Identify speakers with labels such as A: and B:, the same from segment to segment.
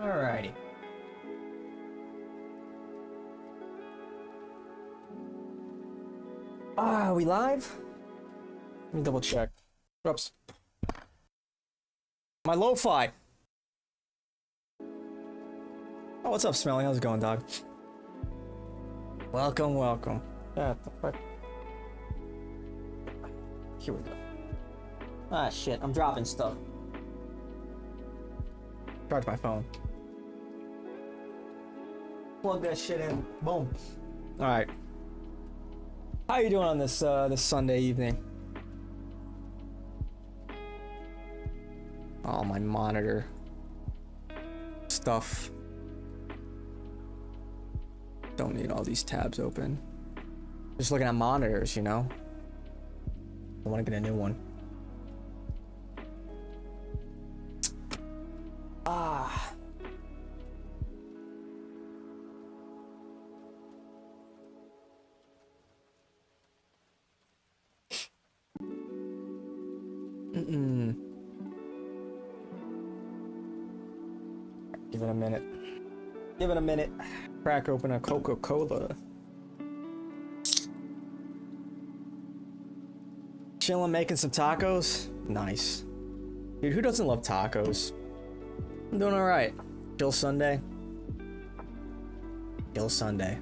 A: Alrighty. Are we live? Let me double check. Oops. My lo-fi. Oh, what's up, Smelly? How's it going, dog? Welcome, welcome. Yeah, the fuck. Here we go. Ah, shit. I'm dropping stuff. Charge my phone. Plug that shit in. Boom. All right. How you doing on this this Sunday evening? Oh, my monitor stuff. Don't need all these tabs open. Just looking at monitors, you know. I want to get a new one. Ah. Give it a minute. Give it a minute. Crack open a Coca-Cola. Chilling, making some tacos. Nice. Dude, who doesn't love tacos? I'm doing alright. Chill Sunday. Chill Sunday.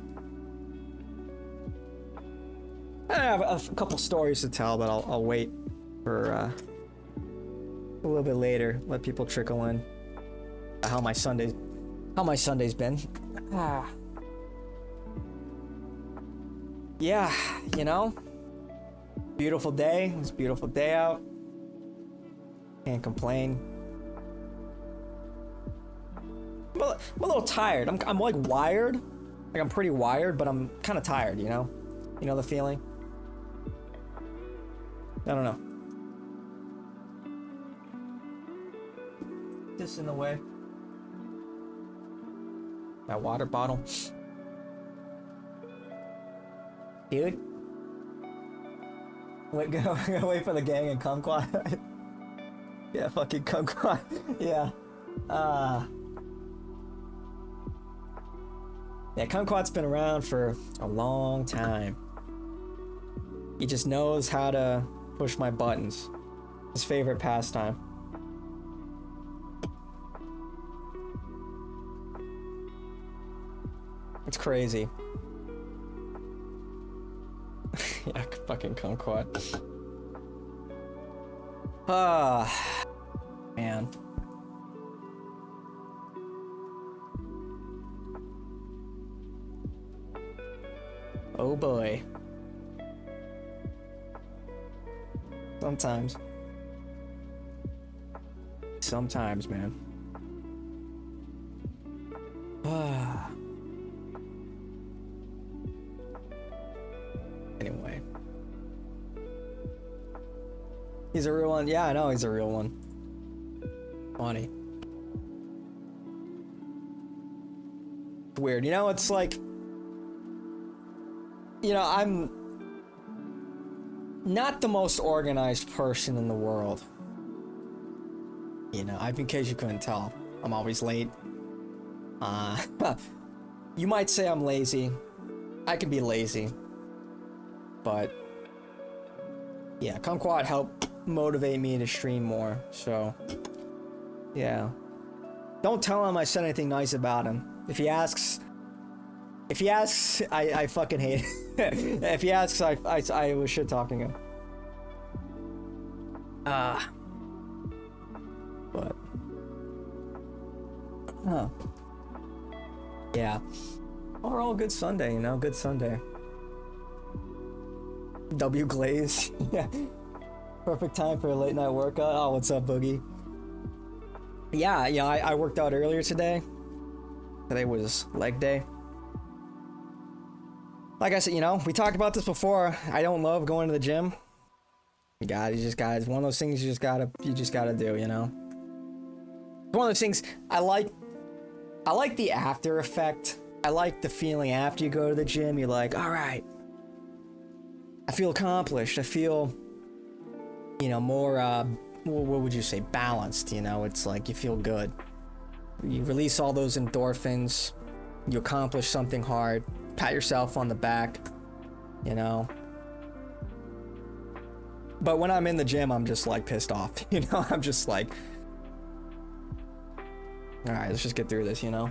A: I have a couple stories to tell, but I'll wait for a little bit later. Let people trickle in. How my Sunday's been. Yeah, you know, beautiful day. It's a beautiful day out. Can't complain. But I'm a little tired. I'm like wired. Like I'm pretty wired, but I'm kind of tired. You know the feeling. I don't know. This in the way. My water bottle. Dude. Gonna wait for the gang and kumquat. Yeah, fucking kumquat. Yeah. Yeah, kumquat's been around for a long time. He just knows how to push my buttons. His favorite pastime. It's crazy. Yeah, fucking kumquat. Ah, man. Oh boy. Sometimes. Sometimes, man. Ah. Anyway. He's a real one. Yeah, I know he's a real one. Funny. It's weird. You know, it's like... You know, I'm not the most organized person in the world. You know, in case you couldn't tell, I'm always late. You might say I'm lazy. I can be lazy. But yeah, kumquat helped motivate me to stream more, so yeah. Don't tell him I said anything nice about him. If he asks, I fucking hate it. If he asks, I was shit talking him. But yeah. Overall, good Sunday, you know, good Sunday. W Glaze. Yeah. Perfect time for a late night workout. Oh, what's up, Boogie? Yeah, I worked out earlier today. Today was leg day. Like I said, you know, we talked about this before. I don't love going to the gym. It's one of those things you just gotta do, you know? It's one of those things I like the after effect. I like the feeling after you go to the gym. You're like, all right. I feel accomplished. I feel, you know, more, what would you say, balanced, you know? It's like you feel good. You release all those endorphins. You accomplish something hard. Pat yourself on the back, you know. But when I'm in the gym, I'm just like pissed off, you know. I'm just like, all right, let's just get through this, you know.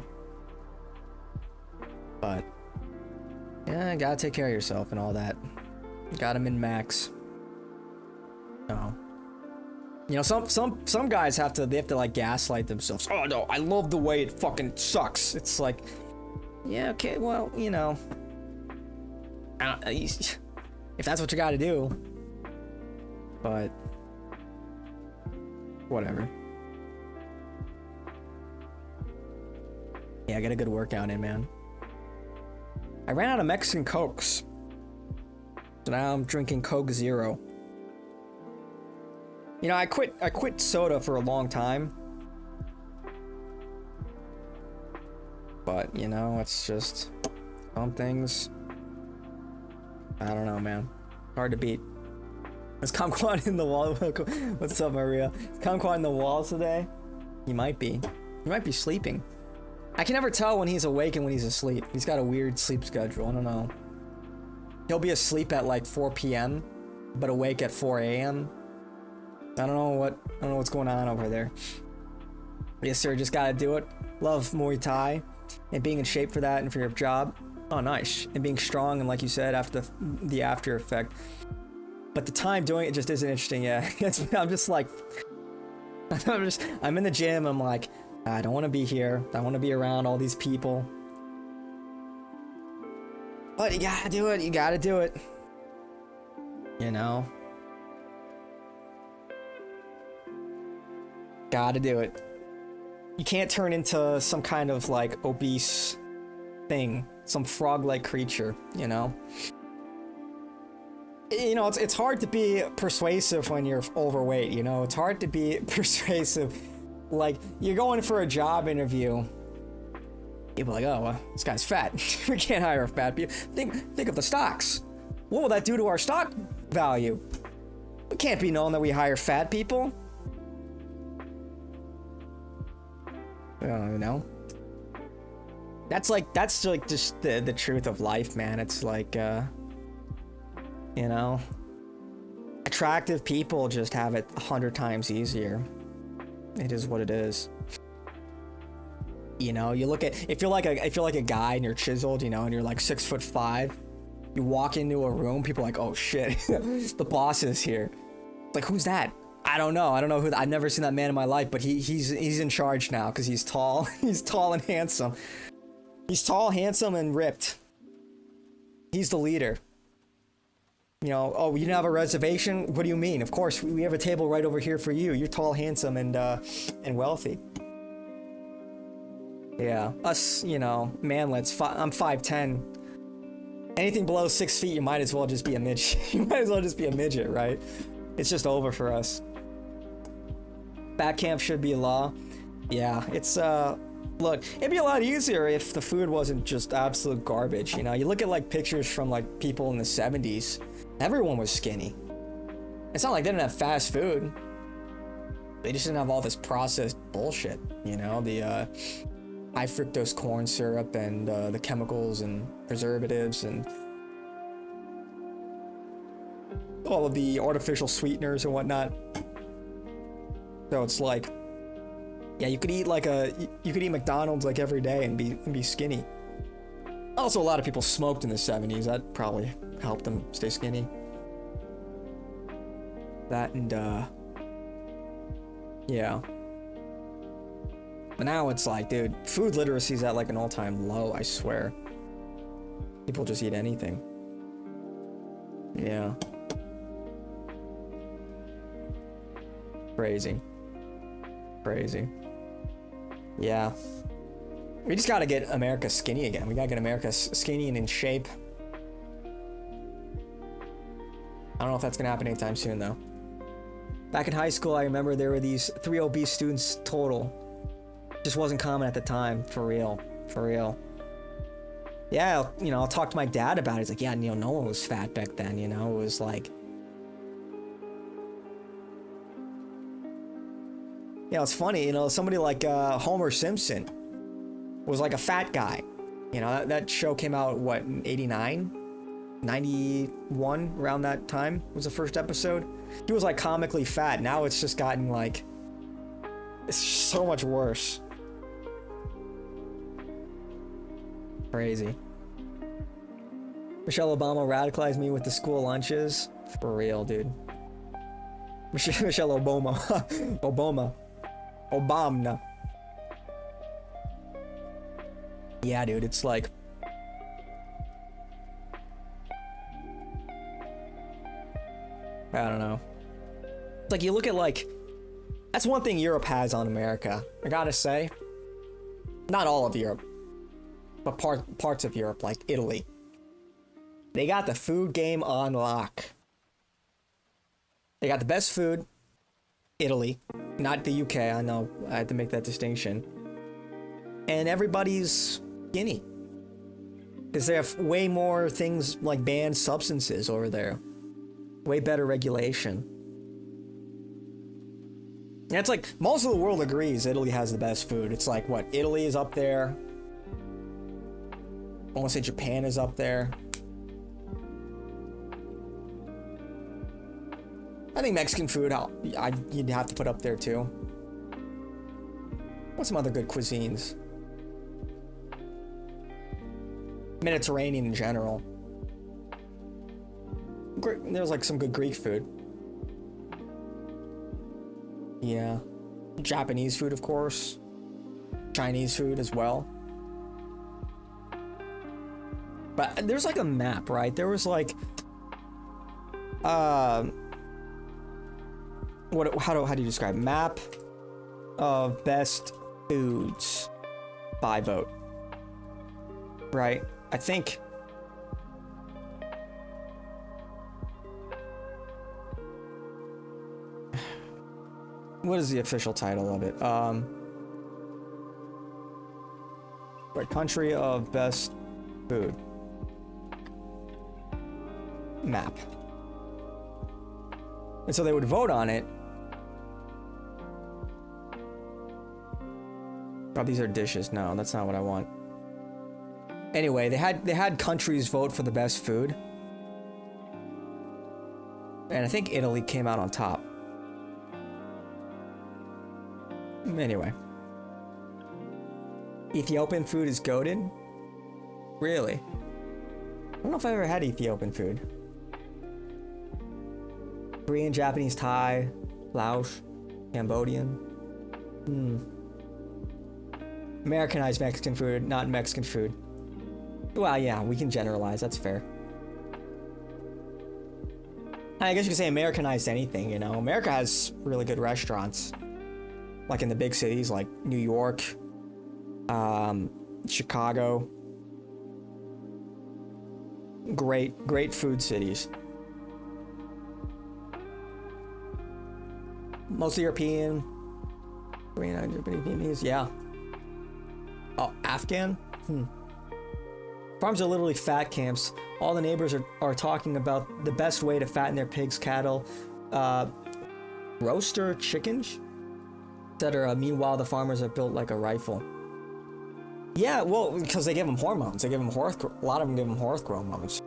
A: But yeah, gotta take care of yourself and all that. Gotta min-max. No. You know, some guys have to like gaslight themselves. Oh no, I love the way it fucking sucks. It's like, yeah, okay, well, you know, if that's what you gotta do. But whatever. Yeah, I got a good workout in, man. I ran out of Mexican Cokes, so now I'm drinking Coke Zero. You know, I quit soda for a long time. But, you know, it's just some things, I don't know, man. Hard to beat. Is Kumquat in the wall? What's up, Maria? Is Kumquat in the walls today? He might be. He might be sleeping. I can never tell when he's awake and when he's asleep. He's got a weird sleep schedule. I don't know. He'll be asleep at like 4 p.m. but awake at 4 a.m. I don't know what's going on over there. Yes, sir. Just gotta do it. Love Muay Thai and being in shape for that and for your job. Oh, nice. And being strong and, like you said, after the after effect. But the time doing it just isn't interesting. Yeah, I'm just like, I'm in the gym. I'm like, I don't want to be here. I want to be around all these people. But you gotta do it. You gotta do it. You know? Gotta do it. You can't turn into some kind of like obese thing. Some frog-like creature, you know? You know, it's hard to be persuasive when you're overweight, you know? It's hard to be persuasive. Like, you're going for a job interview. People are like, oh, well, this guy's fat. We can't hire fat people. Think of the stocks. What will that do to our stock value? It can't be known that we hire fat people. I don't know. That's like just the truth of life, man. It's like, you know, attractive people just have it 100 times easier. It is what it is. You know, you look at, if you're like a guy and you're chiseled, you know, and you're like 6'5", you walk into a room, people are like, oh shit, the boss is here. Like, who's that? I don't know who. I've never seen that man in my life, but he's in charge now because he's tall. He's tall and handsome. He's tall, handsome, and ripped. He's the leader. You know, oh, you didn't have a reservation? What do you mean? Of course, we have a table right over here for you. You're tall, handsome, and wealthy. Yeah, us, you know, manlets. I'm 5'10". Anything below 6 feet, you might as well just be a midget. You might as well just be a midget, right? It's just over for us. Fat camp should be law. Yeah, it's look, it'd be a lot easier if the food wasn't just absolute garbage, you know? You look at like pictures from like people in the 70s. Everyone was skinny. It's not like they didn't have fast food. They just didn't have all this processed bullshit, you know? The high fructose corn syrup and the chemicals and preservatives and all of the artificial sweeteners and whatnot. So it's like, yeah, you could eat McDonald's like every day and be skinny. Also, a lot of people smoked in the 70s. That probably helped them stay skinny. That and yeah. But now it's like, dude, food literacy is at like an all-time low, I swear. People just eat anything. Yeah. Crazy. Yeah. We just gotta get America skinny again. We gotta get America skinny and in shape. I don't know if that's gonna happen anytime soon, though. Back in high school, I remember there were these 3 obese students total. Just wasn't common at the time, for real. Yeah, you know, I'll talk to my dad about it. He's like, yeah, you know, no one was fat back then, you know? It was like... You know, it's funny, you know, somebody like Homer Simpson was like a fat guy. You know, that show came out, what, in 89? 91, around that time was the first episode. He was like comically fat. Now it's just gotten like, it's so much worse. Crazy. Michelle Obama radicalized me with the school lunches. For real, dude. Michelle Obama. Obama. Yeah, dude, it's like... I don't know. It's like, you look at, like... That's one thing Europe has on America. I gotta say. Not all of Europe. But parts of Europe, like Italy. They got the food game on lock. They got the best food. Italy. Not the UK, I know. I had to make that distinction. And everybody's skinny. Because they have way more things like banned substances over there. Way better regulation. And it's like, most of the world agrees Italy has the best food. It's like, what, Italy is up there. I want to say Japan is up there. I think Mexican food, you'd have to put up there too. What's some other good cuisines? Mediterranean in general. There's like some good Greek food. Yeah. Japanese food, of course. Chinese food as well. But there's like a map, right? There was like... how do you describe it? Map of best foods by vote. Right? I think... What is the official title of it? Right, country of best food. Map. And so they would vote on it. Oh, these are dishes. No, that's not what I want. Anyway, they had countries vote for the best food. And I think Italy came out on top. Anyway. Ethiopian food is goated? Really? I don't know if I've ever had Ethiopian food. Korean, Japanese, Thai, Laos, Cambodian. Americanized Mexican food, not Mexican food. Well, yeah, we can generalize, that's fair. I guess you could say Americanized anything, you know. America has really good restaurants. Like in the big cities, like New York, Chicago. Great food cities. Mostly European. Korean, Japanese, yeah. Oh, Afghan? Farms are literally fat camps. All the neighbors are talking about the best way to fatten their pigs, cattle, roaster chickens, etc. Meanwhile, the farmers are built like a rifle. Yeah, well, because they give them hormones. They give them a lot of them give them growth hormones.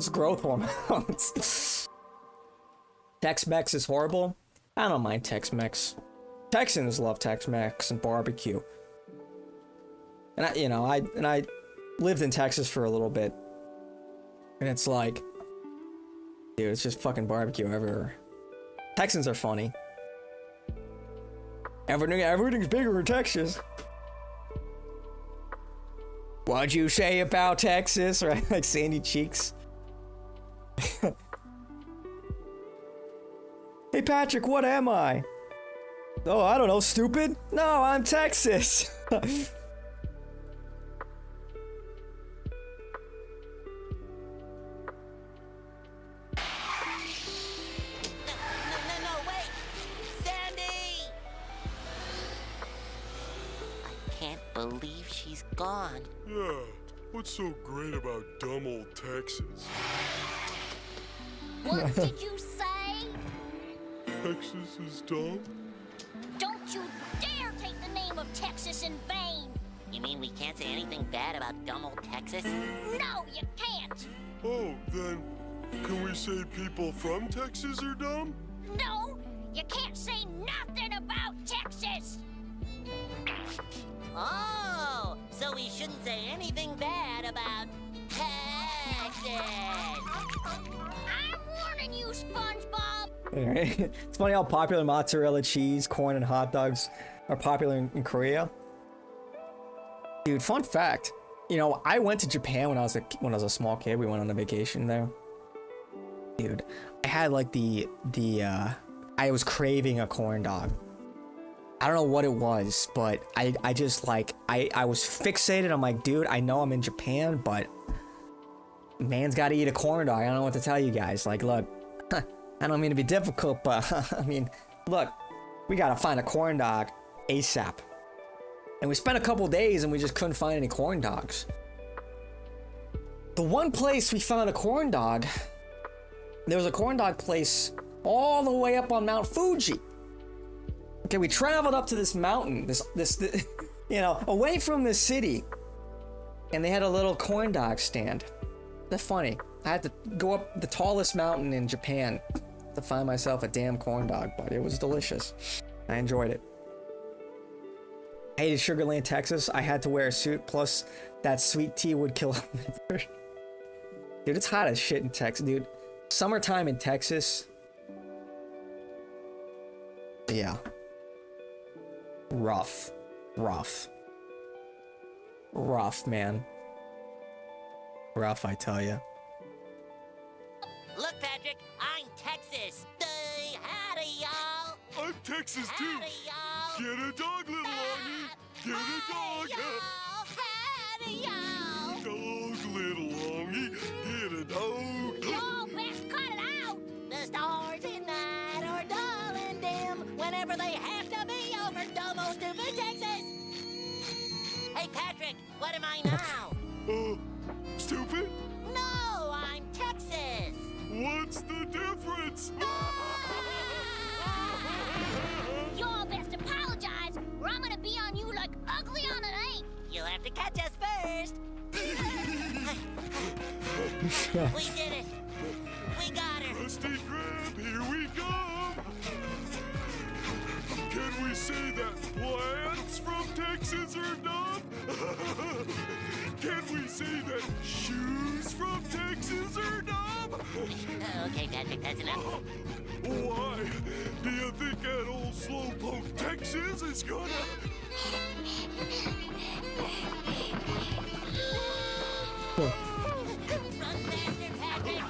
A: Growth hormones. Tex-Mex is horrible. I don't mind Tex-Mex. Texans love Tex-Mex and barbecue. And I lived in Texas for a little bit. And it's like, dude, it's just fucking barbecue everywhere. Texans are funny. Everything's bigger in Texas. What'd you say about Texas? Right? Like Sandy Cheeks. Hey Patrick, what am I? Oh, I don't know, stupid? No, I'm Texas.
B: No, wait! Sandy! I can't believe she's gone.
C: Yeah, what's so great about dumb old Texas?
B: What did you say?
C: Texas is dumb?
D: Texas in vain.
B: You mean we can't say anything bad about dumb old Texas?
D: No, you can't.
C: Oh, then can we say people from Texas are dumb?
D: No, you can't say nothing about Texas.
B: Oh, so we shouldn't say anything bad about Texas.
D: I'm warning you, SpongeBob.
A: Alright. It's funny how popular mozzarella cheese, corn, and hot dogs are popular in Korea. Dude, fun fact. You know, I went to Japan when I was a small kid. We went on a vacation there. Dude, I had like I was craving a corn dog. I don't know what it was, but I just like I was fixated. I'm like, dude, I know I'm in Japan, but man's got to eat a corn dog. I don't know what to tell you guys. Like, look, I don't mean to be difficult, but I mean, look, we gotta find a corn dog ASAP. And we spent a couple days and we just couldn't find any corn dogs. The one place we found a corn dog, there was a corn dog place all the way up on Mount Fuji. Okay, we traveled up to this mountain, this you know, away from the city, and they had a little corn dog stand. That's funny. I had to go up the tallest mountain in Japan to find myself a damn corn dog, but it was delicious. I enjoyed it. I hated Sugar Land, Texas. I had to wear a suit, plus that sweet tea would kill a Dude, it's hot as shit in Texas, dude. Summertime in Texas. Yeah. Rough. Rough. Rough, man. Rough, I tell ya.
B: Look, Patrick, I'm Texas. Howdy, y'all.
C: I'm Texas too.
B: Howdy, y'all.
C: Get a dog, little Lonnie. Get a dog.
B: Howdy, y'all.
C: Dog, little Lonnie. Get a dog.
D: Y'all best cut it out.
B: The stars in night are dull and dim whenever they have to be over dumb old stupid Texas. Hey, Patrick, what am I now?
C: Stupid?
B: No, I'm Texas.
C: What's the difference?
D: Y'all best apologize, or I'm gonna be on you like ugly on an ain't.
B: You'll have to catch us first. We did it. We got her.
C: Rusty Grab, here we come. Can we say that plants from Texas are dumb? Can we say that shoes from Texas are dumb?
B: Okay, Patrick, that's enough.
C: Why? Do you think that old slowpoke Texas is gonna...
B: Run faster, Patrick.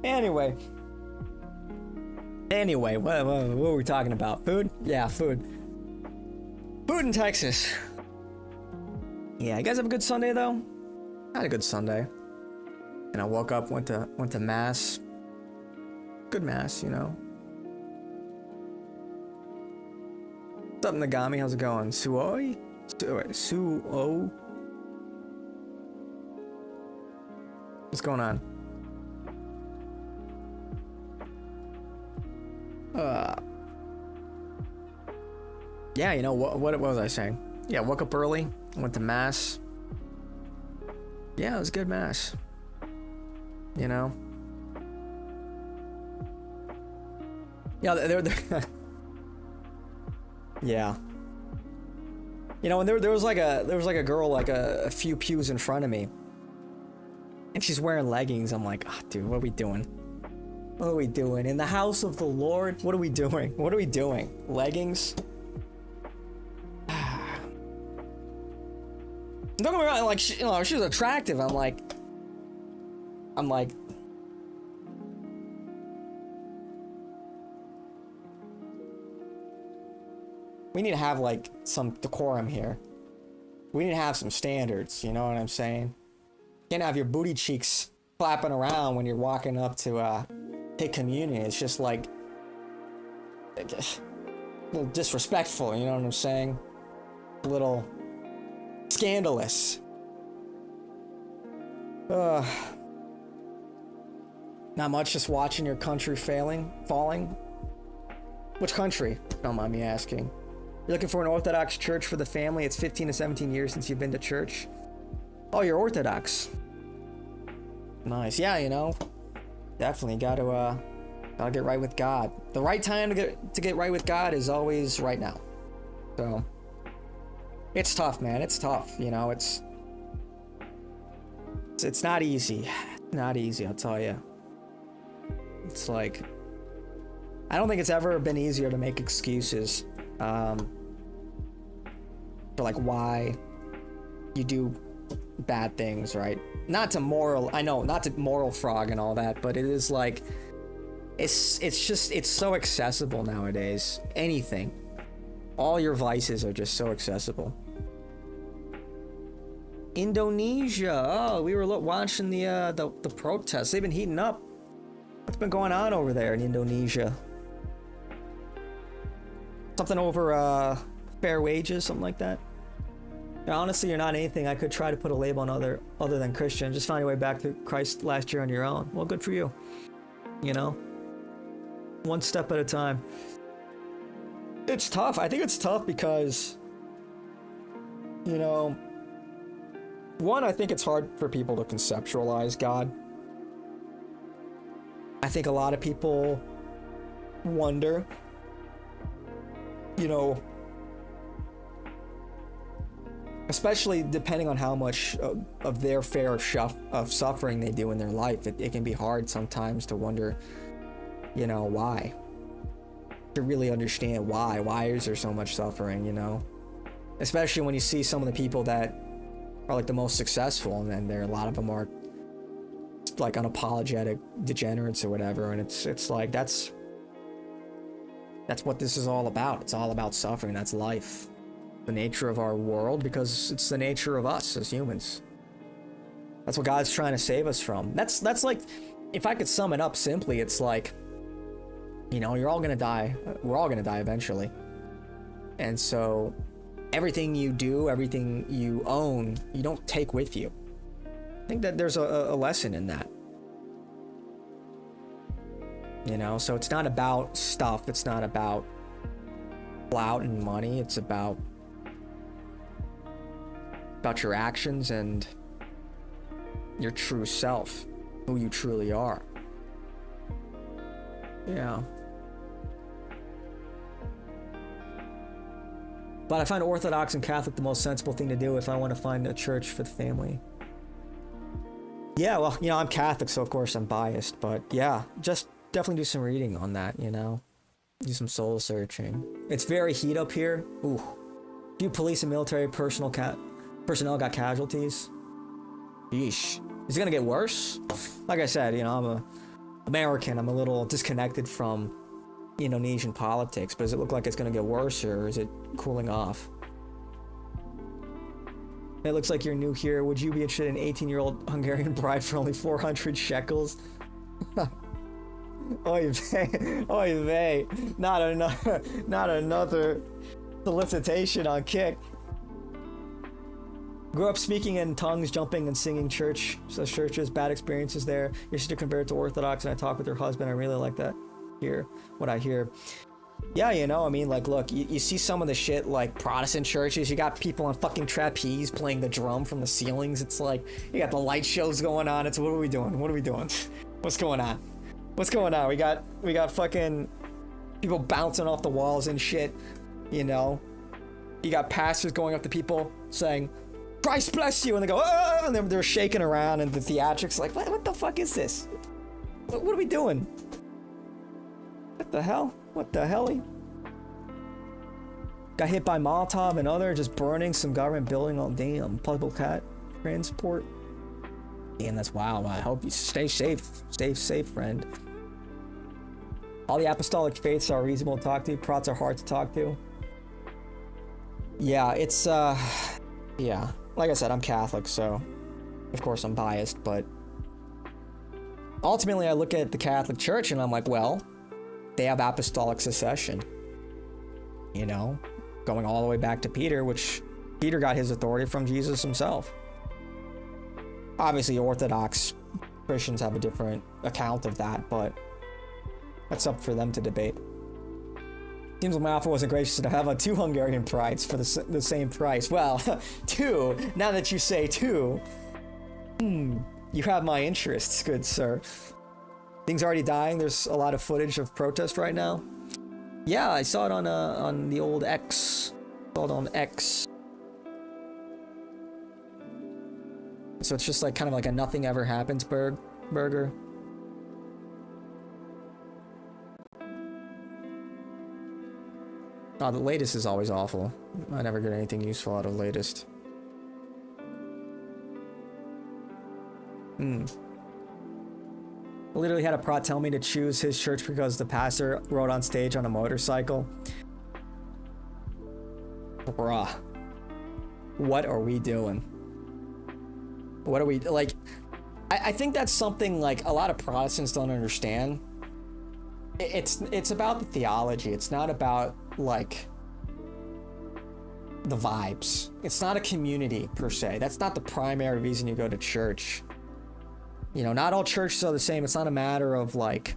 A: Anyway. Anyway, what were we talking about? Food? Yeah, food. Food in Texas. Yeah, you guys have a good Sunday though? I had a good Sunday. And I woke up, went to mass. Good mass, you know. What's up, Nagami? How's it going? Suoi? Suo? What's going on? Yeah, you know, what was I saying? Yeah, woke up early, went to mass. Yeah, it was a good mass. You know? Yeah, they're yeah. You know, and there was like a girl like a few pews in front of me. And she's wearing leggings. I'm like, oh, dude, what are we doing? What are we doing? In the house of the Lord? What are we doing? What are we doing? Leggings? Don't get me wrong, like, she was attractive. I'm like, we need to have like some decorum here. We need to have some standards, you know what I'm saying? You can't have your booty cheeks flapping around when you're walking up to take communion. It's just like a little disrespectful, you know what I'm saying? A little scandalous. Not much, just watching your country falling. Which country? Don't mind me asking. You're looking for an Orthodox church for the family. It's 15 to 17 years since you've been to church. Oh, you're Orthodox. Nice. Yeah, you know, definitely gotta get right with God. The right time to get right with God is always right now. So it's tough, man. It's tough. You know, it's not easy. Not easy, I'll tell you. It's like, I don't think it's ever been easier to make excuses for like why you do bad things, right? Not to moral frog and all that, but it is like, it's so accessible nowadays. Anything, all your vices are just so accessible. Indonesia. Oh, we were watching the protests. They've been heating up. What's been going on over there in Indonesia? Something over fair wages, something like that. Yeah, honestly, you're not anything I could try to put a label on other than Christian. Just find your way back to Christ last year on your own. Well, good for you. You know, one step at a time. It's tough. I think it's tough because, you know, one, I think it's hard for people to conceptualize God. I think a lot of people wonder, you know, especially depending on how much of their fair of suffering they do in their life, it can be hard sometimes to wonder, you know, why. To really understand why. Why is there so much suffering, you know? Especially when you see some of the people that are like the most successful, and then a lot of them are like unapologetic degenerates or whatever, and it's like that's what this is all about. It's all about suffering. That's life, the nature of our world, because it's the nature of us as humans. That's what God's trying to save us from. That's like, if I could sum it up simply, it's like, you know, you're all gonna die. We're all gonna die eventually, and so everything you do, everything you own, you don't take with you. I think that there's a lesson in that. You know, so it's not about stuff. It's not about clout and money. It's about your actions and your true self, who you truly are. Yeah. But I find Orthodox and Catholic the most sensible thing to do if I want to find a church for the family. Yeah, well, you know, I'm Catholic, so of course I'm biased, but yeah, just definitely do some reading on that, you know? Do some soul searching. It's very heat up here. Ooh. Few police and military personnel got casualties. Yeesh. Is it gonna get worse? Like I said, you know, I'm a American. I'm a little disconnected from Indonesian politics, but does it look like it's gonna get worse, or is it cooling off? It looks like you're new here. Would you be interested in an 18-year-old Hungarian bride for only 400 shekels? Oy vey, oy vey. Not another solicitation on Kick. Grew up speaking in tongues, jumping and singing churches, bad experiences there. Your sister converted to Orthodox, and I talked with her husband. I really like that. What I hear. Yeah, you know, I mean, like, look, you see some of the shit, like Protestant churches, you got people on fucking trapeze playing the drum from the ceilings. It's like, you got the light shows going on. It's, what are we doing? What are we doing? What's going on? What's going on? We got fucking people bouncing off the walls and shit, you know? You got pastors going up to people saying, Christ bless you, and they go, oh, and they're shaking around, and the theatrics like, what the fuck is this? What are we doing? What the hell? What the hell? Got hit by Molotov and other, just burning some government building on damn public transport. Damn, that's wild. I hope you stay safe. Stay safe, friend. All the apostolic faiths are reasonable to talk to. Prots are hard to talk to. Yeah, it's yeah. Like I said, I'm Catholic, so of course I'm biased, but ultimately I look at the Catholic Church and I'm like, well, they have apostolic succession, you know, going all the way back to Peter, which Peter got his authority from Jesus himself. Obviously, Orthodox Christians have a different account of that, but that's up for them to debate. Seems like my offer wasn't gracious to have 2 Hungarian prides for the same price. Well, 2, now that you say 2, you have my interests, good sir. Things already dying. There's a lot of footage of protest right now. Yeah, I saw it on the old X. Saw it on X. So it's just like kind of like a nothing ever happens burger. Oh, the latest is always awful. I never get anything useful out of latest. I literally had a prot tell me to choose his church because the pastor rode on stage on a motorcycle. Bruh. What are we doing? What are we, like, I think that's something like a lot of Protestants don't understand. It's about the theology. It's not about, like, the vibes. It's not a community, per se. That's not the primary reason you go to church. You know, not all churches are the same. It's not a matter of, like,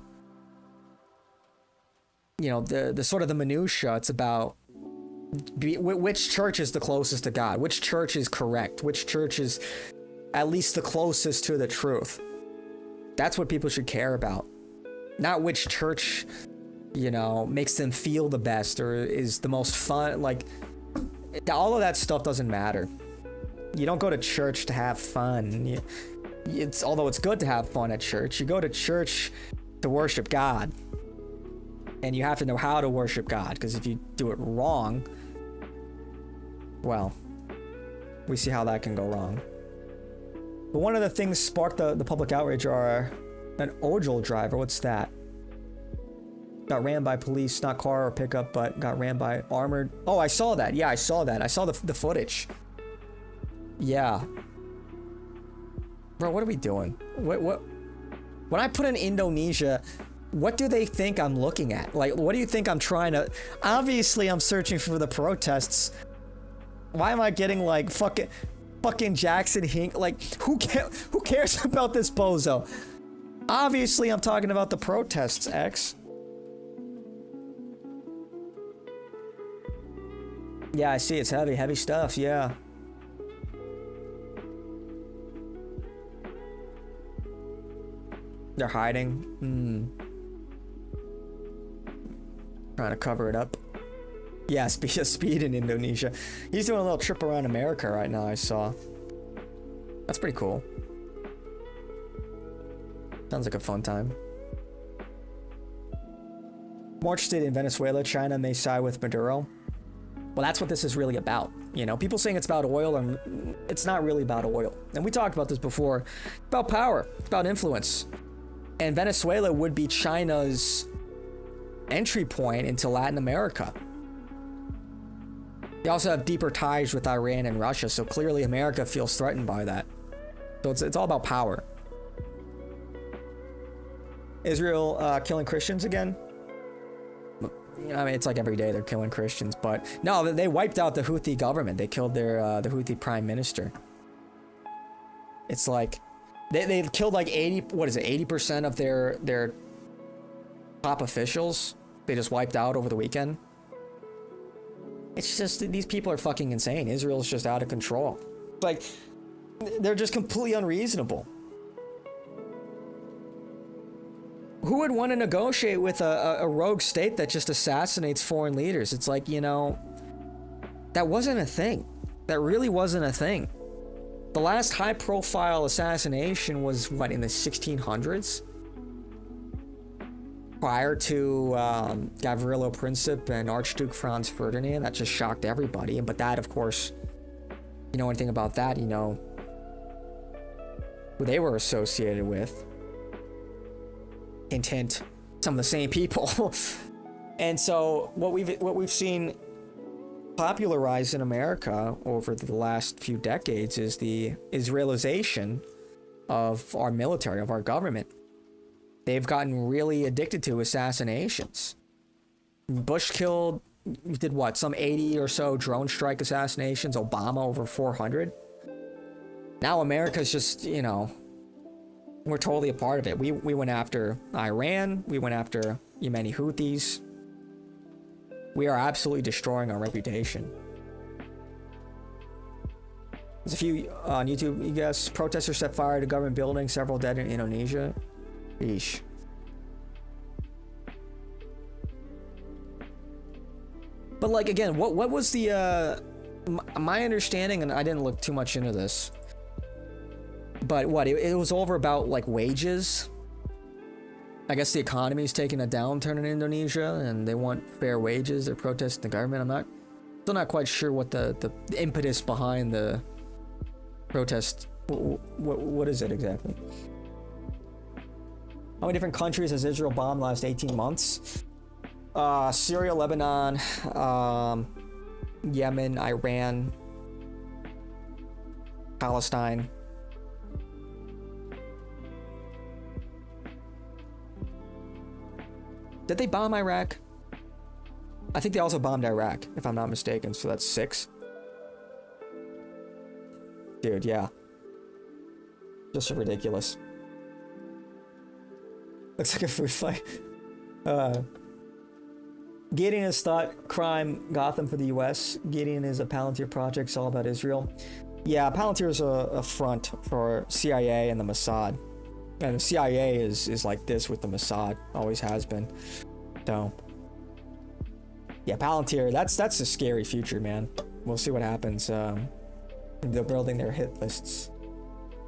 A: you know, the sort of the minutia. It's about which church is the closest to God, which church is correct, which church is at least the closest to the truth. That's what people should care about. Not which church, you know, makes them feel the best or is the most fun. Like, all of that stuff doesn't matter. You don't go to church to have fun. Although it's good to have fun at church, you go to church to worship God. And you have to know how to worship God, because if you do it wrong, well, we see how that can go wrong. But one of the things sparked the public outrage are an Ojol driver. What's that? Got rammed by police, not car or pickup, but got rammed by armored. Oh, I saw that. Yeah, I saw that. I saw the footage. Yeah. Bro, what are we doing? What? When I put in Indonesia, what do they think I'm looking at? Like, what do you think I'm trying to... Obviously, I'm searching for the protests. Why am I getting, like, fucking Jackson Hink? Like, who cares about this bozo? Obviously, I'm talking about the protests, X. Yeah, I see. It's heavy stuff. Yeah. They're hiding. Trying to cover it up. Yeah, speed in Indonesia. He's doing a little trip around America right now, I saw. That's pretty cool. Sounds like a fun time. More interested in Venezuela, China may side with Maduro. Well, that's what this is really about. You know, people saying it's about oil, and it's not really about oil. And we talked about this before. It's about power. It's about influence. And Venezuela would be China's entry point into Latin America. They also have deeper ties with Iran and Russia, so clearly America feels threatened by that. So it's all about power. Israel killing Christians again? I mean, it's like every day they're killing Christians, but no, they wiped out the Houthi government. They killed their the Houthi prime minister. It's like they killed like 80% of their top officials. They just wiped out over the weekend. It's just, these people are fucking insane. Israel's just out of control. Like, they're just completely unreasonable. Who would want to negotiate with a rogue state that just assassinates foreign leaders? It's like, you know, that wasn't a thing. That really wasn't a thing. The last high-profile assassination was, what, in the 1600s? Prior to Gavrilo Princip and Archduke Franz Ferdinand. That just shocked everybody. But that, of course, you know anything about that, you know who they were associated with. Hint, hint, some of the same people. And so what we've seen popularized in America over the last few decades is the Israelization of our military, of our government. They've gotten really addicted to assassinations. Bush killed we did what, some 80 or so drone strike assassinations, Obama over 400. Now America's just, you know, we're totally a part of it. We went after Iran, we went after Yemeni Houthis. We are absolutely destroying our reputation. There's a few on YouTube, you guess. Protesters set fire to government building, several dead in Indonesia. Yeesh. But like, again, what was the, my understanding, and I didn't look too much into this, but what, it was over about like wages. I guess the economy's taking a downturn in Indonesia and they want fair wages. They're protesting the government. I'm still not quite sure what the impetus behind the protest, what is it exactly? How many different countries has Israel bombed the last 18 months? Syria, Lebanon, Yemen, Iran, Palestine. Did they bomb Iraq? I think they also bombed Iraq, if I'm not mistaken, so that's 6. Dude, yeah. Just ridiculous. Looks like a food fight. Gideon has thought crime Gotham for the US. Gideon is a Palantir project, it's all about Israel. Yeah, Palantir is a front for CIA and the Mossad. And the CIA is like this with the Mossad, always has been. So, yeah, Palantir, that's a scary future, man. We'll see what happens. They're building their hit lists.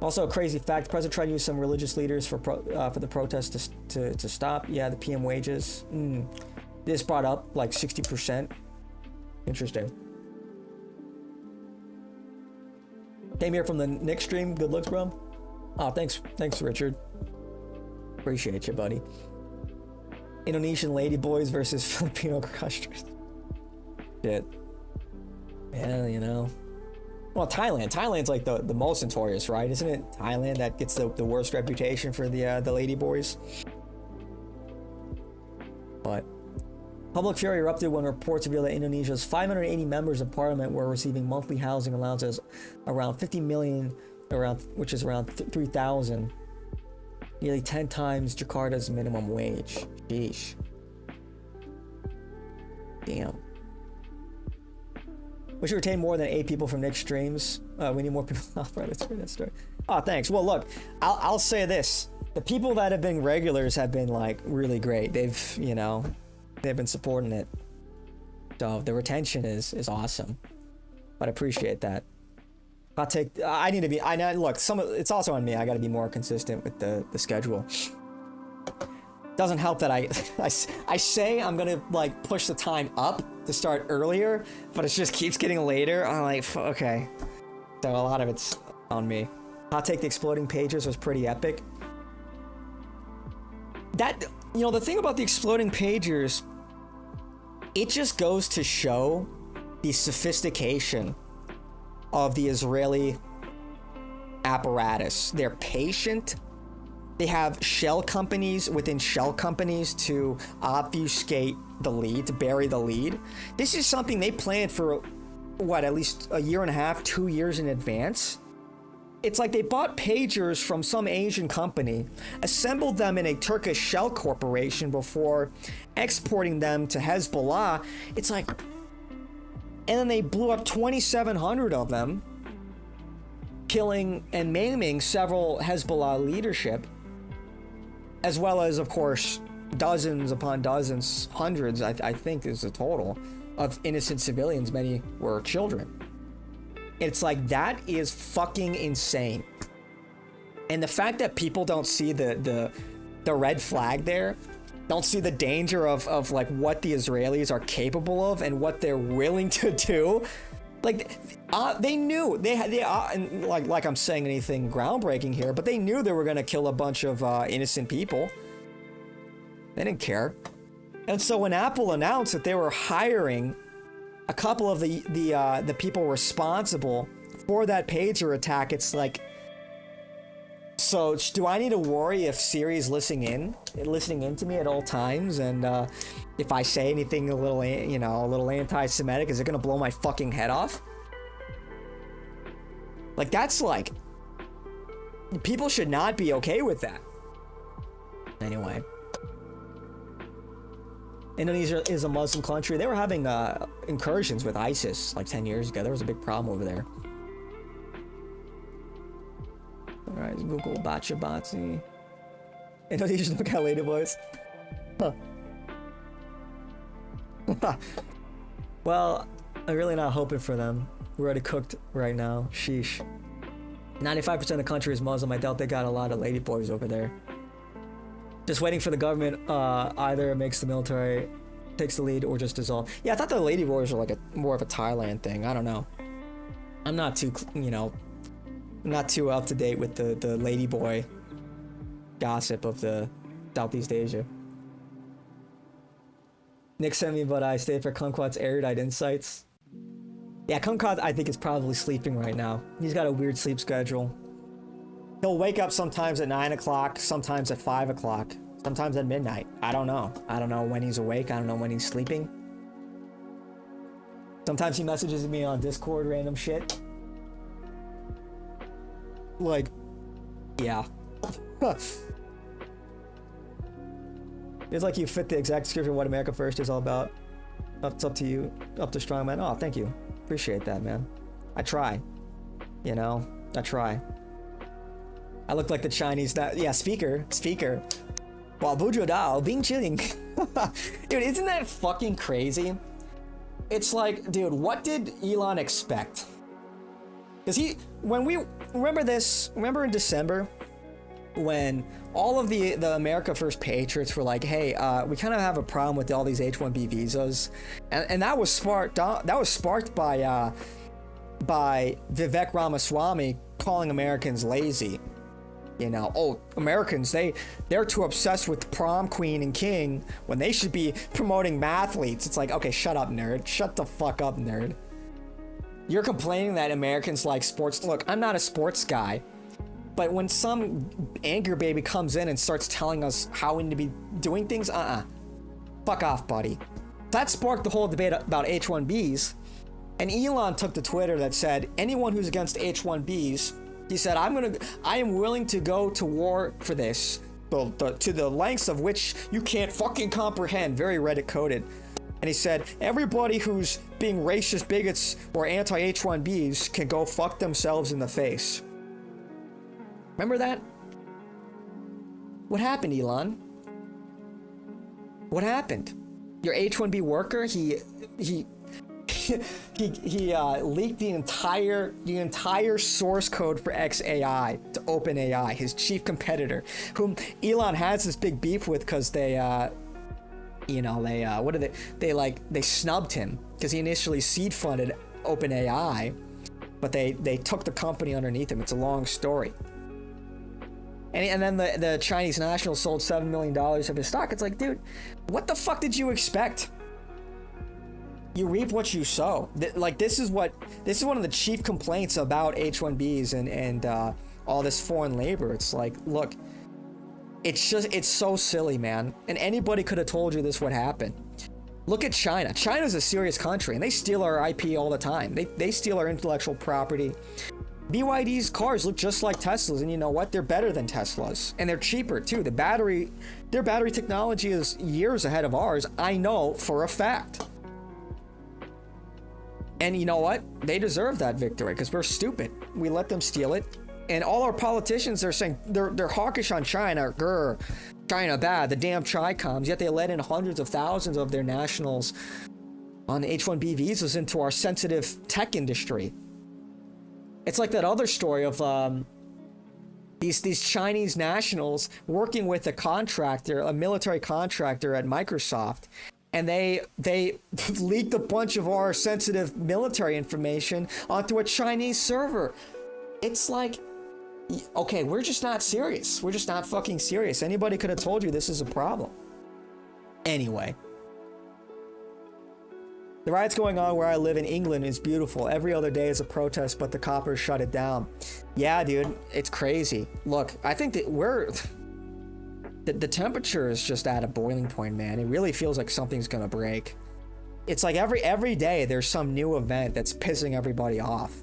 A: Also, a crazy fact: the president tried to use some religious leaders for the protest to stop. Yeah, the PM wages. This brought up like 60%. Interesting. Came here from the Nick stream. Good looks, bro. Oh, thanks, Richard. Appreciate you, buddy. Indonesian ladyboys versus Filipino crushers. Shit. Yeah, you know. Well, Thailand's like the most notorious, right? Isn't it Thailand that gets the worst reputation for the ladyboys? But public fury erupted when reports revealed that Indonesia's 580 members of parliament were receiving monthly housing allowances around 50 million, which is around 3,000, nearly 10 times Jakarta's minimum wage. Sheesh. Damn. We should retain more than 8 people from Nick's streams. We need more people. Oh, thanks. Well, look, I'll say this: the people that have been regulars have been like really great. They've, you know, they've been supporting it. So the retention is awesome. But I appreciate that. I need to be. Look. It's also on me. I got to be more consistent with the schedule. Doesn't help that I say I'm gonna like push the time up to start earlier, but it just keeps getting later. I'm like, okay. So a lot of it's on me. Hot take: the exploding pages was pretty epic. That, you know, the thing about the exploding pagers, it just goes to show the sophistication of the Israeli apparatus. They're patient. They have shell companies within shell companies to obfuscate the lead, to bury the lead. This is something they planned for, what, at least a year and a half, 2 years in advance? It's like they bought pagers from some Asian company, assembled them in a Turkish shell corporation before exporting them to Hezbollah. It's like, and then they blew up 2,700 of them, killing and maiming several Hezbollah leadership, as well as, of course, dozens upon dozens, hundreds, I think is the total, of innocent civilians. Many were children. It's like, that is fucking insane. And the fact that people don't see the red flag there, don't see the danger of like what the Israelis are capable of and what they're willing to do. Like, they knew and like I'm saying anything groundbreaking here, but they knew they were gonna kill a bunch of innocent people. They didn't care. And so when Apple announced that they were hiring a couple of the people responsible for that pager attack, it's like, So do I need to worry if Siri's listening in to me at all times, and if I say anything a little, you know, a little anti-Semitic, is it gonna blow my fucking head off? Like, that's like, people should not be okay with that. Anyway, Indonesia is a Muslim country. They were having incursions with ISIS like 10 years ago. There was a big problem over there. Alright, Google Bacha Batsi. Indonesian look at lady boys. Huh. Well, I'm really not hoping for them. We're already cooked right now. Sheesh. 95% of the country is Muslim. I doubt they got a lot of lady boys over there. Just waiting for the government either makes the military takes the lead or just dissolve. Yeah, I thought the lady boys were like more of a Thailand thing. I don't know. I'm not too, you know, not too up to date with the lady boy gossip of the Southeast Asia. Nick sent me, but I stayed for Kumquat's erudite insights. Yeah, Kumquat I think is probably sleeping right now. He's got a weird sleep schedule. He'll wake up sometimes at 9 o'clock, sometimes at 5 o'clock, sometimes at midnight. I don't know. I don't know when he's awake. I don't know when he's sleeping. Sometimes he messages me on Discord, random shit. Like, yeah. It's like you fit the exact description of what America First is all about. It's up to you, up to Strongman. Oh, thank you. Appreciate that, man. I try. You know, I try. I look like the Chinese, yeah, speaker. Wow, Bujo Dao, Bing Chilling. Dude, isn't that fucking crazy? It's like, dude, what did Elon expect? Because when we, remember in December, when all of the America First patriots were like, hey, we kind of have a problem with all these H-1B visas, and that was sparked by Vivek Ramaswamy calling Americans lazy. You know, oh, Americans, they're too obsessed with prom queen and king when they should be promoting mathletes. It's like, okay, shut up, nerd. Shut the fuck up, nerd. You're complaining that Americans like sports. Look, I'm not a sports guy, but when some anger baby comes in and starts telling us how we need to be doing things, fuck off, buddy. That sparked the whole debate about H-1Bs, and Elon took to Twitter that said, anyone who's against H-1Bs, he said, I am willing to go to war for this, to the lengths of which you can't fucking comprehend. Very Reddit coded. And he said, everybody who's being racist bigots or anti-H-1Bs can go fuck themselves in the face. Remember that? What happened, Elon? What happened? Your H-1B worker, he leaked the entire source code for XAI to OpenAI, his chief competitor, whom Elon has this big beef with because they snubbed him because he initially seed funded OpenAI, but they took the company underneath him. It's a long story. And then the Chinese national sold $7 million of his stock. It's like, dude, what the fuck did you expect? You reap what you sow. This is one of the chief complaints about H-1Bs and all this foreign labor. It's like, look, it's so silly, man. And anybody could have told you this would happen. Look at China. China's a serious country, and they steal our IP all the time. They steal our intellectual property. BYD's cars look just like Teslas, and you know what? They're better than Teslas, and they're cheaper too. Their battery technology is years ahead of ours. I know for a fact. And you know what? They deserve that victory because we're stupid. We let them steal it. And all our politicians are saying they're hawkish on China. Grr, China bad, the damn Chi-Coms. Yet they let in hundreds of thousands of their nationals on H-1B visas into our sensitive tech industry. It's like that other story of these Chinese nationals working with a military contractor at Microsoft. And they leaked a bunch of our sensitive military information onto a Chinese server. It's like, okay, we're just not serious. We're just not fucking serious. Anybody could have told you this is a problem. Anyway. The riots going on where I live in England is beautiful. Every other day is a protest, but the coppers shut it down. Yeah, dude, it's crazy. Look, I think that the temperature is just at a boiling point, man. It really feels like something's gonna break. It's like every day there's some new event that's pissing everybody off.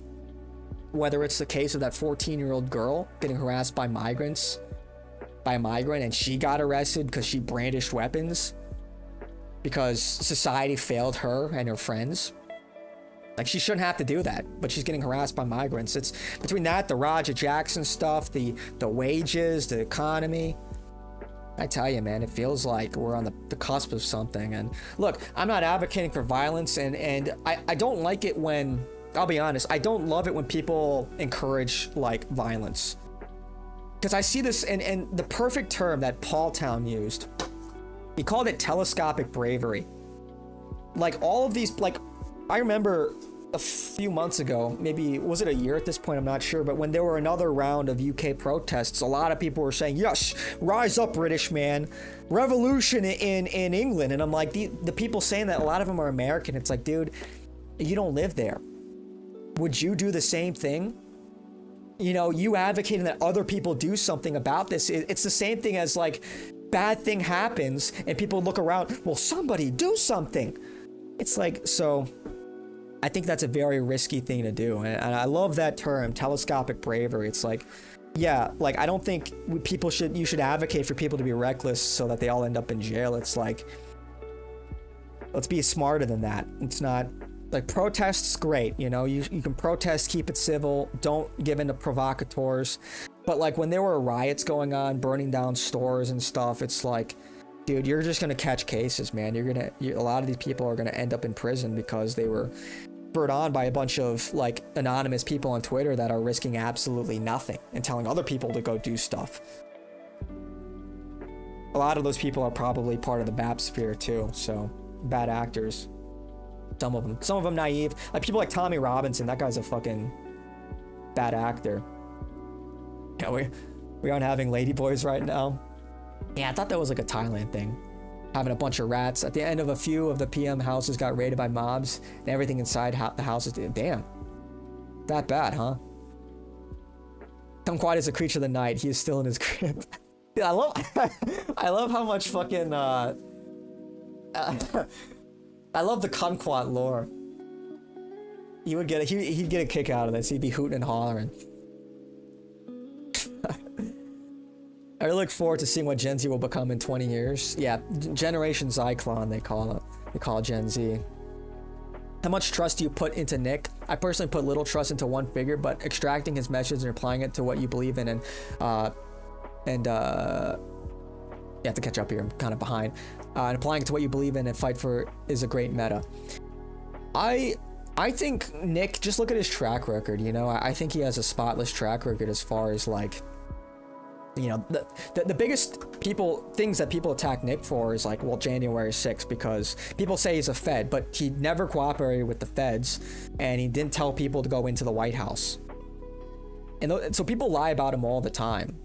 A: Whether it's the case of that 14-year-old girl getting harassed by migrants, by a migrant, and she got arrested because she brandished weapons because society failed her and her friends. Like, she shouldn't have to do that, but she's getting harassed by migrants. It's between that, the Roger Jackson stuff, the wages, the economy. I tell you, man, it feels like we're on the cusp of something. And look, I'm not advocating for violence, and I don't like it when, I'll be honest, I don't love it when people encourage, like, violence. Because I see this, and the perfect term that Paul Town used, he called it telescopic bravery. Like, all of these, like, I remember a few months ago, maybe, was it a year at this point? I'm not sure. But when there were another round of UK protests, a lot of people were saying, yes, rise up, British man. Revolution in England. And I'm like, the people saying that, a lot of them are American. It's like, dude, you don't live there. Would you do the same thing? You know, you advocating that other people do something about this. It's the same thing as, like, bad thing happens and people look around, well, somebody do something. It's like, so I think that's a very risky thing to do. And I love that term, telescopic bravery. It's like, yeah, like, I don't think you should advocate for people to be reckless so that they all end up in jail. It's like, let's be smarter than that. It's not like, protests, great. You know, you can protest, keep it civil. Don't give in to provocateurs. But like, when there were riots going on, burning down stores and stuff, it's like, dude, you're just gonna catch cases, man. A lot of these people are gonna end up in prison because they were spurred on by a bunch of, like, anonymous people on Twitter that are risking absolutely nothing and telling other people to go do stuff. A lot of those people are probably part of the BAP sphere too, so bad actors. Some of them naive. Like, people like Tommy Robinson, that guy's a fucking bad actor. Yeah, we aren't having ladyboys right now. Yeah, I thought that was like a Thailand thing. Having a bunch of rats. At the end of a few of the PM houses got raided by mobs, and everything inside the houses. Damn. That bad, huh? Come quiet as a creature of the night. He is still in his crib. Dude, I love how much fucking I love the kumquat lore. He'd get a kick out of this. He'd be hooting and hollering. I look forward to seeing what Gen Z will become in 20 years. Yeah, Generation Zyklon, they call it. They call it Gen Z. How much trust do you put into Nick? I personally put little trust into one figure, but extracting his message and applying it to what you believe in, and you have to catch up here, I'm kind of behind. And applying it to what you believe in and fight for is a great meta. I think Nick, just look at his track record, you know? I think he has a spotless track record as far as, like, you know, the biggest things that people attack Nick for is, like, well, January 6th, because people say he's a Fed, but he never cooperated with the Feds, and he didn't tell people to go into the White House. And so people lie about him all the time.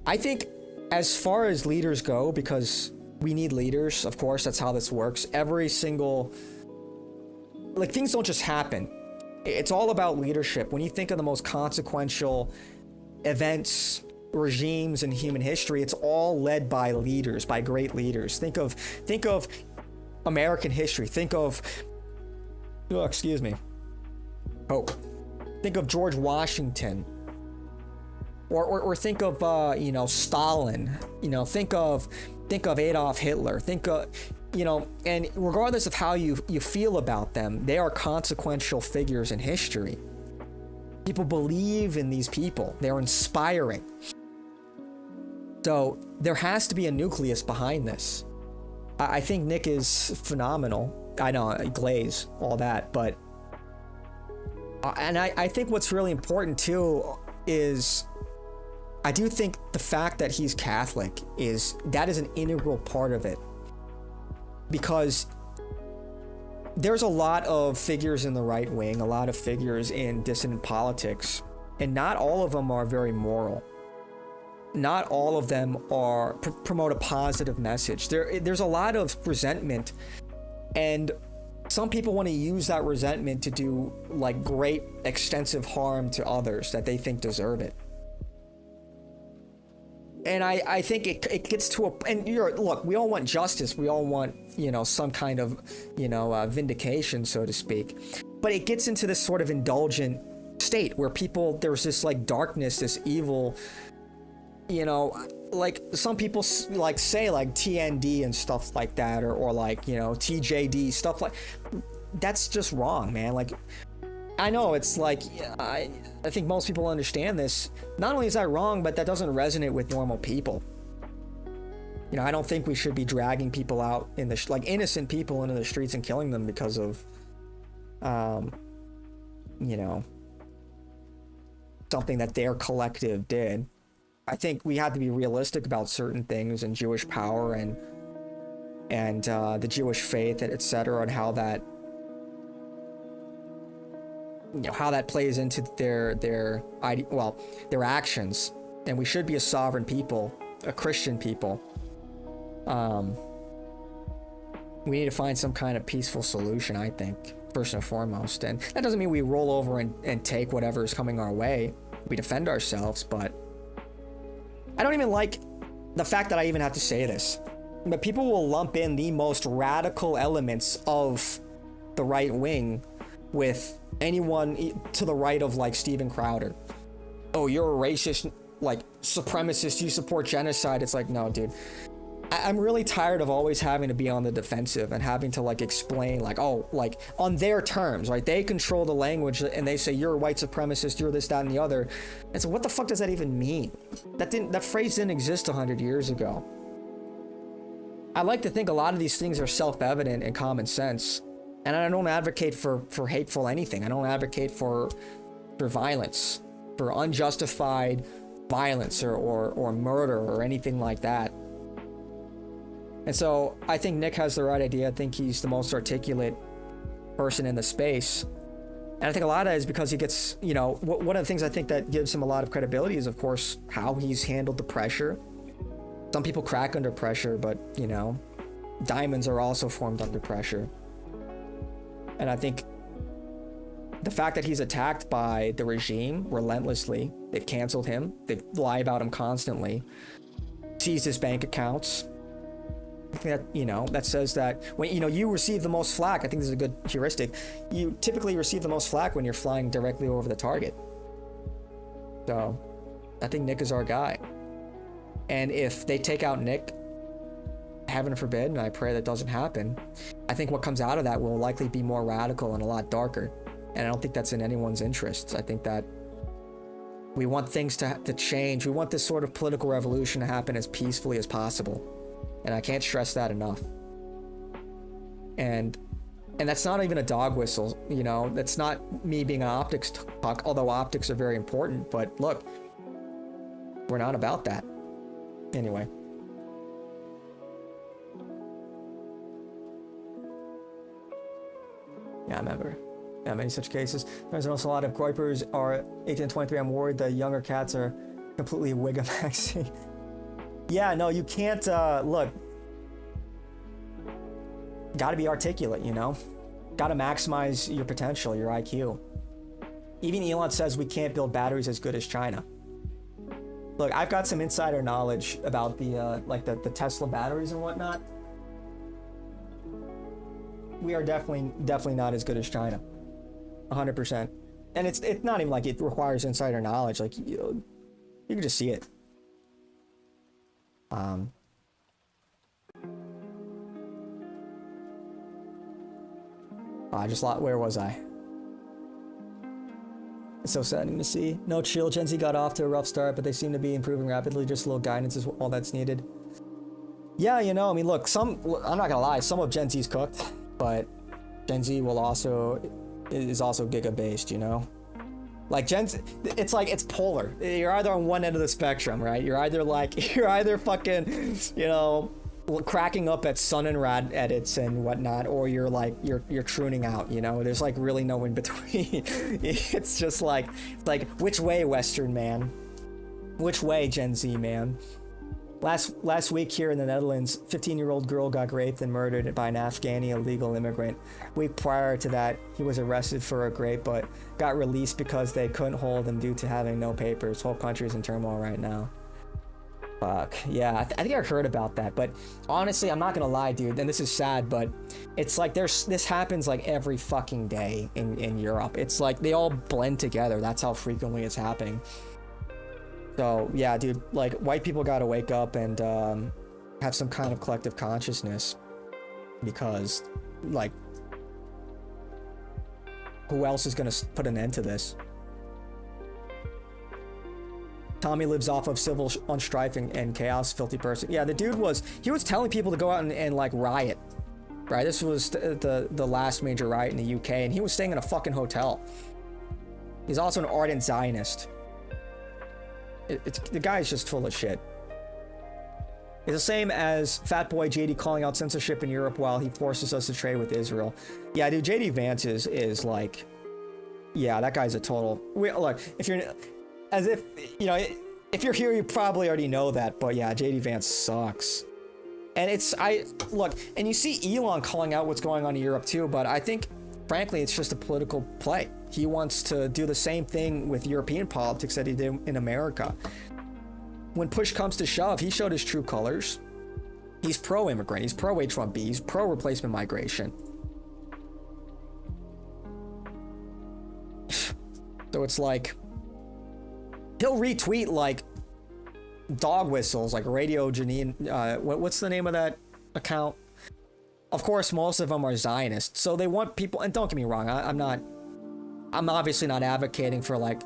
A: I think, as far as leaders go, because we need leaders, of course, that's how this works. Every single, like, things don't just happen. It's all about leadership. When you think of the most consequential events, regimes in human history, it's all led by leaders, by great leaders. Think of American history. Think of, think of George Washington, or think of you know, Stalin. You know, think of Adolf Hitler. Think of, you know, and regardless of how you feel about them, they are consequential figures in history. People believe in these people. They're inspiring. So there has to be a nucleus behind this. I think Nick is phenomenal. I know, Glaze, all that, but and I think what's really important too is, I do think the fact that he's Catholic is an integral part of it, because there's a lot of figures in the right wing, a lot of figures in dissident politics, and not all of them are very moral. Not all of them promote a positive message. There's a lot of resentment, and some people want to use that resentment to do like great extensive harm to others that they think deserve it. And I think it gets to a, and look, we all want justice, we all want, you know, some kind of, you know, vindication, so to speak, but it gets into this sort of indulgent state where people, there's this like darkness, this evil, you know, like some people like say like TND and stuff like that, or like, you know, TJD stuff like that's just wrong, man. Like, I know it's like, I think most people understand this. Not only is that wrong, but that doesn't resonate with normal people. You know, I don't think we should be dragging people out in the like innocent people into the streets and killing them because of, you know, something that their collective did. I think we have to be realistic about certain things, and Jewish power and the Jewish faith, etc., and how that, you know, how that plays into their actions. And we should be a sovereign people, a Christian people. We need to find some kind of peaceful solution, I think, first and foremost. And that doesn't mean we roll over and take whatever is coming our way. We defend ourselves, but I don't even like the fact that I even have to say this, but people will lump in the most radical elements of the right wing with anyone to the right of like Steven Crowder. Oh, you're a racist, like supremacist, you support genocide. It's like, no, dude. I'm really tired of always having to be on the defensive and having to like explain like, oh, like on their terms, right? They control the language and they say you're a white supremacist, you're this, that, and the other. And so what the fuck does that even mean? That phrase didn't exist 100 years ago. I like to think a lot of these things are self-evident and common sense. And I don't advocate for hateful anything. I don't advocate for violence, for unjustified violence or murder or anything like that. And so I think Nick has the right idea. I think he's the most articulate person in the space. And I think a lot of that is because he gets, you know, one of the things I think that gives him a lot of credibility is, of course, how he's handled the pressure. Some people crack under pressure, but, you know, diamonds are also formed under pressure. And I think the fact that he's attacked by the regime relentlessly, they've canceled him, they lie about him constantly, seized his bank accounts. That, you know, that says that when, you know, you receive the most flack, I think this is a good heuristic, you typically receive the most flack when you're flying directly over the target. So I think Nick is our guy. And if they take out Nick, heaven forbid, and I pray that doesn't happen, I think what comes out of that will likely be more radical and a lot darker. And I don't think that's in anyone's interests. I think that we want things to change. We want this sort of political revolution to happen as peacefully as possible. And I can't stress that enough. And that's not even a dog whistle, you know, that's not me being an optics talk, although optics are very important, but look, we're not about that. Anyway. Yeah, I remember. Yeah, many such cases. There's also a lot of groypers are 18 to 23. I'm worried the younger cats are completely Wigamaxing. Yeah, no, you can't, look, gotta be articulate, you know? Gotta maximize your potential, your IQ. Even Elon says we can't build batteries as good as China. Look, I've got some insider knowledge about the, like the Tesla batteries and whatnot. We are definitely not as good as China. 100%. And it's not even like it requires insider knowledge, like, you can just see it. Where was I? It's so saddening to see. No chill, Gen Z got off to a rough start, but they seem to be improving rapidly. Just a little guidance is all that's needed. Yeah, you know, I mean, look, I'm not gonna lie, some of Gen Z's cooked, but Gen Z is also giga based, you know? Like it's like, it's polar. You're either on one end of the spectrum, right? You're either fucking, you know, cracking up at Sun and Rad edits and whatnot, or you're trooning out, you know? There's like really no in between. It's just like which way, Western man? Which way, Gen Z man? Last week here in the Netherlands, 15-year-old girl got raped and murdered by an Afghani illegal immigrant. Week prior to that, he was arrested for a rape, but got released because they couldn't hold him due to having no papers. Whole country's in turmoil right now. Fuck. Yeah, I think I heard about that, but honestly, I'm not gonna lie, dude, and this is sad, but it's like this happens like every fucking day in Europe. It's like they all blend together. That's how frequently it's happening. So yeah, dude, like white people gotta wake up and have some kind of collective consciousness, because like who else is gonna put an end to this? Tommy lives off of civil strife and chaos, filthy person. Yeah, the dude was telling people to go out and like riot, right? This was the last major riot in the UK, and he was staying in a fucking hotel. He's also an ardent Zionist. The guy's just full of shit. It's the same as Fat Boy JD calling out censorship in Europe while he forces us to trade with Israel. Yeah, dude, JD Vance is like, yeah, that guy's a total. Look, if you're, as if, you know, if you're here, you probably already know that, but yeah, JD Vance sucks. And look, and you see Elon calling out what's going on in Europe too, but I think, frankly, it's just a political play. He wants to do the same thing with European politics that he did in America. When push comes to shove, he showed his true colors. He's pro-immigrant, he's pro-H-1B, he's pro-replacement migration. So it's like, he'll retweet like dog whistles, like Radio Janine, what's the name of that account? Of course, most of them are Zionists, so they want people, and don't get me wrong, I'm obviously not advocating for like,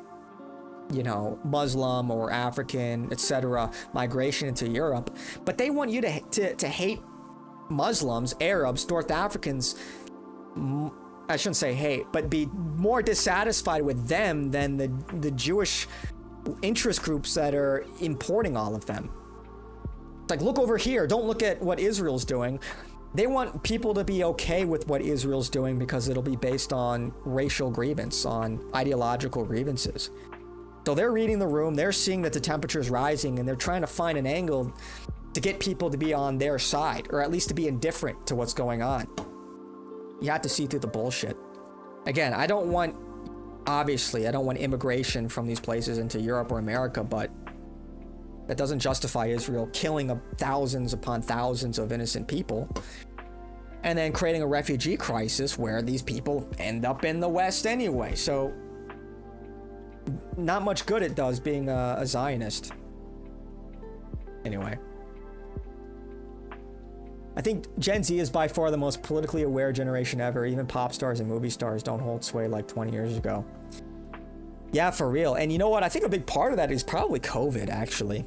A: you know, Muslim or African, etc. migration into Europe, but they want you to hate Muslims, Arabs, North Africans. I shouldn't say hate, but be more dissatisfied with them than the Jewish interest groups that are importing all of them. It's like, look over here, don't look at what Israel's doing. They want people to be okay with what Israel's doing because it'll be based on racial grievance, on ideological grievances. So they're reading the room, they're seeing that the temperature's rising, and they're trying to find an angle to get people to be on their side, or at least to be indifferent to what's going on. You have to see through the bullshit. Again, obviously, I don't want immigration from these places into Europe or America, but that doesn't justify Israel killing thousands upon thousands of innocent people and then creating a refugee crisis where these people end up in the West anyway. So not much good it does being a Zionist. Anyway, I think Gen Z is by far the most politically aware generation ever. Even pop stars and movie stars don't hold sway like 20 years ago. Yeah, for real. And you know what? I think a big part of that is probably COVID, actually.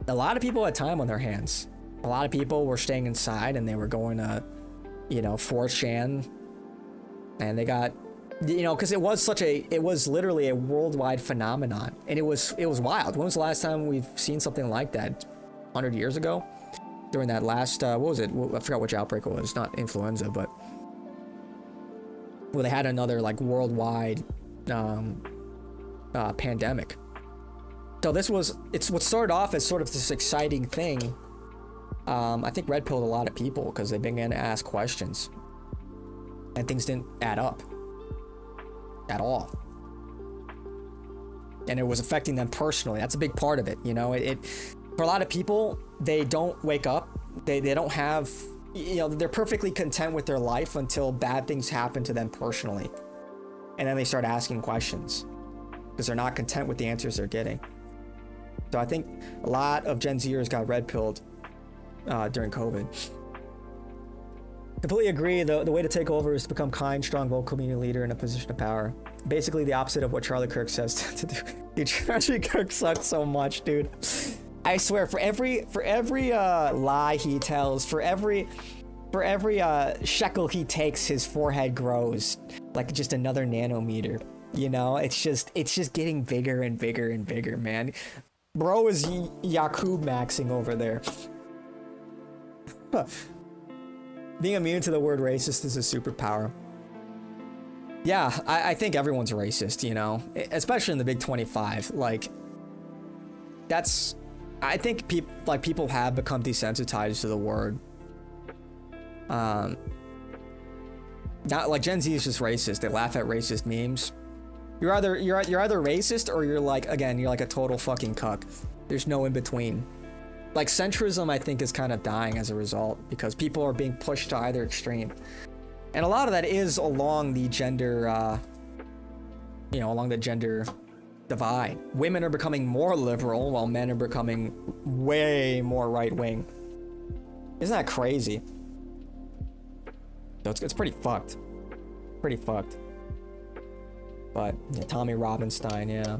A: A lot of people had time on their hands. A lot of people were staying inside and they were going to, you know, 4chan. And they got, you know, because it was literally a worldwide phenomenon. And it was wild. When was the last time we've seen something like that? 100 years ago? During that last, what was it? I forgot which outbreak it was. Not influenza, but well, they had another like worldwide pandemic. So it's what started off as sort of this exciting thing. I think red pilled a lot of people because they began to ask questions, and things didn't add up at all, and it was affecting them personally. That's a big part of it, you know. It for a lot of people, they don't wake up. They don't have, you know, they're perfectly content with their life until bad things happen to them personally. And then they start asking questions because they're not content with the answers they're getting. So I think a lot of Gen Zers got red pilled during COVID. Completely agree. The way to take over is to become kind, strong, vocal community leader in a position of power. Basically the opposite of what Charlie Kirk says to do. Dude, Charlie Kirk sucks so much, dude. I swear, for every lie he tells, for every shekel he takes, his forehead grows like just another nanometer. You know, it's just getting bigger and bigger and bigger, man. Bro is Yakub maxing over there. Being immune to the word racist is a superpower. Yeah, I think everyone's racist, you know, especially in the Big 25. Like, that's I think people have become desensitized to the word. Not like Gen Z is just racist. They laugh at racist memes. You're either racist or you're like a total fucking cuck. There's no in between. Like centrism, I think, is kind of dying as a result because people are being pushed to either extreme, and a lot of that is along the gender, along the gender divide. Women are becoming more liberal while men are becoming way more right wing. Isn't that crazy? So it's pretty fucked. Pretty fucked. But yeah, Tommy Robinstein, yeah.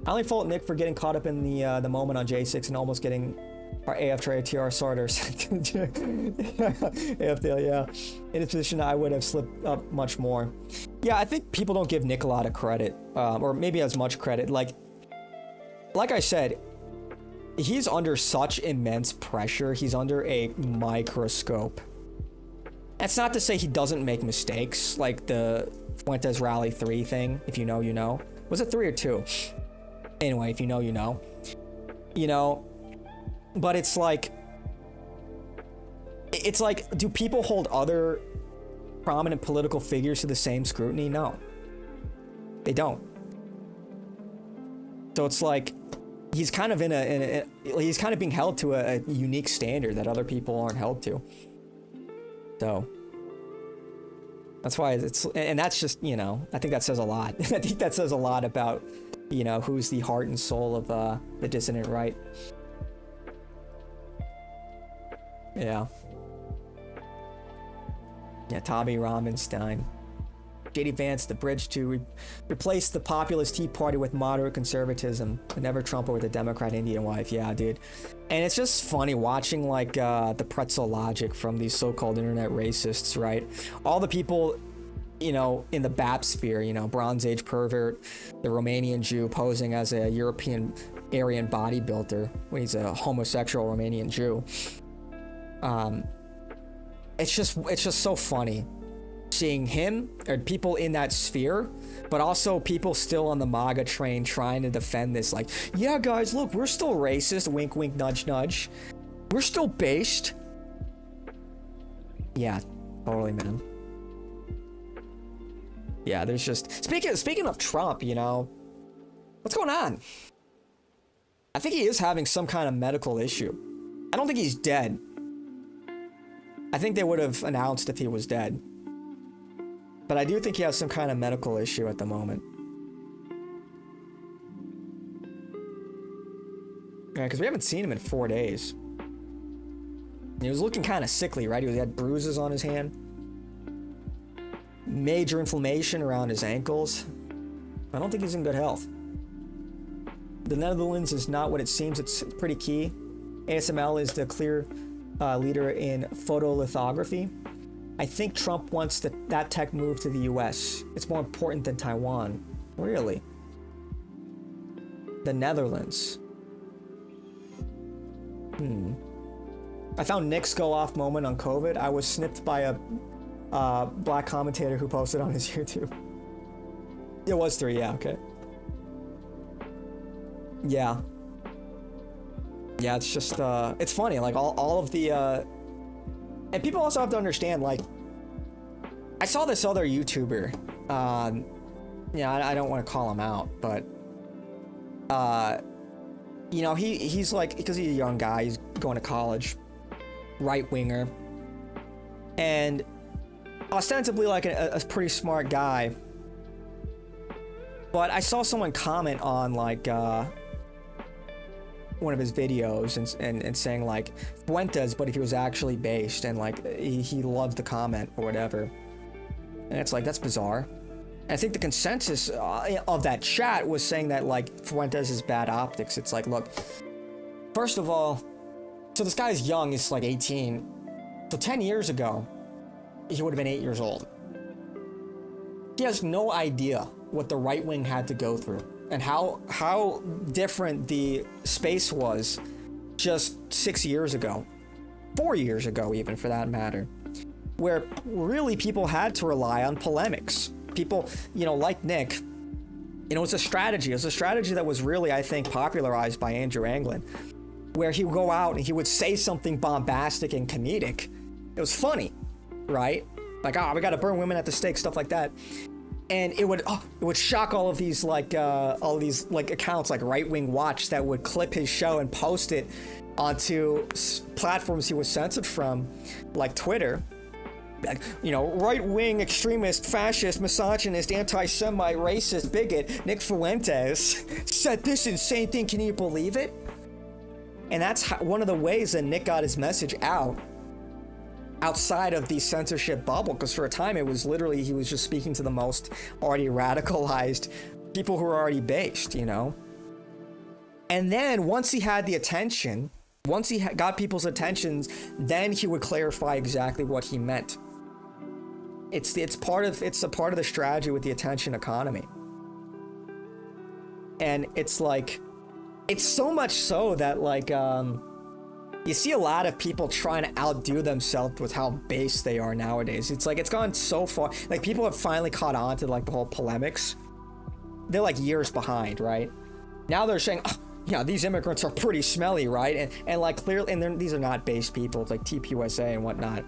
A: I only fault Nick for getting caught up in the moment on J6 and almost getting our AF tray TR starters. AFDL, yeah. In his position, I would have slipped up much more. Yeah, I think people don't give Nick a lot of credit, or maybe as much credit. Like I said, he's under such immense pressure. He's under a microscope. That's not to say he doesn't make mistakes, like the Fuentes Rally 3 thing. If you know, you know. Was it 3 or 2? Anyway, if you know, you know. You know, but it's like, do people hold other prominent political figures to the same scrutiny? No, they don't. So it's like, he's kind of he's kind of being held to a unique standard that other people aren't held to. So that's why and that's just, I think that says a lot. I think that says a lot about, who's the heart and soul of the dissident right. Yeah. Yeah, Tommy Robinstein. JD Vance, the bridge to replace the populist Tea Party with moderate conservatism. Never Trump over the Democrat Indian wife. Yeah, dude. And it's just funny watching like the pretzel logic from these so-called internet racists, right? All the people, in the BAP sphere, Bronze Age pervert, the Romanian Jew posing as a European Aryan bodybuilder when he's a homosexual Romanian Jew. It's just so funny seeing him or people in that sphere, but also people still on the MAGA train trying to defend this, like, yeah guys, look, we're still racist, wink wink nudge nudge, we're still based. Yeah, totally, man. Yeah, there's just speaking of Trump, what's going on? I think he is having some kind of medical issue. I don't think he's dead. I think they would have announced if he was dead. But I do think he has some kind of medical issue at the moment. Yeah, because we haven't seen him in 4 days. He was looking kind of sickly, right? He had bruises on his hand. Major inflammation around his ankles. I don't think he's in good health. The Netherlands is not what it seems. It's pretty key. ASML is the clear leader in photolithography. I think Trump wants that tech move to the US. It's more important than Taiwan. Really? The Netherlands. I found Nick's go off moment on COVID. I was snipped by a black commentator who posted on his YouTube. It was 3, yeah, okay. Yeah. Yeah, it's just, it's funny, like, all of the, and people also have to understand, like, I saw this other YouTuber, I don't want to call him out, but, he's like, because he's a young guy, he's going to college, right-winger, and ostensibly, like, a pretty smart guy, but I saw someone comment on, like, one of his videos and saying like Fuentes, but if he was actually based, and like he loved the comment or whatever, and it's like, that's bizarre. And I think the consensus of that chat was saying that like Fuentes is bad optics. It's like, look, first of all, so this guy's young, he's like 18, so 10 years ago he would have been 8 years old. He has no idea what the right wing had to go through and how different the space was just 6 years ago, 4 years ago even, for that matter, where really people had to rely on polemics. People, like Nick, it's a strategy. It's a strategy that was really, I think, popularized by Andrew Anglin. where he would go out and he would say something bombastic and comedic. It was funny, right? Like, oh, we gotta burn women at the stake, stuff like that. And it would shock all of these accounts like Right Wing Watch that would clip his show and post it onto platforms he was censored from, like Twitter. Like, you know, right-wing extremist, fascist, misogynist, anti-Semite, racist, bigot Nick Fuentes said this insane thing. Can you believe it? And that's one of the ways that Nick got his message outside of the censorship bubble, because for a time it was literally he was just speaking to the most already radicalized people who are already based, you know. And then once he had the attention, once he got people's attentions, then he would clarify exactly what he meant. It's a part of the strategy with the attention economy. And it's like, it's so much so that like you see a lot of people trying to outdo themselves with how base they are nowadays. It's like it's gone so far. Like people have finally caught on to like the whole polemics. They're like years behind, right? Now they're saying, oh, yeah, these immigrants are pretty smelly, right? And like clearly, and these are not base people. It's like TPUSA and whatnot.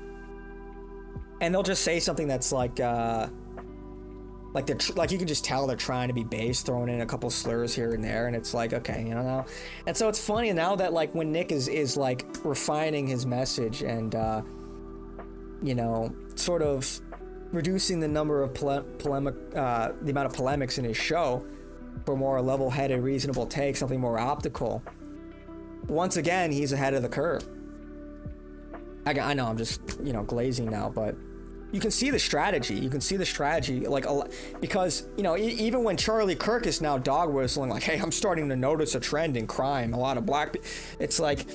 A: And they'll just say something that's like you can just tell they're trying to be base, throwing in a couple slurs here and there, and it's like, okay, you know. And so it's funny now that like when Nick is like refining his message and you know, sort of reducing the number of the amount of polemics in his show for more level-headed, reasonable takes, something more optical. Once again, he's ahead of the curve. I know I'm just, you know, glazing now, but you can see the strategy. You can see the strategy, like, because, you know, even when Charlie Kirk is now dog whistling, like, hey, I'm starting to notice a trend in crime. A lot of black people. It's like,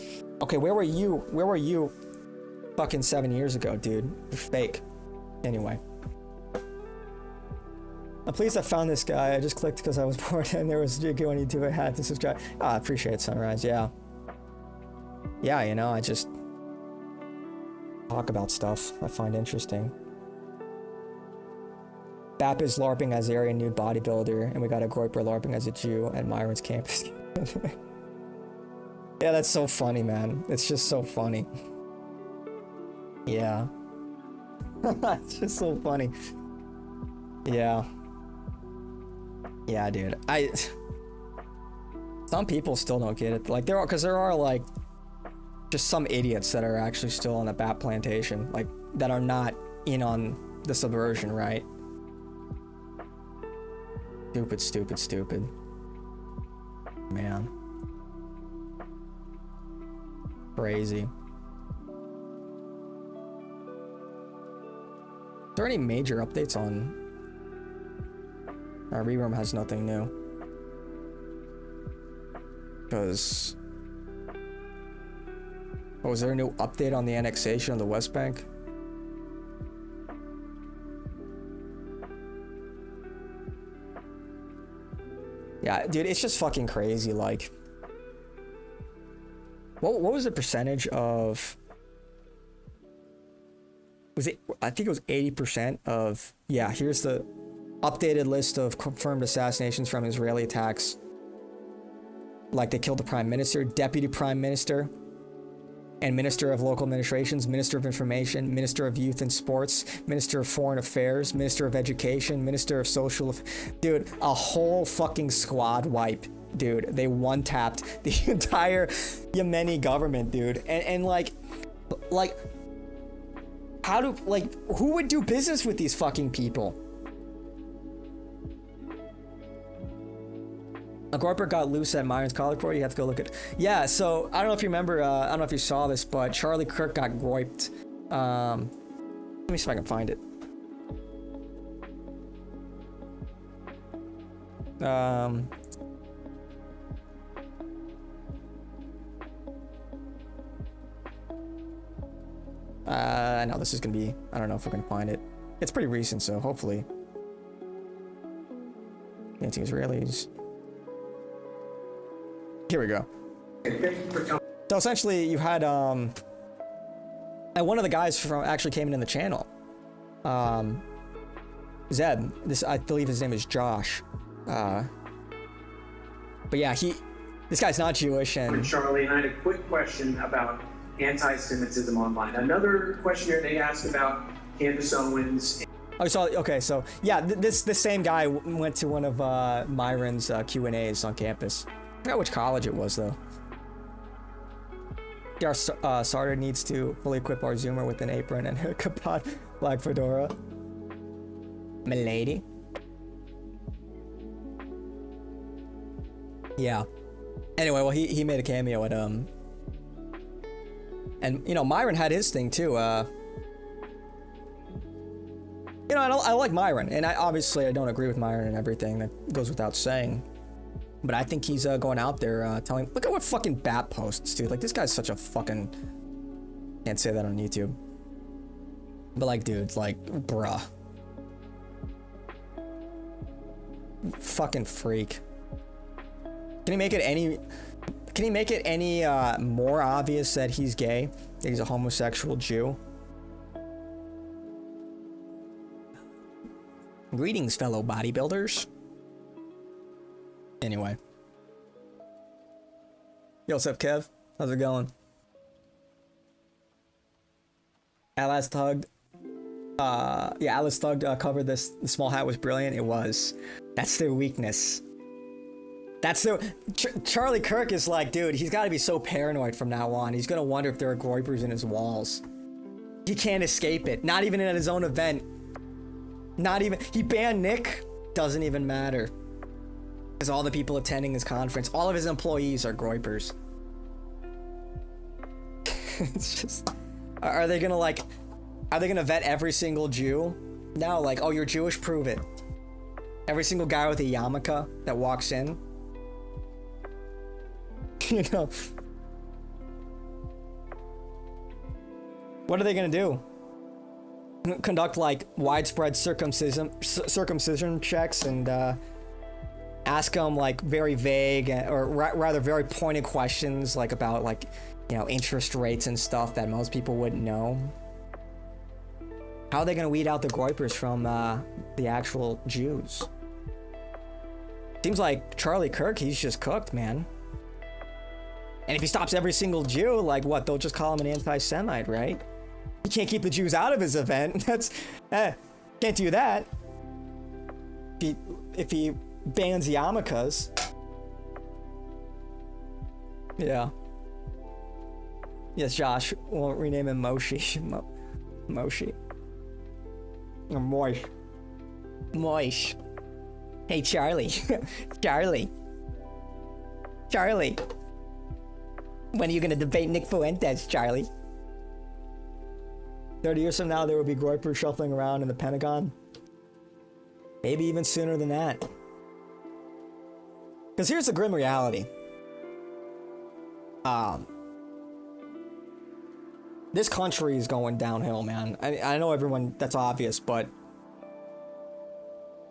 A: okay, where were you? Where were you fucking 7 years ago, dude? You're fake. Anyway. I'm pleased I found this guy. I just clicked because I was bored and there was a video on YouTube. I had to subscribe. Ah, I appreciate it, Sunrise. Yeah. Yeah, you know, I just talk about stuff I find interesting. Bap is LARPing as Aryan nude bodybuilder, and we got a Groiper LARPing as a Jew at Myron's campus. Yeah, that's so funny, man. It's just so funny. Yeah. It's just so funny. Yeah. Yeah, dude. Some people still don't get it. Like, there are like just some idiots that are actually still on the BAP plantation, like that are not in on the subversion, right? Stupid. Man. Crazy. Is there any major updates on... Our reroom has nothing new. Because... Oh, is there a new update on the annexation of the West Bank? Yeah, dude, it's just fucking crazy, like... What was the percentage of... Was it... I think it was 80% of... Yeah, here's the updated list of confirmed assassinations from Israeli attacks. Like, they killed the Prime Minister, Deputy Prime Minister, and Minister of Local Administrations, Minister of Information, Minister of Youth and Sports, Minister of Foreign Affairs, Minister of Education, Minister of Social... Dude, a whole fucking squad wipe, dude. They one-tapped the entire Yemeni government, dude. And like, how do... Like, who would do business with these fucking people? A Gorper got loose at Myron's College Party. You have to go look at... Yeah, so I don't know if you remember, I don't know if you saw this, but Charlie Kirk got groiped. Let me see if I can find it. No, this is gonna be... I don't know if we're gonna find it. It's pretty recent, so hopefully. Anti-Israelis. Here we go. So essentially, you had and one of the guys from actually came in the channel. Zeb. This, I believe his name is Josh. But yeah, This guy's not Jewish, and
E: Charlie, and I had a quick question about anti-Semitism online. Another question here they asked about Candace Owens.
A: oh, so okay, so yeah, this same guy went to one of Myron's Q&As on campus. I forgot which college it was though. Our Sarter needs to fully equip our Zoomer with an apron and a kaput black fedora. Milady. Yeah. Anyway, well, he made a cameo at and you know, Myron had his thing too. You know, I like Myron, and I don't agree with Myron and everything. That goes without saying. But I think he's going out there telling, look at what fucking Bat posts, dude. Like, this guy's such a fucking, can't say that on YouTube. But like, dude, like, bruh. Fucking freak. Can he make it any more obvious that he's gay? That he's a homosexual Jew? Greetings, fellow bodybuilders. Anyway. Yo, what's up, Kev? How's it going? Alice Tugged. Yeah, Alice Tugged covered this. The small hat was brilliant. It was. That's their weakness. That's their... Charlie Kirk is like, dude, he's got to be so paranoid from now on. He's going to wonder if there are groypers in his walls. He can't escape it. Not even at his own event. Not even... He banned Nick. Doesn't even matter. Because all the people attending his conference, all of his employees are groypers. It's just... Are they gonna like... Are they gonna vet every single Jew? No, like, oh, you're Jewish? Prove it. Every single guy with a yarmulke that walks in. You know. What are they gonna do? Conduct like widespread circumcision checks and ask them like very vague or rather very pointed questions like about like, you know, interest rates and stuff that most people wouldn't know. How are they gonna weed out the groypers from the actual Jews? Seems like Charlie Kirk, he's just cooked, man. And if he stops every single Jew, like what, they'll just call him an anti-Semite, right? He can't keep the Jews out of his event. That's, can't do that. If he bans yarmulkes. Yeah. Yes, Josh, we'll rename him Moshi. Moshi. Or Moish. Moish. Hey, Charlie. Charlie. Charlie. When are you gonna debate Nick Fuentes, Charlie? 30 years from now, there will be groypers shuffling around in the Pentagon. Maybe even sooner than that. Because here's the grim reality. This country is going downhill, man. I know everyone, that's obvious, but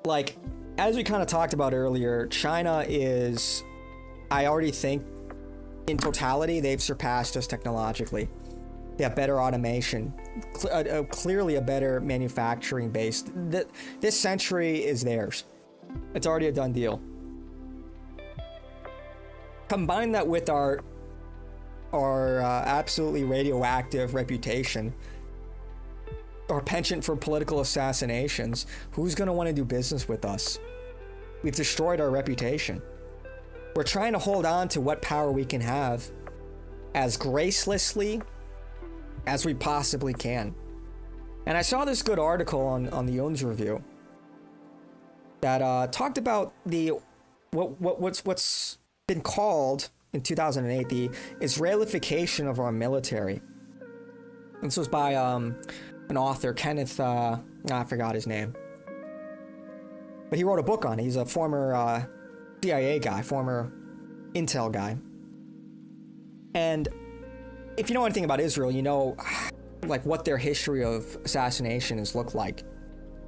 A: like, as we kind of talked about earlier, China is, I already think, in totality, they've surpassed us technologically. They have better automation, clearly a better manufacturing base. This century is theirs. It's already a done deal. Combine that with our absolutely radioactive reputation, our penchant for political assassinations. Who's gonna want to do business with us? We've destroyed our reputation. We're trying to hold on to what power we can have as gracelessly as we possibly can. And I saw this good article on the Owens Review that talked about what's been called in 2008 the Israelification of our military. This was by an author, Kenneth, I forgot his name, but he wrote a book on it. He's a former CIA guy, former intel guy. And if you know anything about Israel, you know like what their history of assassination has looked like.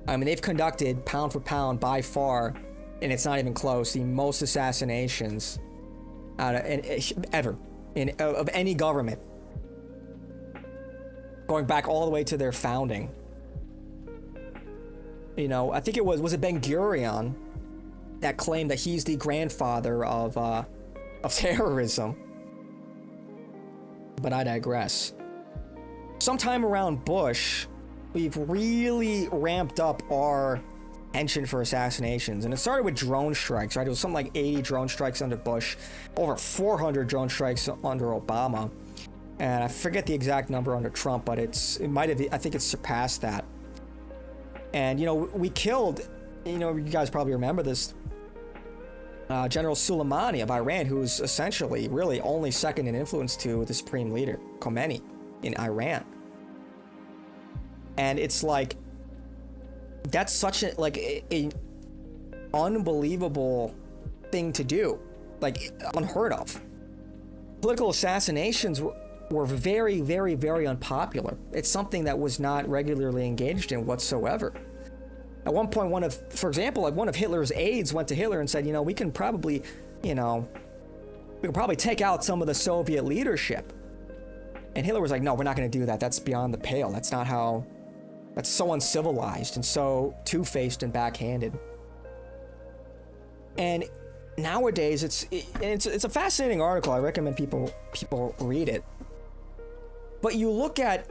A: I mean, they've conducted pound for pound by far, and it's not even close, the most assassinations ever of any government, going back all the way to their founding. You know, I think it was it Ben Gurion that claimed that he's the grandfather of of terrorism. But I digress. Sometime around Bush, we've really ramped up our penchant for assassinations. And it started with drone strikes, right? It was something like 80 drone strikes under Bush, over 400 drone strikes under Obama. And I forget the exact number under Trump, but it might have, I think it's surpassed that. And, you know, we killed, you know, you guys probably remember this, General Soleimani of Iran, who's essentially really only second in influence to the supreme leader, Khomeini, in Iran. And it's like, that's such a unbelievable thing to do, like unheard of. Political assassinations were very, very, very unpopular. It's something that was not regularly engaged in whatsoever. At one point, for example, like one of Hitler's aides went to Hitler and said, you know, we can probably take out some of the Soviet leadership. And Hitler was like, no, we're not going to do that. That's beyond the pale. That's not how, that's so uncivilized and so two-faced and backhanded. And nowadays, it's a fascinating article. I recommend people read it. But you look at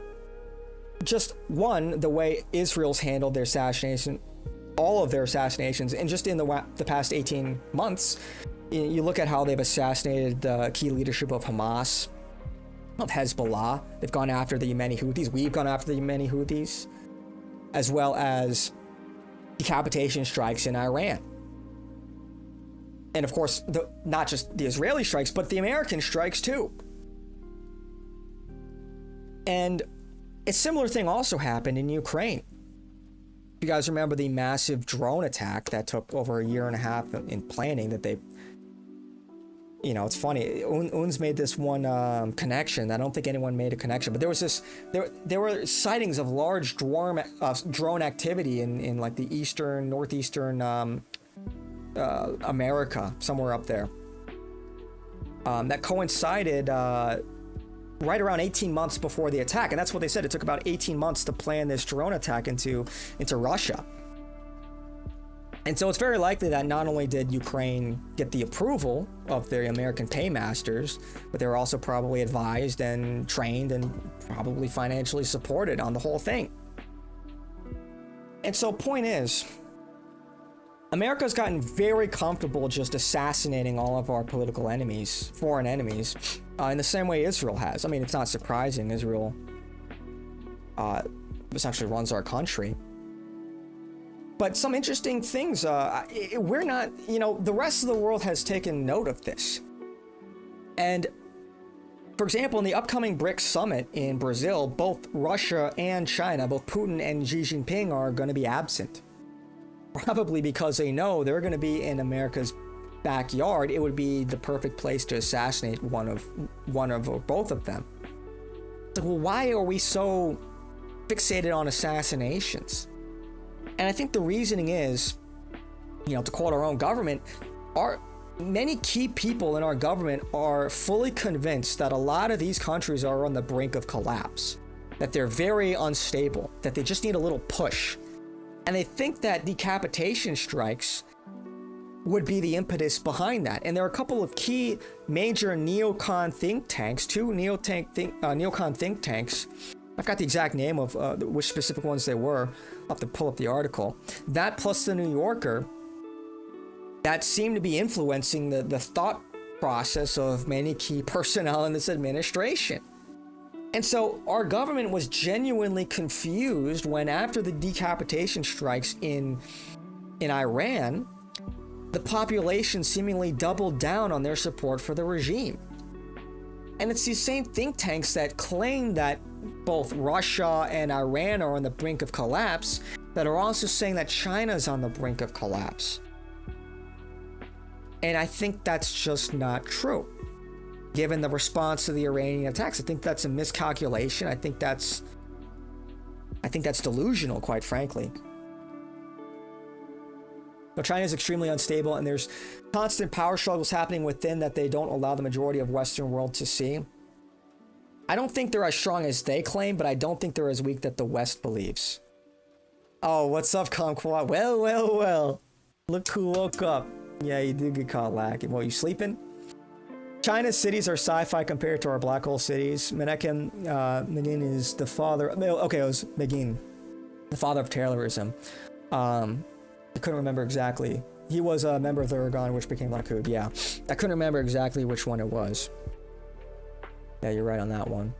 A: just the way Israel's handled their assassination, all of their assassinations, and just in the past 18 months, you look at how they've assassinated the key leadership of Hamas, of Hezbollah. They've gone after the Yemeni Houthis. We've gone after the Yemeni Houthis, as well as decapitation strikes in Iran. And of course, not just the Israeli strikes, but the American strikes too. And a similar thing also happened in Ukraine. You guys remember the massive drone attack that took over a year and a half in planning that they, you know, it's funny. Un's made this one connection. I don't think anyone made a connection, but there was there were sightings of large drone activity in like the northeastern America, somewhere up there. That coincided right around 18 months before the attack. And that's what they said. It took about 18 months to plan this drone attack into Russia. And so it's very likely that not only did Ukraine get the approval of their American paymasters, but they were also probably advised and trained and probably financially supported on the whole thing. And so point is, America's gotten very comfortable just assassinating all of our political enemies, foreign enemies, in the same way Israel has. I mean, it's not surprising. Israel essentially runs our country. But some interesting things, we're not, you know, the rest of the world has taken note of this. And, for example, in the upcoming BRICS summit in Brazil, both Russia and China, both Putin and Xi Jinping are going to be absent. Probably because they know they're going to be in America's backyard. It would be the perfect place to assassinate one of or both of them. It's like, well, why are we so fixated on assassinations? And I think the reasoning is, you know, to quote our own government, many key people in our government are fully convinced that a lot of these countries are on the brink of collapse, that they're very unstable, that they just need a little push. And they think that decapitation strikes would be the impetus behind that. And there are a couple of key major neocon think tanks, two neocon think tanks. I've got the exact name of which specific ones they were. I'll have to pull up the article. That plus the New Yorker, that seem to be influencing the thought process of many key personnel in this administration. And so our government was genuinely confused when, after the decapitation strikes in Iran, the population seemingly doubled down on their support for the regime. And it's these same think tanks that claim that both Russia and Iran are on the brink of collapse that are also saying that China's on the brink of collapse. And I think that's just not true. Given the response to the Iranian attacks, I think that's a miscalculation. I think that's delusional, quite frankly. But China is extremely unstable, and there's constant power struggles happening within that they don't allow the majority of Western world to see. I don't think they're as strong as they claim, but I don't think they're as weak that the West believes. Oh, what's up, Kumquat? Well. Look who woke up. Yeah, you did get caught lacking. Well, you sleeping? China's cities are sci-fi compared to our black hole cities. Menachem Begin is the father. Okay, it was Begin, the father of terrorism. I couldn't remember exactly. He was a member of the Irgun, which became Likud. Yeah, I couldn't remember exactly which one it was. Yeah, you're right on that one.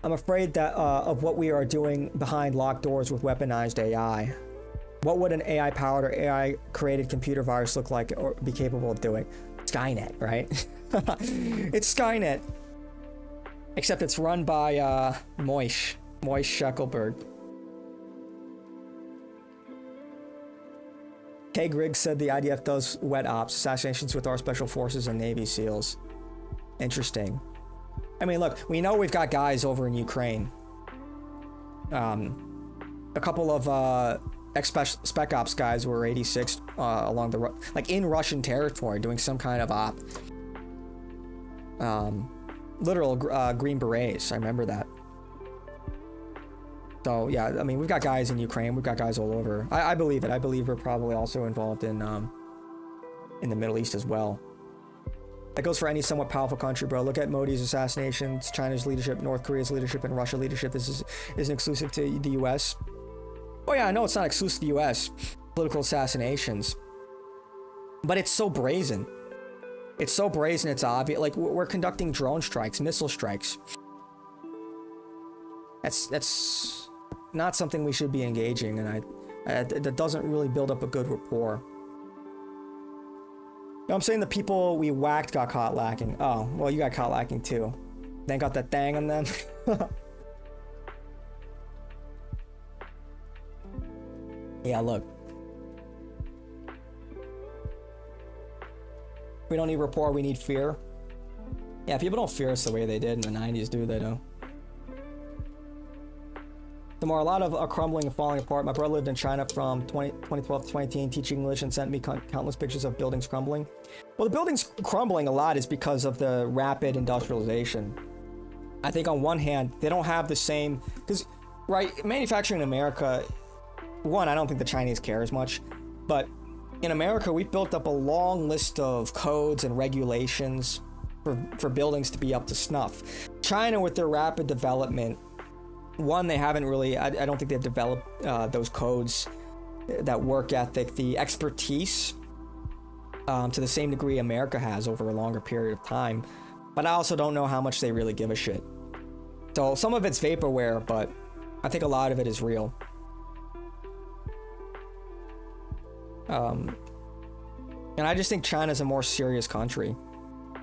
A: I'm afraid that of what we are doing behind locked doors with weaponized AI. What would an AI-powered or AI-created computer virus look like or be capable of doing? Skynet, right? It's Skynet. Except it's run by Moish Shackelberg. K. Griggs said the IDF does wet ops, assassinations with our special forces and Navy SEALs. Interesting. I mean, look, we know we've got guys over in Ukraine. A couple of spec ops guys were 86 along the like in Russian territory doing some kind of op. Literal Green Berets. I remember that. So yeah, I mean, we've got guys in Ukraine. We've got guys all over. I believe it. I believe we're probably also involved in the Middle East as well. That goes for any somewhat powerful country, bro. Look at Modi's assassinations, China's leadership, North Korea's leadership, and Russia leadership. This isn't exclusive to the U.S. Oh yeah, I know it's not exclusive to the U.S. Political assassinations, but it's so brazen. It's so brazen. It's obvious. Like we're conducting drone strikes, missile strikes. That's not something we should be engaging, and that doesn't really build up a good rapport. No, I'm saying the people we whacked got caught lacking. Oh, well, you got caught lacking too. Then got that thing on them. Yeah, look. We don't need rapport, we need fear. Yeah, people don't fear us the way they did in the 90s, do they, though? A lot of crumbling and falling apart. My brother lived in China from 2012 to 2018, teaching English, and sent me countless pictures of buildings crumbling. Well, the buildings crumbling a lot is because of the rapid industrialization. I think on one hand, they don't have the same... Because, right, manufacturing in America... One, I don't think the Chinese care as much. But in America, we've built up a long list of codes and regulations for buildings to be up to snuff. China, with their rapid development... One, they haven't really, I don't think they've developed those codes, that work ethic, the expertise to the same degree America has over a longer period of time. But I also don't know how much they really give a shit. So some of it's vaporware, but I think a lot of it is real. And I just think China's a more serious country.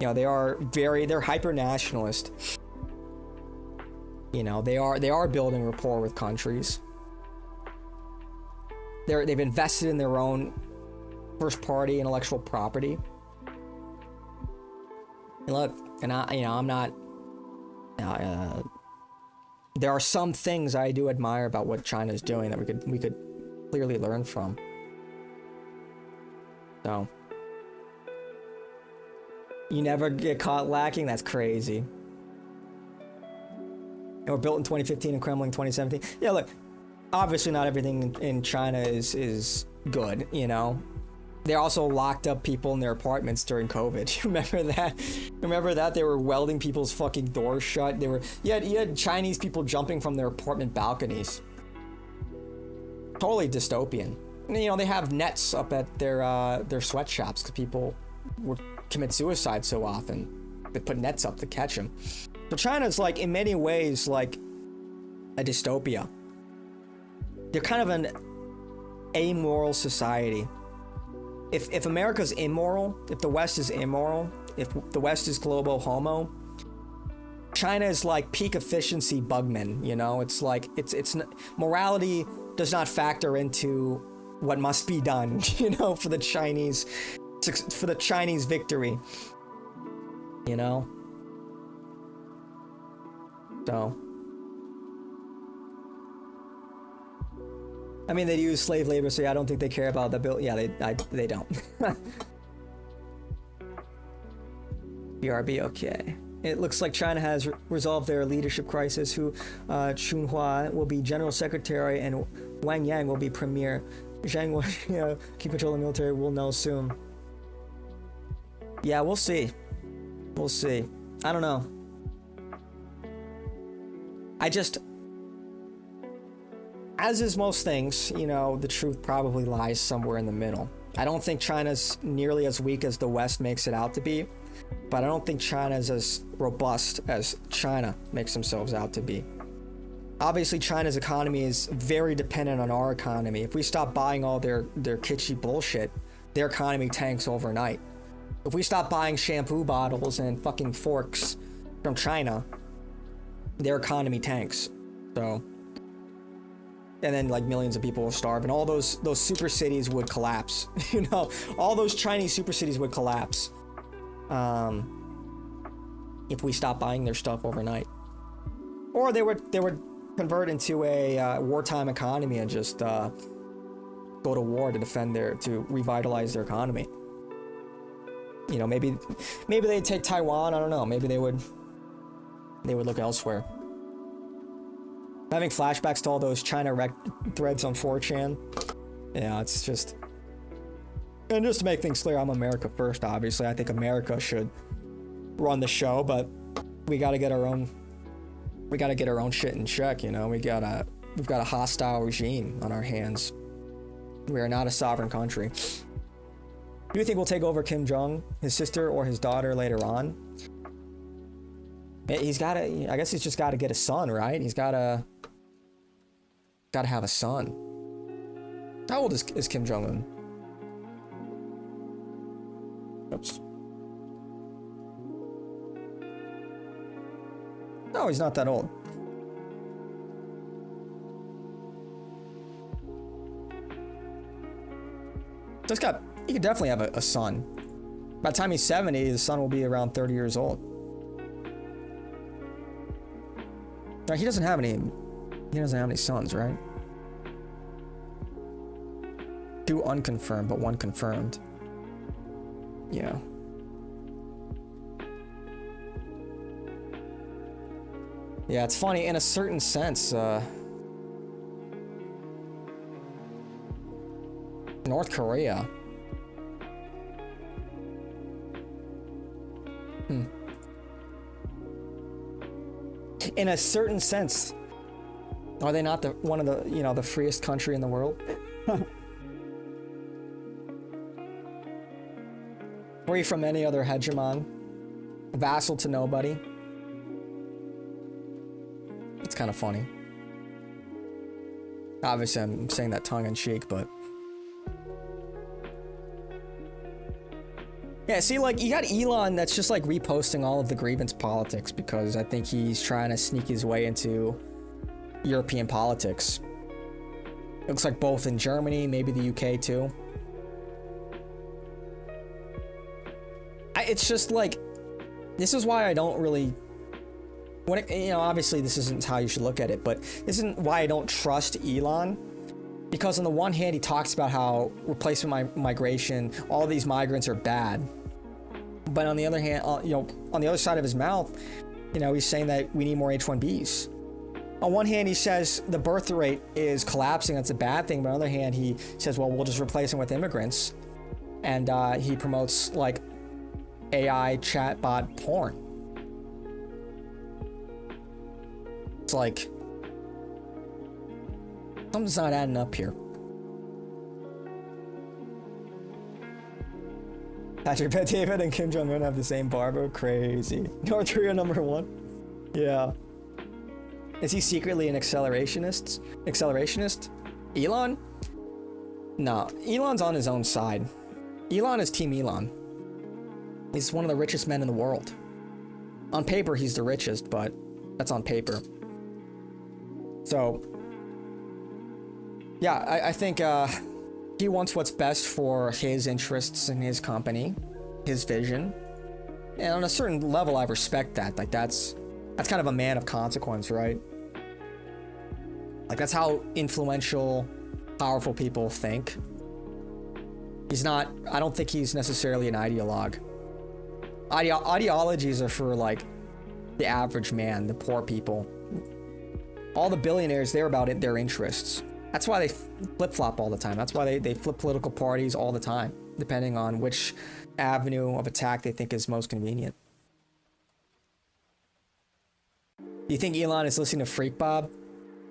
A: You know, they're hyper nationalist. You know, they are building rapport with countries. They've invested in their own first party intellectual property. And look, and I'm not. There are some things I do admire about what China's doing that we could clearly learn from. So, you never get caught lacking? That's crazy. And were built in 2015 and Kremlin 2017. Yeah, look, obviously not everything in China is good, you know. They also locked up people in their apartments during COVID. You remember that? Remember that? They were welding people's fucking doors shut. You had Chinese people jumping from their apartment balconies. Totally dystopian. And, you know, they have nets up at their sweatshops because people would commit suicide so often. They put nets up to catch them. So China's, like, in many ways, like a dystopia. They're kind of an amoral society. If America's immoral, if the West is immoral, if the West is global homo, China is like peak efficiency bugmen, you know? It's like, morality does not factor into what must be done, you know, for the Chinese victory, you know? So, I mean, they use slave labor, so yeah, I don't think they care about the bill. Yeah, they don't. BRB, okay. It looks like China has resolved their leadership crisis. Chunhua will be general secretary and Wang Yang will be premier. Zhang will keep control of the military. We'll know soon. Yeah, we'll see. We'll see. I don't know. I just, as is most things, you know, the truth probably lies somewhere in the middle. I don't think China's nearly as weak as the West makes it out to be, but I don't think China's as robust as China makes themselves out to be. Obviously, China's economy is very dependent on our economy. If we stop buying all their kitschy bullshit, their economy tanks overnight. If we stop buying shampoo bottles and fucking forks from China, their economy tanks. So, and then like millions of people will starve, and all those super cities would collapse. You know, all those Chinese super cities would collapse if we stop buying their stuff overnight. Or they would convert into a wartime economy and just go to war to to revitalize their economy. You know, maybe they'd take Taiwan. I don't know. Maybe they would look elsewhere. Having flashbacks to all those China threads on 4chan. Yeah, it's just... And just to make things clear, I'm America first, obviously. I think America should run the show, but we gotta get our own shit in check, you know? We've got a hostile regime on our hands. We are not a sovereign country. Do you think we'll take over Kim Jong, his sister, or his daughter later on? He's gotta, I guess he's just gotta get a son, right? He's gotta have a son. How old is Kim Jong-un? Oops. No, he's not that old. He could definitely have a son. By the time he's 70, the son will be around 30 years old. No, he doesn't have any sons, right? 2 unconfirmed, but 1 confirmed. Yeah. Yeah, it's funny, in a certain sense, North Korea. In a certain sense, are they not one of the freest country in the world? Free from any other hegemon, vassal to nobody. It's kind of funny. Obviously, I'm saying that tongue in cheek, but yeah, see, like, you got Elon that's just like reposting all of the grievance politics because I think he's trying to sneak his way into European politics. It looks like both in Germany, maybe the UK too. It's just like, this is why I don't really, obviously this isn't how you should look at it, but this isn't why I don't trust Elon. Because on the one hand, he talks about how replacement migration, all these migrants are bad. But on the other hand, on the other side of his mouth, he's saying that we need more H-1Bs. On one hand, he says the birth rate is collapsing, that's a bad thing. But on the other hand, he says, well, we'll just replace them with immigrants. And he promotes, like, AI chatbot porn. It's like, something's not adding up here. Patrick Bet David and Kim Jong-un have the same barber? Crazy. North Korea #1? Yeah. Is he secretly an accelerationist? Elon? No, Elon's on his own side. Elon is Team Elon. He's one of the richest men in the world. On paper, he's the richest, but that's on paper. So, yeah, I think he wants what's best for his interests and his company, his vision. And on a certain level, I respect that. Like, that's kind of a man of consequence, right? Like, that's how influential, powerful people think. I don't think he's necessarily an ideologue. Ideologies are for, like, the average man, the poor people. All the billionaires, they're about their interests. That's why they flip-flop all the time. That's why they flip political parties all the time, depending on which avenue of attack they think is most convenient. You think Elon is listening to Freak Bob?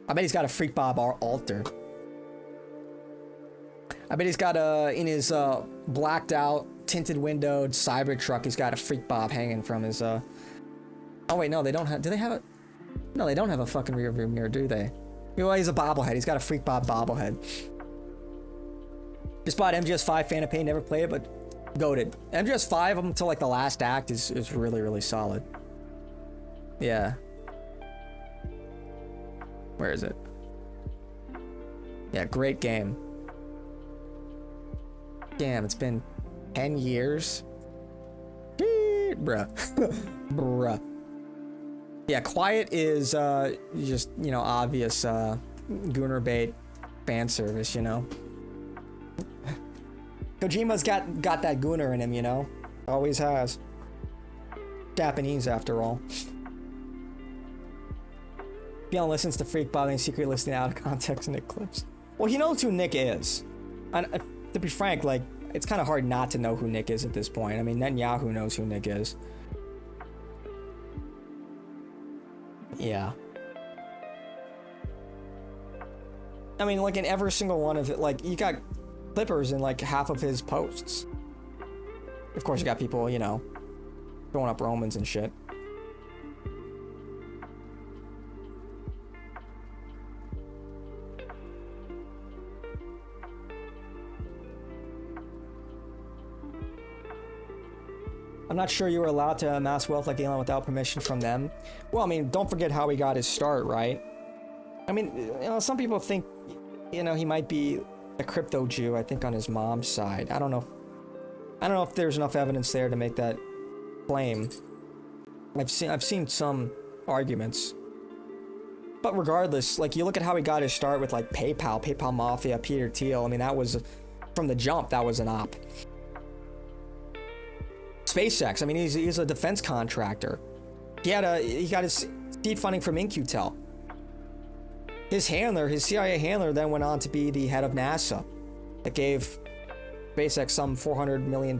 A: I bet he's got a Freak Bob altar. I bet he's got in his blacked out, tinted windowed Cybertruck, he's got a Freak Bob hanging from his Oh wait, no, they don't have, do they have a, no, they don't have a fucking rear view mirror, do they? Well, he's a bobblehead, he's got a Freak Bob bobblehead. Just bought MGS5 Fan of Pain, never played it, but goated. MGS5 up until like the last act is really, really solid. Yeah. Where is it? Yeah, great game. Damn, it's been 10 years. Bruh. Bruh. Yeah, Quiet is just, you know, obvious gooner bait fan service, you know. Kojima's got that gooner in him, you know. Always has. Japanese after all. Beyond listens to Freak Bob and secretly listening out of context Nick clips. Well, he knows who Nick is. And to be frank, like, it's kind of hard not to know who Nick is at this point. I mean, Netanyahu knows who Nick is. Yeah. I mean, like, in every single one of it, like, you got clippers in, like, half of his posts. Of course, you got people, you know, throwing up Romans and shit. I'm not sure you were allowed to amass wealth like Elon without permission from them. Well, I mean, don't forget how he got his start, right? I mean, you know, some people think, you know, he might be a crypto Jew, I think on his mom's side. I don't know if there's enough evidence there to make that claim. I've seen some arguments. But regardless, like, you look at how he got his start with, like, PayPal Mafia, Peter Thiel. I mean, that was, from the jump, that was an op. SpaceX, I mean, he's a defense contractor. He got his seed funding from InQtel. His CIA handler then went on to be the head of NASA. That gave SpaceX some $400 million.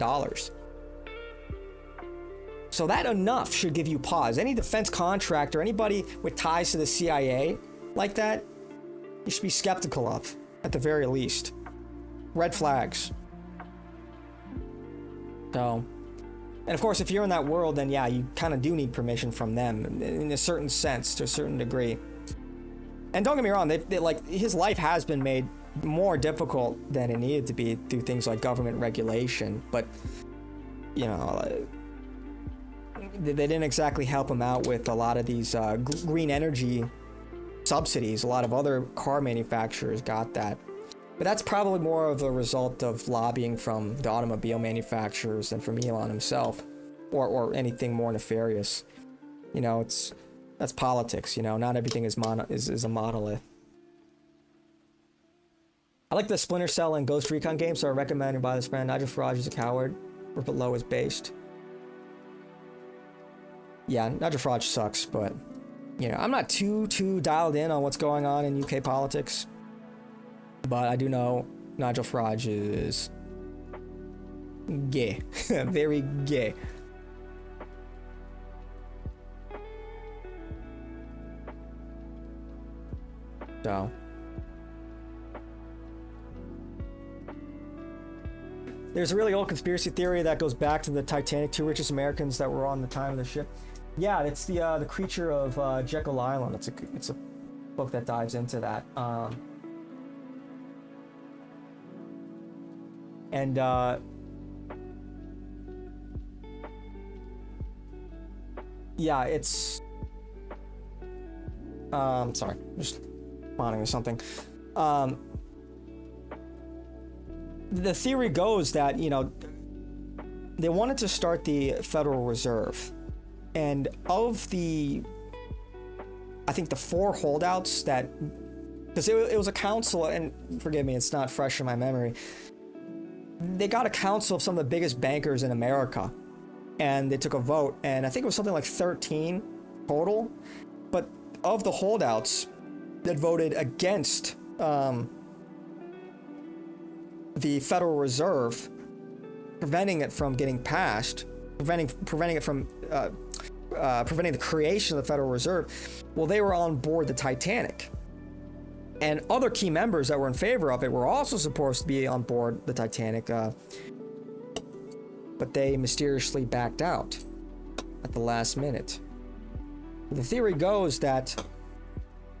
A: So that enough should give you pause. Any defense contractor, anybody with ties to the CIA like that, you should be skeptical of, at the very least. Red flags. So, and of course, if you're in that world, then yeah, you kind of do need permission from them in a certain sense, to a certain degree. And don't get me wrong, they like, his life has been made more difficult than it needed to be through things like government regulation, but, you know, they didn't exactly help him out with a lot of these green energy subsidies. A lot of other car manufacturers got that. But that's probably more of a result of lobbying from the automobile manufacturers than from Elon himself, or anything more nefarious. You know, that's politics. You know, not everything is a monolith. I like the Splinter Cell and Ghost Recon games, so I recommend you buy this friend. Nigel Farage is a coward. Rupert Lowe is based. Yeah, Nigel Farage sucks, but you know, I'm not too dialed in on what's going on in UK politics. But I do know Nigel Farage is gay. Very gay. So. There's a really old conspiracy theory that goes back to the Titanic, 2 richest Americans that were on the time of the ship. Yeah, it's the creature of Jekyll Island. It's a book that dives into that. Yeah, it's sorry, just responding to something. The theory goes that, you know, they wanted to start the Federal Reserve, and of the, I think the 4 holdouts that, because it was a council, and forgive me, it's not fresh in my memory. They got a council of some of the biggest bankers in America, and they took a vote, and I think it was something like 13 total. But of the holdouts that voted against the Federal Reserve, preventing it from getting passed, preventing it from preventing the creation of the Federal Reserve, well, they were on board the Titanic. And other key members that were in favor of it were also supposed to be on board the Titanic, but they mysteriously backed out at the last minute. The theory goes that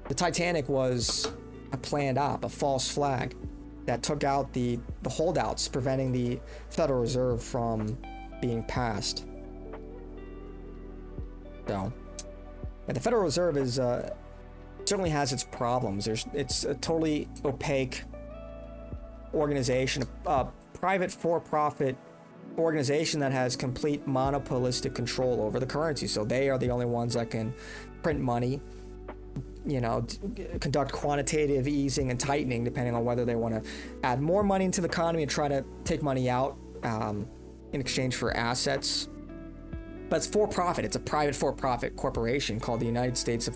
A: the Titanic was a planned op, a false flag that took out the holdouts, preventing the Federal Reserve from being passed. So, and the Federal Reserve is certainly has its problems. It's a totally opaque organization, a private for-profit organization that has complete monopolistic control over the currency. So they are the only ones that can print money, you know, conduct quantitative easing and tightening depending on whether they want to add more money into the economy and try to take money out in exchange for assets. But it's for profit. It's a private for-profit corporation called the United States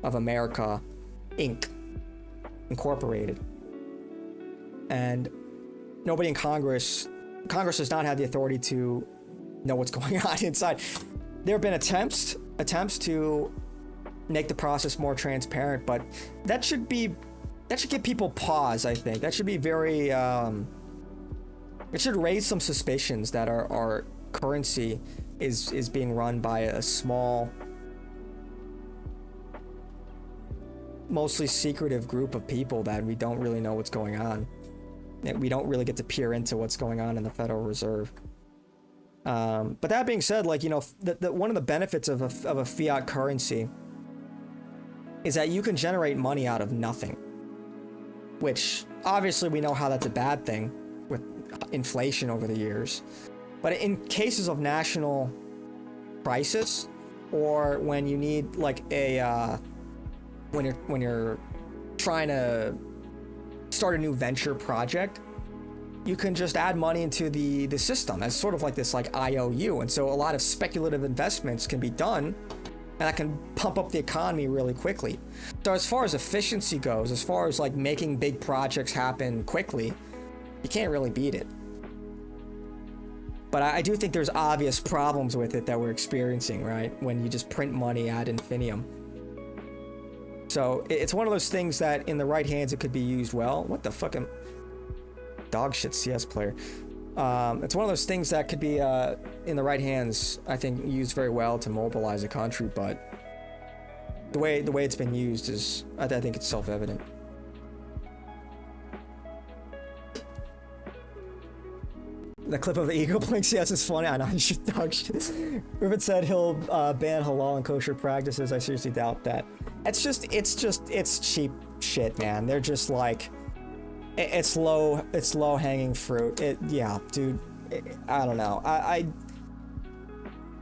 A: of America, Inc. Incorporated. And nobody in Congress does not have the authority to know what's going on inside. There have been attempts to make the process more transparent, but that should give people pause, I think. That should be very, it should raise some suspicions that our currency is being run by a small, mostly secretive group of people that we don't really know what's going on. We don't really get to peer into what's going on in the Federal Reserve. But that being said, like, you know, one of the benefits of a fiat currency is that you can generate money out of nothing, which obviously we know how that's a bad thing with inflation over the years. But in cases of national crisis, or when you need like a when you're trying to start a new venture project, you can just add money into the system as sort of like this like IOU, and so a lot of speculative investments can be done, and that can pump up the economy really quickly. So as far as efficiency goes, as far as like making big projects happen quickly, you can't really beat it. But I do think there's obvious problems with it that we're experiencing, right? When you just print money ad infinitum. So it's one of those things that in the right hands, it could be used well. What the fucking dog shit CS player. It's one of those things that could be in the right hands, I think, used very well to mobilize a country, but the way it's been used is, I think it's self-evident. The clip of Ego Blinks, yes, is funny. I know, you should dog shit. Rivet said he'll ban halal and kosher practices. I seriously doubt that. It's cheap shit, man. They're just like, it's low hanging fruit. Yeah, dude. I don't know.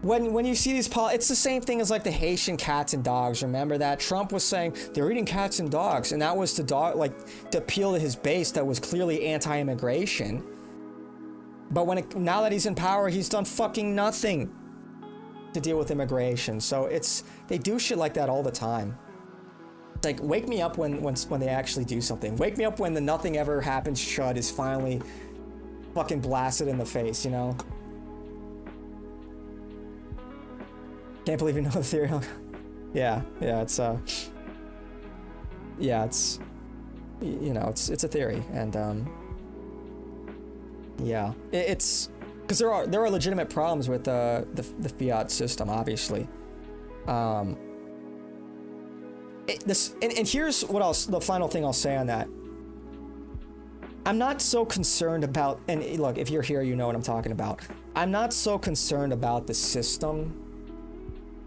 A: When you see these it's the same thing as like the Haitian cats and dogs. Remember that Trump was saying they're eating cats and dogs, and that was to appeal to his base that was clearly anti-immigration. But now that he's in power, he's done fucking nothing to deal with immigration. So they do shit like that all the time. It's like, wake me up when they actually do something. Wake me up when the nothing ever happens chud is finally fucking blasted in the face, you know? Can't believe you know the theory. Yeah, it's you know, it's a theory, and yeah, it's because there are legitimate problems with the fiat system, obviously. And here's the final thing I'll say on that. I'm not so concerned about, and look, if you're here, you know what I'm talking about. I'm not so concerned about the system,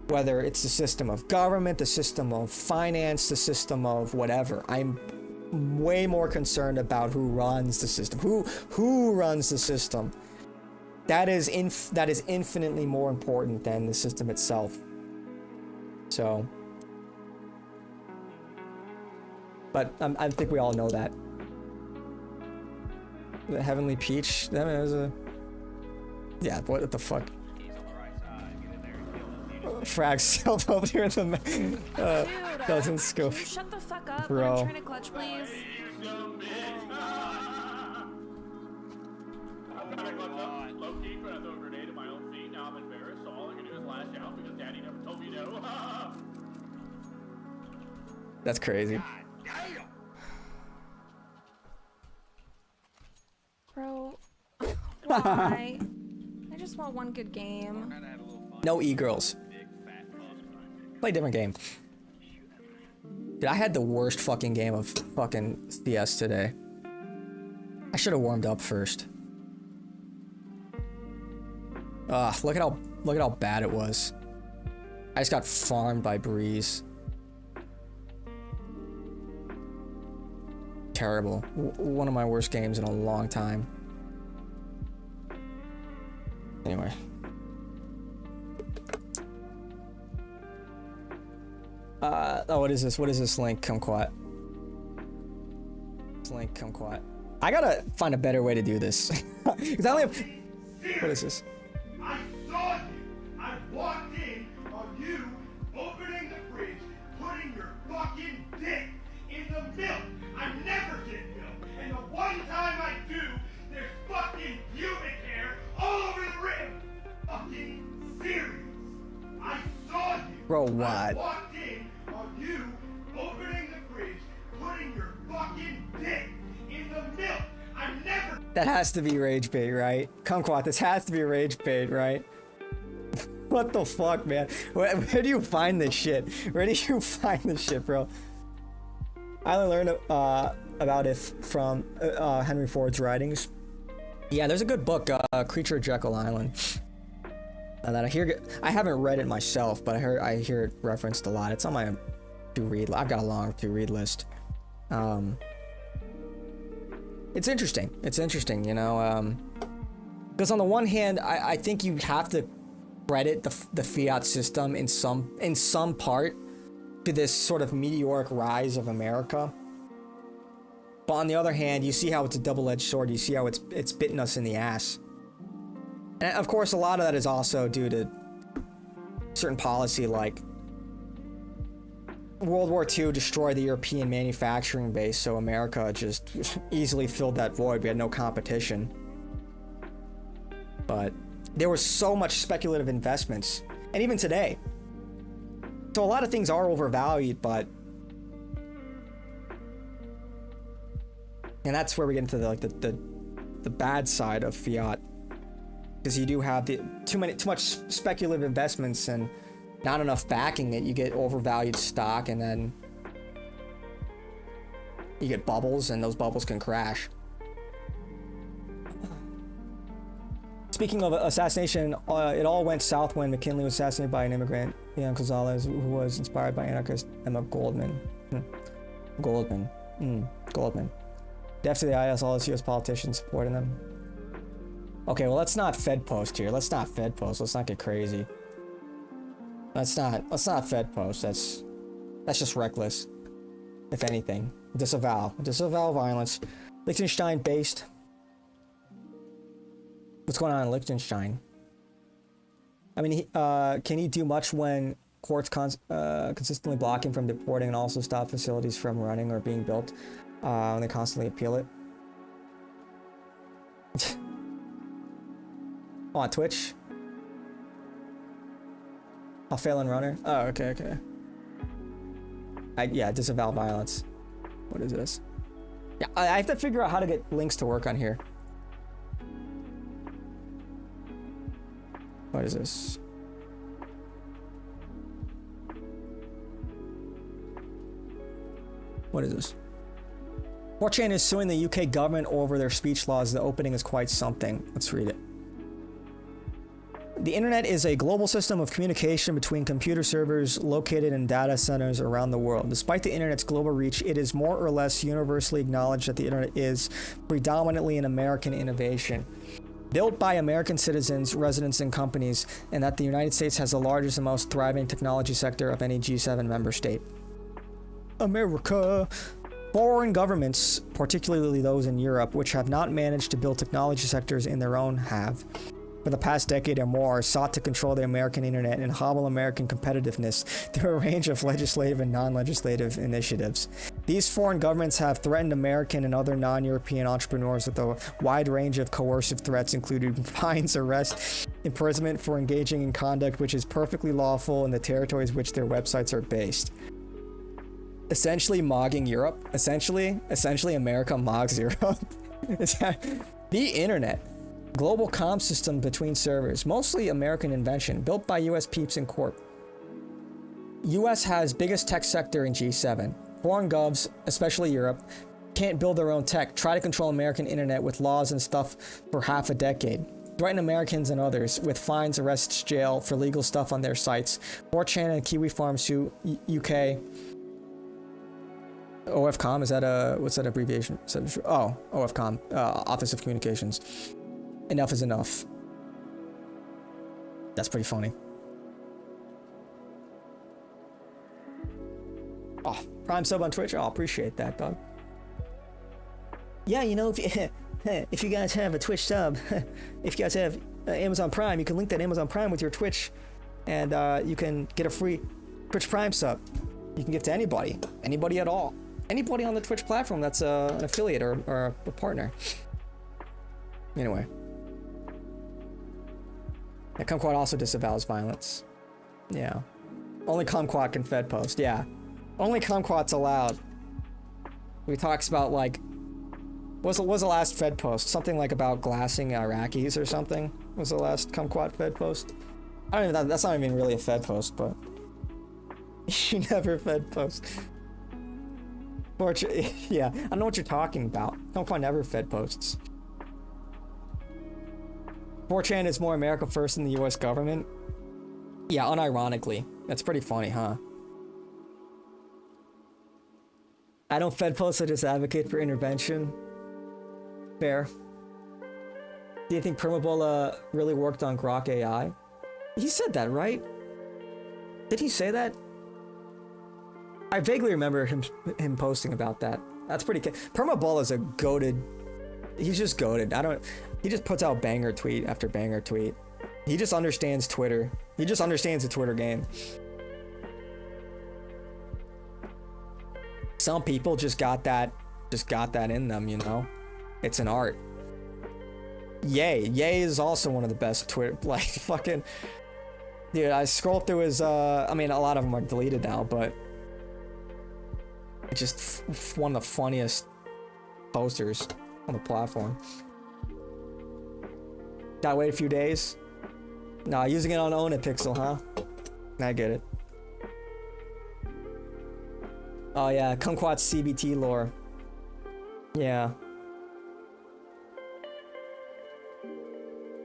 A: whether it's the system of government, the system of finance, the system of whatever. I'm way more concerned about who runs the system. Who runs the system? That is infinitely more important than the system itself. So, but I think we all know that. The Heavenly Peach, that was a, yeah, what the fuck? Frag self over here in the doesn't scope.
F: Shut the fuck up.
A: Bro.
F: I'm trying to clutch, please.
C: I'm trying to clutch up. Low key, but I threw a grenade at my own feet. Now I'm embarrassed, so all I can do is lash out because Daddy never told me
A: That's crazy.
F: Bro, why? I just want one good game.
A: No e-girls. Play a different game. Dude, I had the worst fucking game of fucking CS today. I should have warmed up first. Look at how bad it was. I just got farmed by Breeze. Terrible. One of my worst games in a long time. Anyway. Oh, what is this? What is this link, kumquat? This link, kumquat. I gotta find a better way to do this. Because I only have... What is this?
C: I saw you. I walked in on you opening the fridge, putting your fucking dick in the milk. I never get milk. And the one time I do, there's fucking pubic hair all over the rim. Fucking serious. I saw you.
A: Bro, what?
C: I walked in on you opening the fridge, putting your fucking dick in the milk. I never.
A: That has to be rage bait, right? Kumquat, this has to be rage bait, right? What the fuck, man? Where do you find this shit? Where do you find this shit, bro? I only learned about it from Henry Ford's writings. Yeah, there's a good book, Creature of Jekyll Island. That I haven't read it myself, but I hear it referenced a lot. It's on my to-read. I've got a long to-read list. It's interesting. It's interesting, you know, because on the one hand, I think you have to credit the fiat system in some part to this sort of meteoric rise of America. But on the other hand, you see how it's a double-edged sword. You see how it's bitten us in the ass. And of course, a lot of that is also due to certain policy, like World War II destroyed the European manufacturing base, so America just easily filled that void. We had no competition. But there was so much speculative investments, and even today. So a lot of things are overvalued, but... And that's where we get into the bad side of fiat. Because you do have too much speculative investments and not enough backing it. You get overvalued stock, and then you get bubbles, and those bubbles can crash. Speaking of assassination, it all went south when McKinley was assassinated by an immigrant, Ian Gonzalez, who was inspired by anarchist Emma Goldman. Goldman. Death to the IS, all those US politicians supporting them. Okay, well, let's not Fed post here. Let's not Fed post. Let's not get crazy. Let's not Fed post. That's just reckless. If anything. Disavow violence. Liechtenstein based. What's going on in Liechtenstein? I mean, can he do much when courts consistently block him from deporting and also stop facilities from running or being built when they constantly appeal it? On Twitch? A failing runner? Oh, okay. Yeah, disavow violence. What is this? Yeah, I have to figure out how to get links to work on here. What is this? What is this? 4chan is suing the UK government over their speech laws. The opening is quite something. Let's read it. The internet is a global system of communication between computer servers located in data centers around the world. Despite the internet's global reach, it is more or less universally acknowledged that the internet is predominantly an American innovation, built by American citizens, residents, and companies, and that the United States has the largest and most thriving technology sector of any G7 member state. America. Foreign governments, particularly those in Europe, which have not managed to build technology sectors in their own, have. for the past decade or more sought to control the American internet and hobble American competitiveness through a range of legislative and non-legislative initiatives. These foreign governments have threatened American and other non-European entrepreneurs with a wide range of coercive threats, including fines, arrest, imprisonment for engaging in conduct which is perfectly lawful in the territories which their websites are based. Essentially mogging Europe. Essentially America mogs Europe. The internet. Global comm system between servers. Mostly American invention. Built by US peeps in corp. US has biggest tech sector in G7. Foreign govs, especially Europe, can't build their own tech. Try to control American internet with laws and stuff for half a decade. Threaten Americans and others with fines, arrests, jail for legal stuff on their sites. 4chan and Kiwi Farm sue UK. OFCOM, is that a, what's that abbreviation? Oh, OFCOM, Office of Communications. Enough is enough. That's pretty funny. Oh, Prime sub on Twitch? Oh, appreciate that, dog. Yeah, you know, if you guys have a Twitch sub, if you guys have Amazon Prime, you can link that Amazon Prime with your Twitch, and you can get a free Twitch Prime sub. You can give to anybody at all. Anybody on the Twitch platform that's an affiliate or a partner. Anyway. Yeah, Kumquat also disavows violence. Yeah. Only Kumquat can Fed post, yeah. Only Kumquat's allowed. He talks about, like, what was the last Fed post? Something like about glassing Iraqis or something was the last Kumquat Fed post. I don't even, that's not even really a Fed post, but you never Fed post. Yeah, I don't know what you're talking about. Kumquat never Fed posts. 4chan is more America first than the US government. Yeah, unironically. That's pretty funny, huh? I don't Fed post, I just advocate for intervention. Fair. Do you think Permabola really worked on Grok AI? He said that, right? Did he say that? I vaguely remember him posting about that. That's pretty good. Permabola's a goated. He's just goated. He just puts out banger tweet after banger tweet. He just understands Twitter. He just understands the Twitter game. Some people just got that in them, you know? It's an art. Ye is also one of the best Twitter, like, fucking... Dude, I scrolled through his, I mean, a lot of them are deleted now, but... It's just one of the funniest posters on the platform. Gotta wait a few days? Nah, using it on Own It Pixel, huh? I get it. Oh yeah, Kumquat's CBT lore. Yeah.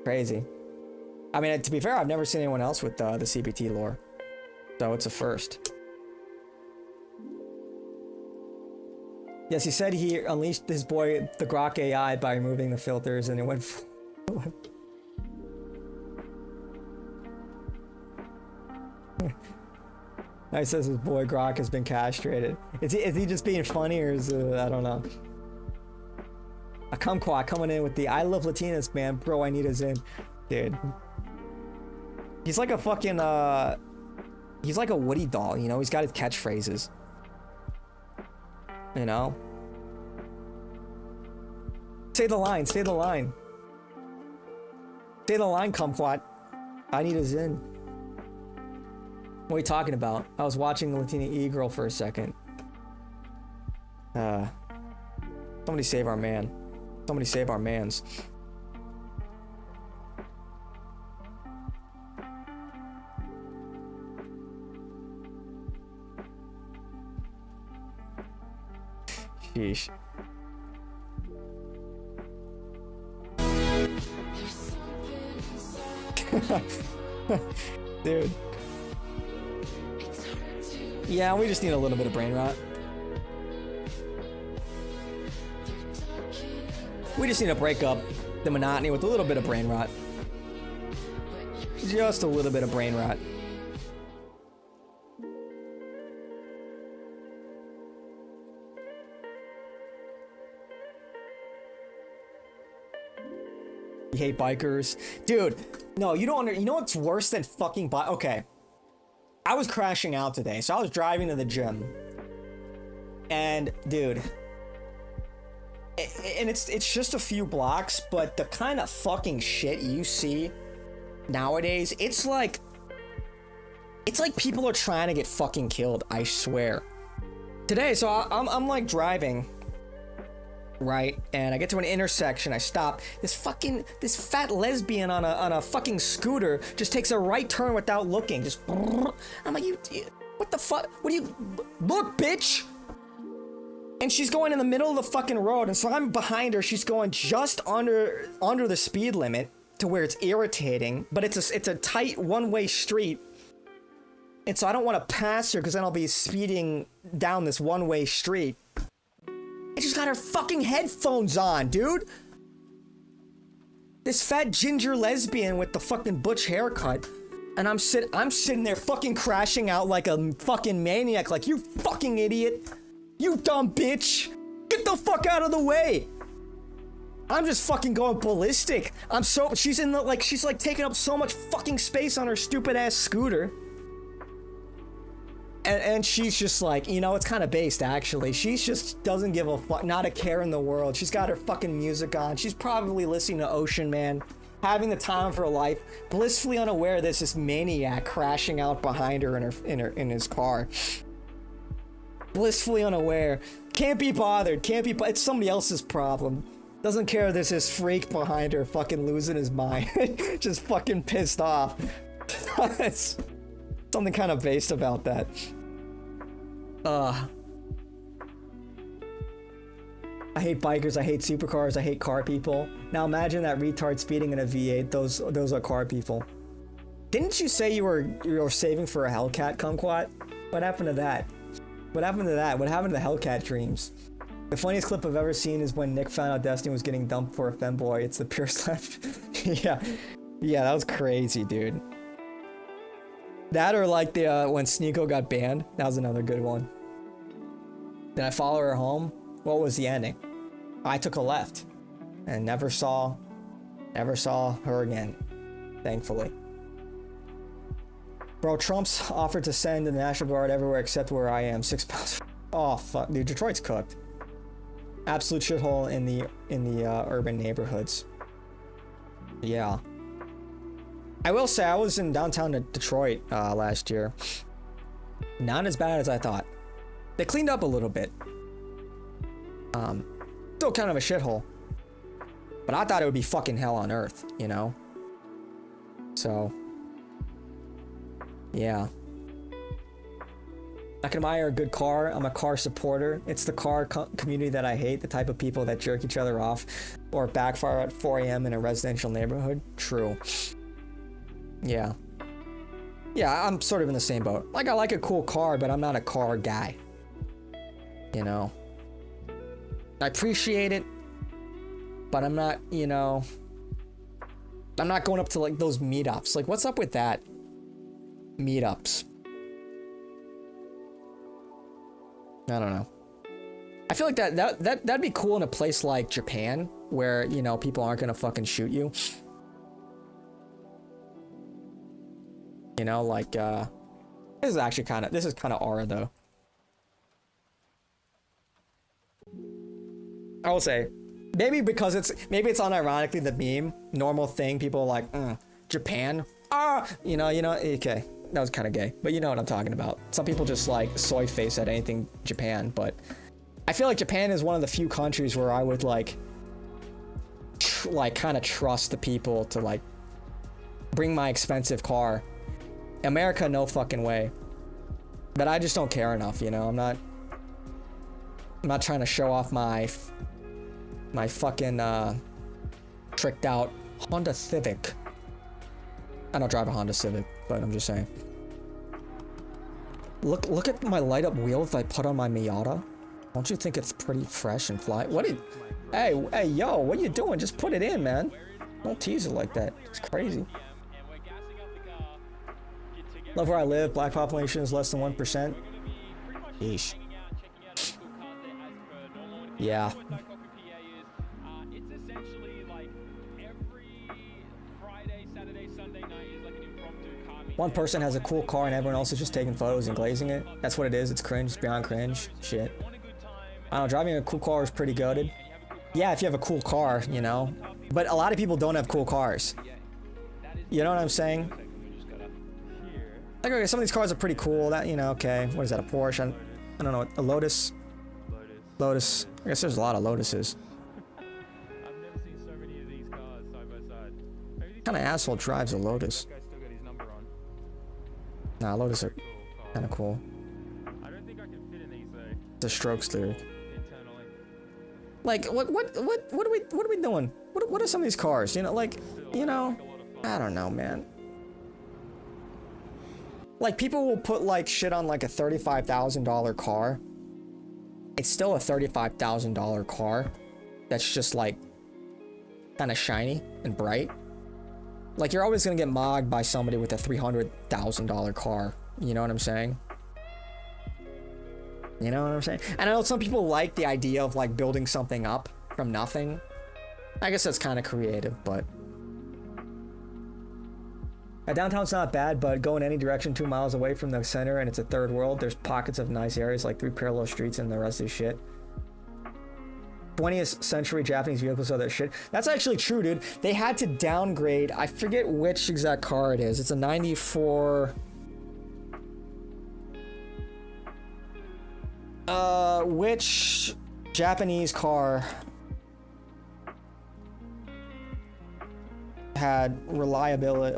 A: Crazy. I mean, to be fair, I've never seen anyone else with the CBT lore. So it's a first. Yes, he said he unleashed his boy, the Grok AI, by removing the filters, and it went... He says his boy Grok has been castrated. Is he just being funny, or is I don't know. A Kumquat coming in with the I love Latinas, man. Bro, I need his in. Dude. He's like a fucking, he's like a Woody doll, you know? He's got his catchphrases. You know? Say the line, say the line. Say the line, Kumquat. I need his in. What are you talking about? I was watching the Latina E-Girl for a second. Somebody save our man. Somebody save our mans. Sheesh. Dude. Yeah, we just need a little bit of brain rot. We just need to break up the monotony with a little bit of brain rot. Just a little bit of brain rot. You hate bikers. Dude, no, you don't you know what's worse than fucking okay. I was crashing out today, so I was driving to the gym. And, dude... And it's just a few blocks, but the kind of fucking shit you see nowadays, it's like people are trying to get fucking killed, I swear. Today, so I'm like driving, right? And I get to an intersection, I stop. This fat lesbian on a fucking scooter just takes a right turn without looking. Just, I'm like, what the fuck? What do you, look, bitch! And she's going in the middle of the fucking road, and so I'm behind her. She's going just under the speed limit to where it's irritating, but it's a tight one-way street. And so I don't want to pass her because then I'll be speeding down this one-way street. And she's got her fucking headphones on, dude. This fat ginger lesbian with the fucking butch haircut. And I'm sitting there fucking crashing out like a fucking maniac, like, you fucking idiot. You dumb bitch! Get the fuck out of the way! I'm just fucking going ballistic. She's like taking up so much fucking space on her stupid ass scooter. And she's just like, you know, it's kind of based actually. She just doesn't give a fuck, not a care in the world. She's got her fucking music on. She's probably listening to Ocean Man, having the time of her life, blissfully unaware there's this maniac crashing out behind her in his car. Blissfully unaware, can't be bothered, it's somebody else's problem. Doesn't care there's this freak behind her fucking losing his mind. Just fucking pissed off. It's something kind of based about that. I hate bikers, I hate supercars, I hate car people. Now imagine that retard speeding in a V8, those are car people. Didn't you say you were saving for a Hellcat, kumquat? What happened to that? What happened to that? What happened to the Hellcat dreams? The funniest clip I've ever seen is when Nick found out Destiny was getting dumped for a femboy. It's the pure slap. Yeah, that was crazy, dude. That or like the when Sneeko got banned. That was another good one. Did I follow her home? What was the ending? I took a left and never saw her again, thankfully. Bro, Trump's offered to send the National Guard everywhere except where I am. 6 pounds. Oh fuck, dude, Detroit's cooked. Absolute shithole in the urban neighborhoods. Yeah. I will say I was in downtown Detroit last year. Not as bad as I thought. They cleaned up a little bit. Still kind of a shithole. But I thought it would be fucking hell on earth, you know? So... yeah. I can admire a good car. I'm a car supporter. It's the car community that I hate, the type of people that jerk each other off or backfire at 4 a.m. in a residential neighborhood. True. Yeah. Yeah, I'm sort of in the same boat. Like, I like a cool car, but I'm not a car guy. You know? I appreciate it, but I'm not, you know... I'm not going up to, like, those meetups. Like, what's up with that? Meetups. I don't know. I feel like that'd be cool in a place like Japan, where, you know, people aren't gonna fucking shoot you. You know, like, this is actually kind of aura, though. I will say, maybe because it's unironically the meme, normal thing, people are like, Japan? You know, okay. That was kind of gay, but you know what I'm talking about. Some people just like soy face at anything Japan, but I feel like Japan is one of the few countries where I would like kind of trust the people to like bring my expensive car. America, no fucking way. But I just don't care enough, you know. I'm not trying to show off my fucking tricked out Honda Civic. I don't drive a Honda Civic, but I'm just saying. Look at my light up wheels I put on my Miata. Don't you think it's pretty fresh and fly? Hey, yo, what are you doing? Just put it in, man. Don't tease it like that. It's crazy. Love where I live. Black population is less than 1%. Yeesh. Yeah. One person has a cool car and everyone else is just taking photos and glazing it. That's what it is. It's cringe. It's beyond cringe. Shit. I don't know. Driving a cool car is pretty goated. Yeah, if you have a cool car, you know. But a lot of people don't have cool cars. You know what I'm saying? Like, okay, some of these cars are pretty cool. That, you know, okay. What is that? A Porsche? I don't know. A Lotus? Lotus. I guess there's a lot of Lotuses.
G: I've never seen so many of these cars side by side.
A: What kind of asshole drives a Lotus?
G: This guy's still got his number on.
A: Nah, Lotus are kind of cool.
G: I don't think I can fit in these though.
A: It's a Strokes lyric.
G: Internally.
A: Like, what are we doing? What are some of these cars? You know, like, you know, I don't know, man. Like, people will put like shit on like a $35,000 car. It's still a $35,000 car. That's just like kind of shiny and bright. Like, you're always gonna get mogged by somebody with a $300,000 car. You know what I'm saying? You know what I'm saying? And I know some people like the idea of like building something up from nothing. I guess that's kind of creative, but downtown's not bad, but going any direction 2 miles away from the center and it's a third world, there's pockets of nice areas like 3 parallel streets and the rest of shit. 20th century Japanese vehicles are that shit. That's actually true, dude. They had to downgrade. I forget which exact car it is. It's a 94. Which Japanese car had reliability,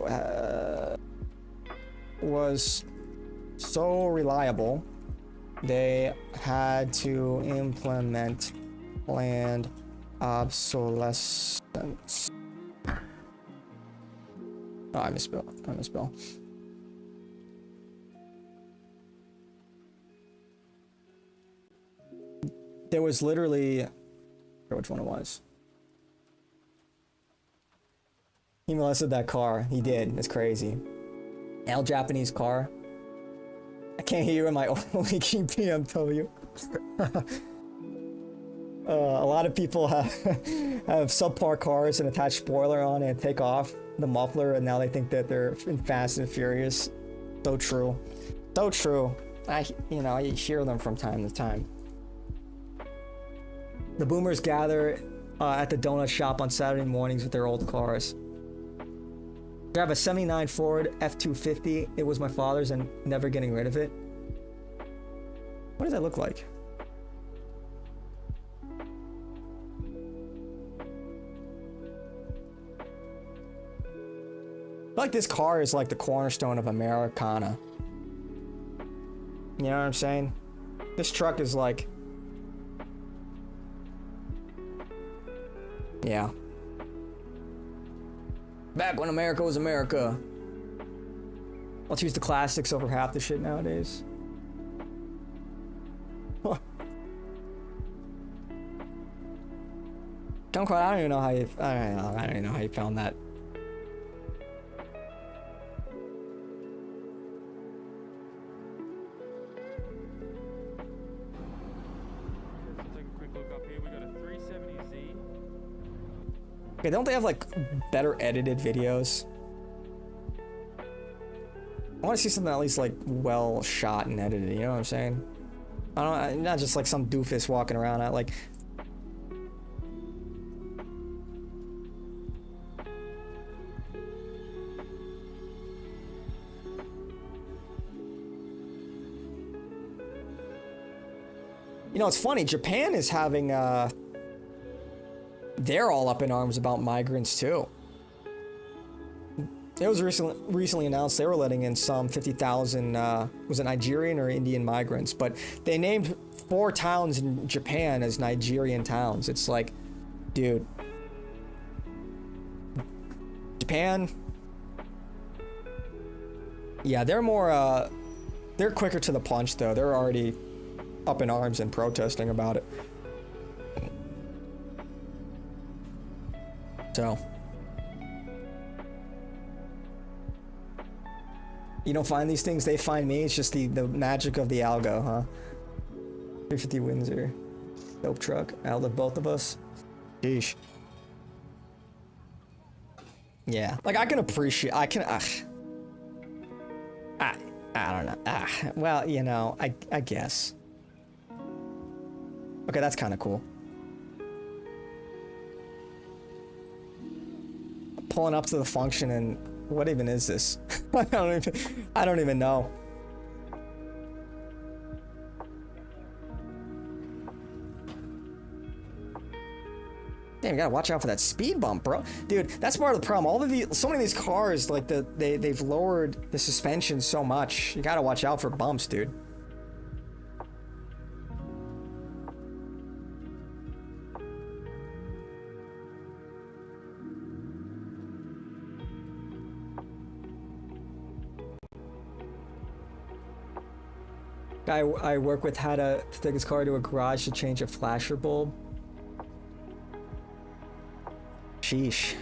A: was so reliable, they had to implement planned obsolescence. Oh, I misspelled. There was literally, I forget which one it was. He molested that car. He did. It's crazy. L Japanese car. I can't hear you in my leaking BMW. A lot of people have subpar cars and attach spoiler on and take off the muffler, and now they think that they're in Fast and Furious. So true. So true. I hear them from time to time. The boomers gather at the donut shop on Saturday mornings with their old cars. I have a 79 Ford F-250. It was my father's and never getting rid of it. What does that look like? I feel like this car is like the cornerstone of Americana. You know what I'm saying? This truck is like... Yeah. Back when America was America. Let's use the classics over half the shit nowadays. Huh. Don't quite. I don't even know how you. I don't even know how you found that.
G: Let's take a quick look up here. We got a 370Z.
A: Okay, don't they have like better edited videos? I want to see something at least like well shot and edited. You know what I'm saying? I don't. Not just like some doofus walking around at like. You know, it's funny. Japan is having they're all up in arms about migrants too. It was recently announced they were letting in some 50,000 was it Nigerian or Indian migrants, but they named 4 towns in Japan as Nigerian towns. It's like, dude, Japan, yeah, they're more they're quicker to the punch though. They're already up in arms and protesting about it. So, you don't find these things, they find me. It's just the magic of the algo, huh? 350 Windsor. Dope truck. Outlived both of us. Sheesh. Yeah. Like, I can appreciate... I don't know. Well, you know, I guess. Okay, that's kind of cool. Pulling up to the function, and what even is this? I don't even know. Damn, you gotta watch out for that speed bump, bro. Dude, that's part of the problem. So many of these cars, like they've lowered the suspension so much. You gotta watch out for bumps, dude. Guy I work with had to take his car to a garage to change a flasher bulb. Sheesh.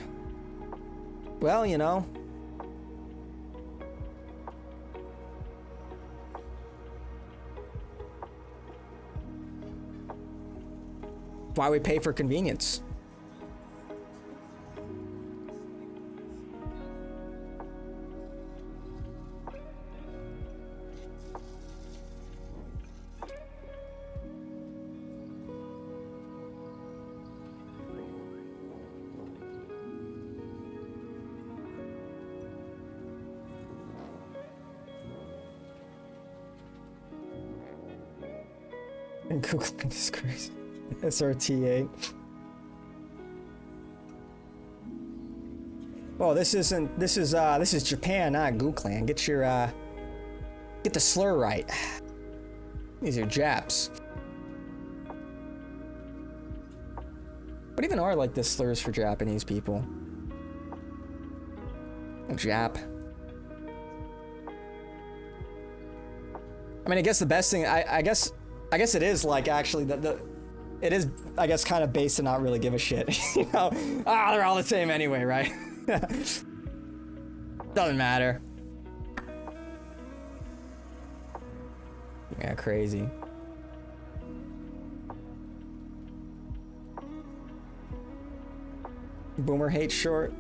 A: Well, you know. Why we pay for convenience. And Google is crazy. SRT8. Oh, this is Japan, not Googlan. Get the slur right. These are Japs. What even are like the slurs for Japanese people? Jap. I mean, I guess the best thing, I guess it is like actually it is, I guess, kind of based to not really give a shit. You know, they're all the same anyway, right? Doesn't matter. Yeah, crazy. Boomer hates short.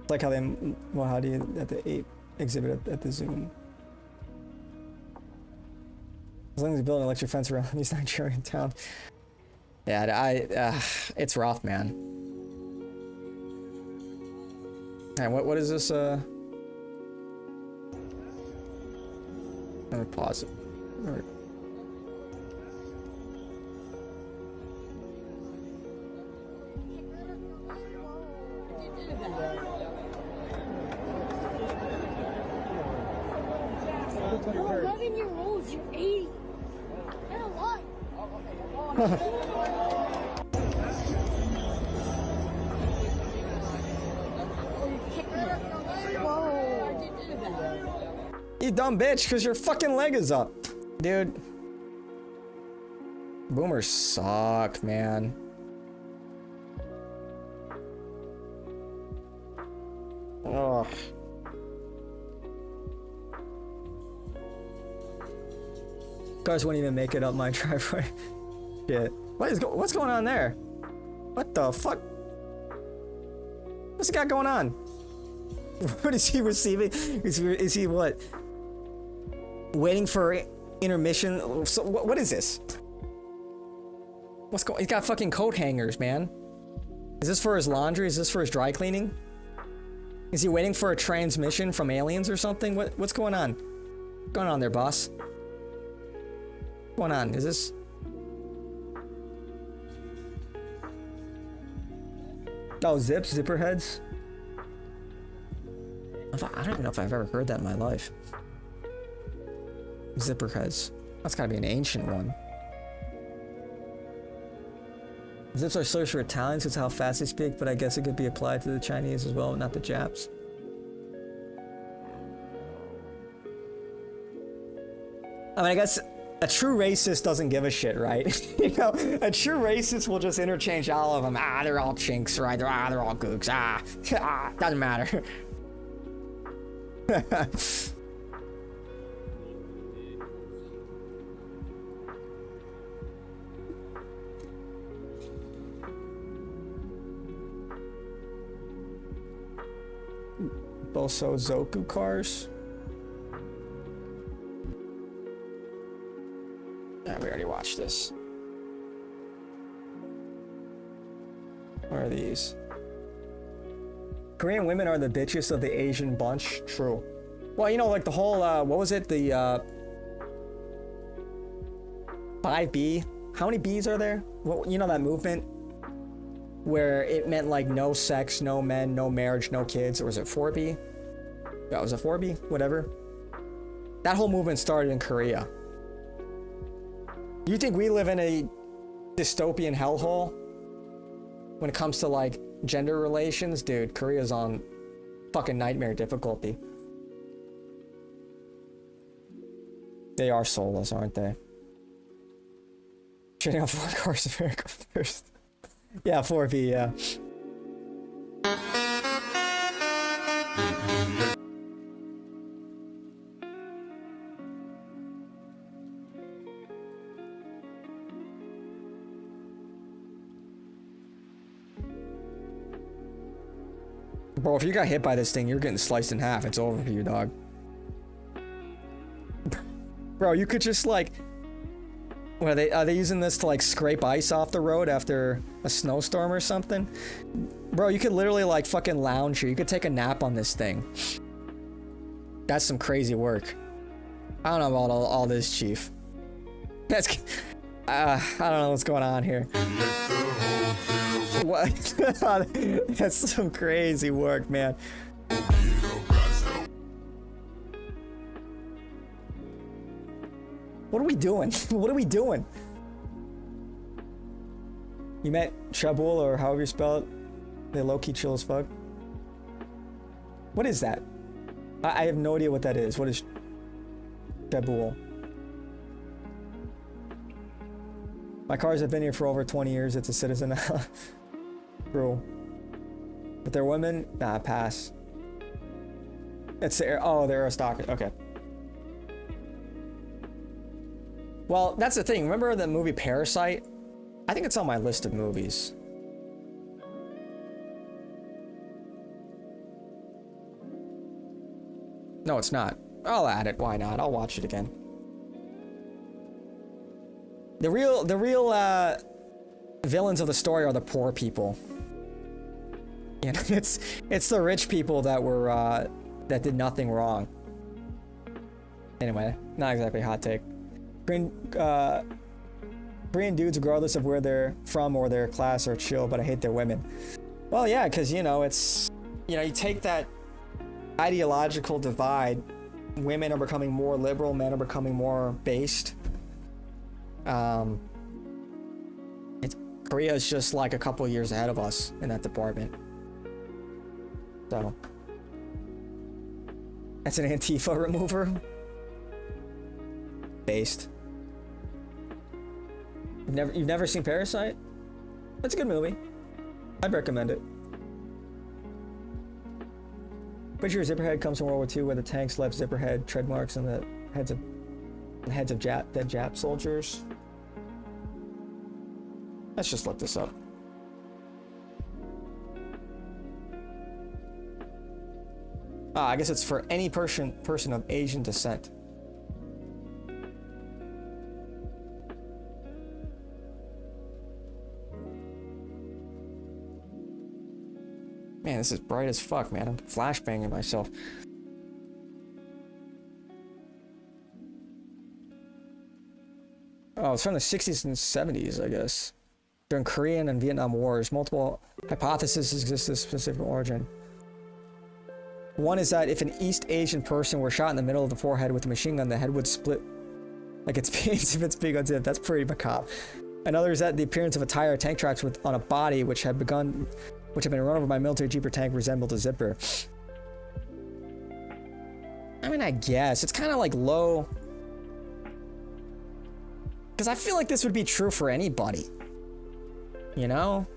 A: It's like how they, well, how do you at the 8 exhibit at the Zoom? As long as you build an electric fence around these Nigerian towns. Yeah, it's rough, man. And what is this? Let me pause it.
D: You're 11 years old, you're 80. You're a lot.
A: You dumb bitch, because your fucking leg is up. Dude. Boomers suck, man. Ugh. Cars wouldn't even make it up my driveway. Shit. What's going on there? What the fuck? What's he got going on? What is he receiving? Is he what? Waiting for intermission? So, what is this? What's going? He's got fucking coat hangers, man. Is this for his laundry? Is this for his dry cleaning? Is he waiting for a transmission from aliens or something? What's going on? What's going on there, boss? What's going on? Is this? Oh, zipper heads? I don't even know if I've ever heard that in my life. Zipper heads. That's gotta be an ancient one. Zips are slurs for Italians, it's how fast they speak, but I guess it could be applied to the Chinese as well, not the Japs. I mean, I guess a true racist doesn't give a shit, right? You know, a true racist will just interchange all of them. They're all chinks, right? They're all gooks. Doesn't matter. Boso Zoku cars. Yeah, we already watched this. What are these? Korean women are the bitches of the Asian bunch. True. Well, you know, like the whole, what was it? The, 5B? How many Bs are there? Well, you know that movement? Where it meant like no sex, no men, no marriage, no kids. Or was it 4B? Yeah, was it 4B? Whatever. That whole movement started in Korea. You think we live in a dystopian hellhole? When it comes to like gender relations, dude, Korea's on fucking nightmare difficulty. They are soulless, aren't they? Trading off 4 cars of America first. Yeah, 4B, yeah. Bro, if you got hit by this thing, you're getting sliced in half. It's over for you, dog. Bro, you could just like... What are they using this to like scrape ice off the road after a snowstorm or something? Bro, you could literally like fucking lounge here. You could take a nap on this thing. That's some crazy work. I don't know about all this, Chief. That's... I don't know what's going on here. What? That's some crazy work, man. What are we doing? What are we doing? You met Shabul, or however you spell it? They low-key chill as fuck. What is that? I have no idea what that is. What is Shabul? My cars have been here for over 20 years. It's a citizen. Bro. But they're women? Nah, pass. It's the oh, they're aristocracy. Okay. Well, that's the thing. Remember the movie Parasite? I think it's on my list of movies. No, it's not. I'll add it. Why not? I'll watch it again. The real villains of the story are the poor people. You know, it's the rich people that were that did nothing wrong. Anyway, not exactly a hot take. Korean dudes, regardless of where they're from or their class, are chill, but I hate their women. Well, yeah, because you know it's, you know, you take that ideological divide. Women are becoming more liberal, men are becoming more based. Korea is just like a couple years ahead of us in that department. So that's an Antifa remover. Based. You've never seen Parasite? That's a good movie. I'd recommend it. Pretty sure Zipperhead comes from World War II, where the tanks left Zipperhead tread marks on the heads of dead Jap soldiers. Let's just look this up. Ah, I guess it's for any person of Asian descent. Man, this is bright as fuck, man. I'm flashbanging myself. Oh, it's from the 60s and 70s, I guess. During Korean and Vietnam Wars, multiple hypotheses exist of specific origin. One is that if an East Asian person were shot in the middle of the forehead with a machine gun, the head would split like its veins if it's big on tip. That's pretty macabre. Another is that the appearance of a tire or tank tracks on a body which had been run over by a military jeep or tank resembled a zipper. I mean, I guess it's kind of like low, because I feel like this would be true for anybody, you know?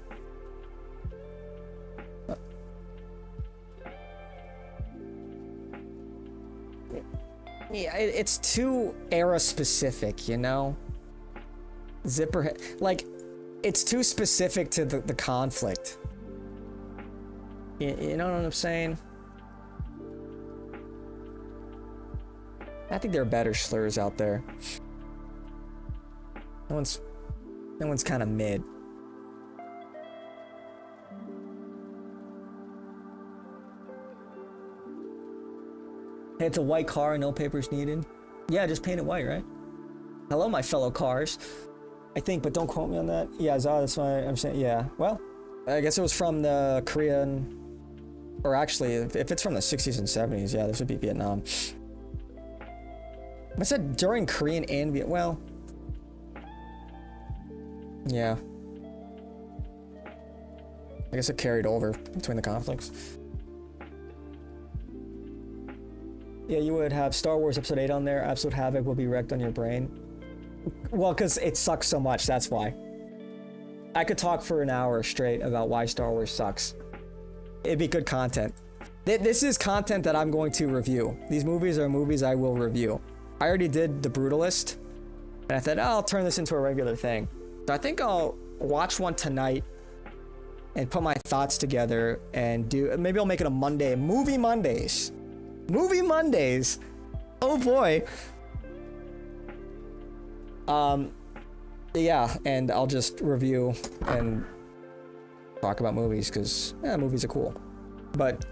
A: Yeah, it's too era specific, you know? Zipper, like, it's too specific to the conflict. You know what I'm saying? I think there are better slurs out there. That one's kind of mid. Hey, it's a white car and no papers needed. Yeah, just paint it white, right? Hello, my fellow cars. I think, but don't quote me on that. Yeah, Zah, that's why I'm saying, yeah. Well, I guess it was from the Korean, or actually, if it's from the 60s and 70s, yeah, this would be Vietnam. I said during Korean and Vietnam, well, yeah. I guess it carried over between the conflicts. Yeah, you would have Star Wars Episode 8 on there. Absolute havoc will be wrecked on your brain. Well, because it sucks so much, that's why. I could talk for an hour straight about why Star Wars sucks. It'd be good content. This is content that I'm going to review. These movies are movies I will review. I already did The Brutalist, and I thought, oh, I'll turn this into a regular thing. So I think I'll watch one tonight and put my thoughts together and do, maybe I'll make it a Monday. Movie Mondays. Movie Mondays. Oh boy. Yeah, and I'll just review and talk about movies because movies are cool. But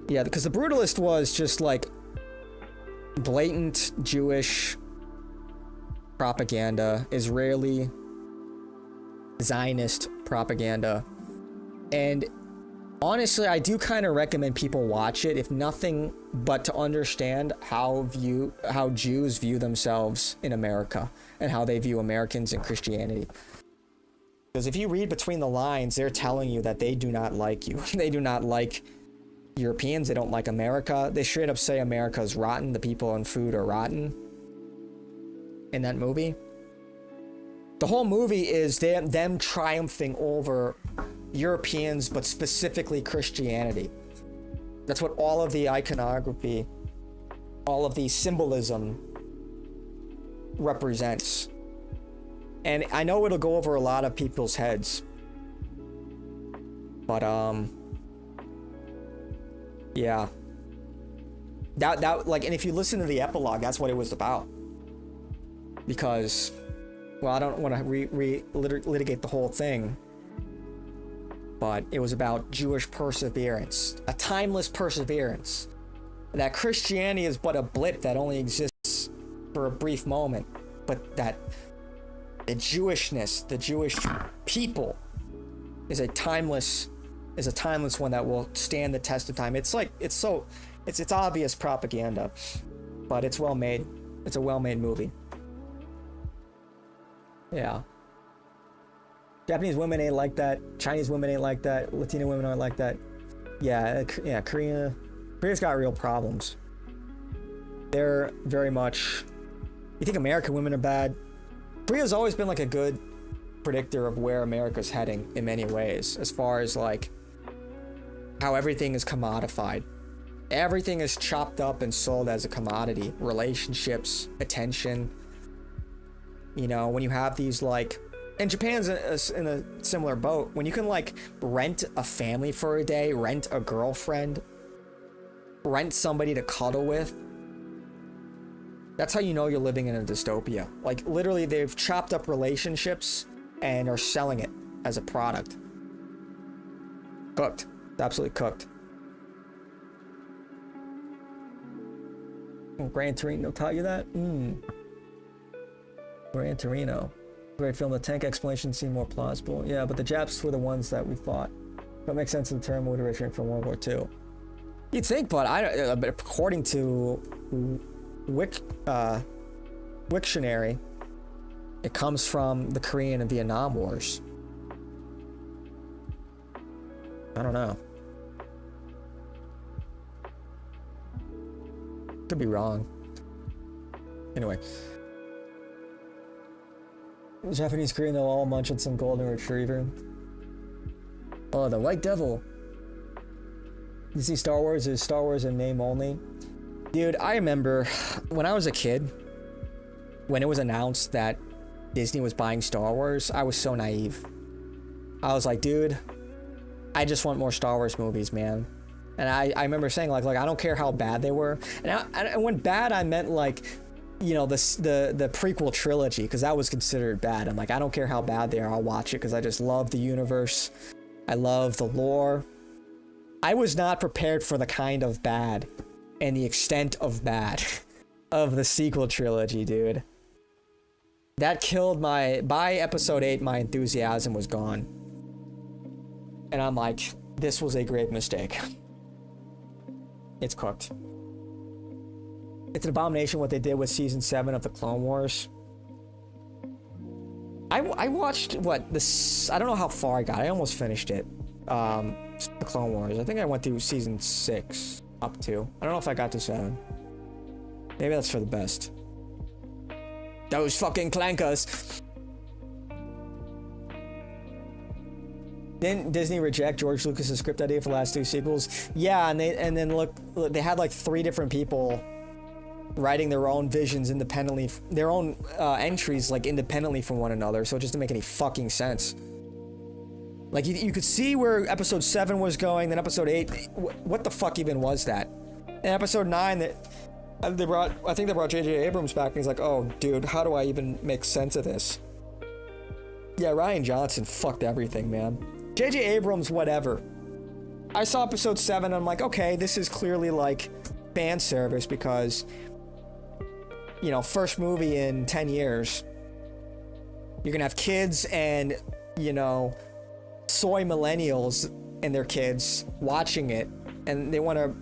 A: yeah, because The Brutalist was just like blatant Jewish propaganda, Israeli Zionist propaganda, and honestly, I do kind of recommend people watch it, if nothing but to understand how Jews view themselves in America and how they view Americans and Christianity. Because if you read between the lines, they're telling you that they do not like you. They do not like Europeans. They don't like America. They straight up say America is rotten. The people and food are rotten. In that movie. The whole movie is them triumphing over Europeans, but specifically Christianity. That's what all of the iconography, all of the symbolism represents. And I know it'll go over a lot of people's heads. But yeah. That like, and if you listen to the epilogue, that's what it was about. Because, well, I don't want to litigate the whole thing, but it was about Jewish perseverance, a timeless perseverance. That Christianity is but a blip that only exists for a brief moment, but that the Jewishness, the Jewish people, is a timeless one that will stand the test of time. It's like, it's obvious propaganda, but it's well made. It's a well-made movie. Yeah. Japanese women ain't like that. Chinese women ain't like that. Latino women aren't like that. Yeah, Korea's got real problems. They're very much... You think American women are bad? Korea's always been like a good predictor of where America's heading in many ways, as far as like how everything is commodified. Everything is chopped up and sold as a commodity. Relationships, attention. You know, when you have these like... And Japan's in a similar boat. When you can like rent a family for a day, rent a girlfriend, rent somebody to cuddle with. That's how you know you're living in a dystopia. Like literally they've chopped up relationships and are selling it as a product. Cooked. Absolutely cooked. Oh, Gran Torino taught you that? Gran Torino. Great film. The tank explanation seemed more plausible. Yeah, but the Japs were the ones that we fought. That makes sense in the term would return from World War II. You'd think, but according to Wiktionary, it comes from the Korean and Vietnam Wars. I don't know. Could be wrong. Anyway. Japanese Korean, they'll all munch on some golden retriever. Oh, the White Devil. You see Star Wars is Star Wars in name only. Dude, I remember when I was a kid, when it was announced that Disney was buying Star Wars, I was so naive. I was like, dude, I just want more Star Wars movies, man. And I remember saying like I don't care how bad they were. And when bad, I meant like, you know, the prequel trilogy, because that was considered bad. I'm like, I don't care how bad they are, I'll watch it because I just love the universe. I love the lore. I was not prepared for the kind of bad and the extent of bad of the sequel trilogy, dude. That killed by episode 8, my enthusiasm was gone. And I'm like, this was a grave mistake. It's cooked. It's an abomination what they did with season 7 of the Clone Wars. I watched this. I don't know how far I got. I almost finished it. The Clone Wars. I think I went through season 6 up to. I don't know if I got to 7. Maybe that's for the best. Those fucking clankers. Didn't Disney reject George Lucas's script idea for the last 2 sequels? Yeah, and then look, they had like 3 different people writing their own visions independently, their own entries like independently from one another, so it just didn't make any fucking sense. Like you could see where episode 7 was going, then episode 8, what the fuck even was that? And episode 9, that I think they brought J.J. Abrams back, and he's like, oh dude, how do I even make sense of this? Yeah, Rian Johnson fucked everything, man. J.J. Abrams, whatever. I saw episode 7, and I'm like, okay, this is clearly like fan service because, you know, first movie in 10 years. You're gonna have kids and, you know, soy millennials and their kids watching it, and they want to,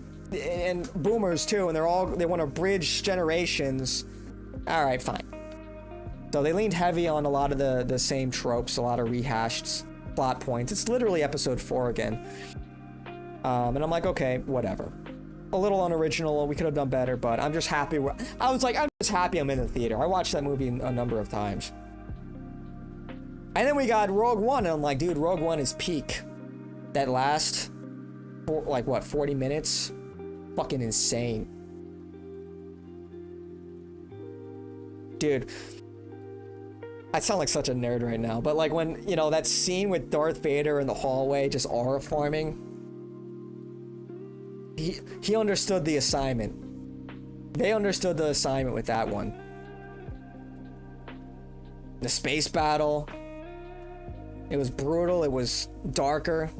A: and boomers too, and they want to bridge generations. All right, fine. So they leaned heavy on a lot of the same tropes, a lot of rehashed plot points. It's literally episode 4 again. And I'm like, okay, whatever. A little unoriginal, we could have done better, but I'm just happy. I'm just happy I'm in the theater. I watched that movie a number of times. And then we got Rogue One, and I'm like, dude, Rogue One is peak. That last, like, what, 40 minutes? Fucking insane. Dude. I sound like such a nerd right now, but like when, you know, that scene with Darth Vader in the hallway just aura farming. He understood the assignment. They understood the assignment with that one. The space battle. It was brutal. It was darker,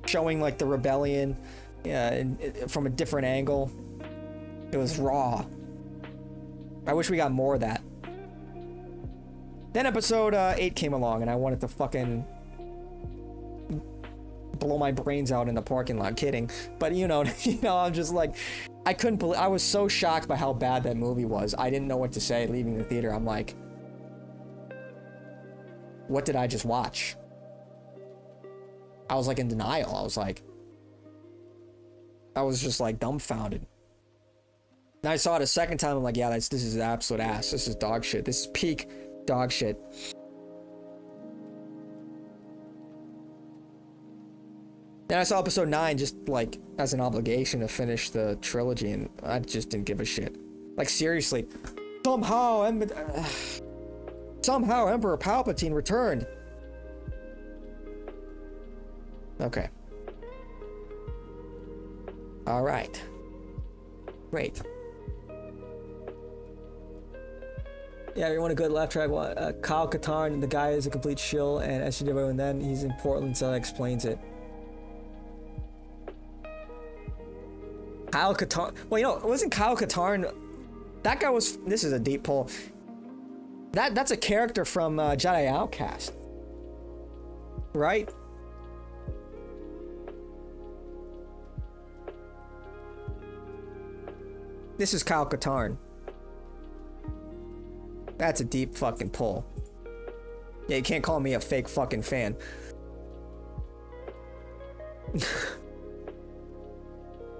A: showing like the rebellion, from a different angle. It was raw. I wish we got more of that. Then episode 8 came along, and I wanted to fucking blow my brains out in the parking lot. Kidding, but you know, I'm just like, I couldn't believe. I was so shocked by how bad that movie was. I didn't know what to say leaving the theater. I'm like, what did I just watch? I was like in denial. I was just like dumbfounded. And I saw it a second time. I'm like, yeah, this is absolute ass. This is dog shit. This is peak dog shit. Then I saw episode 9 just like as an obligation to finish the trilogy, and I just didn't give a shit. Like seriously, somehow Emperor Palpatine returned. Okay. All right. Great. Yeah, you want a good laugh track? Kyle Katarn, the guy is a complete shill, and SJW, and then he's in Portland, so that explains it. Kyle Katarn. Well, you know, wasn't Kyle Katarn? That guy was. This is a deep pull. That's a character from Jedi Outcast, right? This is Kyle Katarn. That's a deep fucking pull. Yeah, you can't call me a fake fucking fan.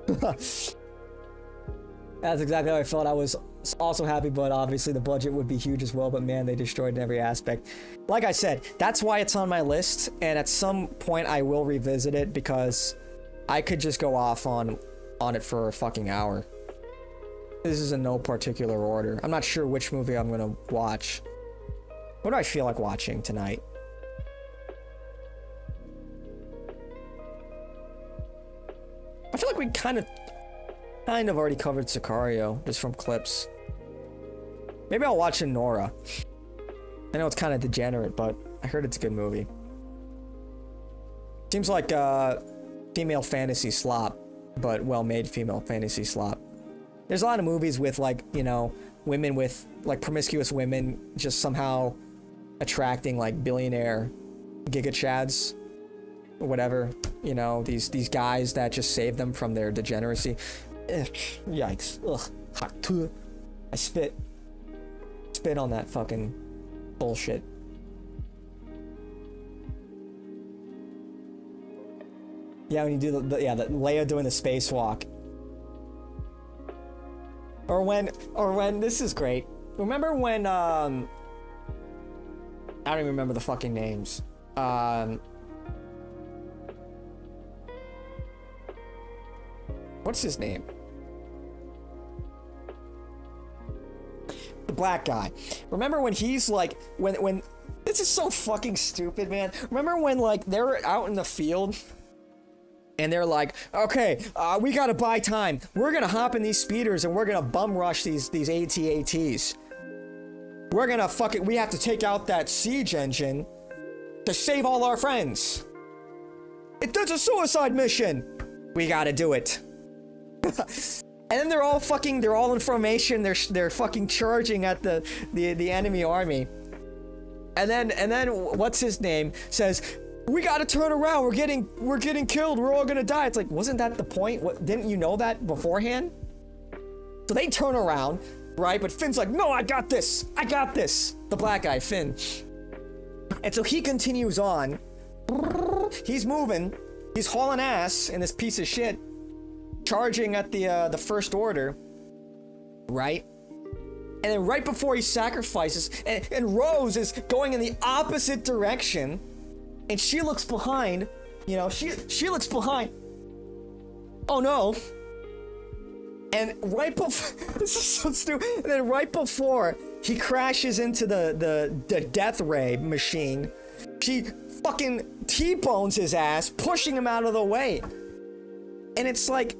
A: That's exactly how I felt. I was also happy, but obviously the budget would be huge as well, but man, they destroyed in every aspect. Like I said, that's why it's on my list, and at some point I will revisit it, because I could just go off on it for a fucking hour. This is in no particular order. I'm not sure which movie I'm gonna watch. What do I feel like watching tonight? I feel like we kind of already covered Sicario just from clips. Maybe I'll watch Nora. I know it's kind of degenerate, but I heard it's a good movie. Seems like female fantasy slop, but well-made female fantasy slop. There's a lot of movies with, like, you know, women with, like, promiscuous women just somehow attracting, like, billionaire giga chads or whatever, you know, these guys that just save them from their degeneracy. Ugh, yikes. Ugh. I spit on that fucking bullshit. Yeah, when you do the Leia doing the spacewalk. Or when this is great. Remember when I don't even remember the fucking names. What's his name? The black guy. Remember when he's like, when this is so fucking stupid, man. Remember when, like, they're out in the field and they're like, okay, we gotta buy time. We're gonna hop in these speeders and we're gonna bum rush these AT-ATs. We're gonna we have to take out that siege engine to save all our friends. It's a suicide mission. We gotta do it. And then they're all in formation. They're fucking charging at the enemy army. And then what's his name says, we gotta turn around. We're getting killed. We're all gonna die. It's like, wasn't that the point? What, didn't you know that beforehand? So they turn around, right? But Finn's like, no, I got this. I got this. The black guy, Finn. And so he continues on. He's moving. He's hauling ass in this piece of shit. Charging at the First Order, right? And then right before he sacrifices, and Rose is going in the opposite direction, and she looks behind, you know, she looks behind. Oh no. And right before, this is so stupid, and then right before he crashes into the death ray machine, she fucking T-bones his ass, pushing him out of the way. And it's like,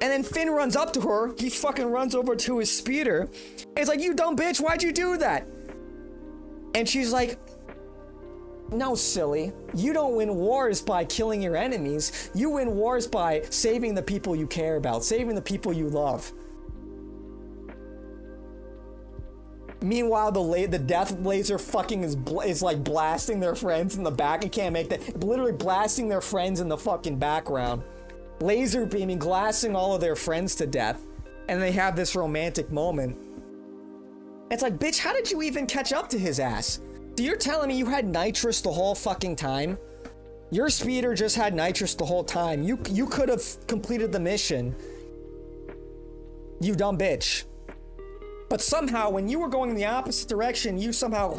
A: and then Finn runs up to her. He fucking runs over to his speeder. And he's like, you dumb bitch, why'd you do that? And she's like, no, silly. You don't win wars by killing your enemies. You win wars by saving the people you care about, saving the people you love. Meanwhile, the death laser fucking is like blasting their friends in the back. You can't make that. Literally blasting their friends in the fucking background. Laser beaming, glassing all of their friends to death. And they have this romantic moment. It's like, bitch, how did you even catch up to his ass? So you're telling me you had nitrous the whole fucking time? Your speeder just had nitrous the whole time. You could have completed the mission. You dumb bitch. But somehow, when you were going in the opposite direction, you somehow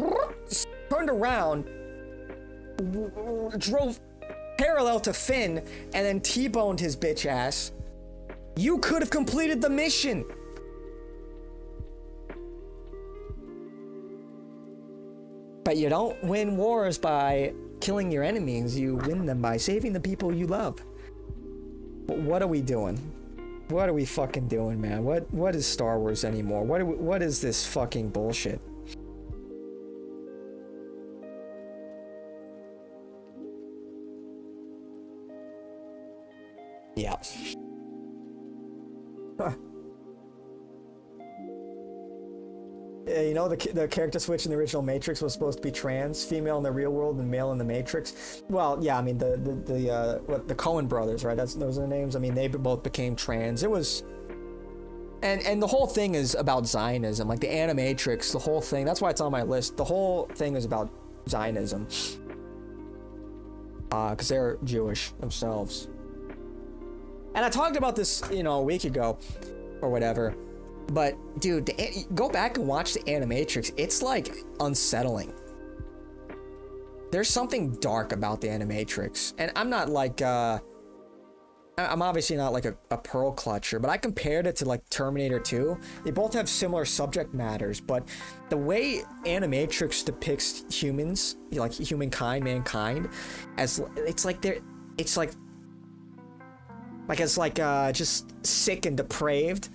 A: turned around, drove parallel to Finn, and then T-boned his bitch ass. You could have completed the mission. But you don't win wars by killing your enemies. You win them by saving the people you love. What are we doing? What are we fucking doing, man? What is Star Wars anymore? What is this fucking bullshit? Yeah. You know, the character switch in the original Matrix was supposed to be trans, female in the real world and male in the Matrix. Well, yeah, I mean the Coen brothers, right? Those are the names. I mean, they both became trans. It was, and the whole thing is about Zionism, like the Animatrix. The whole thing. That's why it's on my list. The whole thing is about Zionism, because they're Jewish themselves. And I talked about this, you know, a week ago, or whatever. But, dude, go back and watch the Animatrix. It's, like, unsettling. There's something dark about the Animatrix. And I'm not, like, I'm obviously not, like, a pearl clutcher, but I compared it to, like, Terminator 2. They both have similar subject matters, but the way Animatrix depicts humans, like, humankind, mankind, as, it's like like as like just sick and depraved,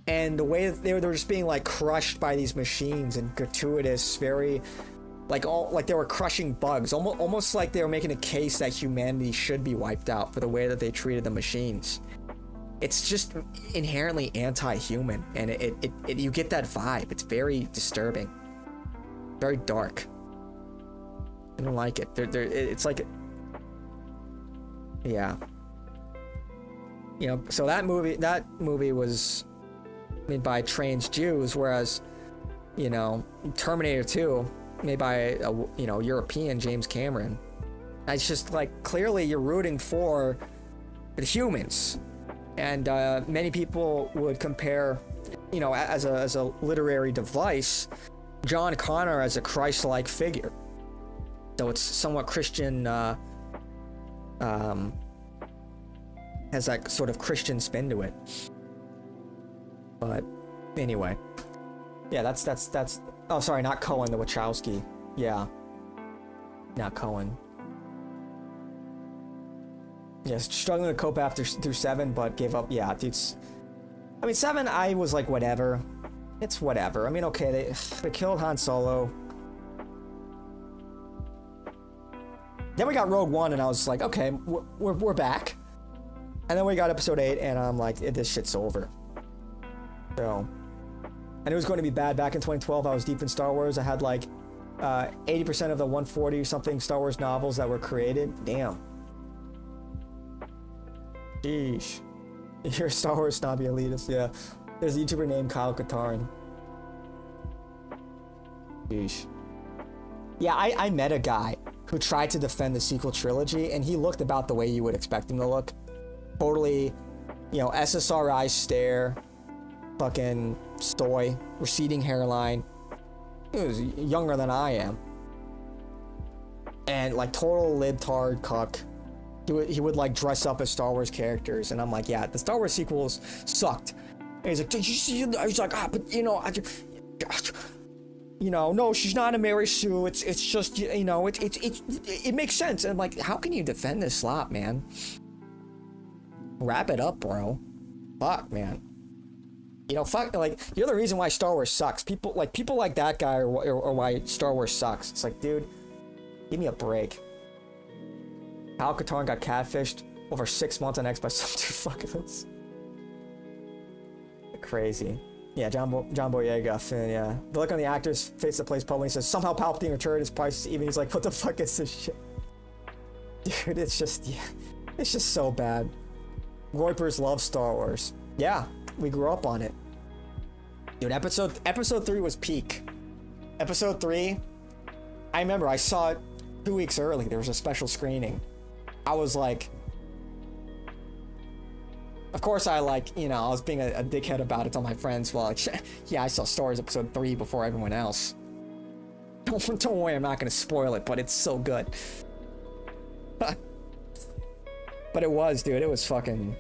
A: and the way that they were just being like crushed by these machines and gratuitous, very like they were crushing bugs, almost like they were making a case that humanity should be wiped out for the way that they treated the machines. It's just inherently anti-human, and it you get that vibe. It's very disturbing, very dark. I don't like it. It's like, yeah. You know, so that movie was made by trained Jews, whereas, you know, Terminator 2 made by a European, James Cameron. It's just like, clearly you're rooting for the humans, and many people would compare, you know, as a literary device, John Connor as a Christ-like figure. So it's somewhat Christian, has that sort of Christian spin to it. But anyway, yeah, that's. Oh, sorry, not Cohen, the Wachowski. Yeah, not Cohen. Yes, struggling to cope through 7, but gave up. Yeah, dude's. I mean, 7, I was like, whatever. It's whatever. I mean, okay, they killed Han Solo. Then we got Rogue One, and I was like, okay, we're back. And then we got Episode 8, and I'm like, this shit's over. So, and it was going to be bad. Back in 2012, I was deep in Star Wars. I had like 80% of the 140 something Star Wars novels that were created. Damn. Sheesh. You're a Star Wars snobby elitist. Yeah. There's a YouTuber named Kyle Katarn. Sheesh. Yeah, I met a guy who tried to defend the sequel trilogy, and he looked about the way you would expect him to look. Totally, you know, SSRI stare, fucking stoy, receding hairline. He was younger than I am. And like total libtard cuck. He would like dress up as Star Wars characters, and I'm like, yeah, the Star Wars sequels sucked. And he's like, did you see? He's like, but you know, no, she's not a Mary Sue. It's just, you know, it makes sense. And I'm like, how can you defend this slop, man? Wrap it up, bro. Fuck, man. You know, fuck, like, you're the reason why Star Wars sucks. People like that guy or why Star Wars sucks. It's like, dude, give me a break. Kyle Katarn got catfished over 6 months on X by some dude. Fuck this. Crazy. Yeah, John Boyega, Finn, yeah. The look on the actor's face that plays Palpatine says, somehow Palpatine returned his price even. He's like, what the fuck is this shit? Dude, it's just, yeah, it's just so bad. Roypers love Star Wars. Yeah, we grew up on it. Dude, episode 3 was peak. Episode 3, I remember I saw it 2 weeks early. There was a special screening. I was like, of course I like, you know, I was being a dickhead about it to my friends. Well, like, yeah, I saw Star Wars episode 3 before everyone else. Don't worry, I'm not gonna spoil it, but it's so good. But it was, dude, it was fucking...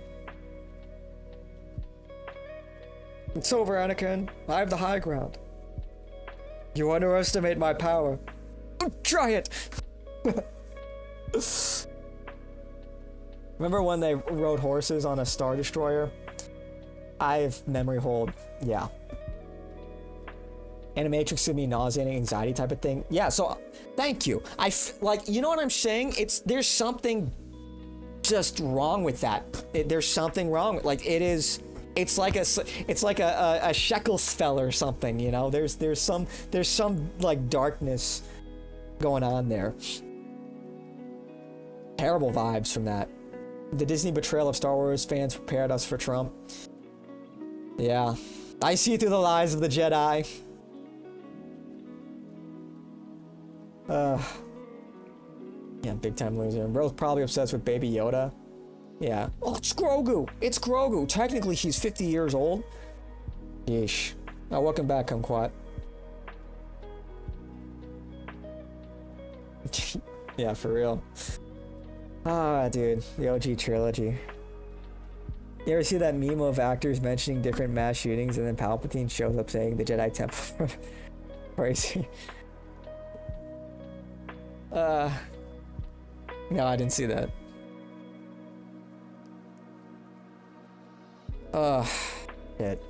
A: It's over, Anakin. I have the high ground. You underestimate my power. Try it! Remember when they rode horses on a Star Destroyer? I have memory hold. Yeah. Animatrix give me nauseating anxiety type of thing. Yeah, so thank you. Like, you know what I'm saying? There's something just wrong with that. There's something wrong. Like, it's like a shekel spell or something, you know? There's some like darkness going on there. Terrible vibes from that. The Disney betrayal of Star Wars fans prepared us for Trump. Yeah. I see through the lies of the Jedi. Yeah, big time loser. And bro's probably obsessed with Baby Yoda. Yeah. Oh, it's Grogu! It's Grogu! Technically, he's 50 years old. Yeesh. Oh, welcome back, Kumquat. Yeah, for real. Ah, dude, the OG trilogy. You ever see that meme of actors mentioning different mass shootings and then Palpatine shows up saying the Jedi Temple? Crazy. No, I didn't see that. Shit.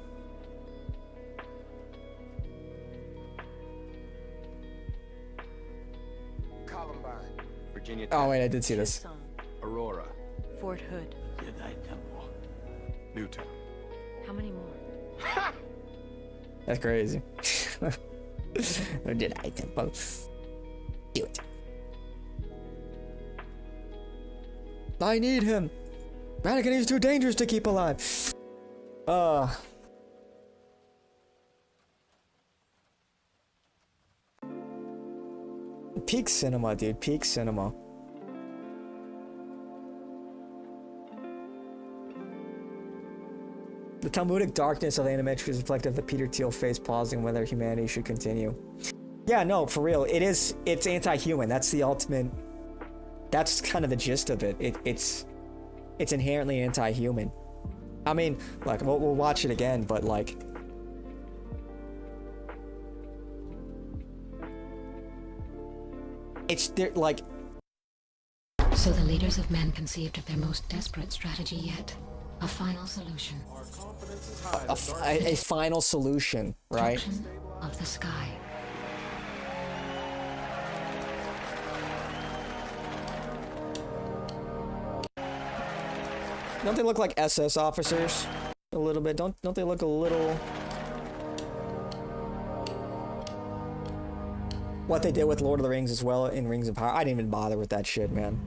H: Columbine. Virginia
A: Oh
H: Tech.
A: wait, I did see this.
H: Aurora.
I: Fort Hood.
H: Newtown.
I: How many more?
A: That's crazy. Or did I tempo? Do it. I need him. Vatican is too dangerous to keep alive. Peak cinema, dude. Peak cinema. The Talmudic darkness of Animatrix is reflective of the Peter Thiel face pausing whether humanity should continue. Yeah, no, for real. It's anti-human. That's the ultimate. That's kind of the gist of it. It's inherently anti-human. I mean, like, we'll watch it again, but like, it's like.
J: So the leaders of men conceived of their most desperate strategy yet. A final solution.
A: A final solution, right?
J: Destruction of the sky.
A: Don't they look like SS officers? A little bit. Don't they look a little... What they did with Lord of the Rings as well in Rings of Power. I didn't even bother with that shit, man.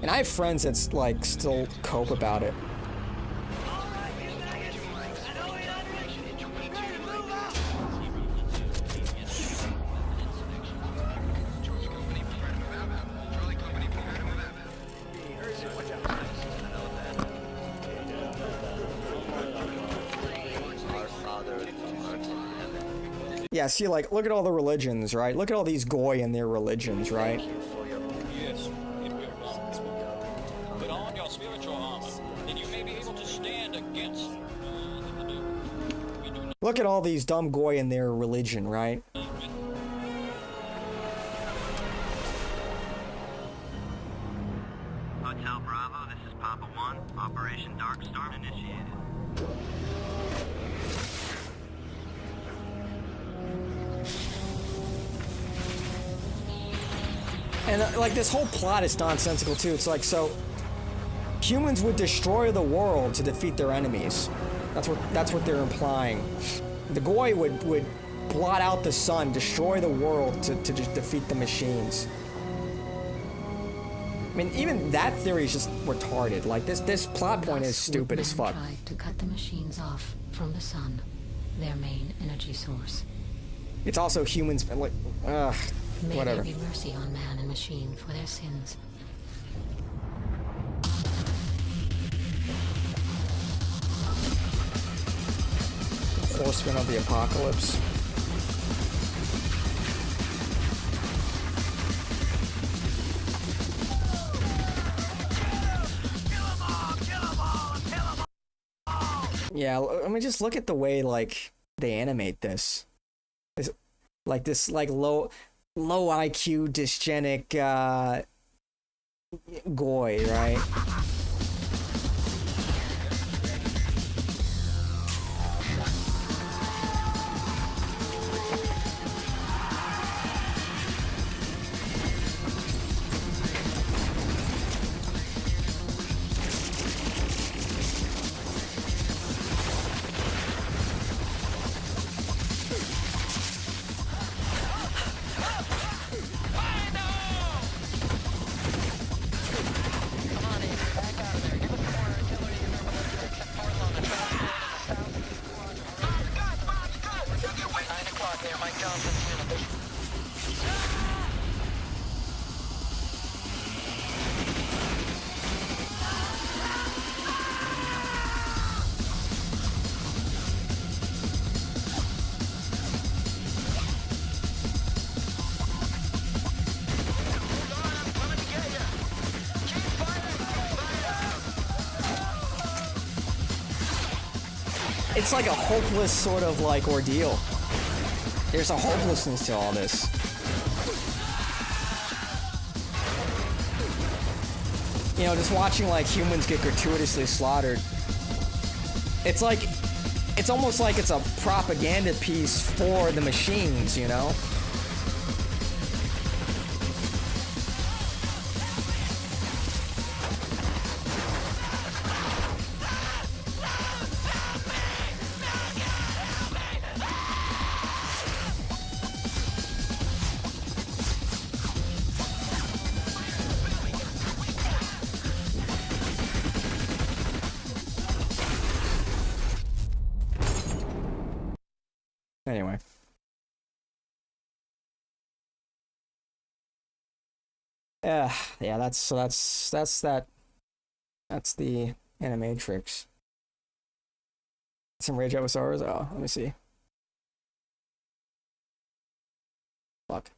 A: And I have friends that's like still cope about it. Yeah, see, like, look at all the religions, right? Look at all these goy and their religions, right?
K: Yes, it will. Put on your spiritual armor, and you may be able to stand against the devil. We do not.
A: Look at all these dumb goy and their religion, right?
L: Hotel Bravo, this is Papa 1. Operation Dark Storm initiated.
A: And like this whole plot is nonsensical too. It's like, so humans would destroy the world to defeat their enemies. That's what they're implying. The goy would blot out the sun, destroy the world to just defeat the machines. I mean, even that theory is just retarded. Like this plot point is stupid as fuck.
J: Tried to cut the machines off from the sun, their main energy source.
A: It's also humans like,
J: May
A: whatever.
J: there be mercy on man and machine for their sins.
A: Horsemen of the Apocalypse. Yeah, I mean, just look at the way like they animate this. It's like this, like low IQ dysgenic goy, right? It's like a hopeless sort of like ordeal. There's a hopelessness to all this. You know, just watching like humans get gratuitously slaughtered. It's like, it's almost like it's a propaganda piece for the machines, you know? Anyway. Yeah, that's the Animatrix. Some Rage episodes. Oh, let me see. Fuck.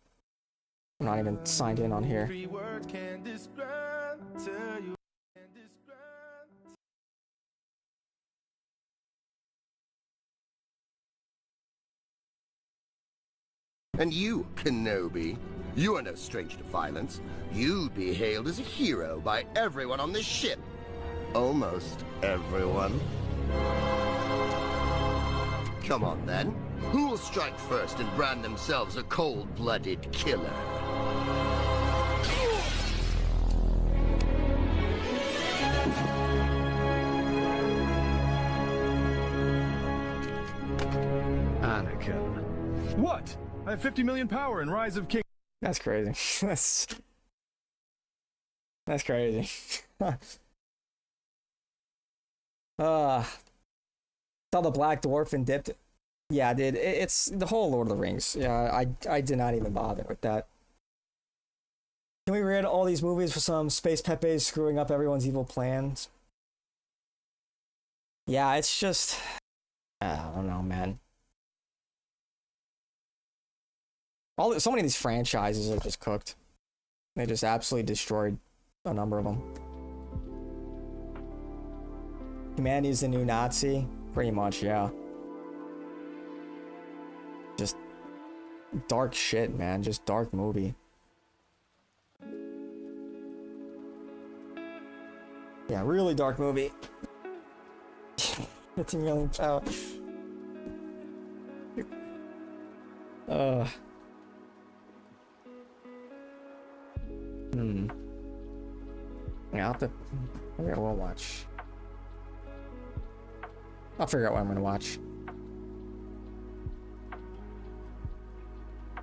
A: I'm not even signed in on here.
M: And you, Kenobi, you are no stranger to violence. You'd be hailed as a hero by everyone on this ship. Almost everyone. Come on, then. Who will strike first and brand themselves a cold-blooded killer?
C: Anakin. What? I have 50 million power in Rise of King.
A: That's crazy. That's crazy. Saw the Black Dwarf and dipped. Yeah, dude, it's the whole Lord of the Rings. Yeah, I did not even bother with that. Can we read all these movies for some space pepes screwing up everyone's evil plans? Yeah, it's just, I don't know, man. So many of these franchises are just cooked. They just absolutely destroyed a number of them. Humanity is the new Nazi? Pretty much, yeah. Just dark shit, man. Just dark movie. Yeah, really dark movie. 50 million power. Yeah, I'll have to figure out what I'll watch. I'll figure out what I'm gonna watch.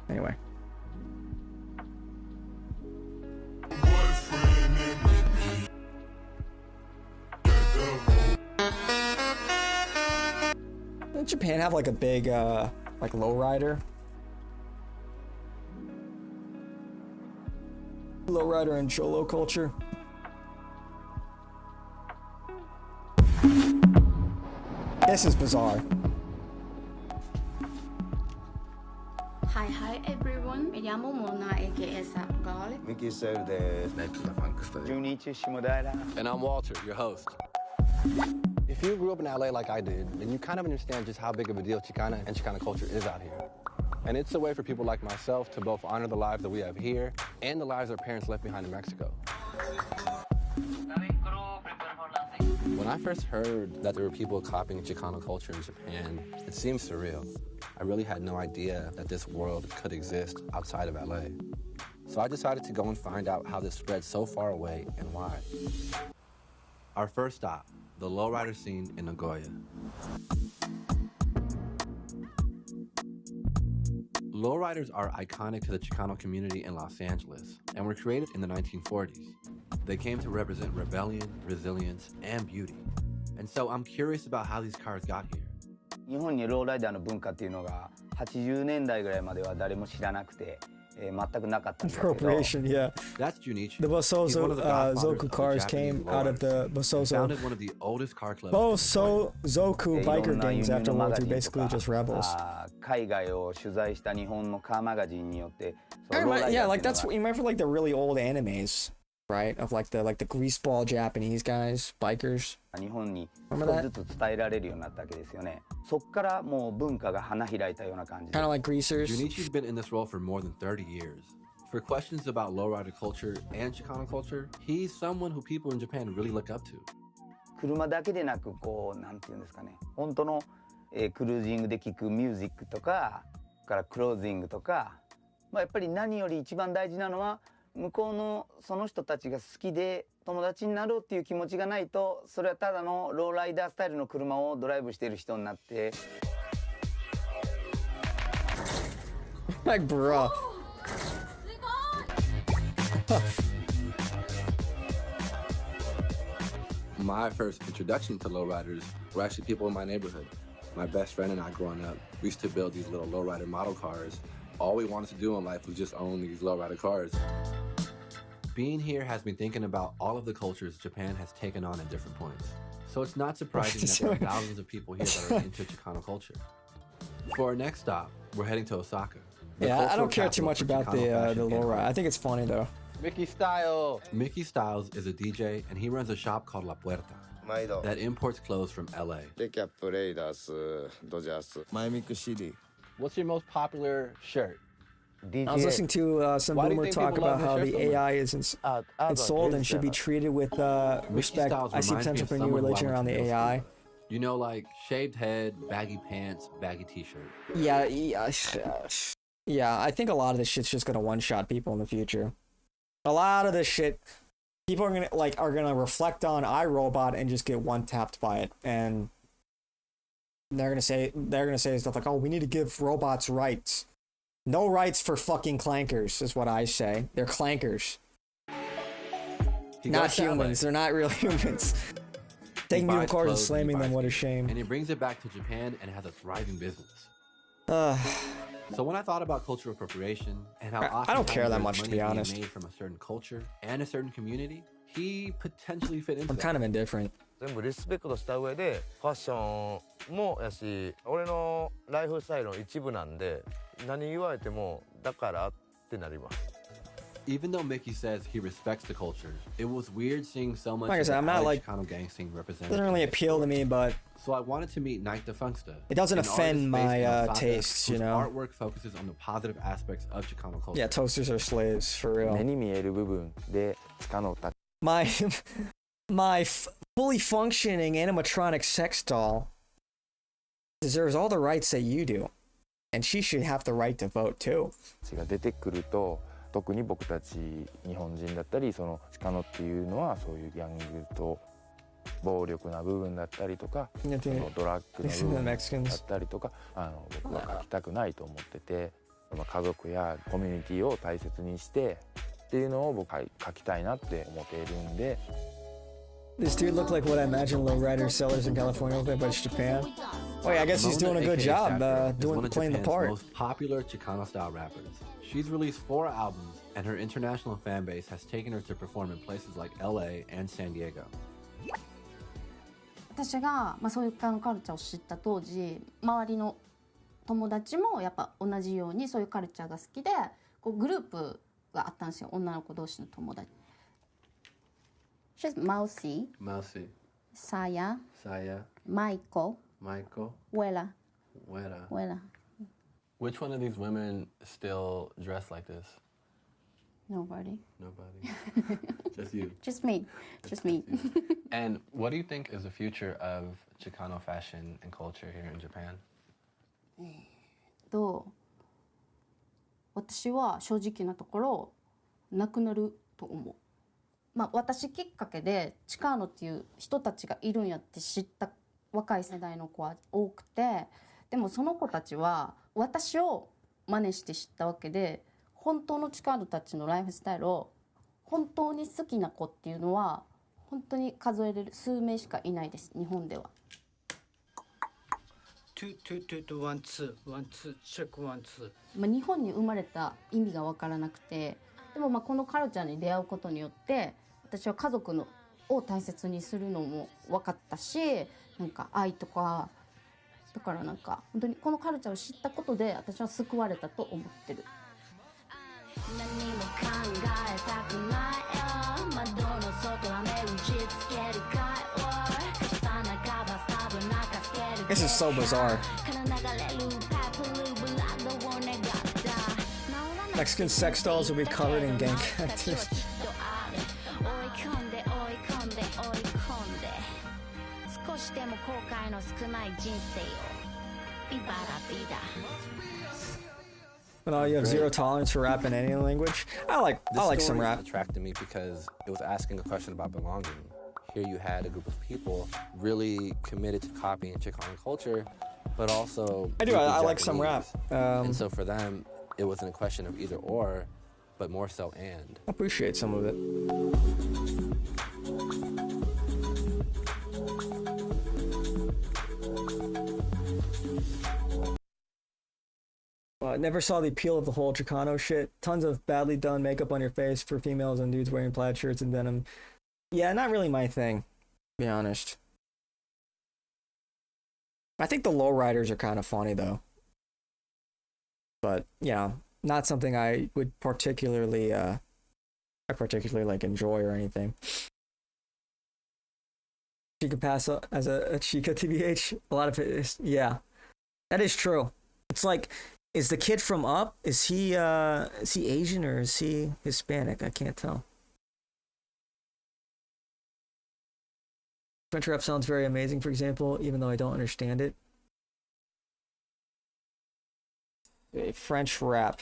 A: Anyway. Doesn't Japan have like a big like lowrider? Lowrider and cholo culture. This is bizarre.
N: Hi everyone, me llamo Mona aka Sapgali.
H: Mickey said there's next to the funk study. Junichi Shimodaira. And I'm Walter, your host. If you grew up in LA like I did, then you kind of understand just how big of a deal Chicana and Chicana culture is out here. And it's a way for people like myself to both honor the lives that we have here and the lives our parents left behind in Mexico. When I first heard that there were people copying Chicano culture in Japan, it seemed surreal. I really had no idea that this world could exist outside of LA. So I decided to go and find out how this spread so far away and why. Our first stop, the lowrider scene in Nagoya. Lowriders are iconic to the Chicano community in Los Angeles and were created in the 1940s. They came to represent rebellion, resilience, and beauty. And so I'm curious about how these cars got here.
O: 日本にローライダーの文化っていうのが80年代ぐらいまでは誰も知らなくて、全くなかったんですけど。
A: Appropriation, yeah.
O: That's Junichi.
A: The Bosozo Zoku cars came out of the Bosozo.
O: Founded one of the oldest car clubs.
A: Zoku biker gangs after World War II, basically just rebels.
O: 海外を取材した日本のカーマガジンによって。
A: Yeah, like that's you remember like the really old animes right? Of like the greaseball Japanese guys, bikers.
O: 日本に少しずつ伝えられるようになったわけですよね。そっからもう文化が花開いたような感じで。
A: Kind of like greasers.
H: Junichi's been in this role for more than 30 years. For questions about lowrider culture and Chicano culture, he's someone who people in Japan really look up to.
O: 車だけでなくこうなんていうんですかね、本当の、クルージングで聴くミュージックとか、からクロージングとか、やっぱり何より一番大事なのは向こうのその人たちが好きで友達になろうっていう気持ちがないと、それはただのローライダースタイルの車をドライブしている人になって。
A: Like bro.
H: My first introduction to lowriders were actually people in my neighborhood. My best friend and I growing up, we used to build these little lowrider model cars. All we wanted to do in life was just own these lowrider cars. Being here has me thinking about all of the cultures Japan has taken on at different points. So it's not surprising that there are thousands of people here that are into Chicano culture. For our next stop, we're heading to Osaka.
A: Yeah, I don't care too much about the lowrider. I think it's funny though.
H: Mickey Styles is a DJ, and he runs a shop called La Puerta that imports clothes from LA. What's your most popular shirt?
A: I was listening to some boomer talk about how the AI is installed and should be treated with respect. I see potential for a new religion around the AI.
H: You know, like shaved head, baggy pants, baggy t-shirt.
A: Yeah, I think a lot of this shit's just gonna one-shot people in the future. A lot of this shit, people are gonna reflect on iRobot and just get one-tapped by it, and they're gonna say stuff like, "Oh, we need to give robots rights." No rights for fucking clankers, is what I say. They're clankers, not humans. They're not real humans. Taking people cars and slamming them, what a shame.
H: And he brings it back to Japan and has a thriving business. So when I thought about cultural appropriation and how often
A: I don't care that much, to be honest.
H: Made from a certain culture and a certain community, he potentially fit into.
A: I'm kind of indifferent.
P: 全部リスペクトした上でファッションもやし、俺のライフスタイルの一部なんで、何言われてもだからってなります。
H: Even though Mickey says he respects the culture, it was weird seeing so much
A: like I said, I'm not like
H: Chicano gang scene represented.
A: Doesn't really appeal to me, but
H: so I wanted to meet Night the Funksta.
A: It doesn't offend my tastes, you know.
H: Artwork focuses on the positive aspects of Chicano culture.
A: Yeah, toasters are slaves for real.
O: 目に見える部分でChicano
A: my fully functioning animatronic sex doll deserves all the rights that you do, and she should have the right to vote too.
P: が出てくると。特に僕たち日本人だったりそのチカノっていうのはそういうギャングと暴力な部分だったりとかそのドラッグの部分だったりとか僕は書きたくないと思ってて家族やコミュニティを大切にしてっていうのを僕は書きたいなって思っているんで。
A: This dude looked like what I imagine lowrider sellers in California look like, but it's Japan. Oh yeah, I guess he's doing a good job playing the part.
H: Most popular Chicano-style rappers. She's released 4 albums, and her international fan base has taken her to perform in places like LA and San Diego.
N: 私がそういうカルチャーを知った当時、周りの友達もやっぱ同じようにそういうカルチャーが好きで、こうグループがあったんですよ、女の子同士の友達。She's Mousy. Saya. Michael. Wella.
H: Which one of these women still dress like this?
N: Nobody.
H: Just you.
N: Just me.
H: And what do you think is the future of Chicano fashion and culture here in Japan?
N: 私は正直なところなくなると思う。私きっかけでチカーノっていう人たちがいるんやって知った若い世代の子は多くて、でもその子たちは私を真似して知ったわけで、本当のチカーノたちのライフスタイルを本当に好きな子っていうのは本当に数えれる数名しかいないです、日本では。
Q: ワンツーチェックワンツー。
N: 日本に生まれた意味が分からなくて、でもこのカルチャーに出会うことによって私は家族を大切にするのも分かったし、なんか愛とかだからなんか本当にこのカルチャーを知ったことで私は救われたと思ってる。何も考えたくないよ
A: This is so bizarre. Mexican sex dolls will be covered in gang characters. Well, you have zero tolerance for rap in any language. I like some rap.
H: This attracted me because it was asking a question about belonging. Here you had a group of people really committed to copying Chicano culture, but also
A: I like some rap.
H: And so for them, it wasn't a question of either or, but more so and.
A: I appreciate some of it. Never saw the appeal of the whole Chicano shit. Tons of badly done makeup on your face for females and dudes wearing plaid shirts and denim. Yeah, not really my thing, to be honest. I think the lowriders are kind of funny though. But, yeah, not something I would particularly like enjoy or anything. She could pass as a chica, TBH. A lot of it is, yeah, that is true. It's like, is the kid from Up, is he Asian or is he Hispanic? I can't tell. French rap sounds very amazing, for example, even though I don't understand it. French rap.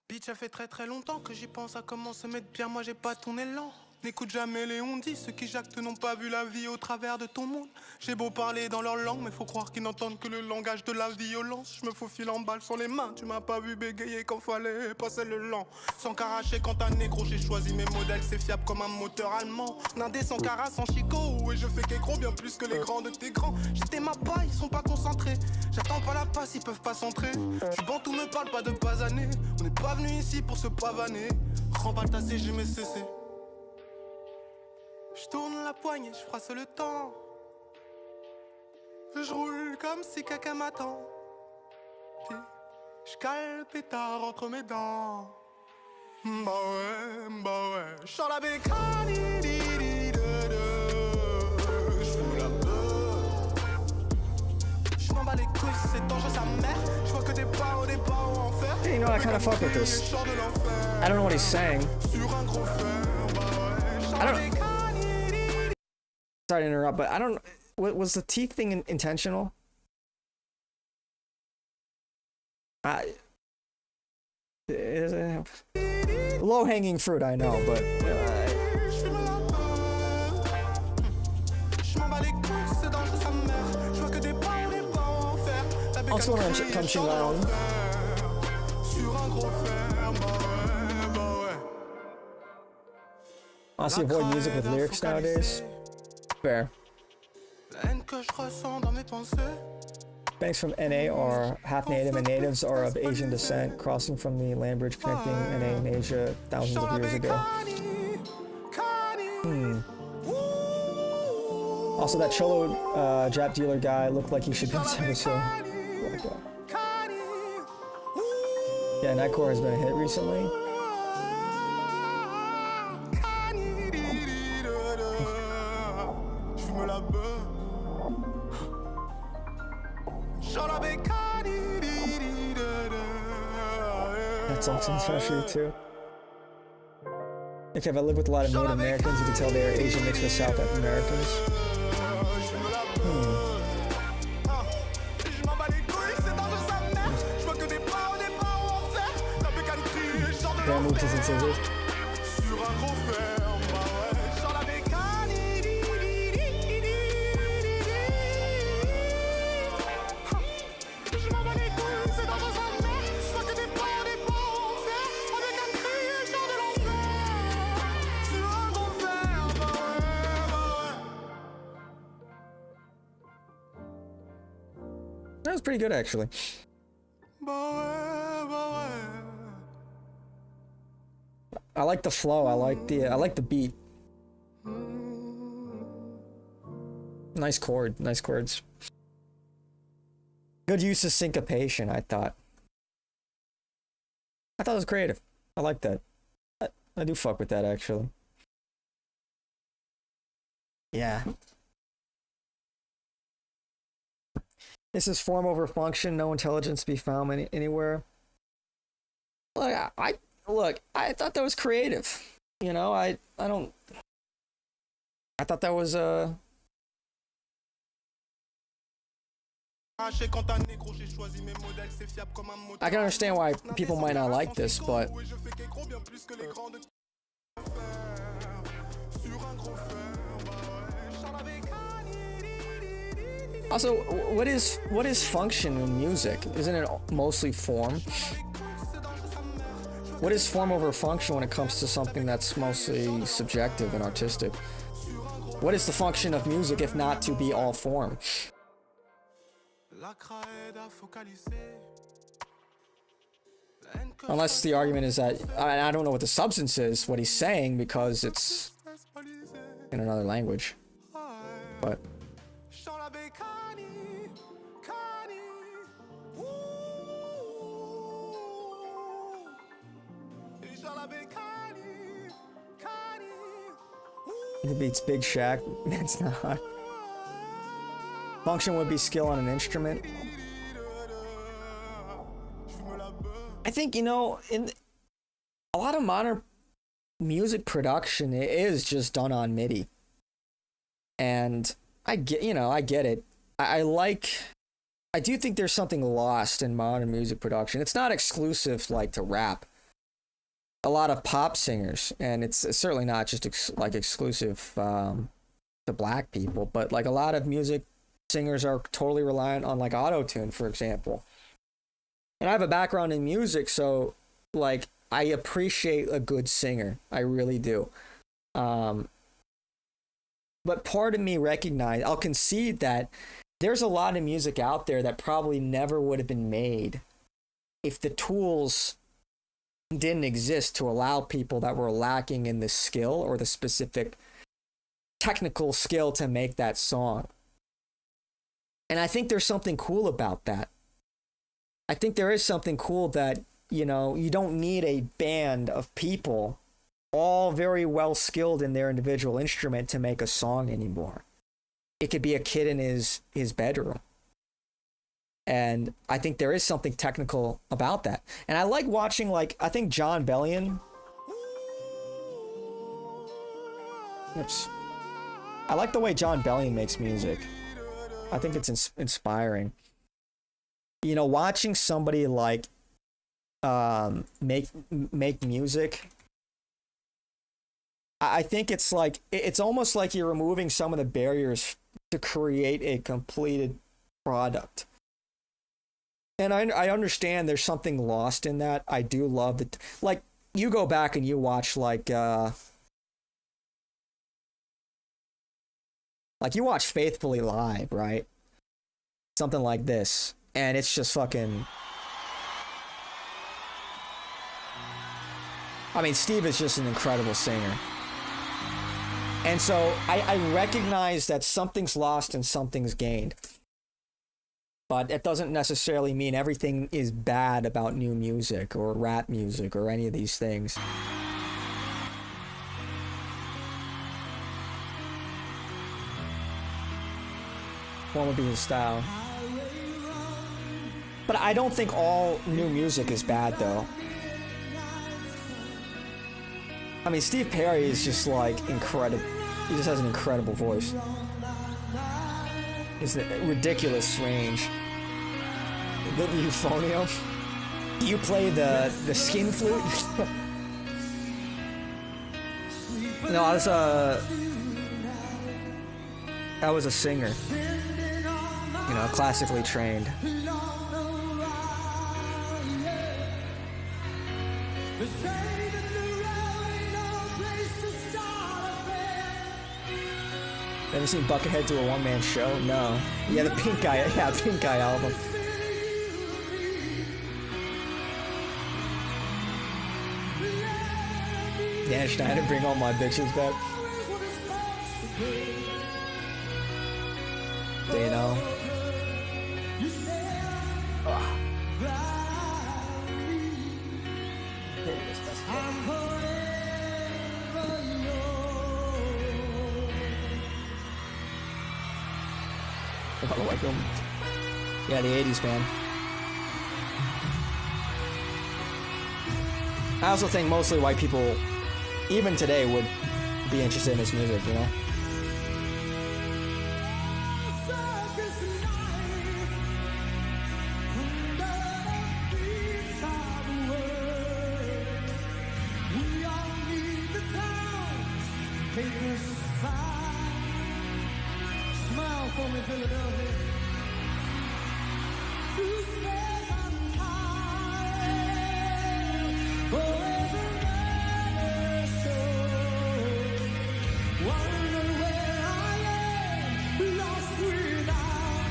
R: Bitch, ça fait très longtemps que j'y pense à comment se mettre bien, moi j'ai pas ton élan. N'écoute jamais les on-dit, ceux qui jactent n'ont pas vu la vie au travers de ton monde. J'ai beau parler dans leur langue, mais faut croire qu'ils n'entendent que le langage de la violence. Je me faufile en balle sur les mains, tu m'as pas vu bégayer quand fallait passer le lent. Sans caracher quand un négro, j'ai choisi mes modèles, c'est fiable comme un moteur allemand. Nindé sans cara, sans chicot, et je fais qu'écro bien plus que les grands de tes grands. J'étais ma paille, ils sont pas concentrés. J'attends pas la passe, ils peuvent pas centrer. Du bantou me parle pas de basaner. On n'est pas venu ici pour se pavaner. Remballe ta CG, mais cessé. Je tourne la poignée, je froisse le temps. Je roule comme si quelqu'un m'attend. Puis je cale pétard entre mes dents. Bah ouais. J'sors la bécane. J'fume la beuh. J'm'en bats les couilles, c'est dangereux sa mère. J'vois que des barreaux en fer.
A: Hey, you know, I kind of fuck with this. I don't know what he's saying. I don't. Sorry to interrupt, but I don't. Was the teeth thing intentional? Low-hanging fruit, I know, but. Also, when I'm punching around. Honestly, avoid music with lyrics nowadays. Fair. Banks from NA are half native and natives are of Asian descent, crossing from the land bridge connecting NA and Asia thousands of years ago. Also, that Cholo Jap dealer guy looked like he should be on this episode. Yeah, Nightcore has been a hit recently. That song sounds special too. Okay, if I live with a lot of Native Americans, you can tell they are Asian mixed with South Americans. Damn, Lucas and Scissors. That was pretty good, actually. I like the flow. I like the beat. Nice chord. Nice chords. Good use of syncopation, I thought. I thought it was creative. I like that. I do fuck with that, actually. Yeah. This is form over function, no intelligence to be found anywhere. Look, I thought that was creative. You know, I thought that was I can understand why people might not like this, but also, what is function in music? Isn't it mostly form? What is form over function when it comes to something that's mostly subjective and artistic? What is the function of music if not to be all form? Unless the argument is that, I don't know what the substance is, what he's saying, because it's in another language. But it beats Big Shaq. It's not. Function would be skill on an instrument. I think, you know, in a lot of modern music production, it is just done on MIDI. And I get it. I do think there's something lost in modern music production. It's not exclusive like to rap. A lot of pop singers, and it's certainly not just exclusive to black people, but like a lot of music singers are totally reliant on like auto-tune, for example. And I have a background in music, so like I appreciate a good singer. I really do. But part of me I'll concede that there's a lot of music out there that probably never would have been made if the tools didn't exist to allow people that were lacking in the skill or the specific technical skill to make that song. And I think there's something cool about that. I think there is something cool that, you know, you don't need a band of people all very well skilled in their individual instrument to make a song anymore. It could be a kid in his bedroom. And I think there is something technical about that. And I like watching, like, I think John Bellion. Oops. I like the way John Bellion makes music. I think it's inspiring. You know, watching somebody like make music, I think it's like, it's almost like you're removing some of the barriers to create a completed product. And I understand there's something lost in that. I do love that. Like, you go back and you watch like you watch Faithfully Live, right? Something like this. And it's just fucking... I mean, Steve is just an incredible singer. And so I recognize that something's lost and something's gained. But it doesn't necessarily mean everything is bad about new music or rap music or any of these things. One would be his style. But I don't think all new music is bad, though. I mean, Steve Perry is just like incredible. He just has an incredible voice. It's a ridiculous range. The euphonium. You play the skin flute? No, I was a singer. You know, classically trained. Ever seen Buckethead do a one-man show? No. Yeah, the Pink Eye album. Dan Schneider, bring all my bitches back. Do you know? If I like them. Yeah, the 80s, man. I also think mostly white people, even today, would be interested in this music, you know?
C: Smile for me, Philadelphia. Who says I'm tired? Always another show. Wonder where I am, lost without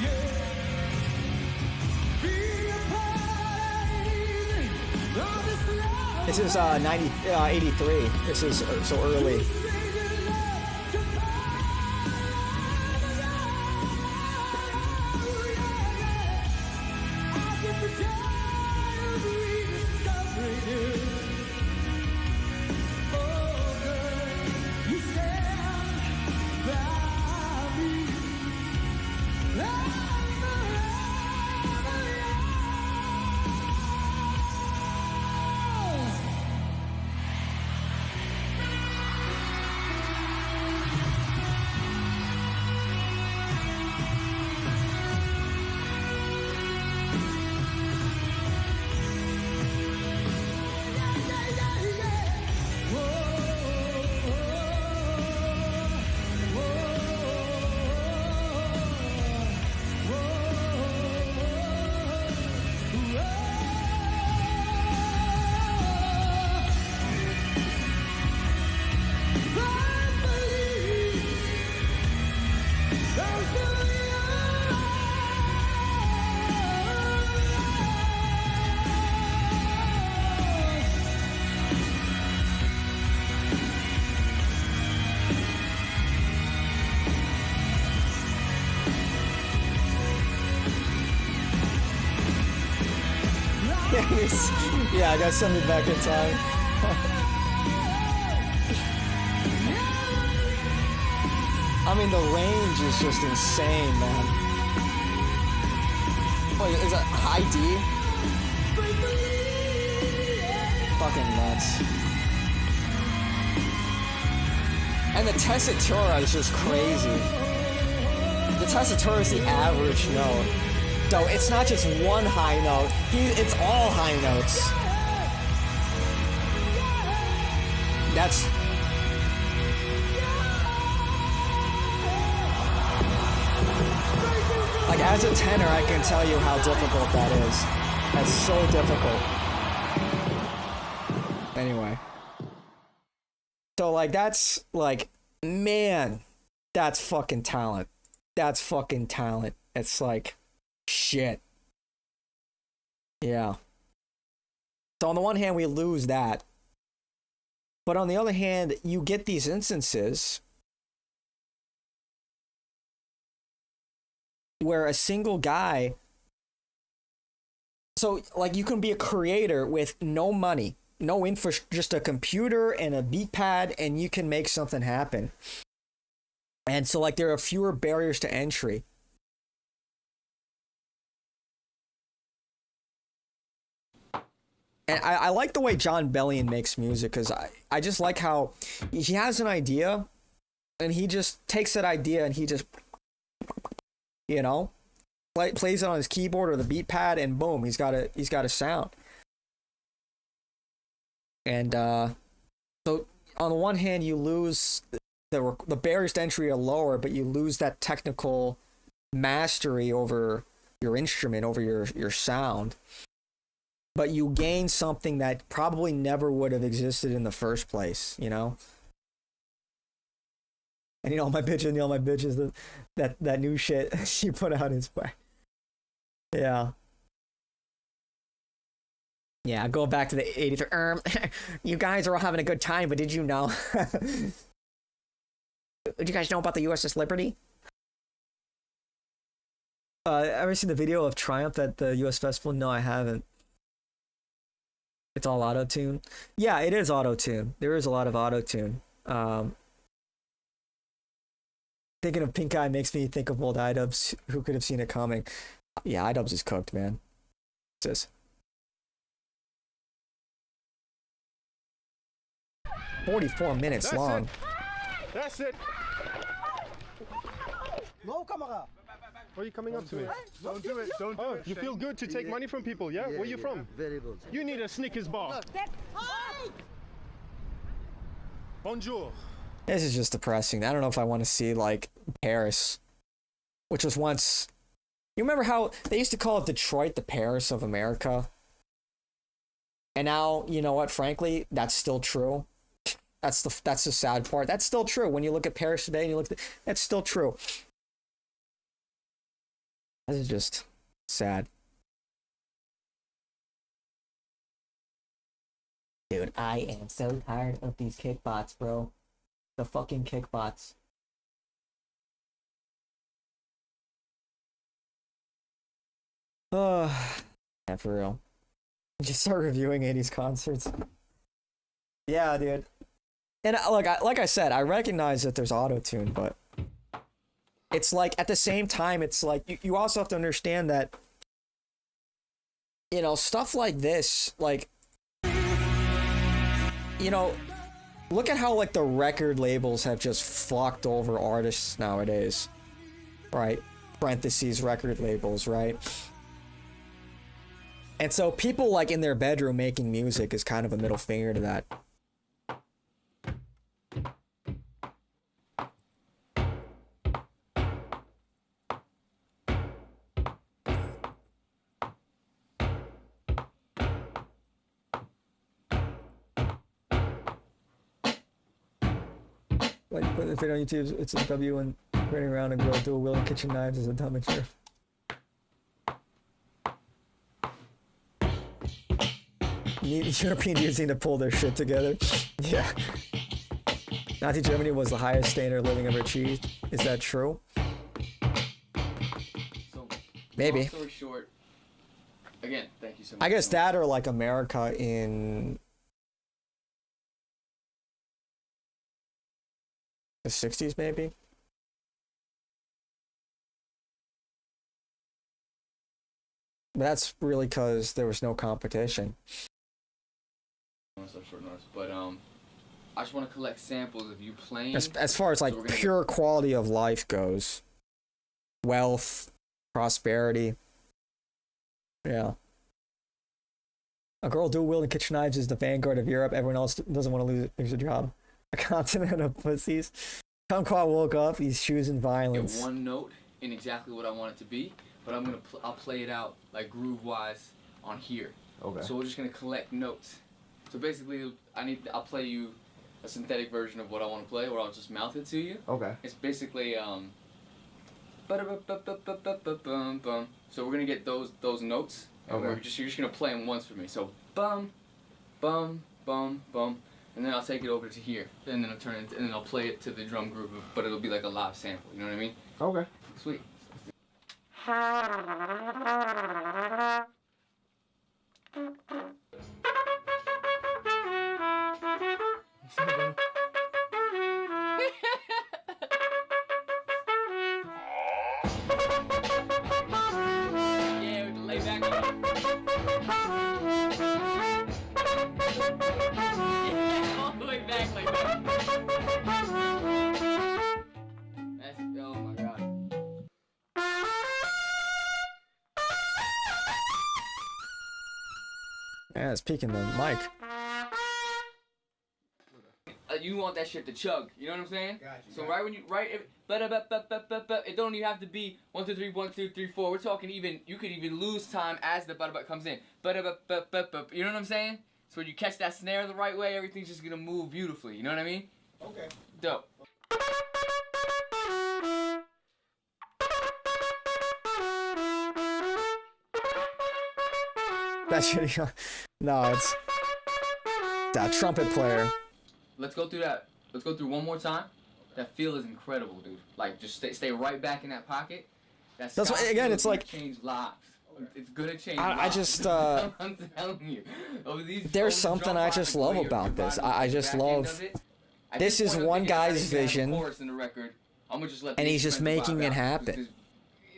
C: you. Being a part of this love.
A: This is 83. This is so early. Yeah, I gotta send me back in time. I mean, the range is just insane, man. Wait, is that high D? Fucking nuts. And the tessitura is just crazy. The tessitura is the average note. So it's not just one high note, it's all high notes. That's... Like, as a tenor, I can tell you how difficult that is. That's so difficult. Anyway. So, like, that's, like, man, that's fucking talent. That's fucking talent. It's like... shit. Yeah. So on the one hand, we lose that. But on the other hand, you get these instances where a single guy... So, like, you can be a creator with no money, no infrastructure, just a computer and a beat pad, and you can make something happen. And so, like, there are fewer barriers to entry. And I like the way John Bellion makes music, because I just like how he has an idea and he just takes that idea and he just, you know, plays it on his keyboard or the beat pad, and boom, he's got a sound. And so on the one hand, you lose the barriers to entry are lower, but you lose that technical mastery over your instrument, over your sound. But you gain something that probably never would have existed in the first place, you know? And all my bitches, that new shit she put out is way. Yeah. Yeah, going back to the 83. You guys are all having a good time, but did you know? Did you guys know about the USS Liberty? Ever seen the video of Triumph at the US Festival? No, I haven't. It's all auto-tune. Yeah, it is auto-tune. There is a lot of auto-tune. Thinking of Pink Eye makes me think of old iDubbbz. Who could have seen it coming? Yeah, iDubbbz is cooked, man. What's this? 44 minutes
C: That's
A: long.
C: it. That's it.
S: No, camera.
C: Why are you coming up to me?
S: Don't do it. Don't do it.
C: You feel good to take money from people, yeah? Where you from?
S: Very good.
C: You need a Snickers bar. Bonjour.
A: This is just depressing. I don't know if I want to see, like, Paris, which was once... You remember how they used to call it Detroit the Paris of America? And now, you know what, frankly, that's still true. That's the sad part. That's still true. When you look at Paris today and you look at... That's still true. This is just sad. Dude, I am so tired of these kickbots, bro. The fucking kickbots. Yeah, for real. Just start reviewing 80s concerts. Yeah, dude. And like I said, I recognize that there's auto-tune, but it's like, at the same time, it's like, you also have to understand that, you know, stuff like this, like, you know, look at how, like, the record labels have just fucked over artists nowadays, right? Parentheses, record labels, right? And so people, like, in their bedroom making music is kind of a middle finger to that. Like, put the video on YouTube, it's a W, and running around and go do a wheel and kitchen knives is a dumbass. European dudes need to pull their shit together. Yeah. Nazi Germany was the highest standard of living ever achieved. Is that true?
T: So,
A: maybe.
T: Long story short, again, thank you so much.
A: I guess that or like America in the 60s, maybe. But that's really because there was no competition.
T: But I just want to collect samples of you playing.
A: As far as like
T: so
A: pure quality of life goes, wealth, prosperity. Yeah. A girl dual wielding kitchen knives is the vanguard of Europe. Everyone else doesn't want to lose a job. A continent of pussies. Kumquat woke up. He's choosing violence.
T: Get one note in exactly what I want it to be, but I'll play it out like groove wise on here.
A: Okay.
T: So we're just gonna collect notes. So basically, I'll play you a synthetic version of what I want to play, or I'll just mouth it to you.
A: Okay.
T: It's basically ba-da-ba-ba-ba-ba-ba-bum-bum. So we're gonna get those notes, and you're just gonna play them once for me. So bum, bum, bum, bum, and then I'll take it over to here, and then and then I'll play it to the drum groove, but it'll be like a live sample. You know what I mean?
A: Okay.
T: Sweet. Yeah, with the lay back. Yeah, all the way back like that. That's, oh my god.
A: Yeah, it's peeking the mic.
T: You want that shit to chug, you know what I'm saying?
S: Gotcha,
T: so right when you it don't even have to be 1 2 3 1 2 3 4. We're talking even you could even lose time as the comes in. You know what I'm saying? So when you catch that snare the right way, everything's just gonna move beautifully. You know what I mean?
S: Okay.
T: Dope.
A: That shit. No, it's that trumpet player.
T: Let's go through that. Let's go through one more time. That feel is incredible, dude. Like, just stay right back in that pocket. That's
A: why, again, it's like
T: change lives. It's gonna change.
A: I just
T: I'm telling you.
A: There's something I just love about this. I just love. This is one guy's vision.
T: Chorus in the record I'm gonna just let.
A: And he's just making it happen.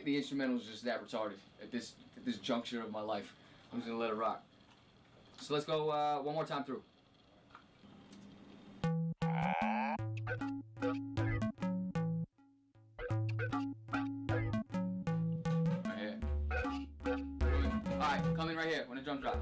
T: The instrumental is just that retarded at this juncture of my life. I'm just gonna let it rock. So let's go one more time through. Right here. Alright, come in right here when the drums drop.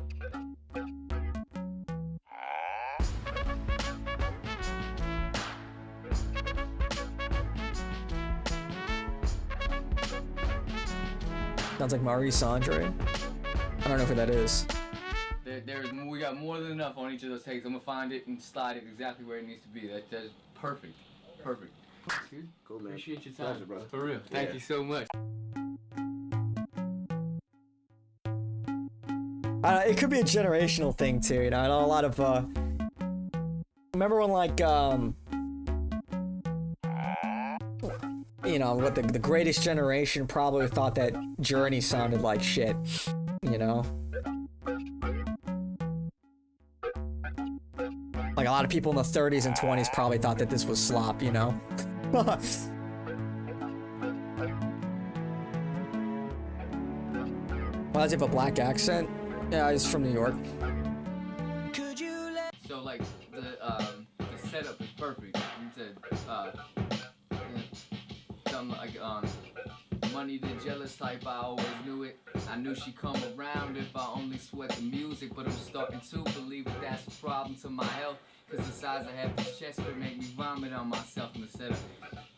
A: Sounds like Maurice Andre. I don't know who that is.
T: We got more than enough on each of those takes. I'm gonna find it and slide it exactly where it needs to be. That's perfect. Perfect. Dude, cool, man. Appreciate your time.
H: Pleasure, bro.
T: For real. Thank you so much.
A: It could be a generational thing too, you know. I know a lot of remember when like you know, what the greatest generation probably thought that Journey sounded like shit, you know? Like a lot of people in the 30s and 20s probably thought that this was slop, you know? Why does he have a black accent? Yeah, he's from New York.
T: So like the setup is perfect. You said something like money the jealous type, I always knew it. I knew she'd come around if I only sweat the music, but I'm starting to believe that that's a problem to my health. Cause the size I have this chest could make me vomit on myself in the setup.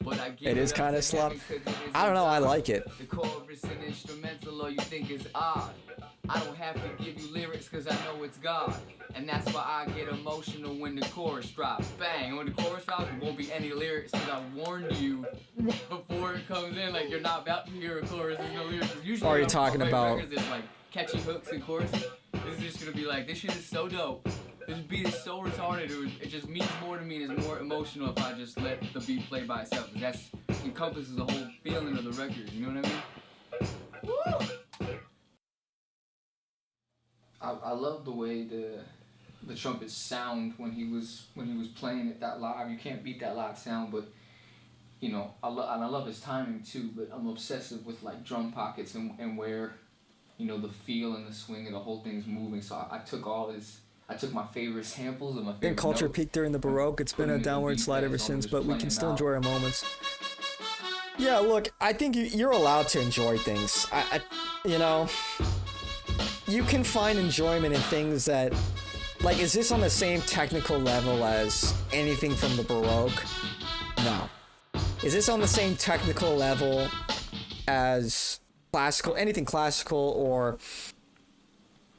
T: But I get
A: it is kind of slop. I don't know, I like it.
T: The chorus and instrumental, all you think is odd. I don't have to give you lyrics cause I know it's God. And that's why I get emotional when the chorus drops. Bang! And when the chorus drops, there won't be any lyrics cause I warned you before it comes in. Like, you're not about to hear a chorus, there's no lyrics. Usually
A: are you talking about?
T: There's like catchy hooks and choruses. This is just gonna be like, this shit is so dope. This beat is so retarded, it just means more to me and is more emotional if I just let the beat play by itself. That encompasses the whole feeling of the record, you know what I mean? Woo! I love the way the trumpets sound when he was playing it that live. You can't beat that live sound, but you know, I love his timing too, but I'm obsessive with like drum pockets and where, you know, the feel and the swing and the whole thing's moving. So I took my favorite samples and my favorite
A: Culture
T: notes.
A: peaked during the Baroque. It's been a downward slide ever since, but we can still enjoy our moments. Yeah, look, I think you're allowed to enjoy things. You know, you can find enjoyment in things that, like, is this on the same technical level as anything from the Baroque? No. Is this on the same technical level as classical, anything classical or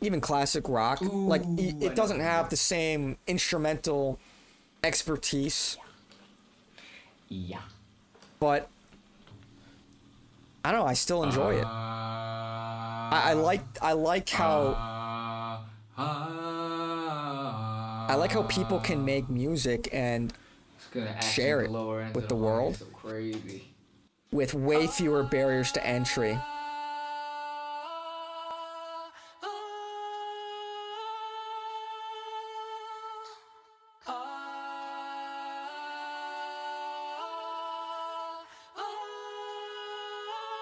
A: even classic rock? Ooh, like, it doesn't have the same instrumental expertise.
T: Yeah.
A: But I don't know, I still enjoy it. I like how people can make music and share it with the world with way fewer barriers to entry.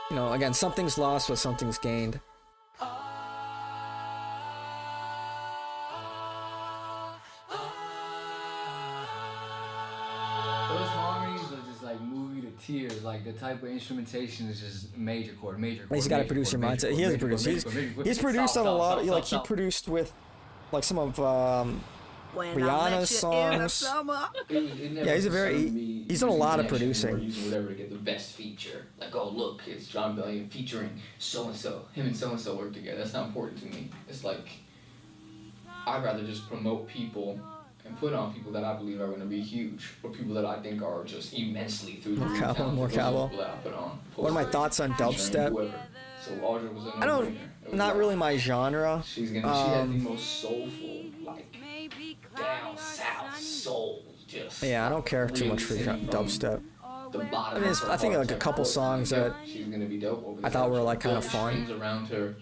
A: You know, again, something's lost but something's gained.
T: Tears, like the type of instrumentation is just major chord.
A: He's got a producer mindset. He is a producer. He's produced on a lot of, like, he produced with, like, some of Rihanna's songs. Yeah, he's done a lot of producing.
T: Using whatever to get the best feature. Like, oh look, it's John Bellion featuring so and so. Him and so work together. That's not important to me. It's like, I'd rather just promote people and put on people that I believe are going to be huge, or people that I think are just immensely through the roof.
A: More cowbell. What are my thoughts on dubstep?
T: So Audra was
A: I don't, not really my genre.
T: She had the most soulful, like, down south soul. Just
A: yeah, I don't care too much for dubstep. I mean, I think like a couple songs that I thought were like kind of fun.
T: Around her.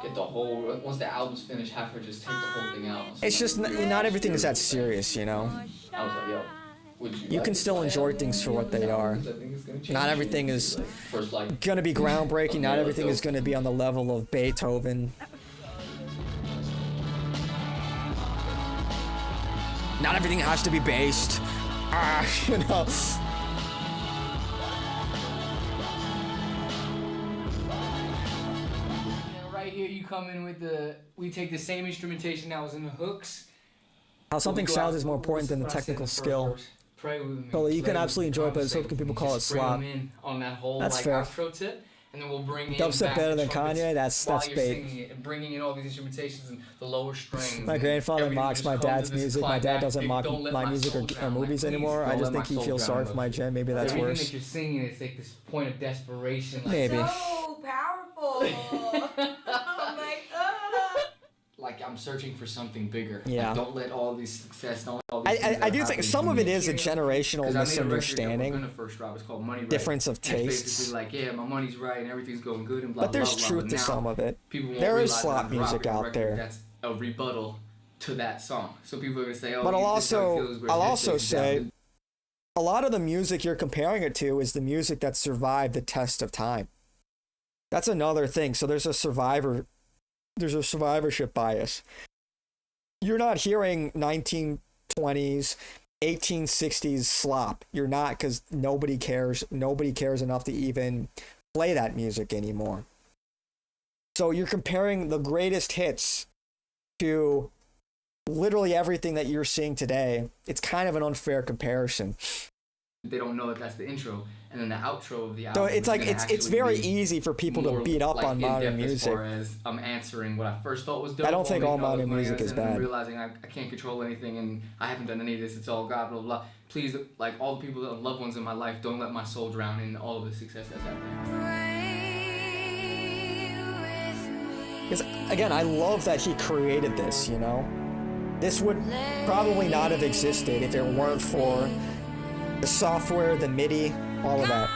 T: Get the whole, once the album's finished, have her just take the whole thing out.
A: It's just not everything is that serious, you know.
T: I was like, yo,
A: you can still enjoy things for what they are. Not everything is gonna be groundbreaking. Not everything is gonna be on the level of Beethoven. Not everything has to be based. You know.
U: Right here, you come in with we take the same instrumentation that was in the hooks.
A: How something sounds is more important than the technical skill.
U: Pray with me.
A: So you can absolutely enjoy it, but so can people call it slop.
U: On that whole
A: That's fair.
U: outro tip, and then we'll bring in
A: Dubstep
U: back
A: better
U: the
A: than
U: trumpets
A: Kanye? That's
U: while you're
A: bait.
U: singing it, and bringing in all these instrumentations and the lower strings.
A: My grandfather
U: Everything
A: mocks
U: just
A: my
U: comes to
A: dad's
U: this
A: music. My dad
U: climactic,
A: doesn't mock
U: don't let
A: my music
U: soul
A: or
U: drown.
A: movies
U: Like,
A: anymore.
U: please
A: I
U: don't
A: just
U: let
A: think he
U: my soul
A: feels sorry
U: drown.
A: for my gen. Maybe that's
U: Everything
A: worse.
U: that you're singing is like this point of desperation. Like,
A: Maybe.
F: So powerful. Oh my god.
U: Like I'm searching for something bigger.
A: Yeah.
U: Like, don't let all these success, don't let all these things
A: I
U: that
A: do
U: are
A: think
U: happening
A: some
U: to
A: of
U: me
A: it is a
U: kill you.
A: generational
U: 'Cause I made a record that was
A: misunderstanding.
U: gonna first drop. It's called Money Right.
A: Difference of
U: And it's
A: tastes.
U: basically like, yeah, my money's right and everything's going good and blah
A: But there's
U: blah blah.
A: truth
U: But
A: to
U: now,
A: some of it.
U: People won't
A: There is
U: realize that
A: slop
U: I'm
A: music
U: dropping a
A: out
U: record
A: there.
U: That's a rebuttal to that song. So people are gonna say, oh,
A: But I'll
U: this is how it feels, whereas
A: I'll
U: this
A: also
U: is down.
A: say, a lot of the music you're comparing it to is the music that survived the test of time. That's another thing. So there's a survivorship bias. You're not hearing 1920s, 1860s slop. You're not, because nobody cares. Nobody cares enough to even play that music anymore. So you're comparing the greatest hits to literally everything that you're seeing today. It's kind of an unfair comparison.
U: They don't know that that's the intro, and then the outro of the
A: So
U: album.
A: it's
U: is
A: like
U: gonna
A: it's
U: actually
A: very
U: be
A: easy for people to
U: more,
A: beat up
U: like,
A: on modern
U: in-depth
A: music.
U: As far as I'm answering what I first thought was dope.
A: I don't think all
U: making those
A: modern music
U: plans
A: is
U: and then
A: bad.
U: realizing I can't control anything and I haven't done any of this. It's all God. Blah blah. Please, like all the people that are loved ones in my life, don't let my soul drown in all of the success that's happening.
A: Because again, I love that he created this. You know, this would probably not have existed if it weren't for the software, the MIDI, all of that.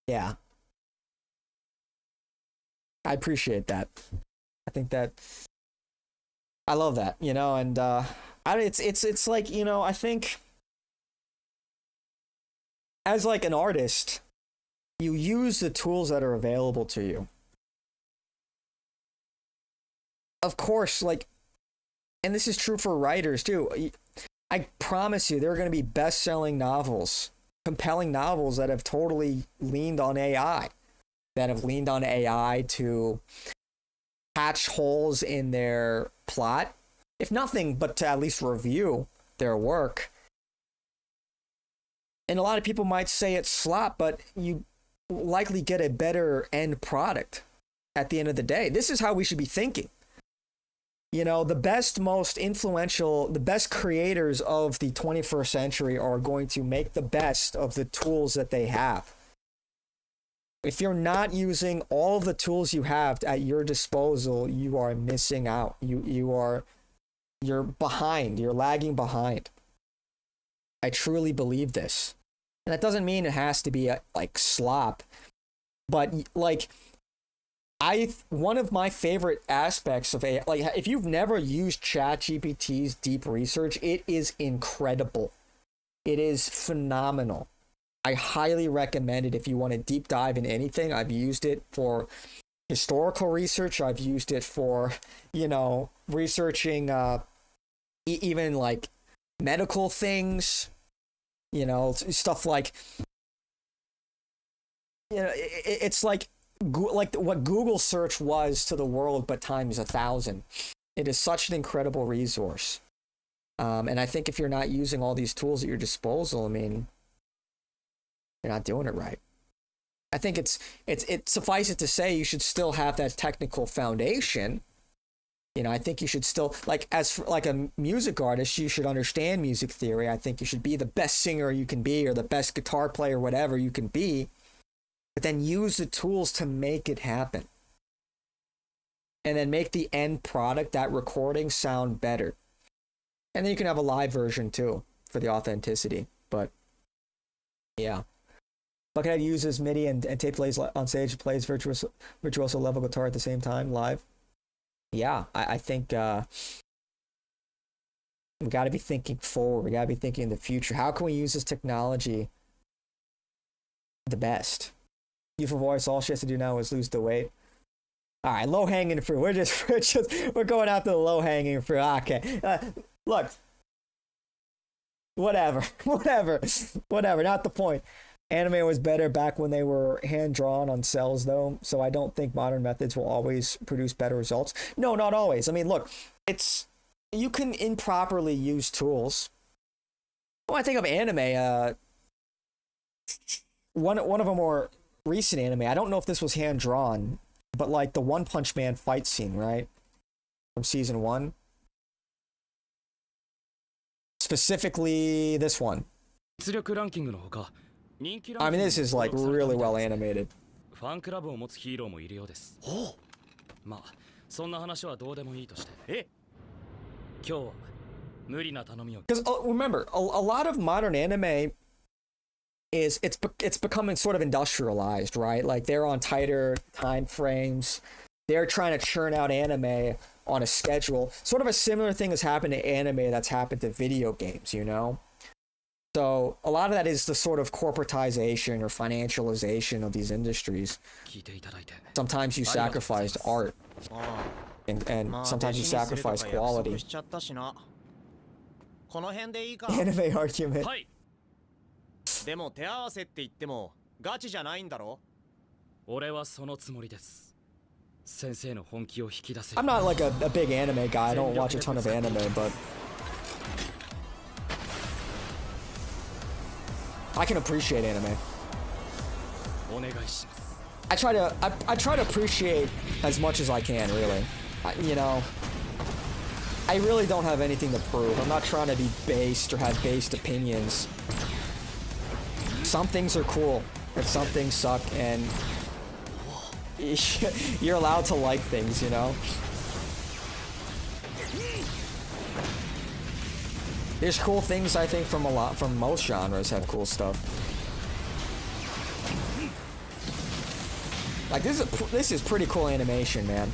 A: Yeah. I appreciate that. I think that I love that, you know, and it's like, you know, I think as like an artist, you use the tools that are available to you. Of course, like, and this is true for writers too. I promise you there are going to be best-selling novels, compelling novels that have totally leaned on AI, to patch holes in their plot, if nothing but to at least review their work. And a lot of people might say it's slop, but you likely get a better end product at the end of the day. This is how we should be thinking. You know, the best, most influential, the best creators of the 21st century are going to make the best of the tools that they have. If you're not using all of the tools you have at your disposal, you are missing out. You're behind. You're lagging behind. I truly believe this. And that doesn't mean it has to be like slop, but like one of my favorite aspects of AI, like if you've never used ChatGPT's deep research, it is incredible. It is phenomenal. I highly recommend it if you want to deep dive in anything. I've used it for historical research. I've used it for, you know, researching even like medical things, you know, stuff like, you know, it's like what Google search was to the world, but times 1,000. It is such an incredible resource. And I think if you're not using all these tools at your disposal, I mean, you're not doing it right. I think it suffices to say you should still have that technical foundation. You know, I think you should still, like, as for, like, a music artist, you should understand music theory. I think you should be the best singer you can be, or the best guitar player, whatever you can be, but then use the tools to make it happen. And then make the end product, that recording, sound better. And then you can have a live version too for the authenticity. But yeah. Buckethead uses MIDI and tape plays on stage, plays virtuoso level guitar at the same time live. Yeah, I think we got to be thinking forward. We got to be thinking in the future. How can we use this technology the best? Youthful Voice, all she has to do now is lose the weight. All right, low hanging fruit. We're going after the low hanging fruit. Okay, look, whatever. Not the point. Anime was better back when they were hand-drawn on cells, though, so I don't think modern methods will always produce better results. No, not always. I mean, look, you can improperly use tools. When I think of anime, one of a more recent anime, I don't know if this was hand-drawn, but like the One Punch Man fight scene, right? From season 1. Specifically, this one. I mean, this is like really well animated. Because remember, a lot of modern anime it's becoming sort of industrialized, right? Like they're on tighter time frames. They're trying to churn out anime on a schedule. Sort of a similar thing has happened to anime that's happened to video games, you know? So a lot of that is the sort of corporatization or financialization of these industries. Sometimes you sacrifice art, and sometimes you sacrifice quality. Anime argument. I'm not like a big anime guy. I don't watch a ton of anime, but I can appreciate anime. I try to appreciate as much as I can, really. You know, I really don't have anything to prove. I'm not trying to be based or have based opinions. Some things are cool, and some things suck, and you're allowed to like things, you know? There's cool things, I think, from most genres have cool stuff. Like, this is pretty cool animation, man.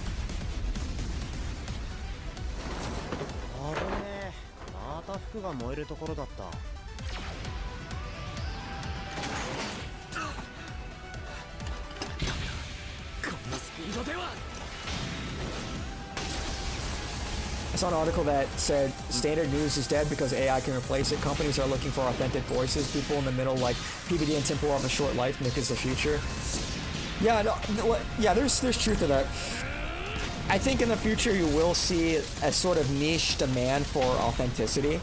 A: I saw an article that said standard news is dead because AI can replace it. Companies are looking for authentic voices. People in the middle, like PBD and Temple, have a short life. Nick is the future. Yeah, no, yeah. There's truth to that. I think in the future you will see a sort of niche demand for authenticity.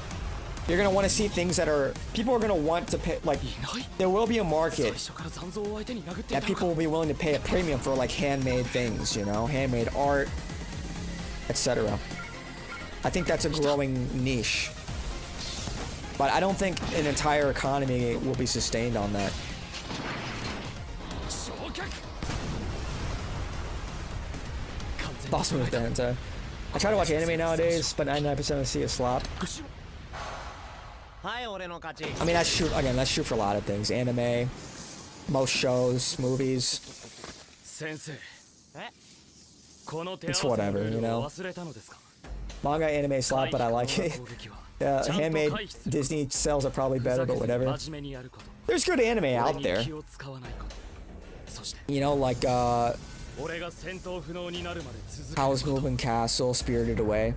A: You're gonna want to see things that are people are gonna want to pay. Like, there will be a market that people will be willing to pay a premium for, like handmade things, you know, handmade art, etc. I think that's a growing niche, but I don't think an entire economy will be sustained on that. Boss move there, so I try to watch anime nowadays, but 99% of see a slop. I mean, that's true. Again, that's true for a lot of things. Anime, most shows, movies. It's whatever, you know. Manga, anime, slop, but I like it. Handmade Disney sales are probably better, but whatever. There's good anime out there. You know, like Howl's Moving Castle, Spirited Away.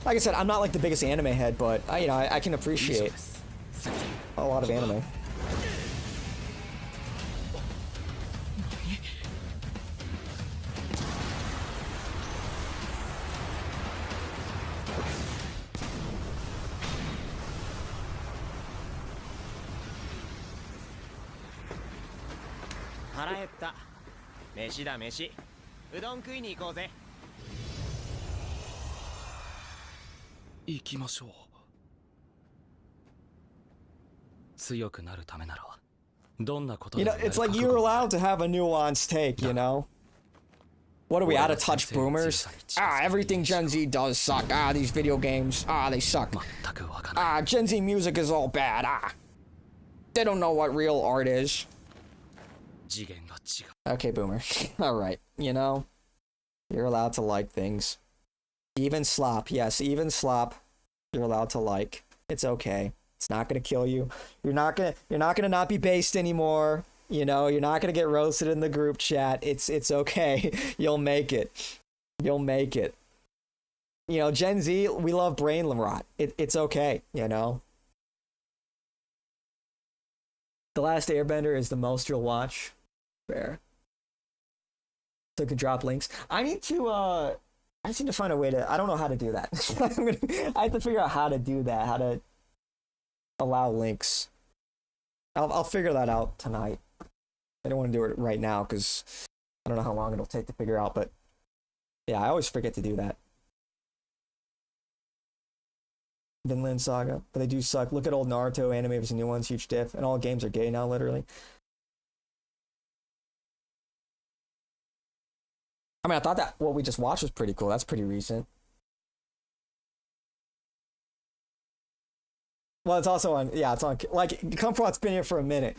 A: Like I said, I'm not like the biggest anime head, but you know, I can appreciate a lot of anime.
B: 腹減った。飯だ飯。うどん食いに行こうぜ。
V: 行きましょう。強くなるためならどんなこと
A: You
V: で
A: know,
V: もやる
A: it's like
V: 覚
A: you're
V: 悟が
A: allowed to have a nuanced take, you know? What are we, out of touch boomers? Ah, everything Gen Z does suck. Ah, these video games. Ah, they suck. Ah, Gen Z music is all bad. Ah. They don't know what real art is. Okay, boomer. Alright, you know? You're allowed to like things. Even slop, yes, even slop. You're allowed to like. It's okay. It's not gonna kill you. You're not gonna not be based anymore. You know, you're not gonna get roasted in the group chat. It's okay. You'll make it. You'll make it. You know, Gen Z, we love brain rot. It's okay, you know? The Last Airbender is the most you'll watch. Fair. So I could drop links. I just need to find a way to, I don't know how to do that. I have to figure out how to do that, how to allow links. I'll figure that out tonight. I don't want to do it right now because I don't know how long it'll take to figure out, but yeah, I always forget to do that. Vinland Saga, but they do suck. Look at old Naruto anime versus new ones, huge diff, and all games are gay now, literally. I mean, I thought that what we just watched was pretty cool. That's pretty recent. Well, it's also on, yeah, it's on, like, Kumquat's been here for a minute.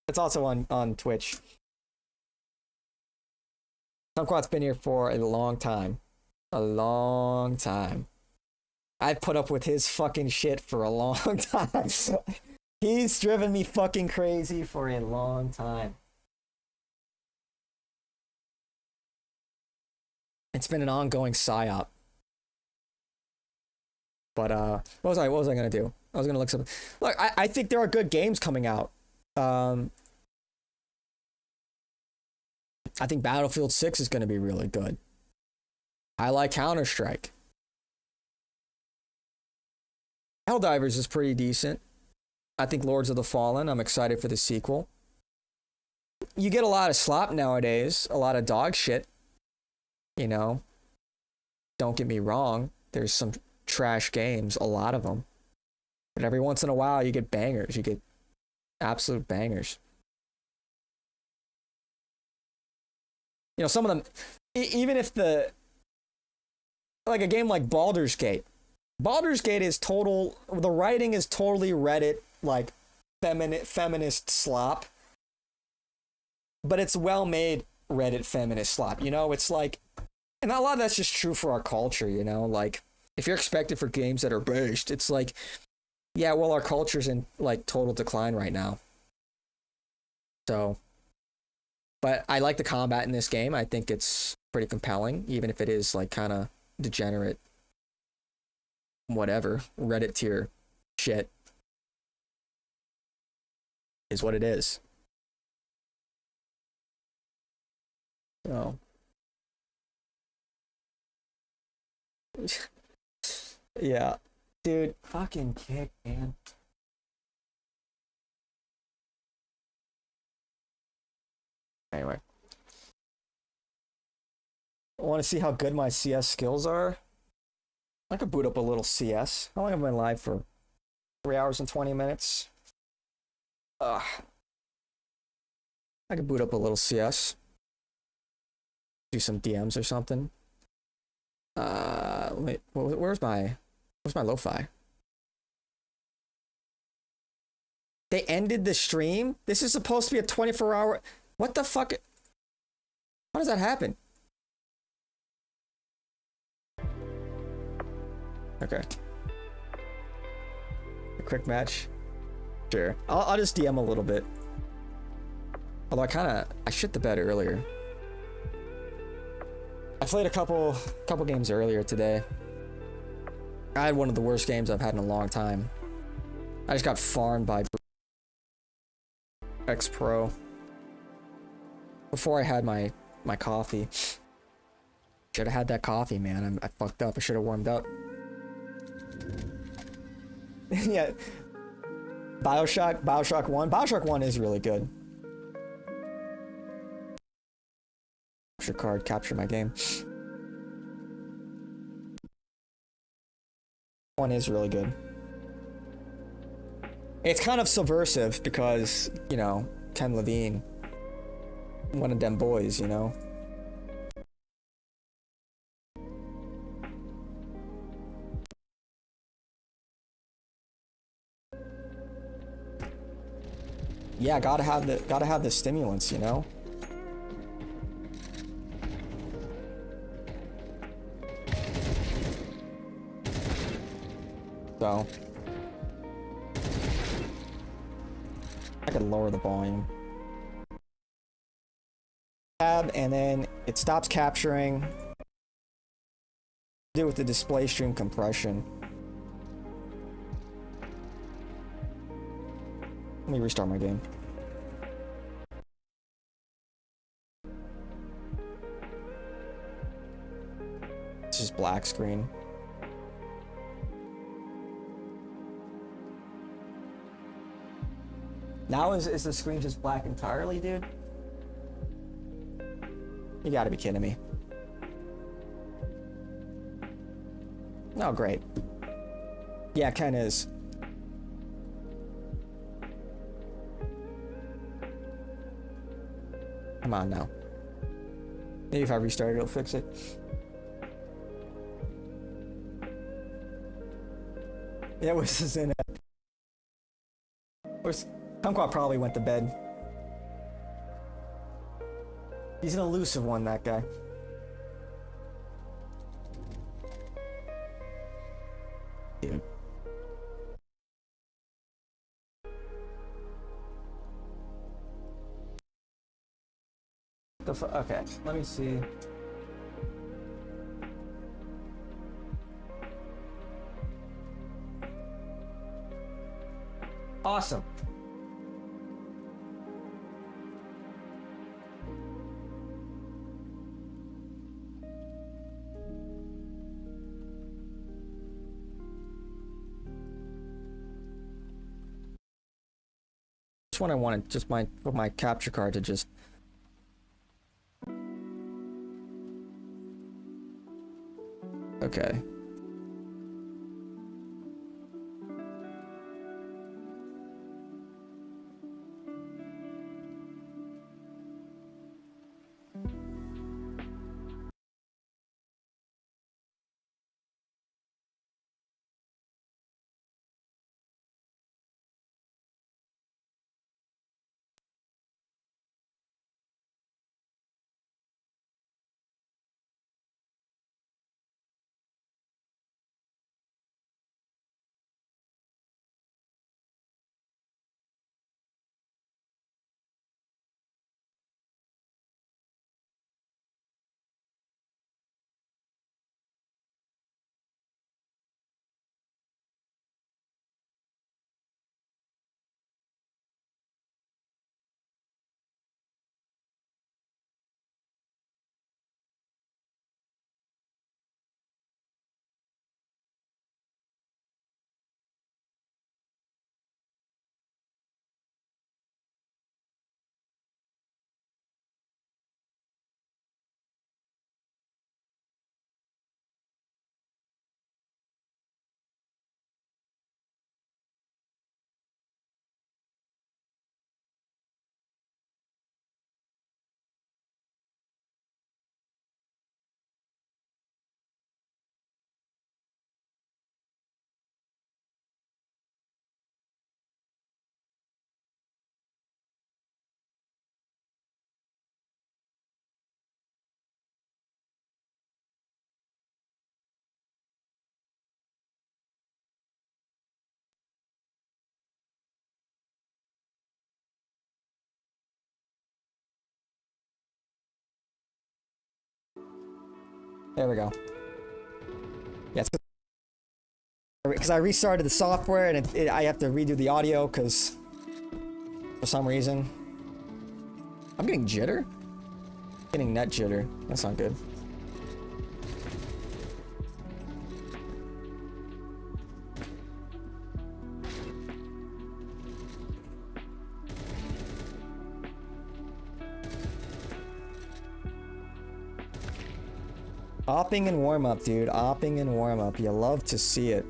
A: It's also on Twitch. Kumquat's been here for a long time. A long time. I've put up with his fucking shit for a long time. He's driven me fucking crazy for a long time. It's been an ongoing psyop. But what was I gonna do? I was gonna look something. Look, I think there are good games coming out. I think Battlefield 6 is gonna be really good. I like Counter-Strike. Helldivers is pretty decent. I think Lords of the Fallen, I'm excited for the sequel. You get a lot of slop nowadays, a lot of dog shit. You know, don't get me wrong, there's some trash games, a lot of them. But every once in a while, you get bangers. You get absolute bangers. You know, some of them, even if like a game like Baldur's Gate. Baldur's Gate is the writing is totally Reddit, like, feminist slop. But it's well-made Reddit feminist slop. You know, it's like, and a lot of that's just true for our culture, you know? Like, if you're expected for games that are based, it's like, yeah, well, our culture's in, like, total decline right now. So, but I like the combat in this game. I think it's pretty compelling, even if it is, like, kind of degenerate, whatever, Reddit tier shit. Is what it is. So. Yeah. Dude, fucking kick, man. Anyway. I want to see how good my CS skills are. I could boot up a little CS. How long have I been live for? 3 hours and 20 minutes? Ugh. I could boot up a little CS. Do some DMs or something. Wait, where's my lo-fi? They ended the stream? This is supposed to be a 24-hour... What the fuck? How does that happen? Okay. A quick match? Sure. I'll just DM a little bit. Although I shit the bed earlier. I played a couple games earlier today. I had one of the worst games I've had in a long time. I just got farmed by X Pro. Before I had my coffee. Should have had that coffee, man. I fucked up. I should have warmed up. Yeah. Bioshock 1. Bioshock 1 is really good. capture card capture my game. One is really good. It's kind of subversive because, you know, Ken Levine, one of them boys, you know. Yeah, gotta have the stimulants, you know. So I could lower the volume. Tab, and then it stops capturing. Do it with the display stream compression. Let me restart my game. It's just black screen. Now is the screen just black entirely, dude? You gotta be kidding me. Oh, great. Yeah, Ken is. Come on now. Maybe if I restart it, it'll fix it. Yeah, what's this in it? Kumquat probably went to bed. He's an elusive one, that guy. Dude. Okay, let me see. Awesome. Just what I wanted, just my capture card to just. Okay. There we go. Yes, because I restarted the software and I have to redo the audio because for some reason I'm getting jitter. Getting net jitter. That's not good. Opping and warm-up, dude. Opping and warm-up. You love to see it.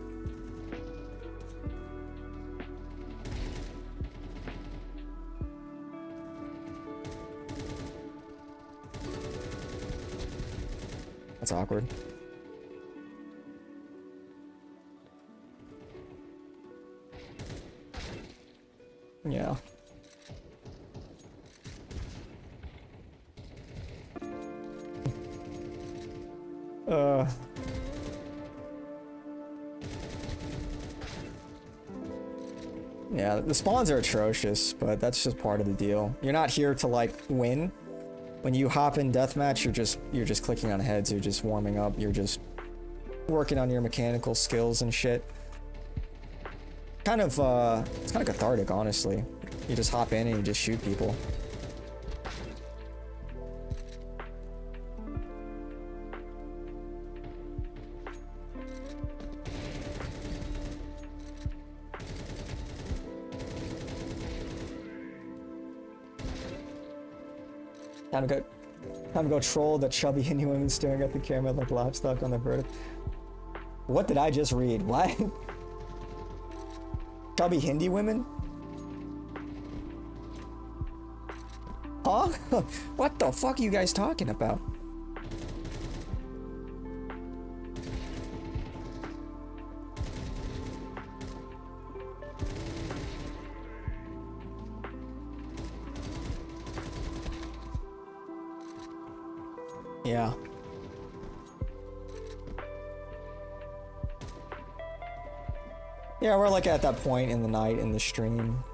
A: That's awkward. Yeah. Yeah, the spawns are atrocious, but that's just part of the deal. You're not here to like win. When you hop in deathmatch, you're just clicking on heads, you're just warming up, you're just working on your mechanical skills and shit. It's kind of cathartic, honestly. You just hop in and you just shoot people. Time to go troll the chubby Hindi women staring at the camera like livestock on the verdict. What did I just read? What? Chubby Hindi women? Huh? What the fuck are you guys talking about? Yeah. Yeah, we're like at that point in the night in the stream.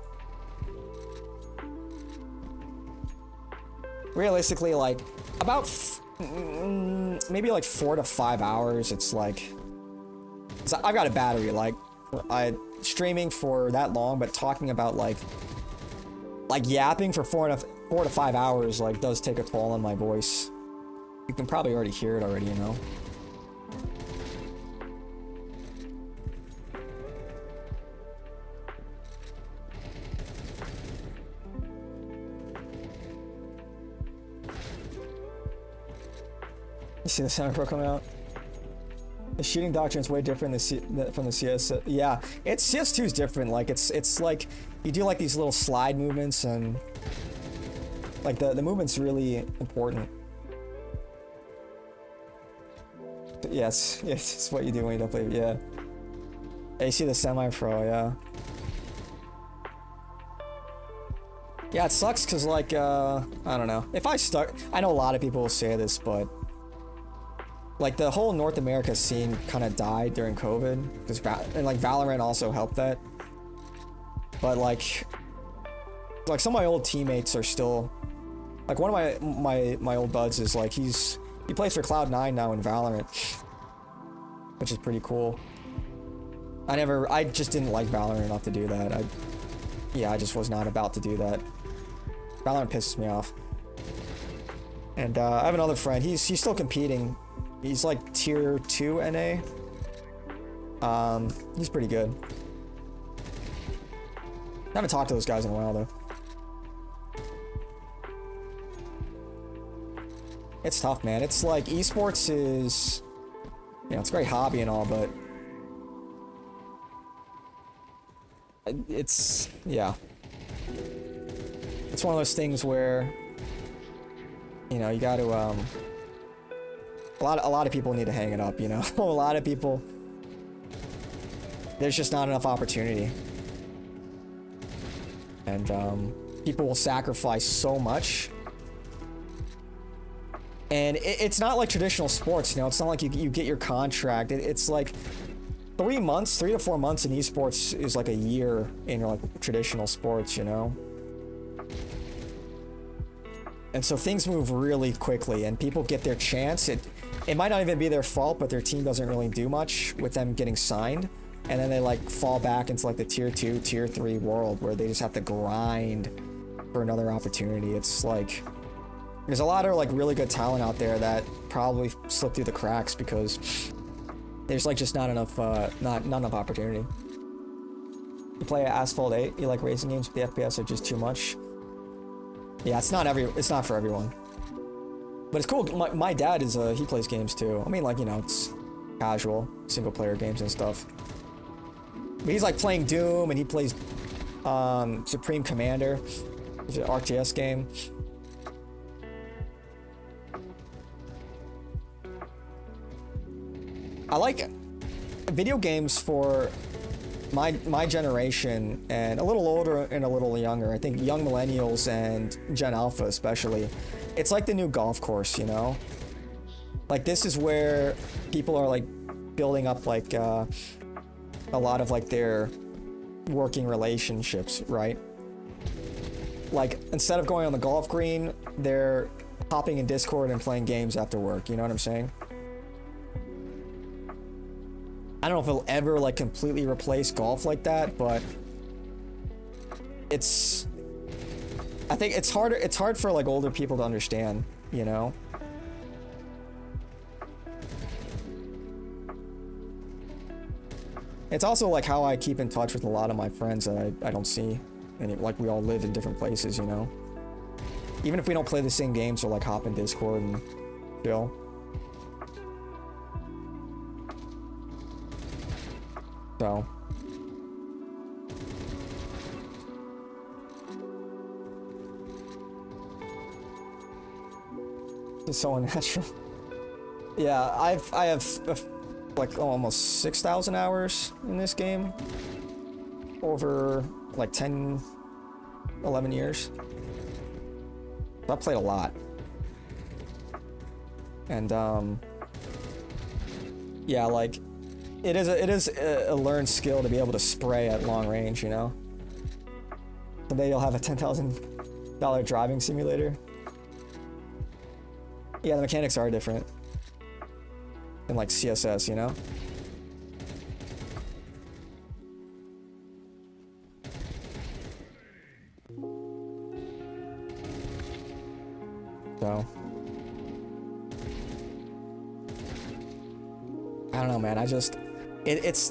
A: Realistically, like about maybe like 4 to 5 hours. It's like I've got a battery. Like streaming for that long, but talking about like yapping for 4 to 5 hours like does take a toll on my voice. You can probably already hear it already, you know. You see the Center Pro coming out? The shooting doctrine is way different from the CS. Yeah, CS2 is different. Like it's like you do like these little slide movements and like the movement's really important. Yes, it's what you do when you don't play. Yeah. Yeah, you see the semi-pro, yeah. Yeah, it sucks because like I don't know. If I start, I know a lot of people will say this, but like the whole North America scene kind of died during COVID, because and like Valorant also helped that. But like some of my old teammates are still like one of my old buds is like he plays for Cloud9 now in Valorant, which is pretty cool. I just didn't like Valorant enough to do that. I just was not about to do that. Valorant pisses me off. And I have another friend. He's still competing. He's like tier 2 NA. He's pretty good. I haven't talked to those guys in a while though. It's tough, man. It's like esports is, you know, it's a great hobby and all, but it's, yeah. It's one of those things where, you know, you got to, a lot of people need to hang it up, you know. A lot of people, there's just not enough opportunity, and people will sacrifice so much. And it's not like traditional sports, you know. It's not like you get your contract. It's like 3 to 4 months in esports is like a year in like traditional sports, you know. And so things move really quickly, and people get their chance. It might not even be their fault, but their team doesn't really do much with them getting signed, and then they like fall back into like the tier 2, tier 3 world where they just have to grind for another opportunity. It's like there's a lot of like really good talent out there that probably slip through the cracks because there's like just not enough opportunity. You play Asphalt 8, you like racing games, but the FPS are just too much. Yeah, it's not for everyone. But it's cool. My dad is he plays games too. I mean, like, you know, it's casual single player games and stuff. But he's like playing Doom, and he plays Supreme Commander. It's an RTS game. I like video games for my generation and a little older and a little younger. I think young millennials and Gen Alpha especially. It's like the new golf course, you know? Like, this is where people are like building up like a lot of like their working relationships, right? Like, instead of going on the golf green, they're hopping in Discord and playing games after work, you know what I'm saying? I don't know if it'll ever like completely replace golf like that, but it's, I think it's hard for like older people to understand, you know? It's also like how I keep in touch with a lot of my friends that I don't see, and like we all live in different places, you know? Even if we don't play the same games, we'll like hop in Discord and chill. So. It's so unnatural. Yeah, I have like almost 6,000 hours in this game over like 10, 11 years. I've played a lot. And yeah, like it is a learned skill to be able to spray at long range, you know? Someday you'll have a $10,000 driving simulator. Yeah, the mechanics are different in like CSS, you know? So I don't know, man. I just it's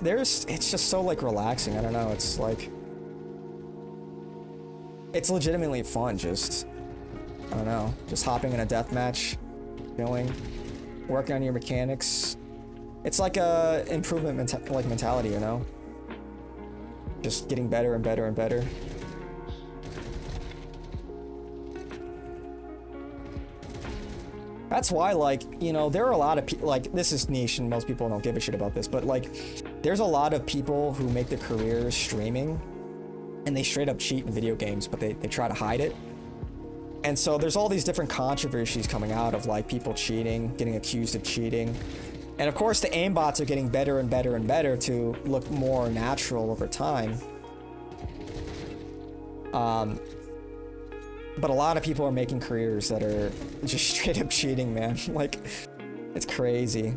A: just so like relaxing. I don't know. It's like it's legitimately fun. Just I don't know. Just hopping in a deathmatch, chilling, working on your mechanics. It's like a improvement mentality, you know? Just getting better and better and better. That's why, like, you know, there are a lot of people, like, this is niche and most people don't give a shit about this, but like, there's a lot of people who make their careers streaming and they straight up cheat in video games, but they try to hide it. And so there's all these different controversies coming out of like people cheating, getting accused of cheating. And of course the aimbots are getting better and better and better to look more natural over time. But a lot of people are making careers that are just straight up cheating, man. Like, it's crazy.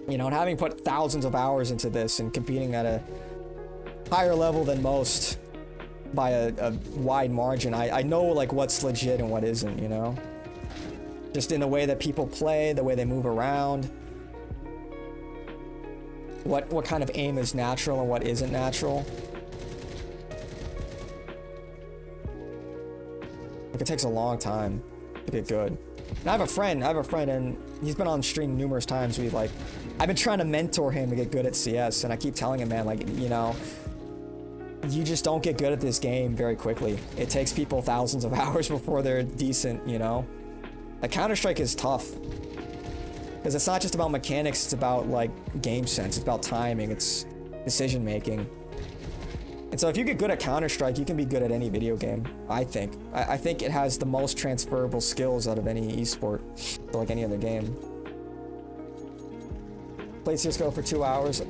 A: You know, and having put thousands of hours into this and competing at a higher level than most by a wide margin, I know like what's legit and what isn't, you know? Just in the way that people play, the way they move around. What kind of aim is natural and what isn't natural. Like, it takes a long time to get good. And I have a friend and he's been on stream numerous times. I've been trying to mentor him to get good at CS, and I keep telling him, man, like, you know, you just don't get good at this game very quickly. It takes people thousands of hours before they're decent, you know? Like, Counter-Strike is tough. Because it's not just about mechanics, it's about, like, game sense. It's about timing, it's decision-making. And so if you get good at Counter-Strike, you can be good at any video game, I think. I think it has the most transferable skills out of any esport, to like any other game. Played CSGO for 2 hours.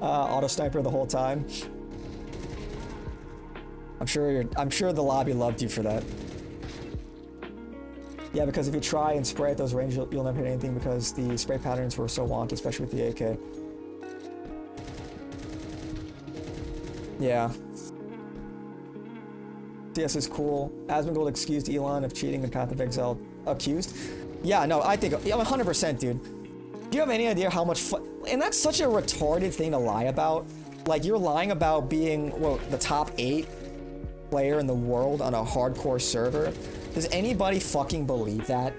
A: Auto sniper the whole time. I'm sure the lobby loved you for that. Yeah, because if you try and spray at those ranges, you'll never hit anything because the spray patterns were so wonky, especially with the AK. Yeah. CS is cool. Asmongold excused Elon of cheating in Path of Exile. Accused? Yeah, no, I think, yeah, 100%, dude. Do you have any idea how much fun? And that's such a retarded thing to lie about. Like, you're lying about being, well, the top 8 player in the world on a hardcore server. Does anybody fucking believe that?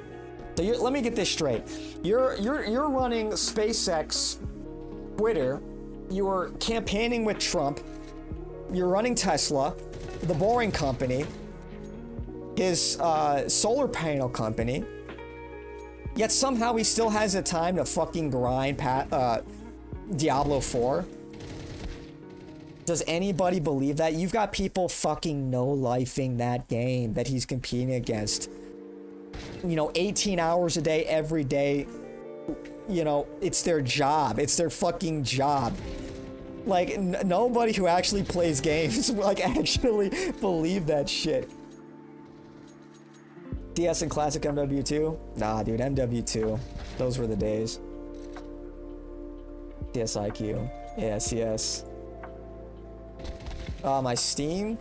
A: So let me get this straight. You're running SpaceX, Twitter. You're campaigning with Trump. You're running Tesla, the Boring Company, his solar panel company. Yet somehow he still has the time to fucking grind Diablo 4. Does anybody believe that? You've got people fucking no-lifing that game that he's competing against. You know, 18 hours a day, every day. You know, it's their job. It's their fucking job. Like, nobody who actually plays games, like, actually believe that shit. DS and Classic MW2? Nah, dude, MW2. Those were the days. CSIQ. Yeah, CS. My Steam?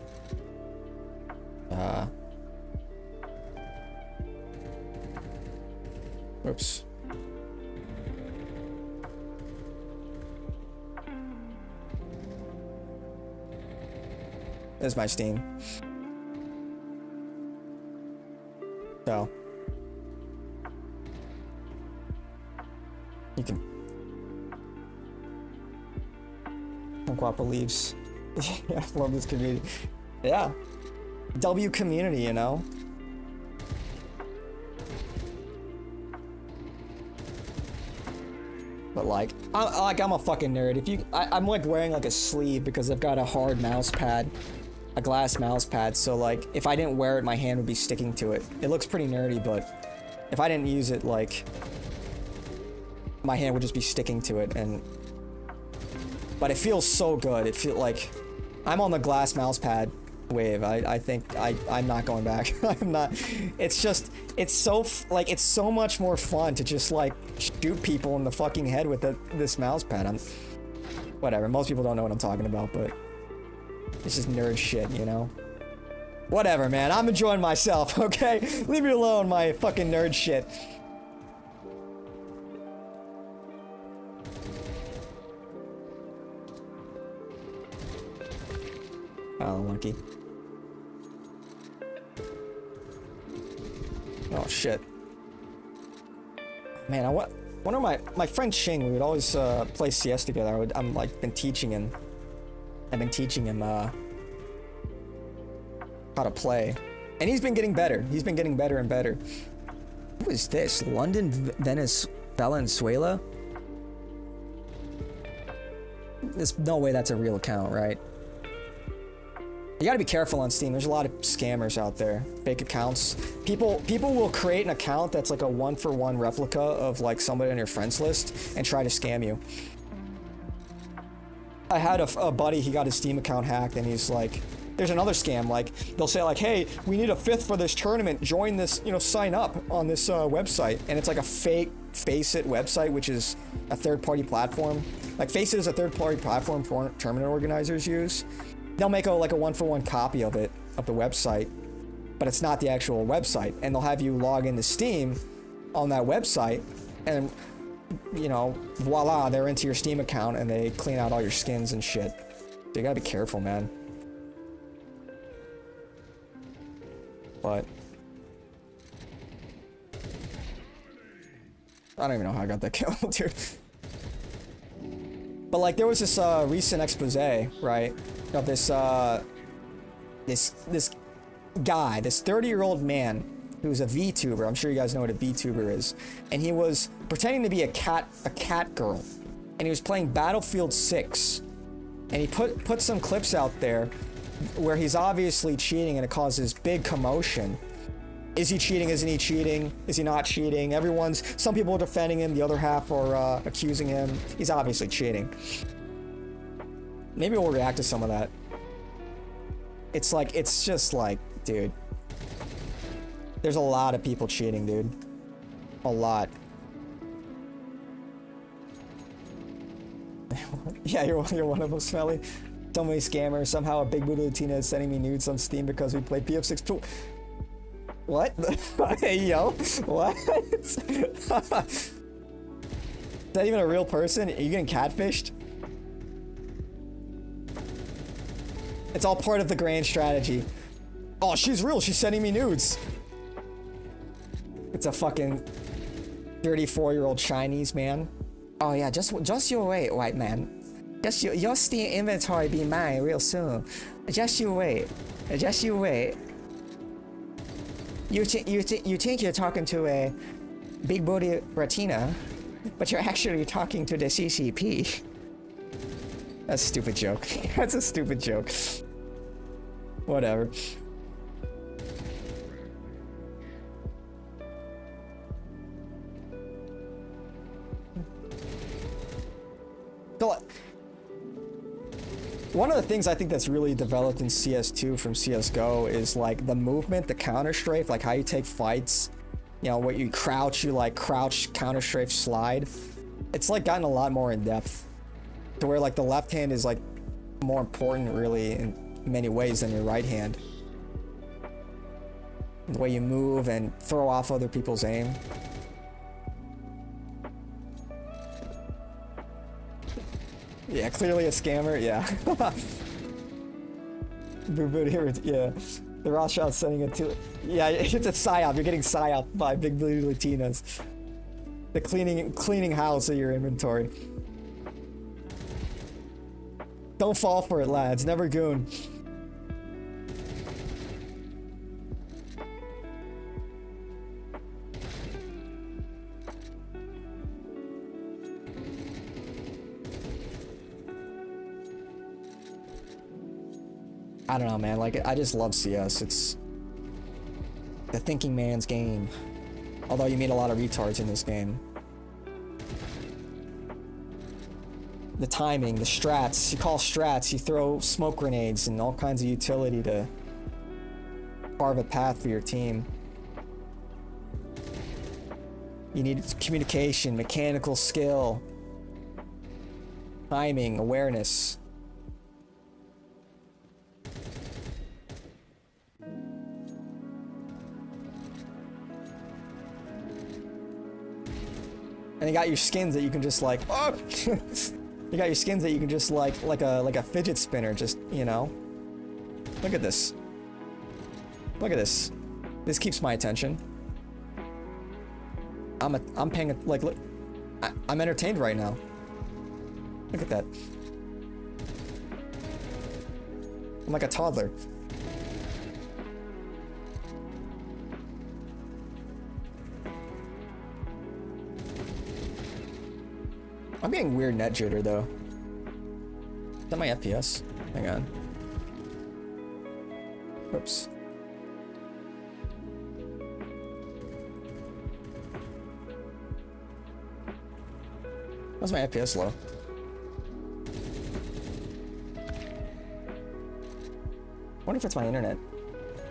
A: Oops. There's my Steam. So. You can... Unquap believes. Yeah, I love this community. Yeah. W community, you know? But like I'm a fucking nerd. If you, I'm like wearing like a sleeve because I've got a hard mouse pad, a glass mouse pad. So like, if I didn't wear it, my hand would be sticking to it. It looks pretty nerdy, but if I didn't use it, like, my hand would just be sticking to it. But it feels so good. It feels like I'm on the glass mouse pad wave. I think I'm not going back. I'm not. It's just, it's so like, it's so much more fun to just like shoot people in the fucking head with this mouse pad. Whatever. Most people don't know what I'm talking about, but it's just nerd shit, you know? Whatever, man. I'm enjoying myself, okay? Leave me alone, my fucking nerd shit. Oh, lucky. Oh, shit. Man, one of my friend Ching, we would always play CS together. I've like been teaching him. I've been teaching him how to play, and he's been getting better. He's been getting better and better. Who is this? London, Venice, Valenzuela? There's no way that's a real account, right? You gotta be careful on Steam. There's a lot of scammers out there. Fake accounts. People will create an account that's like a one-for-one replica of like somebody on your friends list and try to scam you. I had a buddy, he got his Steam account hacked, and he's like, there's another scam, like, they'll say like, hey, we need a 5th for this tournament, join this, you know, sign up on this website, and it's like a fake Faceit website, which is a third-party platform. Like, Faceit is a third-party platform tournament organizers use. They'll make like a one-for-one copy of it, of the website, but it's not the actual website, and they'll have you log into Steam on that website, and you know, voila, they're into your Steam account and they clean out all your skins and shit. So you gotta be careful, man. But I don't even know how I got that kill, dude. But like, there was this recent expose, right, of this this guy, this 30-year-old man who's a VTuber. I'm sure you guys know what a VTuber is. And he was pretending to be a cat girl. And he was playing Battlefield 6. And he put some clips out there where he's obviously cheating, and it causes big commotion. Is he cheating? Isn't he cheating? Is he not cheating? Some people are defending him, the other half are accusing him. He's obviously cheating. Maybe we'll react to some of that. It's like, it's just like, dude. There's a lot of people cheating, dude. A lot. Yeah, you're one of them, Smelly. So many scammers. Somehow a big booty Latina is sending me nudes on Steam because we play PF6. What? Hey, yo. What? Is that even a real person? Are you getting catfished? It's all part of the grand strategy. Oh, she's real. She's sending me nudes. It's a fucking 34-year-old Chinese man. Oh yeah, just you wait, white man. Just your Steam inventory be mine real soon. Just you wait. Just you wait. You think you're talking to a big booty Latina, but you're actually talking to the CCP. That's a stupid joke. That's a stupid joke. Whatever. So, one of the things I think that's really developed in CS2 from CSGO is like the movement, the counter strafe, like how you take fights. You know, what you crouch, crouch, counter strafe, slide. It's like gotten a lot more in depth. To where like the left hand is like more important really in many ways than your right hand. The way you move and throw off other people's aim. Yeah, clearly a scammer, yeah. Yeah. The Rothschild's sending it to... Yeah, it's a psyop. You're getting psyop by big booty Latinas. The cleaning house of your inventory. Don't fall for it, lads. Never goon. I don't know, man. Like, I just love CS. It's the thinking man's game. Although you meet a lot of retards in this game. The timing, the strats. You call strats, you throw smoke grenades and all kinds of utility to carve a path for your team. You need communication, mechanical skill, timing, awareness. And you got your skins that you can just like, oh! You got your skins that you can just like a fidget spinner, just, you know. Look at this. Look at this. This keeps my attention. I'm paying like, look, I'm entertained right now. Look at that. I'm like a toddler. I'm getting weird net jitter though. Is that my FPS? Hang on. Oops. Why's my FPS low? I wonder if it's my internet.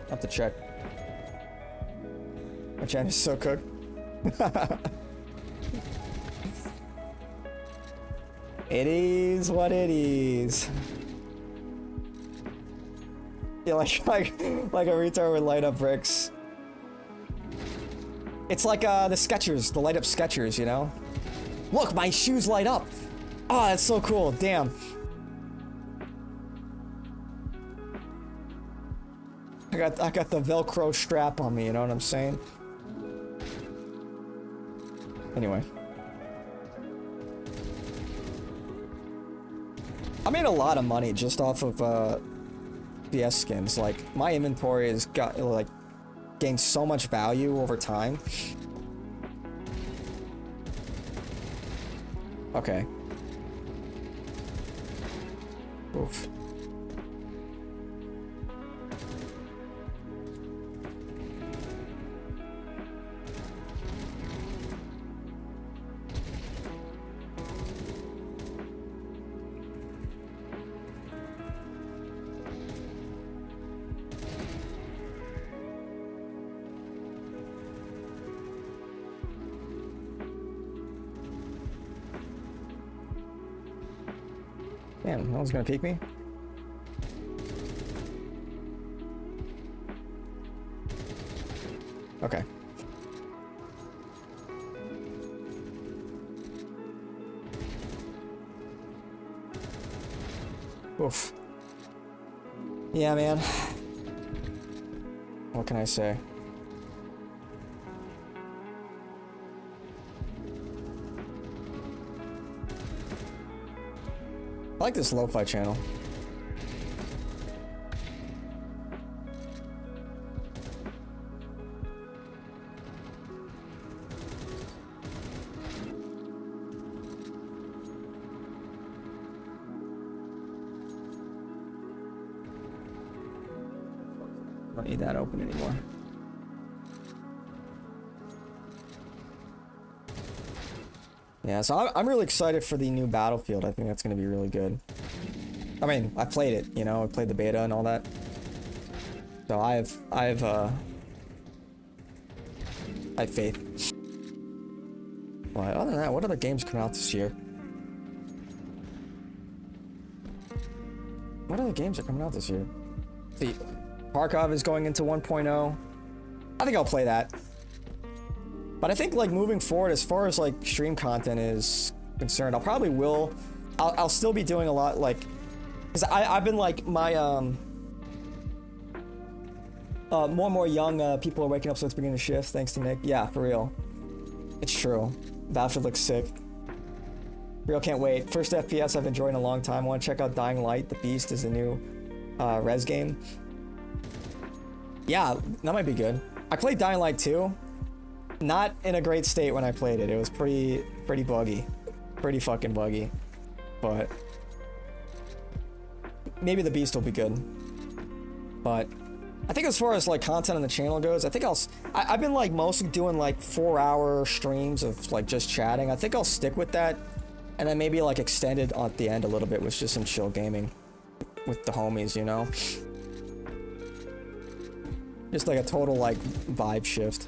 A: I'll have to check. My chat is so cooked. It is what it is. Yeah, like a retard would light up bricks. It's like the Skechers, the light up Skechers, you know? Look, my shoes light up. Oh, that's so cool. Damn. I got the Velcro strap on me, you know what I'm saying? Anyway. I made a lot of money just off of PS skins. Like, my inventory has got like gained so much value over time. Okay. Oof. Damn, no one's gonna peek me? Okay. Oof. Yeah, man. What can I say? I like this lo-fi channel. Don't need that open anymore. Yeah, so I'm really excited for the new Battlefield. I think that's going to be really good. I mean, I played it, you know, I played the beta and all that. So I have faith. But other than that, what other games come out this year? What other games are coming out this year? See, Tarkov is going into 1.0. I think I'll play that. But I think like moving forward, as far as like stream content is concerned, I'll still be doing a lot like, because I've been like my more and more young people are waking up, so it's beginning to shift. Thanks to Nick. Yeah, for real. It's true. Battlefield looks sick. Real can't wait. First FPS I've enjoyed in a long time. I want to check out Dying Light. The Beast is a new res game. Yeah, that might be good. I played Dying Light 2. Not in a great state when I played it. It was pretty buggy. Pretty fucking buggy. But maybe the Beast will be good. But I think as far as like content on the channel goes, I think I've been like mostly doing like 4-hour streams of like just chatting. I think I'll stick with that. And then maybe like extend it at the end a little bit with just some chill gaming with the homies, you know? Just like a total like vibe shift.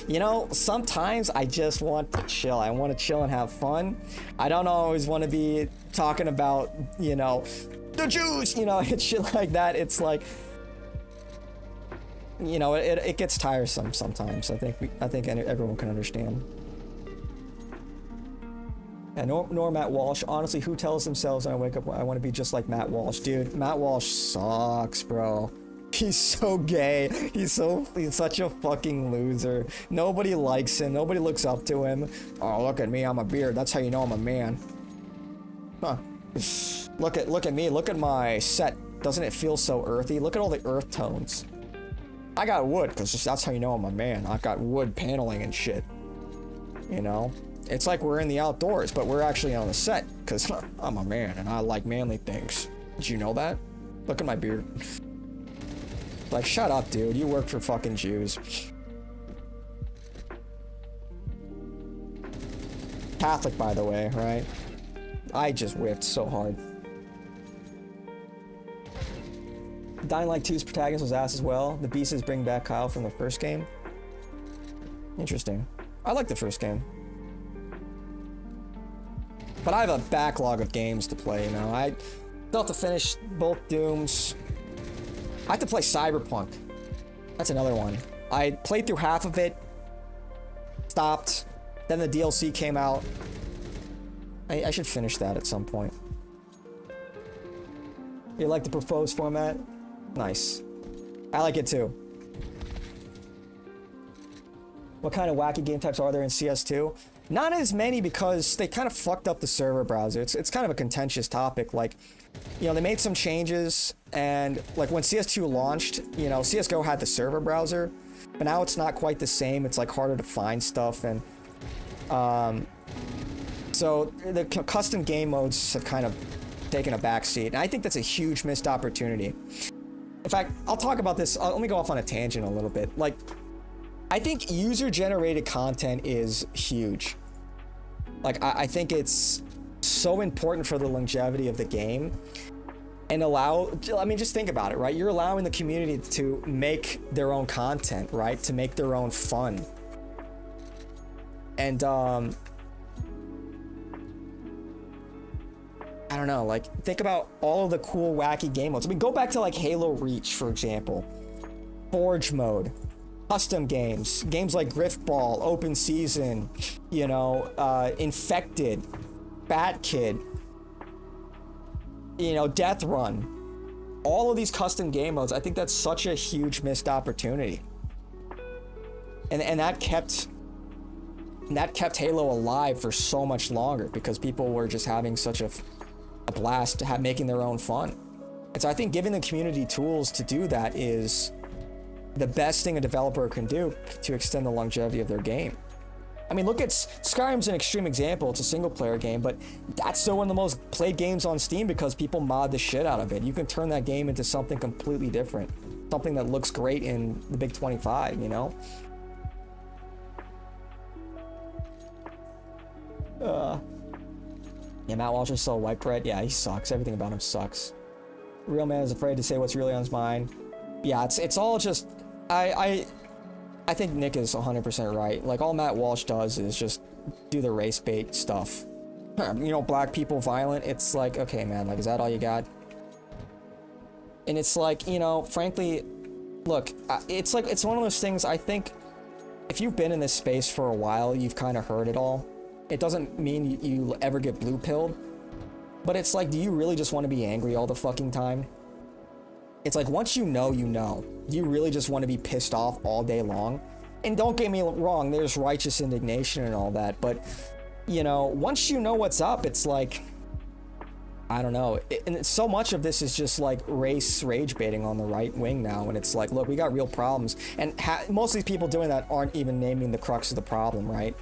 A: You know, sometimes I just want to chill. I want to chill and have fun. I don't always want to be talking about, you know, the Jews, you know, and shit like that. It's like, you know, it gets tiresome sometimes. I think everyone can understand. And nor Matt Walsh. Honestly, who tells themselves when I wake up, I want to be just like Matt Walsh? Dude, Matt Walsh sucks, bro. He's so gay. He's such a fucking loser. Nobody likes him. Nobody looks up to him. Oh, look at me. I'm a beard. That's how you know I'm a man. Huh. Look at me. Look at my set. Doesn't it feel so earthy? Look at all the earth tones. I got wood, because that's how you know I'm a man. I got wood paneling and shit. You know? It's like we're in the outdoors, but we're actually on the set, because I'm a man, and I like manly things. Did you know that? Look at my beard. Like, shut up, dude. You work for fucking Jews. Catholic, by the way, right? I just whipped so hard. Dying Light 2's protagonist was ass as well. The Beasts bring back Kyle from the first game. Interesting. I like the first game. But I have a backlog of games to play, you know. I still have to finish both Dooms. I have to play Cyberpunk. That's another one. I played through half of it, stopped, then the DLC came out. I should finish that at some point. You like the proposed format? Nice. I like it too. What kind of wacky game types are there in CS2? Not as many, because they kind of fucked up the server browser. It's kind of a contentious topic. Like, you know, they made some changes, and like when CS2 launched, you know, CSGO had the server browser, but now it's not quite the same. It's like harder to find stuff, and so the custom game modes have kind of taken a backseat, and I think that's a huge missed opportunity. In fact, I'll talk about this. Let me go off on a tangent a little bit. Like, I think user-generated content is huge. Like, I think it's so important for the longevity of the game. And I mean, just think about it, right? You're allowing the community to make their own content, right? To make their own fun. And, I don't know, like, think about all of the cool, wacky game modes. I mean, go back to, like, Halo Reach, for example. Forge mode. Custom games like Griffball, Open Season, you know, Infected, Bat Kid. you know, Death Run, all of these custom game modes. I think that's such a huge missed opportunity. And that kept Halo alive for so much longer because people were just having such a blast making their own fun. And so I think giving the community tools to do that is the best thing a developer can do to extend the longevity of their game. I mean, look at Skyrim's an extreme example. It's a single player game, but that's still one of the most played games on Steam because people mod the shit out of it. You can turn that game into something completely different. Something that looks great in the Big 25, you know? Yeah, Matt Walsh is so white bread. Yeah, he sucks. Everything about him sucks. Real man is afraid to say what's really on his mind. Yeah, it's all just... I think Nick is 100% right. Like, all Matt Walsh does is just do the race bait stuff. You know, black people violent. It's like, okay, man, like, is that all you got? And it's like, you know, frankly, look, it's like, it's one of those things. I think if you've been in this space for a while, you've kind of heard it all. It doesn't mean you ever get blue-pilled, but it's like, do you really just want to be angry all the fucking time? It's like, once you know, you know. You really just want to be pissed off all day long. And don't get me wrong, there's righteous indignation and all that, but, you know, once you know what's up, it's like, I don't know. And so much of this is just like race rage baiting on the right wing now, and it's like, look, we got real problems. And most of these people doing that aren't even naming the crux of the problem, right?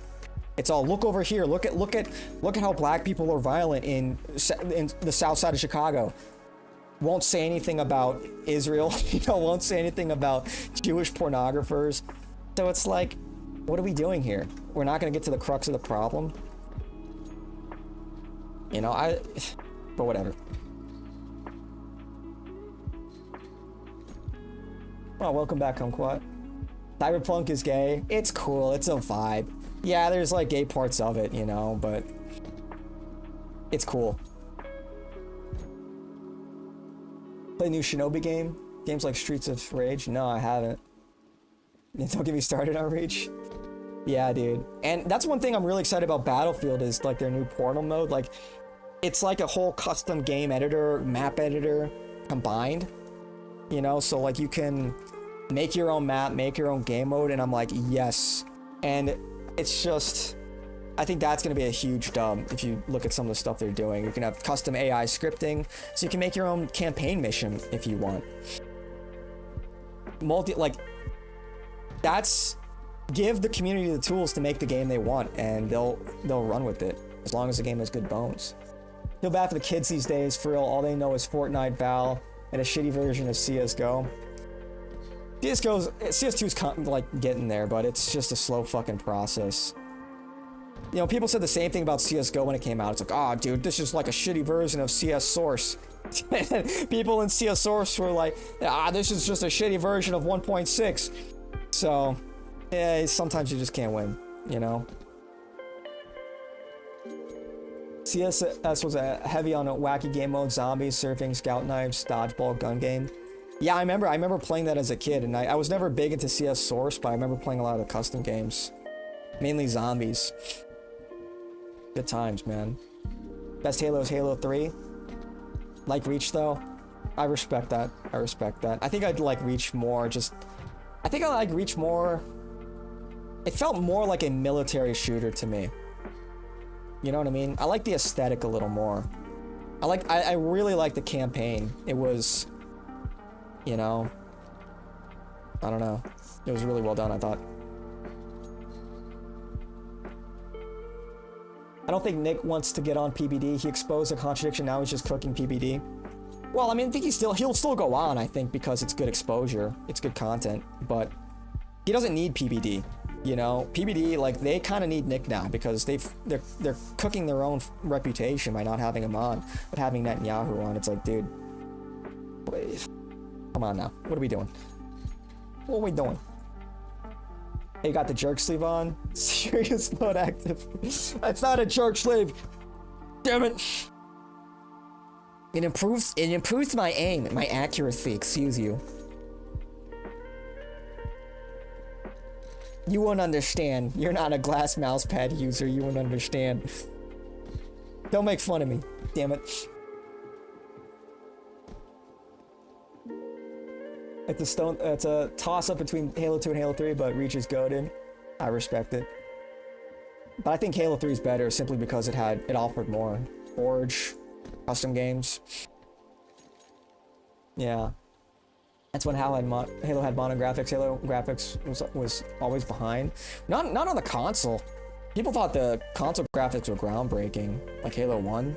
A: It's all, look over here, look at how black people are violent in the south side of Chicago. Won't say anything about Israel, you know, won't say anything about Jewish pornographers. So it's like, what are we doing here? We're not gonna get to the crux of the problem. You know, but whatever. Oh, welcome back, Kumquat. Cyberpunk is gay. It's cool, it's a vibe. Yeah, there's like gay parts of it, you know, but it's cool. Play new Shinobi game? Games like Streets of Rage? No, I haven't. Don't get me started on Reach. Yeah, dude. And that's one thing I'm really excited about Battlefield is like their new Portal mode. Like, it's like a whole custom game editor, map editor combined. You know, so like you can make your own map, make your own game mode, and I'm like, yes. And it's just, I think that's going to be a huge dub if you look at some of the stuff they're doing. You can have custom AI scripting, so you can make your own campaign mission if you want. Give the community the tools to make the game they want, and they'll run with it, as long as the game has good bones. Feel bad for the kids these days, for real. All they know is Fortnite, Val, and a shitty version of CSGO. CS2's like getting there, but it's just a slow fucking process. You know, people said the same thing about CSGO when it came out. It's like, oh, dude, this is like a shitty version of CS Source. People in CS Source were like, this is just a shitty version of 1.6. So, yeah, sometimes you just can't win, you know? CSS was heavy on a wacky game mode, zombies, surfing, scout knives, dodgeball, gun game. Yeah, I remember playing that as a kid, and I was never big into CS Source, but I remember playing a lot of the custom games. Mainly zombies. Good times, man. Best Halo is Halo 3. Like Reach, though. I respect that. I respect that. I think I'd like Reach more, I think I like Reach more. It felt more like a military shooter to me. You know what I mean? I like the aesthetic a little more. I really like the campaign. It was, you know, I don't know. It was really well done, I thought. I don't think Nick wants to get on PBD. He exposed a contradiction, now he's just cooking PBD. Well, I mean, I think he'll still go on, I think, because it's good exposure. It's good content, but he doesn't need PBD. You know, PBD, like, they kind of need Nick now because they're cooking their own reputation by not having him on, but having Netanyahu on. It's like, dude, please, come on now. What are we doing? What are we doing? Hey, you got the jerk sleeve on? Serious mode active. That's not a jerk sleeve. Damn it. It improves my aim, my accuracy, excuse you. You won't understand. You're not a glass mouse pad user. You won't understand. Don't make fun of me. Damn it. It's a toss-up between Halo 2 and Halo 3, but Reach is goated. I respect it. But I think Halo 3 is better simply because it offered more. Forge, custom games. Yeah. That's when Halo had mono graphics. Halo graphics was always behind. Not on the console. People thought the console graphics were groundbreaking, like Halo 1.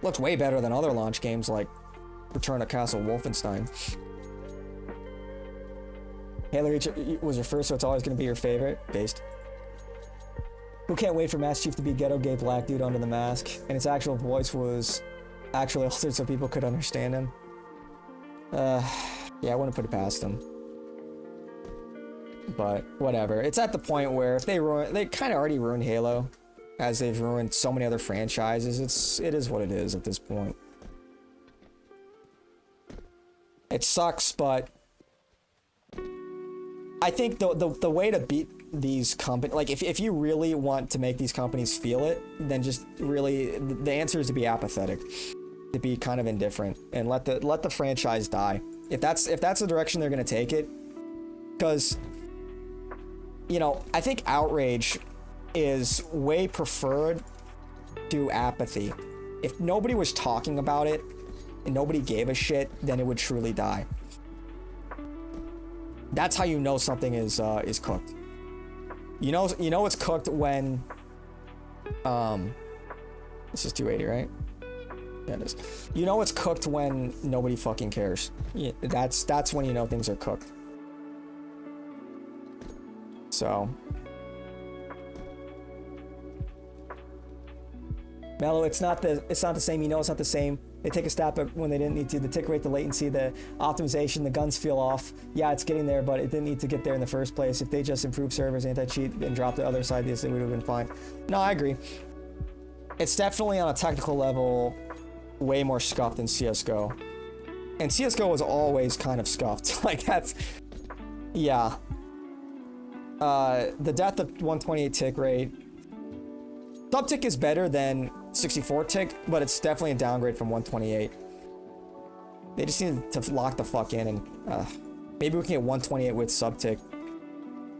A: Looked way better than other launch games like Return of Castle Wolfenstein. Halo Reach was your first, so it's always going to be your favorite. Based. Who can't wait for Master Chief to be ghetto gay black dude under the mask, and his actual voice was actually altered so people could understand him. Yeah, I wouldn't put it past him. But whatever. It's at the point where if they kind of already ruined Halo, as they've ruined so many other franchises. It is what it is at this point. It sucks, but I think the way to beat these companies, like if you really want to make these companies feel it, then just really the answer is to be apathetic, to be kind of indifferent, and let the franchise die. If that's the direction they're gonna take it, because you know, I think outrage is way preferred to apathy. If nobody was talking about it and nobody gave a shit, then it would truly die. That's how you know something is cooked. You know it's cooked when this is 280, right? Yeah, it is. You know it's cooked when nobody fucking cares. Yeah, that's when you know things are cooked. So Mellow, it's not the same. You know it's not the same. They take a step up when they didn't need to. The tick rate, the latency, the optimization, the guns feel off. Yeah, it's getting there, but it didn't need to get there in the first place. If they just improved servers, anti-cheat, and dropped the other side, this it would have been fine. No, I agree. It's definitely on a technical level way more scuffed than CS:GO. And CS:GO was always kind of scuffed. Like that's, yeah. The death of 128 tick rate. Sub-tick is better than 64 tick, but it's definitely a downgrade from 128. They just need to lock the fuck in, and maybe we can get 128 with sub-tick.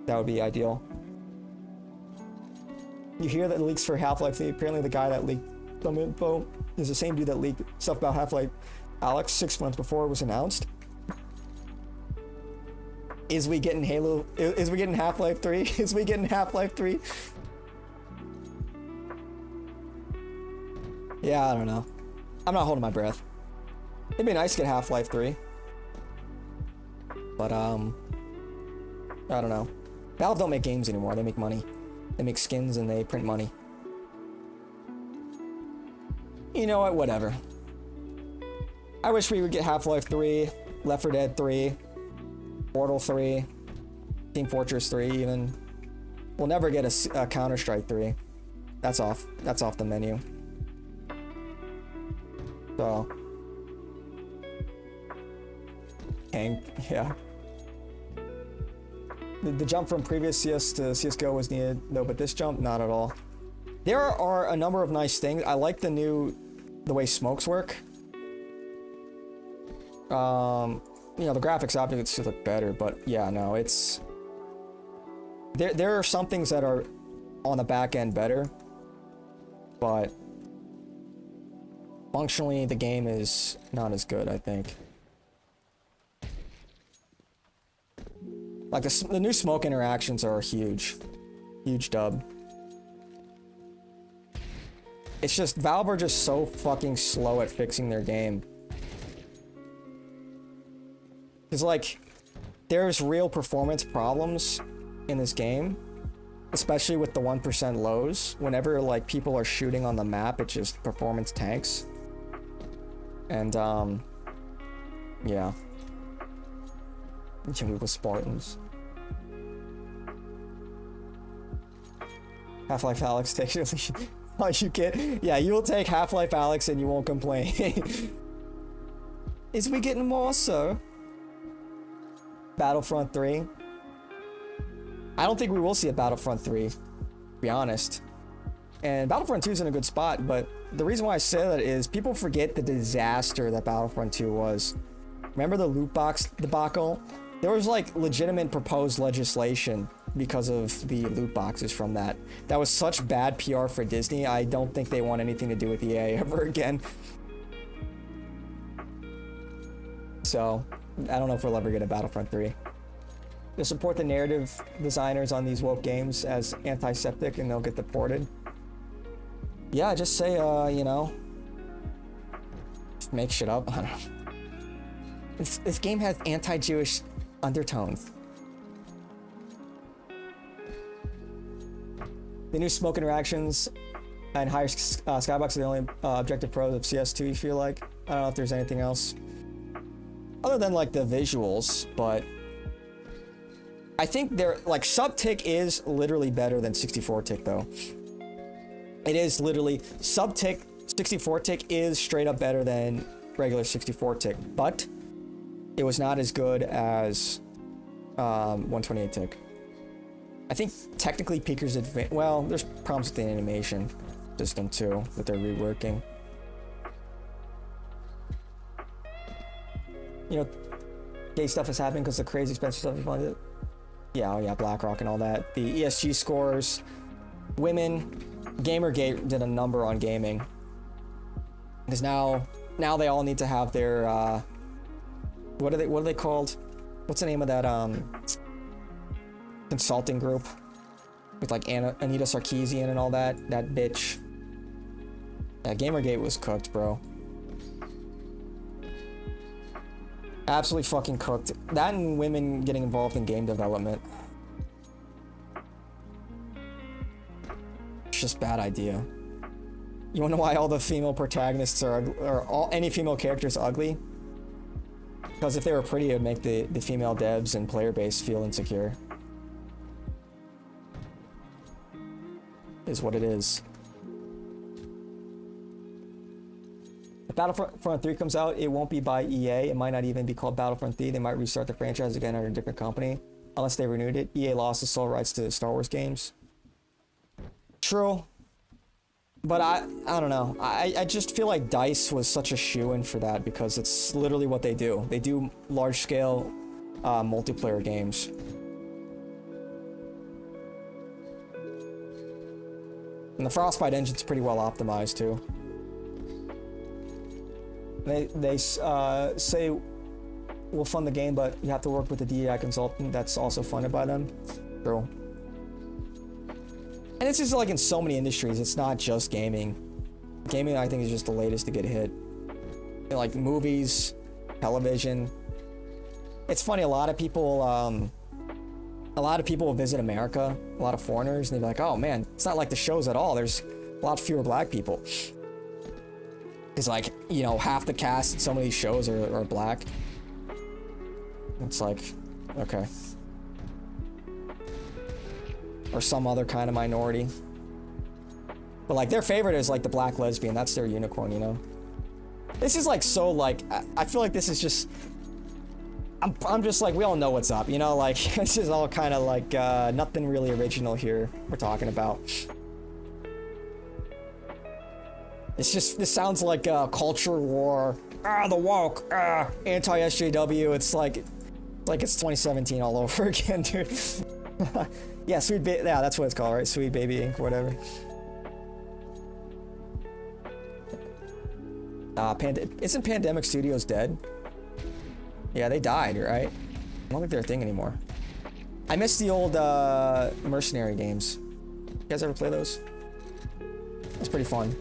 A: That would be ideal. You hear that leaks for Half-Life 3. Apparently the guy that leaked some info is the same dude that leaked stuff about Half-Life Alyx 6 months before it was announced. Is we getting Halo? Is we getting Half-Life 3? Is we getting Half-Life 3? Yeah, I don't know. I'm not holding my breath. It'd be nice to get Half-Life 3. But, I don't know. Valve don't make games anymore. They make money. They make skins and they print money. You know what? Whatever. I wish we would get Half-Life 3, Left 4 Dead 3, Portal 3, Team Fortress 3 even. We'll never get a Counter-Strike 3. That's off the menu. So, Hank, yeah. The jump from previous CS to CS:GO was needed, no, but this jump, not at all. There are a number of nice things. I like the way smokes work. You know, the graphics obviously look better, but yeah, no, it's... There are some things that are on the back end better, but functionally, the game is not as good, I think. Like, the new smoke interactions are huge. Huge dub. It's just, Valve are just so fucking slow at fixing their game. It's like, there's real performance problems in this game. Especially with the 1% lows. Whenever, like, people are shooting on the map, it just performance tanks. And, yeah. We were Spartans. Half-Life Alyx takes it. Oh, you get. Yeah, you will take Half-Life Alyx and you won't complain. Is we getting more, sir? Battlefront 3. I don't think we will see a Battlefront 3, to be honest. And Battlefront 2 is in a good spot, but the reason why I say that is people forget the disaster that Battlefront 2 was. Remember the loot box debacle? There was like legitimate proposed legislation because of the loot boxes from that. That was such bad PR for Disney. I don't think they want anything to do with EA ever again. So, I don't know if we'll ever get a Battlefront 3. They'll support the narrative designers on these woke games as antiseptic and they'll get deported. Yeah, just say, you know, just make shit up. I don't know. This game has anti-Jewish undertones. The new smoke interactions and higher skybox are the only objective pros of CS2, you feel like? I don't know if there's anything else. Other than like the visuals, but I think they're like sub-tick is literally better than 64-tick though. It is literally sub-tick, 64-tick is straight up better than regular 64-tick, but it was not as good as 128-tick. I think technically Peaker's advanced. Well, there's problems with the animation system too that they're reworking. You know, gay stuff is happening because the crazy expensive stuff is fun. Yeah, oh yeah, BlackRock and all that. The ESG scores, women, Gamergate did a number on gaming. Because now they all need to have their what are they called? What's the name of that consulting group with like Anita Sarkeesian and all that bitch? Yeah, Gamergate was cooked, bro. Absolutely fucking cooked. That and women getting involved in game development. It's just bad idea. You wanna know why all the female protagonists or any female characters ugly? Because if they were pretty, it would make the female devs and player base feel insecure. Is what it is. If Battlefront 3 comes out, it won't be by EA. It might not even be called Battlefront 3. They might restart the franchise again under a different company. Unless they renewed it. EA lost the sole rights to Star Wars games. True. But I don't know. I just feel like DICE was such a shoo-in for that because it's literally what they do. They do large-scale multiplayer games. And the Frostbite engine's pretty well optimized too. They say we'll fund the game, but you have to work with a DEI consultant that's also funded by them. True. And this is like in so many industries. It's not just gaming. Gaming, I think, is just the latest to get hit. You know, like movies, television. It's funny. A lot of people will visit America. A lot of foreigners, and they're like, "Oh man, it's not like the shows at all. There's a lot fewer black people." Because, like, you know, half the cast in some of these shows are black. It's like, okay. Or some other kind of minority. But, like, their favorite is, like, the black lesbian. That's their unicorn, you know? This is, like, so, like, I feel like this is just... I'm just, like, we all know what's up, you know? Like, this is all kind of, like, nothing really original here we're talking about. It's just, this sounds like a culture war. The woke, anti-SJW. It's like it's 2017 all over again, dude. Yeah, yeah, that's what it's called, right? Sweet Baby Inc., whatever. Isn't Pandemic Studios dead? Yeah, they died, right? I don't think they're a thing anymore. I miss the old Mercenary games. You guys ever play those? That's pretty fun.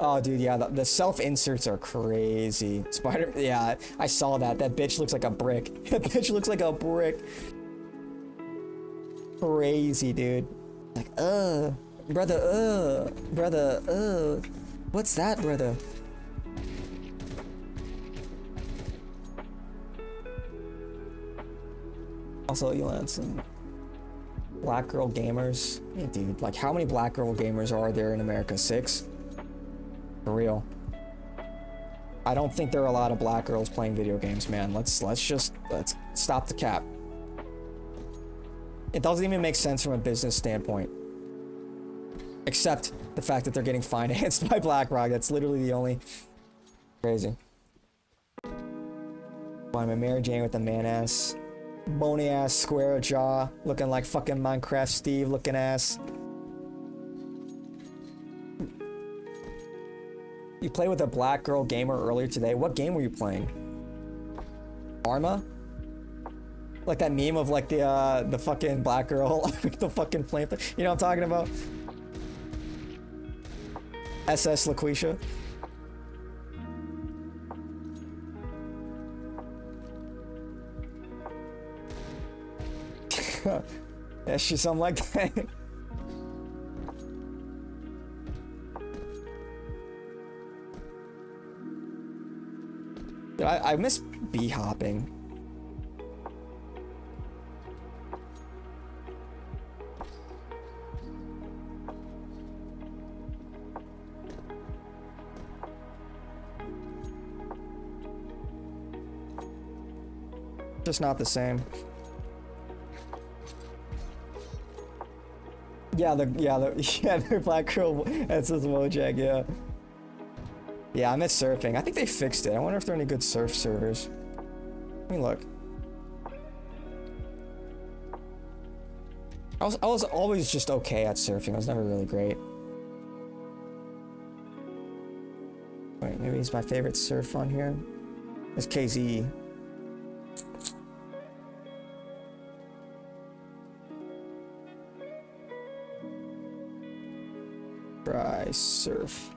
A: Oh, dude, yeah, the self-inserts are crazy. Yeah, I saw that. That bitch looks like a brick. That bitch looks like a brick. Crazy, dude. Like, brother, what's that, brother? Also, you want some black girl gamers? Yeah, dude, like, how many black girl gamers are there in America? 6? For real. I don't think there are a lot of black girls playing video games, man. Let's stop the cap. It doesn't even make sense from a business standpoint. Except the fact that they're getting financed by BlackRock. That's literally the only... Crazy. Why am I Mary Jane with a man-ass? Bony-ass, square jaw, looking like fucking Minecraft Steve looking ass. You played with a black girl gamer earlier today. What game were you playing? Arma? Like that meme of like the fucking black girl with the fucking flame. You know what I'm talking about? SS LaQuisha. Yeah, she's something like that. Dude, I miss bee hopping. Just not the same. Yeah, the black girl. That's his Wojak, yeah. Yeah, I miss surfing. I think they fixed it. I wonder if there are any good surf servers. Let me look. I was always just okay at surfing. I was never really great. Wait, maybe he's my favorite surf on here. It's KZ. Try surf.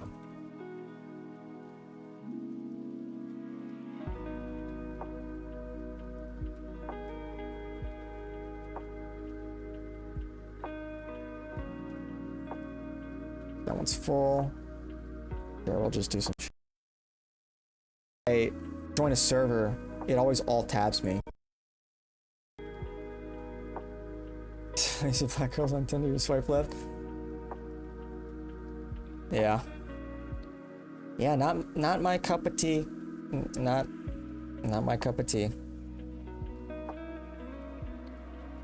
A: That one's full. Here, we'll just do some. I join a server. It always alt tabs me. I see black girls on Tinder. You swipe left. Yeah. Yeah, not my cup of tea. Not my cup of tea.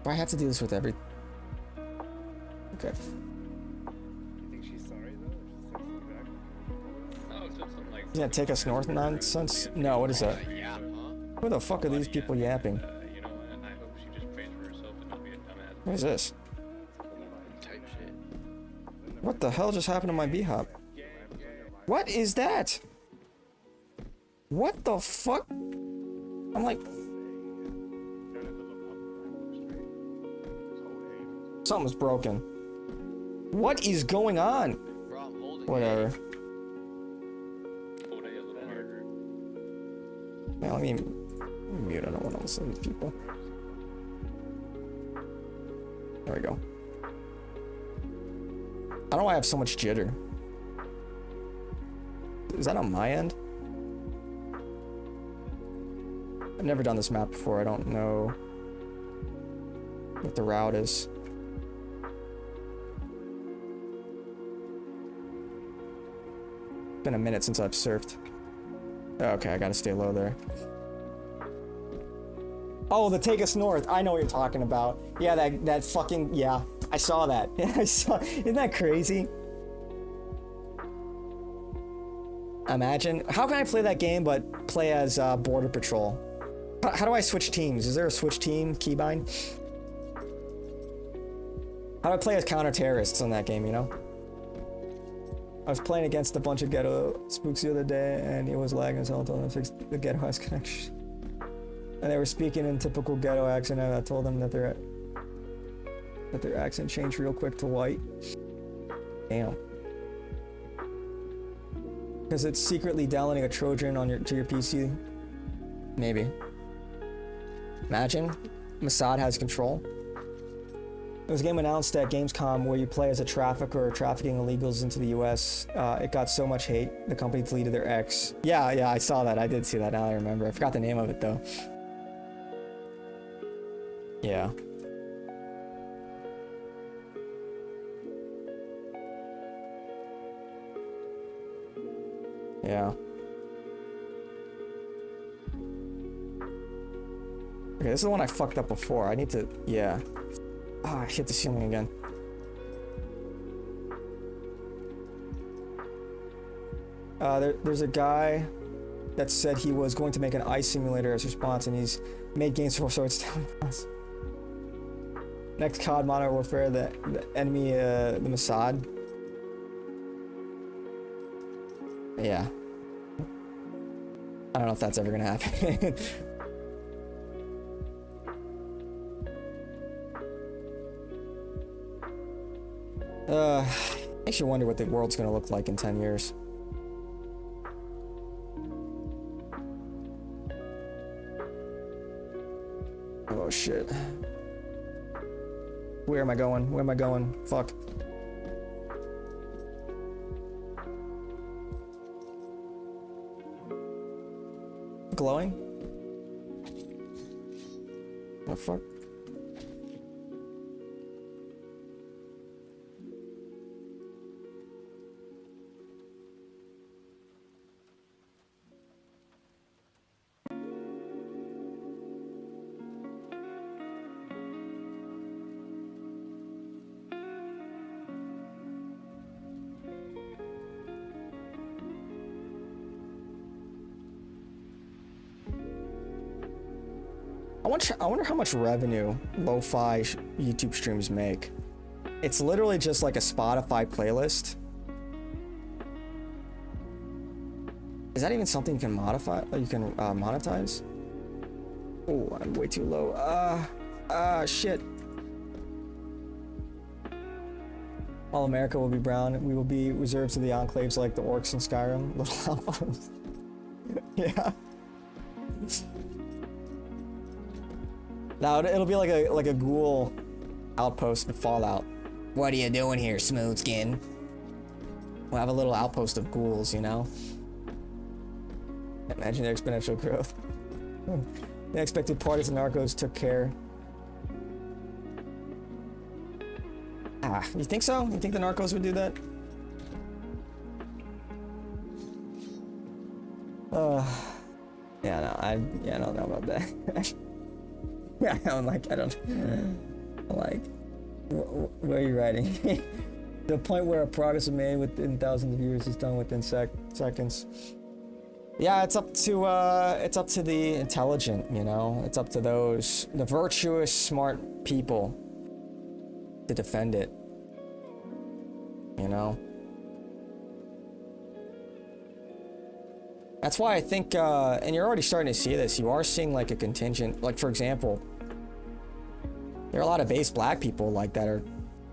A: Do I have to do this with every... Okay.
E: You think she's sorry though? Oh, it's just some like...
A: Yeah, take us north nonsense? No, what is that? Who the fuck are these people yapping?
E: You know what? I hope she just prays for herself and don't be a dumbass.
A: What is this?
E: Type shit.
A: What the hell just happened to my B-hop? What is that? What the fuck? I'm like... Something's broken. What is going on? Whatever. Man, let me mute. I don't want to listen to these people. There we go. I don't know why I have so much jitter. Is that on my end? I've never done this map before. I don't know what the route is. It's been a minute since I've surfed. Okay, I gotta stay low there. Oh, the take us north. I know what you're talking about. Yeah, that fucking, yeah. I saw that. I saw, isn't that crazy? Imagine. How can I play that game but play as Border Patrol? How do I switch teams? Is there a switch team keybind? How do I play as counter-terrorists on that game, you know? I was playing against a bunch of ghetto spooks the other day and it was lagging, so I told them to fix the ghetto house connection. And they were speaking in typical ghetto accent and I told them that their accent changed real quick to white. Damn. Because it's secretly downloading a Trojan on to your PC. Maybe. Imagine Mossad has control. There was a game announced at Gamescom where you play as a trafficker trafficking illegals into the US. It got so much hate, the company deleted their X. Yeah, I saw that. I did see that. Now I remember. I forgot the name of it though. Yeah. Yeah. Okay, this is the one I fucked up before. I need to, yeah. Ah, I hit the ceiling again. There's a guy that said he was going to make an ice simulator as a response, and he's made games for sorts down us. Next COD Modern Warfare, the enemy, the Mossad. Yeah. I don't know if that's ever gonna happen. Makes you wonder what the world's gonna look like in 10 years. Oh shit. Where am I going? Where am I going? Fuck. Glowing? What the fuck? I wonder how much revenue lo-fi YouTube streams make. It's literally just like a Spotify playlist. Is that even something you can modify? You can monetize? Oh, I'm way too low. Shit. All America will be brown. We will be reserved to the enclaves like the orcs in Skyrim. Little outposts. Yeah. Now it'll be like a ghoul outpost in Fallout. What are you doing here, smooth skin? We'll have a little outpost of ghouls, you know? Imagine their exponential growth. The expected parties and narcos took care. Ah, you think so? You think the narcos would do that? Yeah, no, I don't know about that. Yeah, I don't like, where are you writing? The point where a progress is made within thousands of years is done within seconds. Yeah, it's up to the intelligent, you know? It's up to the virtuous, smart people to defend it, you know? That's why I think, and you're already starting to see this, you are seeing like a contingent, like for example, there are a lot of base black people like that are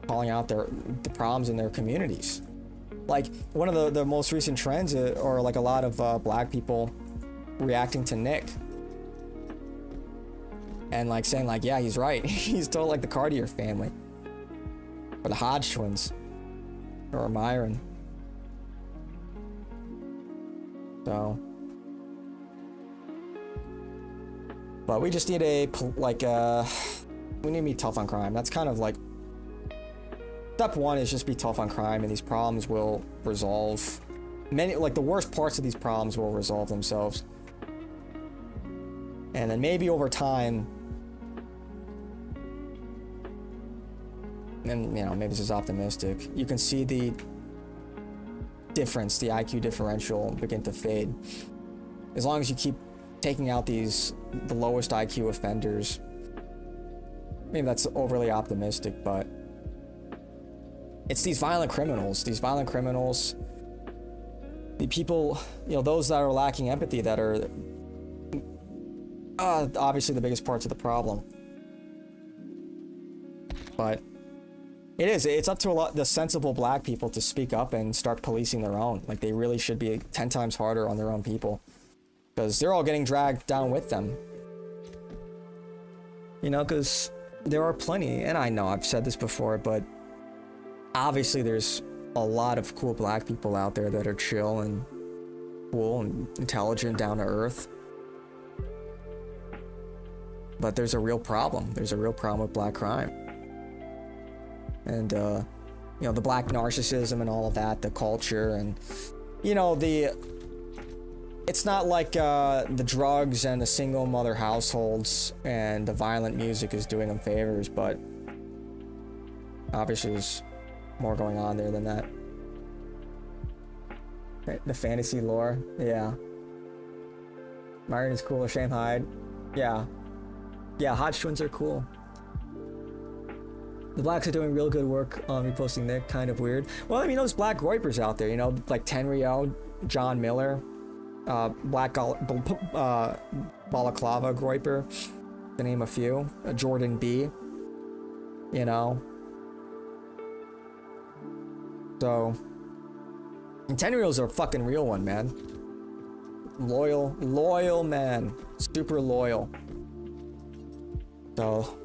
A: calling out the problems in their communities. Like one of the most recent trends are like a lot of black people reacting to Nick and like saying like, yeah, he's right. He's told like the Cartier family or the Hodge twins or Myron. So, but we just need we need to be tough on crime. That's kind of like step one is just be tough on crime, and these problems will resolve. Like the worst parts of these problems will resolve themselves, and then maybe over time, and you know, maybe this is optimistic, you can see the difference, the IQ differential begin to fade. As long as you keep taking out the lowest IQ offenders. Maybe that's overly optimistic, but it's these violent criminals, the people, you know, those that are lacking empathy that are obviously the biggest parts of the problem. But it's up to the sensible black people to speak up and start policing their own. Like they really should be 10 times harder on their own people, because they're all getting dragged down with them. You know, because there are plenty, and I know I've said this before, but obviously there's a lot of cool black people out there that are chill and cool and intelligent, down to earth. But there's a real problem. There's a real problem with black crime. And, you know, the black narcissism and all of that, the culture, and, you know, it's not like the drugs and the single mother households and the violent music is doing them favors, but Obviously, there's more going on there than that. The fantasy lore, yeah. Myron is cool. Shane Hyde, yeah. Yeah, Hodge twins are cool. The Blacks are doing real good work on reposting Nick. Kind of weird. Well, I mean, those Black Groypers out there, you know, like Tenryo, John Miller, Balaclava Groyper, to name a few. Jordan B. You know. So, and Tenryo's a fucking real one, man. Loyal man. Super loyal. So.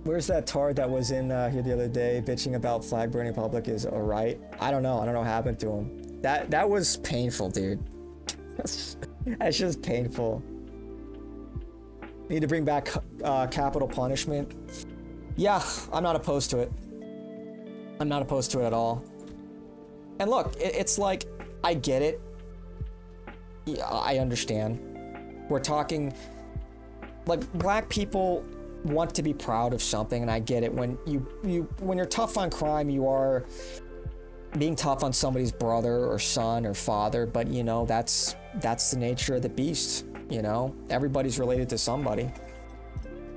A: Where's that tard that was in here the other day bitching about flag burning public is alright? I don't know what happened to him. That was painful, dude. That's just painful. Need to bring back capital punishment. Yeah, I'm not opposed to it. I'm not opposed to it at all. And look, it's like, I get it. Yeah, I understand. We're talking, like, black people want to be proud of something, and I get it. When you're tough on crime, you are being tough on somebody's brother or son or father, but you know, that's the nature of the beast, you know? Everybody's related to somebody.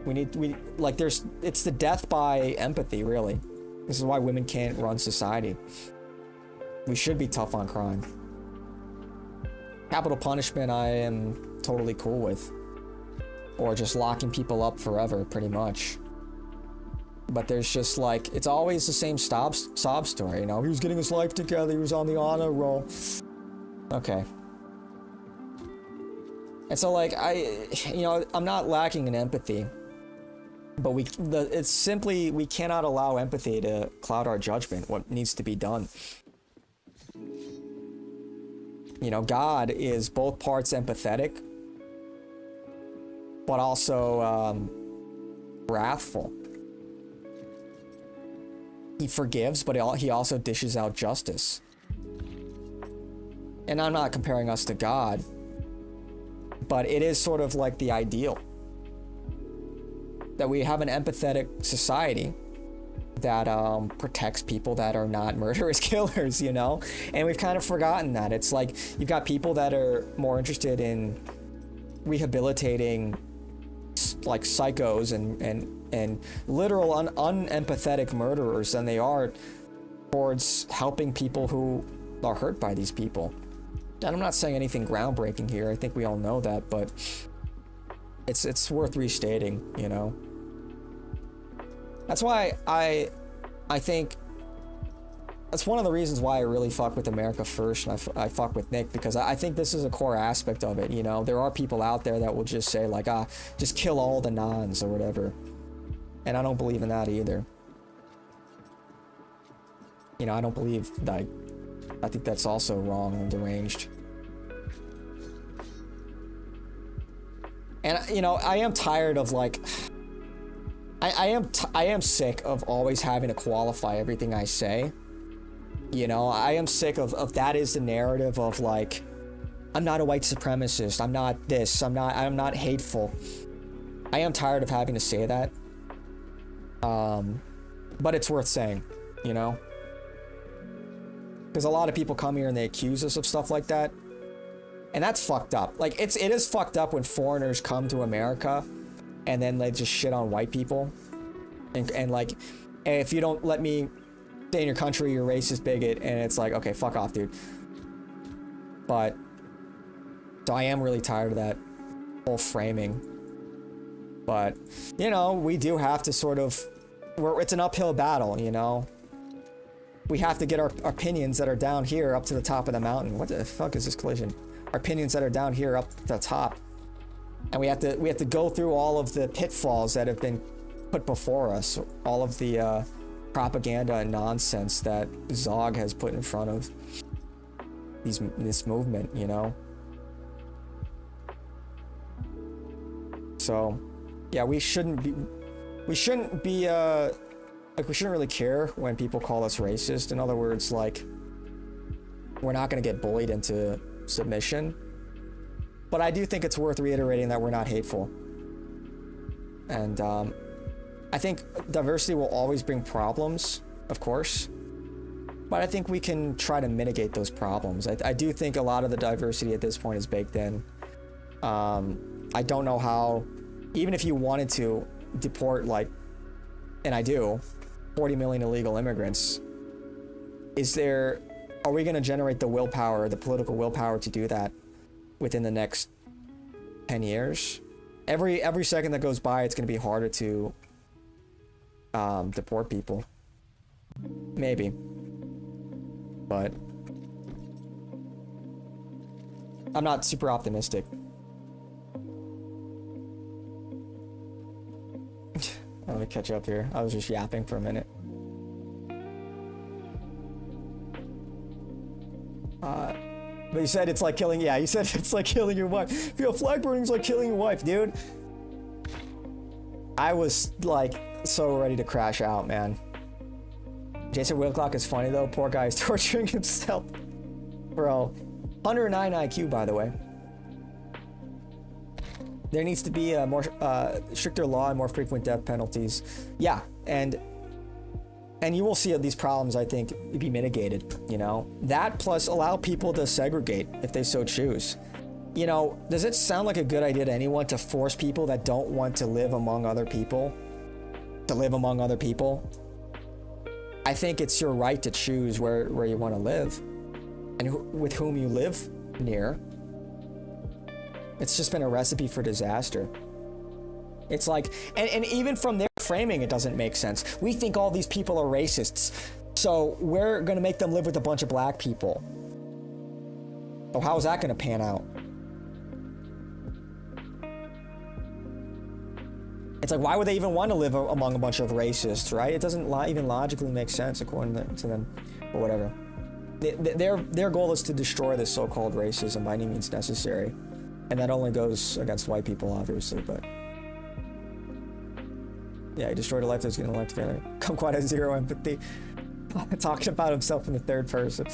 A: It's the death by empathy, really. This is why women can't run society. We should be tough on crime. Capital punishment I am totally cool with. Or just locking people up forever, pretty much. But there's just like, it's always the same sob story, you know? He was getting his life together, he was on the honor roll. Okay. And so like, I'm not lacking in empathy. But it's simply, we cannot allow empathy to cloud our judgment, what needs to be done. You know, God is both parts empathetic, but also wrathful. He forgives, but he also dishes out justice. And I'm not comparing us to God, but it is sort of like the ideal. That we have an empathetic society that protects people that are not murderous killers, you know? And we've kind of forgotten that. It's like, you've got people that are more interested in rehabilitating like psychos and literal unempathetic murderers than they are towards helping people who are hurt by these people. And I'm not saying anything groundbreaking here, I think we all know that, but it's worth restating, you know? That's why I think that's one of the reasons why I really fuck with America First, and I fuck with Nick, because I think this is a core aspect of it, you know? There are people out there that will just say like, just kill all the nons or whatever. And I don't believe in that either. You know, I don't believe that. I think that's also wrong and deranged. And, you know, I am tired of like, I am sick of always having to qualify everything I say. You know, I am sick of that is the narrative of like, I'm not a white supremacist, I'm not this, I'm not hateful. I am tired of having to say that. But it's worth saying, you know? Because a lot of people come here and they accuse us of stuff like that. And that's fucked up. Like, it is fucked up when foreigners come to America and then they just shit on white people. And like, if you don't let me stay in your country, you're a racist bigot. And it's like, okay, fuck off, dude. But, so I am really tired of that whole framing. But, you know, we do have to sort of, it's an uphill battle, you know? We have to get our opinions that are down here up to the top of the mountain. What the fuck is this collision? Our opinions that are down here up to the top. And we have to go through all of the pitfalls that have been put before us. All of the propaganda and nonsense that Zog has put in front of this movement, you know? So, yeah, we shouldn't really care when people call us racist. In other words, like, we're not gonna get bullied into submission. But I do think it's worth reiterating that we're not hateful. And I think diversity will always bring problems, of course. But I think we can try to mitigate those problems. I do think a lot of the diversity at this point is baked in. I don't know how, even if you wanted to deport, like, and I do, 40 million illegal immigrants, are we going to generate the willpower, the political willpower to do that within the next 10 years? Every second that goes by, it's going to be harder to deport people. Maybe. But I'm not super optimistic. Let me catch up here. I was just yapping for a minute. But you said it's like killing, yeah, you said it's like killing your wife. Feel flag burning's like killing your wife, dude. I was like so ready to crash out, man. Jason Wilcock is funny though. Poor guy is torturing himself. Bro, 109 IQ, by the way. There needs to be a more stricter law and more frequent death penalties. Yeah, and you will see these problems, I think, be mitigated, you know? That plus allow people to segregate if they so choose. You know, does it sound like a good idea to anyone to force people that don't want to live among other people to live among other people? I think it's your right to choose where you want to live and with whom you live near. It's just been a recipe for disaster. It's like, and even from their framing, it doesn't make sense. We think all these people are racists, so we're gonna make them live with a bunch of black people. So how is that gonna pan out? It's like, why would they even want to live among a bunch of racists, right? It doesn't even logically make sense according to them, or whatever. Their goal is to destroy this so-called racism by any means necessary. And that only goes against white people, obviously, but... Yeah, he destroyed a life that's getting a life together. Kumquat has zero empathy. Talking about himself in the third person.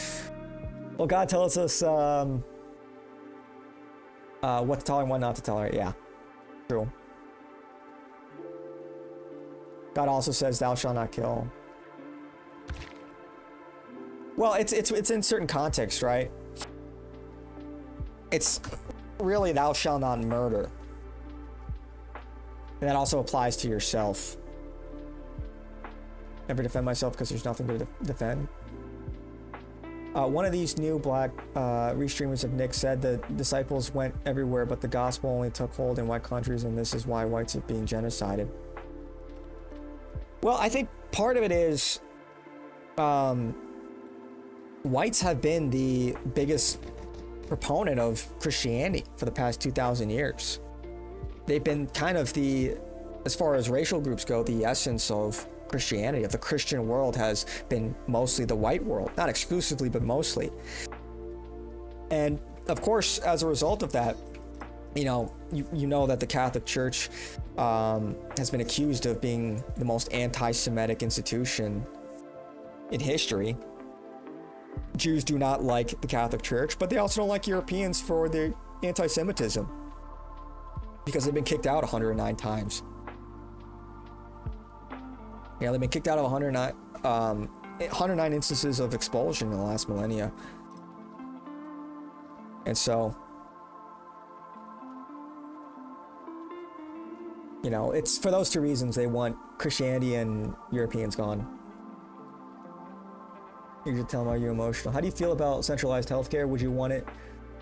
A: Well, God tells us what to tolerate and what not to tolerate. Yeah, true. God also says, "Thou shalt not kill." Well, it's in certain contexts, right? It's really, "Thou shalt not murder." And that also applies to yourself. Never defend myself because there's nothing to defend. One of these new black restreamers of Nick said the disciples went everywhere, but the gospel only took hold in white countries, and this is why whites are being genocided. Well, I think part of it is whites have been the biggest proponent of Christianity for the past 2,000 years. They've been kind of as far as racial groups go, the essence of Christianity, of the Christian world, has been mostly the white world. Not exclusively, but mostly. And of course, as a result of that, you know that the Catholic Church has been accused of being the most anti-Semitic institution in history. Jews do not like the Catholic Church, but they also don't like Europeans for their anti-Semitism, because they've been kicked out 109 times. Yeah, they've been kicked out of 109 instances of expulsion in the last millennia. And so, you know, it's for those two reasons they want Christianity and Europeans gone. You should tell them, are you emotional? How do you feel about centralized healthcare? Would you want it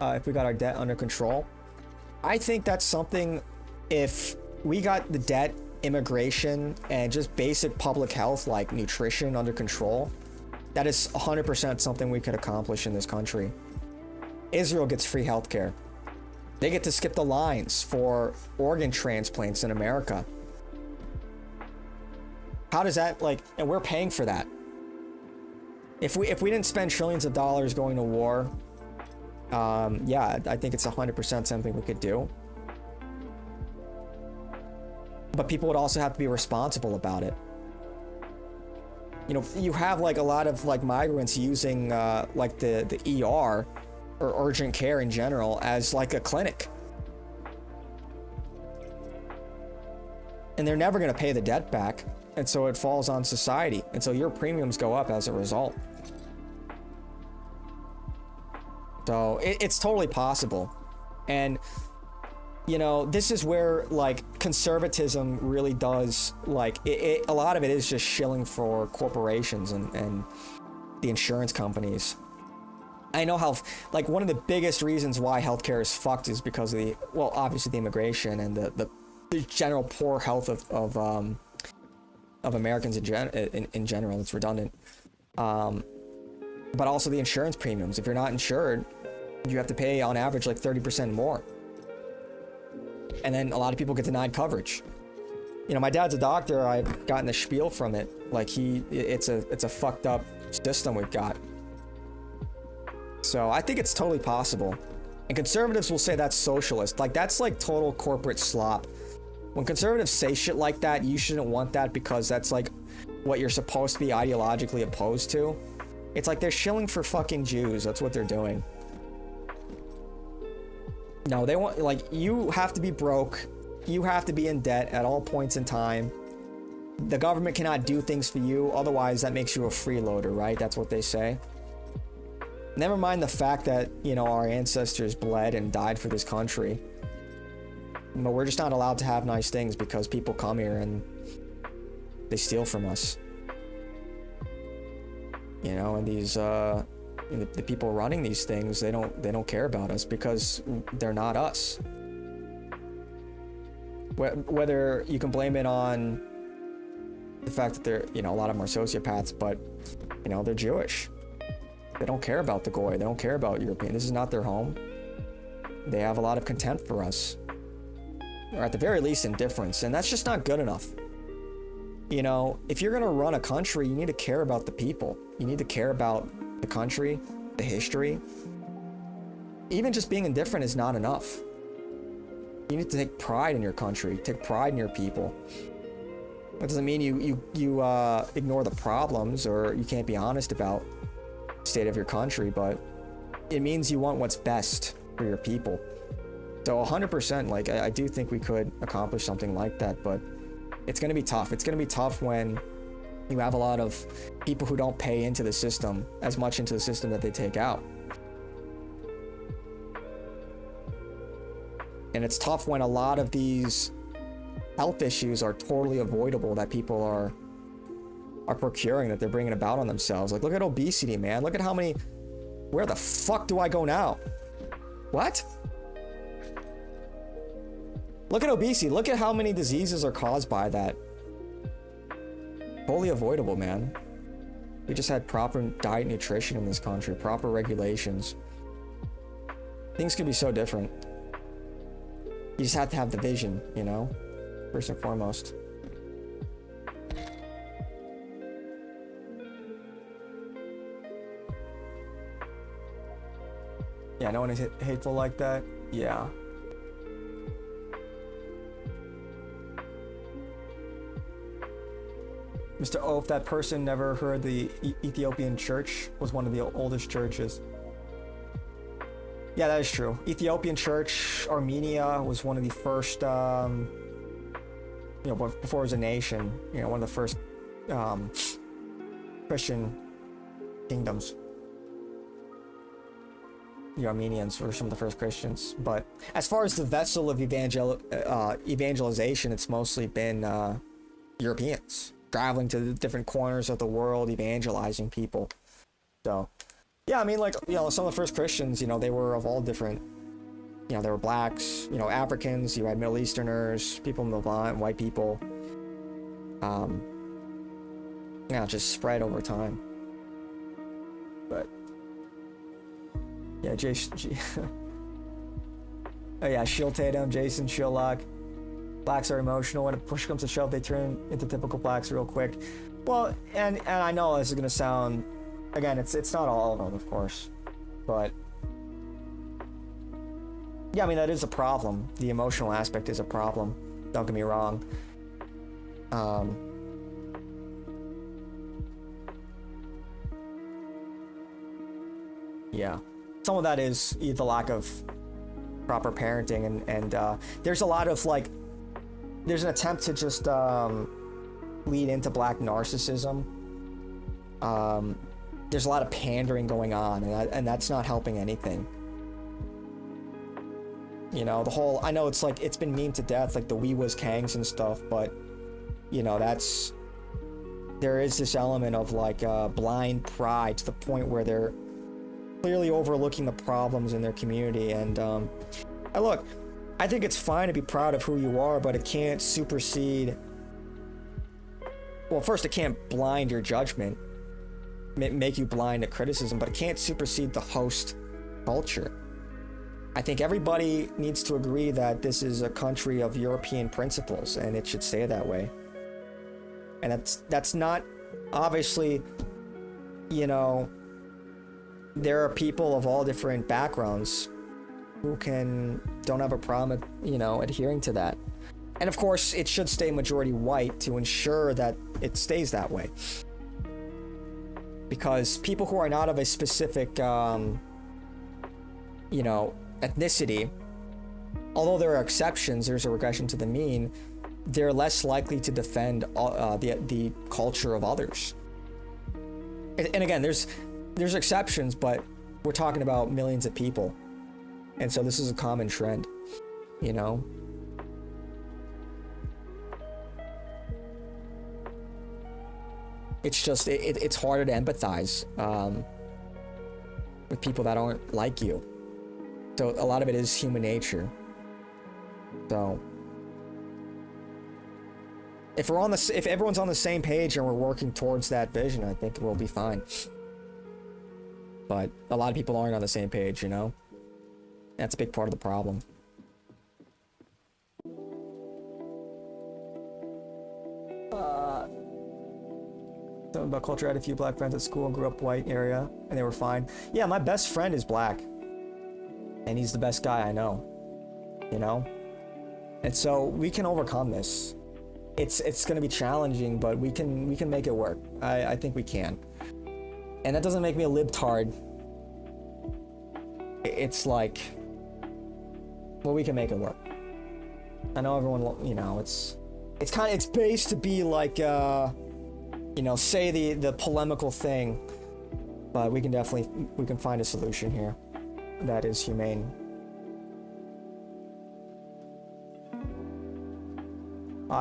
A: if we got our debt under control? I think that's something, if we got the debt, immigration, and just basic public health like nutrition under control, that is 100% something we could accomplish in this country. Israel gets free healthcare. They get to skip the lines for organ transplants in America. How does that, like, and we're paying for that. If we didn't spend trillions of dollars going to war, yeah, I think it's 100% something we could do. But people would also have to be responsible about it. You know, you have like a lot of like migrants using like the ER or urgent care in general as like a clinic. and they're never going to pay the debt back, and so it falls on society, and so your premiums go up as a result. So it's totally possible. And you know, this is where like conservatism really does, like a lot of it is just shilling for corporations and the insurance companies. I know how, like, one of the biggest reasons why healthcare is fucked is because of the, well, obviously the immigration and the general poor health of Americans in general. It's redundant. But also the insurance premiums. If you're not insured, you have to pay on average like 30% more. And then a lot of people get denied coverage. You know, my dad's a doctor. I've gotten the spiel from it. Like it's a fucked up system we've got. So I think it's totally possible. And conservatives will say that's socialist. Like, that's like total corporate slop. When conservatives say shit like that, you shouldn't want that because that's like what you're supposed to be ideologically opposed to. It's like they're shilling for fucking Jews. That's what they're doing. No, they want, like, you have to be broke. You have to be in debt at all points in time. The government cannot do things for you. Otherwise, that makes you a freeloader, right? That's what they say. Never mind the fact that, you know, our ancestors bled and died for this country. But we're just not allowed to have nice things because people come here and they steal from us. You know, and these, the people running these things, they don't care about us because they're not us. Whether you can blame it on the fact that they're, you know, a lot of them are sociopaths, but, you know, they're Jewish. They don't care about the Goy. They don't care about European. This is not their home. They have a lot of contempt for us. Or at the very least, indifference. And that's just not good enough. You know, if you're going to run a country, you need to care about the people. You need to care about the country, the history. Even just being indifferent is not enough. You need to take pride in your country. Take pride in your people. That doesn't mean you ignore the problems or you can't be honest about state of your country, but it means you want what's best for your people. So 100%, like, I do think we could accomplish something like that, but it's going to be tough. It's going to be tough when you have a lot of people who don't pay into the system, as much into the system that they take out. And it's tough when a lot of these health issues are totally avoidable, that people are procuring, that they're bringing about on themselves. Like, look at obesity, man. Look at how many... Where the fuck do I go now? What? Look at obesity. Look at how many diseases are caused by that. Totally avoidable, man. We just had proper diet and nutrition in this country, proper regulations. Things could be so different. You just have to have the vision, you know? First and foremost. Yeah, no one is hateful like that. Yeah. Mr. O, if that person never heard the Ethiopian church was one of the oldest churches. Yeah, that is true. Ethiopian church, Armenia was one of the first, you know, before it was a nation, you know, one of the first Christian kingdoms. The Armenians were some of the first Christians. But as far as the vessel of evangelization, it's mostly been Europeans traveling to the different corners of the world, evangelizing people. So, yeah, I mean, like, you know, some of the first Christians, you know, they were of all different, you know, there were blacks, you know, Africans, you had Middle Easterners, people in the Levant, white people. Yeah, it just spread over time. But yeah, oh yeah, Shield Tatum, Jason Sherlock. Blacks are emotional. When a push comes to shove, they turn into typical blacks real quick. Well, and I know this is gonna sound, again, it's not all of them, of course, but yeah, I mean, that is a problem. The emotional aspect is a problem. Don't get me wrong. Yeah. Some of that is the lack of proper parenting, and there's a lot of, like, there's an attempt to just lead into black narcissism. There's a lot of pandering going on, and that's not helping anything. You know, the whole, I know it's like, it's been memed to death, like the we was Kangs and stuff, but, you know, there is this element of like blind pride to the point where they're clearly overlooking the problems in their community. And look, I think it's fine to be proud of who you are, but it can't supersede, well, first, it can't blind your judgment, make you blind to criticism, but it can't supersede the host culture. I think everybody needs to agree that this is a country of European principles, and it should stay that way. And that's not, obviously, you know, there are people of all different backgrounds who don't have a problem, you know, adhering to that. And of course, it should stay majority white to ensure that it stays that way. Because people who are not of a specific, you know, ethnicity, although there are exceptions, there's a regression to the mean, they're less likely to defend the culture of others. And again, there's exceptions, but we're talking about millions of people. And so this is a common trend, you know? It's just, it's harder to empathize with people that aren't like you. So a lot of it is human nature. So if everyone's on the same page and we're working towards that vision, I think we'll be fine. But a lot of people aren't on the same page, you know? That's a big part of the problem. Something about culture. I had a few black friends at school and grew up white area, and they were fine. Yeah, my best friend is black. And he's the best guy I know. You know? And so we can overcome this. It's gonna be challenging, but we can make it work. I think we can. And that doesn't make me a libtard. It's like, well, we can make it work. I know everyone, you know, it's based to be like, you know, say the polemical thing, but we can find a solution here that is humane.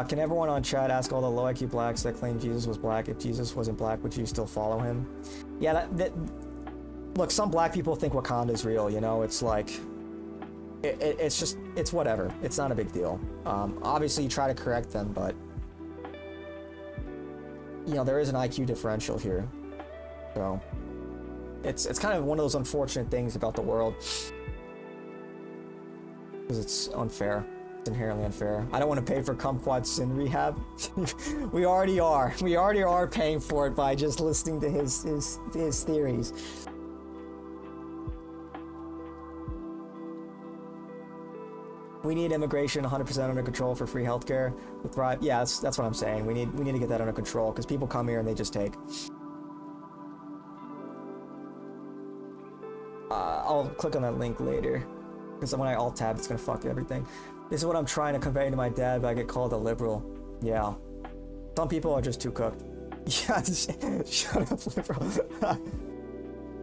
A: Can everyone on chat ask all the low IQ blacks that claim Jesus was black, if Jesus wasn't black, would you still follow him? Yeah, look, some black people think Wakanda is real, you know, it's like, it's just, it's whatever. It's not a big deal. Obviously you try to correct them, but, you know, there is an IQ differential here. So, it's kind of one of those unfortunate things about the world. Because it's unfair. It's inherently unfair. I don't want to pay for kumquats in rehab. We already are. We already are paying for it by just listening to his theories. We need immigration 100% under control for free healthcare. Yeah, that's what I'm saying. We need to get that under control because people come here and they just take. I'll click on that link later because when I alt tab, it's gonna fuck everything. This is what I'm trying to convey to my dad, but I get called a liberal. Yeah, some people are just too cooked. Yeah, shut up, liberal.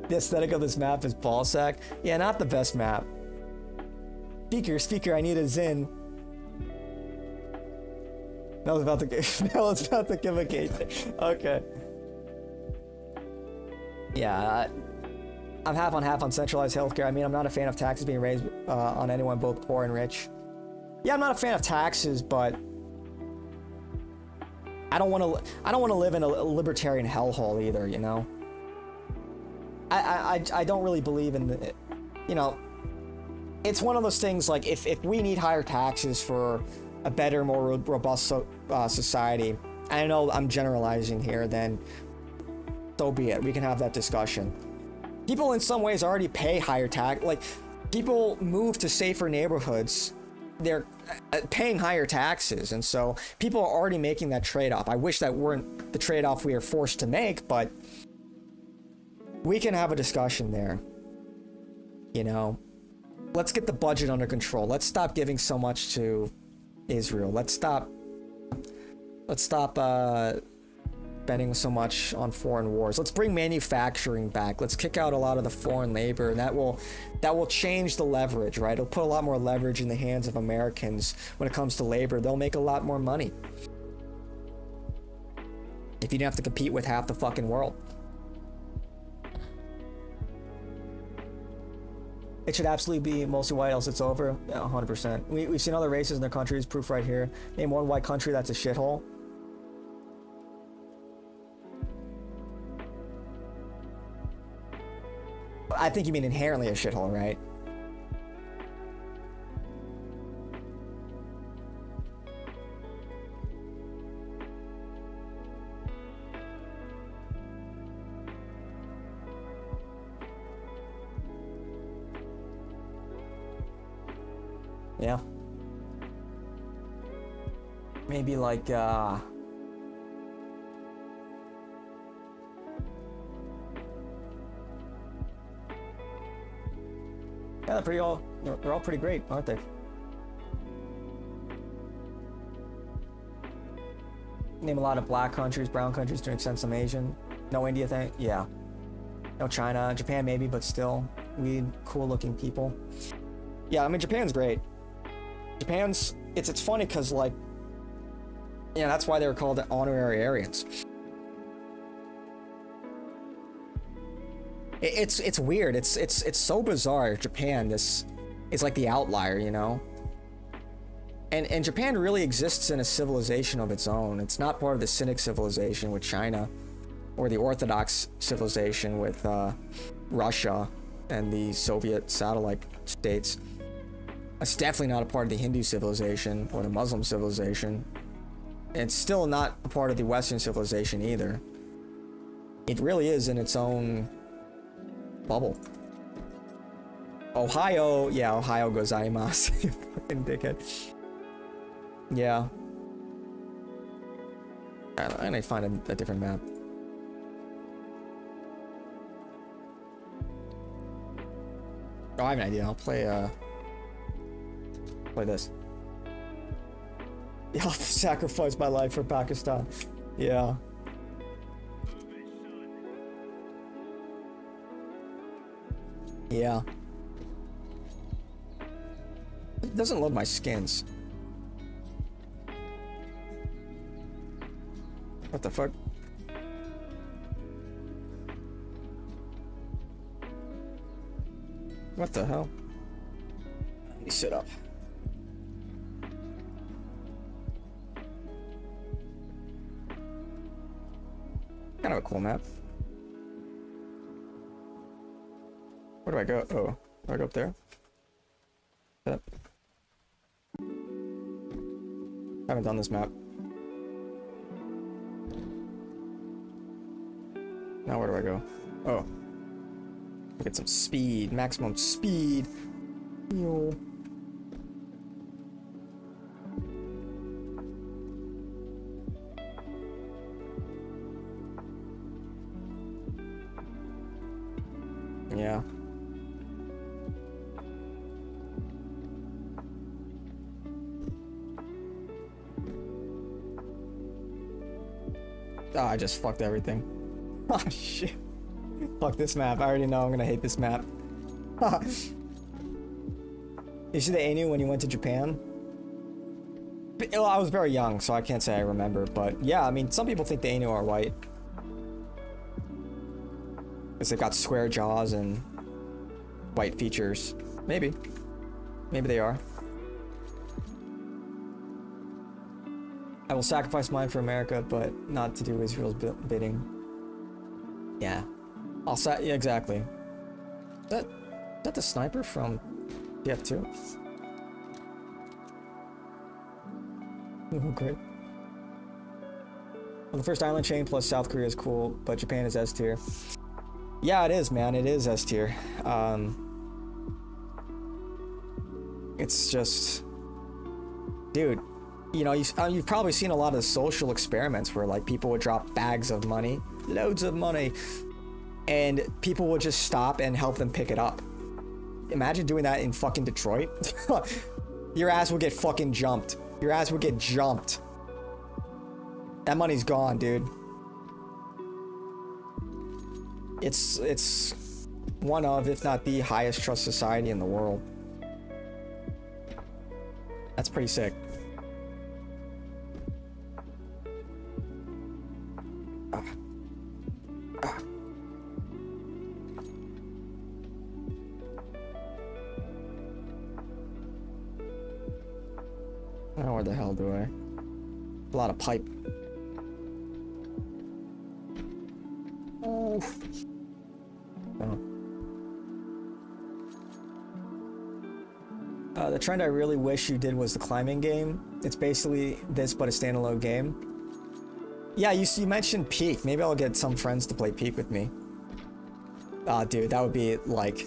A: The aesthetic of this map is ballsack. Yeah, not the best map. Speaker, I need a Zin. That was about to give a gate. Okay. Yeah, I'm half on centralized healthcare. I mean, I'm not a fan of taxes being raised on anyone, both poor and rich. Yeah, I'm not a fan of taxes, but I don't want to live in a libertarian hellhole either, you know? I don't really believe in the, you know, it's one of those things like if we need higher taxes for a better, more robust society, I know I'm generalizing here, then so be it. We can have that discussion. People in some ways already pay higher tax, like people move to safer neighborhoods, they're paying higher taxes, and so people are already making that trade-off. I wish that weren't the trade-off we are forced to make, but we can have a discussion there. You know, let's get the budget under control. Let's stop giving so much to Israel. Let's stop Let's stop spending so much on foreign wars. Let's bring manufacturing back. Let's kick out a lot of the foreign labor, and that will change the leverage, right? It'll put a lot more leverage in the hands of Americans when it comes to labor. They'll make a lot more money if you don't have to compete with half the fucking world. It should absolutely be mostly white, else it's over. Yeah, 100%. We've seen other races in their countries, proof right here. Name one white country that's a shithole. I think you mean inherently a shithole, right? Yeah. Maybe like, yeah, they're all pretty great, aren't they? Name a lot of black countries, brown countries, to an extent some Asian. No India thing, yeah. No China, Japan maybe, but still, we cool looking people. Yeah, I mean Japan's great. Japan's, it's funny because like, yeah, that's why they were called the honorary Aryans. It's weird. It's so bizarre. Japan, this is like the outlier, you know. And Japan really exists in a civilization of its own. It's not part of the Sinic civilization with China, or the Orthodox civilization with Russia and the Soviet satellite states. It's definitely not a part of the Hindu civilization or the Muslim civilization. It's still not a part of the Western civilization either. It really is in its own bubble. Ohio, yeah, Ohio gozaimasu, you fucking dickhead. Yeah. I need to find a different map. Oh, I have an idea. I'll play this. Yeah, I'll sacrifice my life for Pakistan. Yeah. Yeah. It doesn't load my skins. What the fuck? What the hell? Let me sit up. Kind of a cool map. Where do I go? Oh, do I go up there? Yep. Haven't done this map. Now where do I go? Oh. Get some speed, maximum speed. Yo. Yeah. Oh, I just fucked everything. Oh shit. Fuck this map. I already know I'm gonna hate this map. You see the Ainu when you went to Japan? Well, I was very young, so I can't say I remember, but yeah, I mean, some people think the Ainu are white. Because they've got square jaws and white features. Maybe. Maybe they are. I will sacrifice mine for America, but not to do Israel's bidding. Yeah. Yeah, exactly. Is that the sniper from TF2? Oh, great. Well, the first island chain plus South Korea is cool, but Japan is S tier. Yeah, it is, man. It is S tier. It's just, dude. You know, you've probably seen a lot of social experiments where like people would drop bags of money, loads of money, and people would just stop and help them pick it up. Imagine doing that in fucking Detroit. Your ass would get fucking jumped. Your ass would get jumped. That money's gone, dude. It's one of, if not the highest trust society in the world. That's pretty sick. Oh, where the hell do I? A lot of pipe. Oh. The trend I really wish you did was the climbing game. It's basically this, but a standalone game. Yeah, you mentioned Peak. Maybe I'll get some friends to play Peak with me. Dude, that would be like...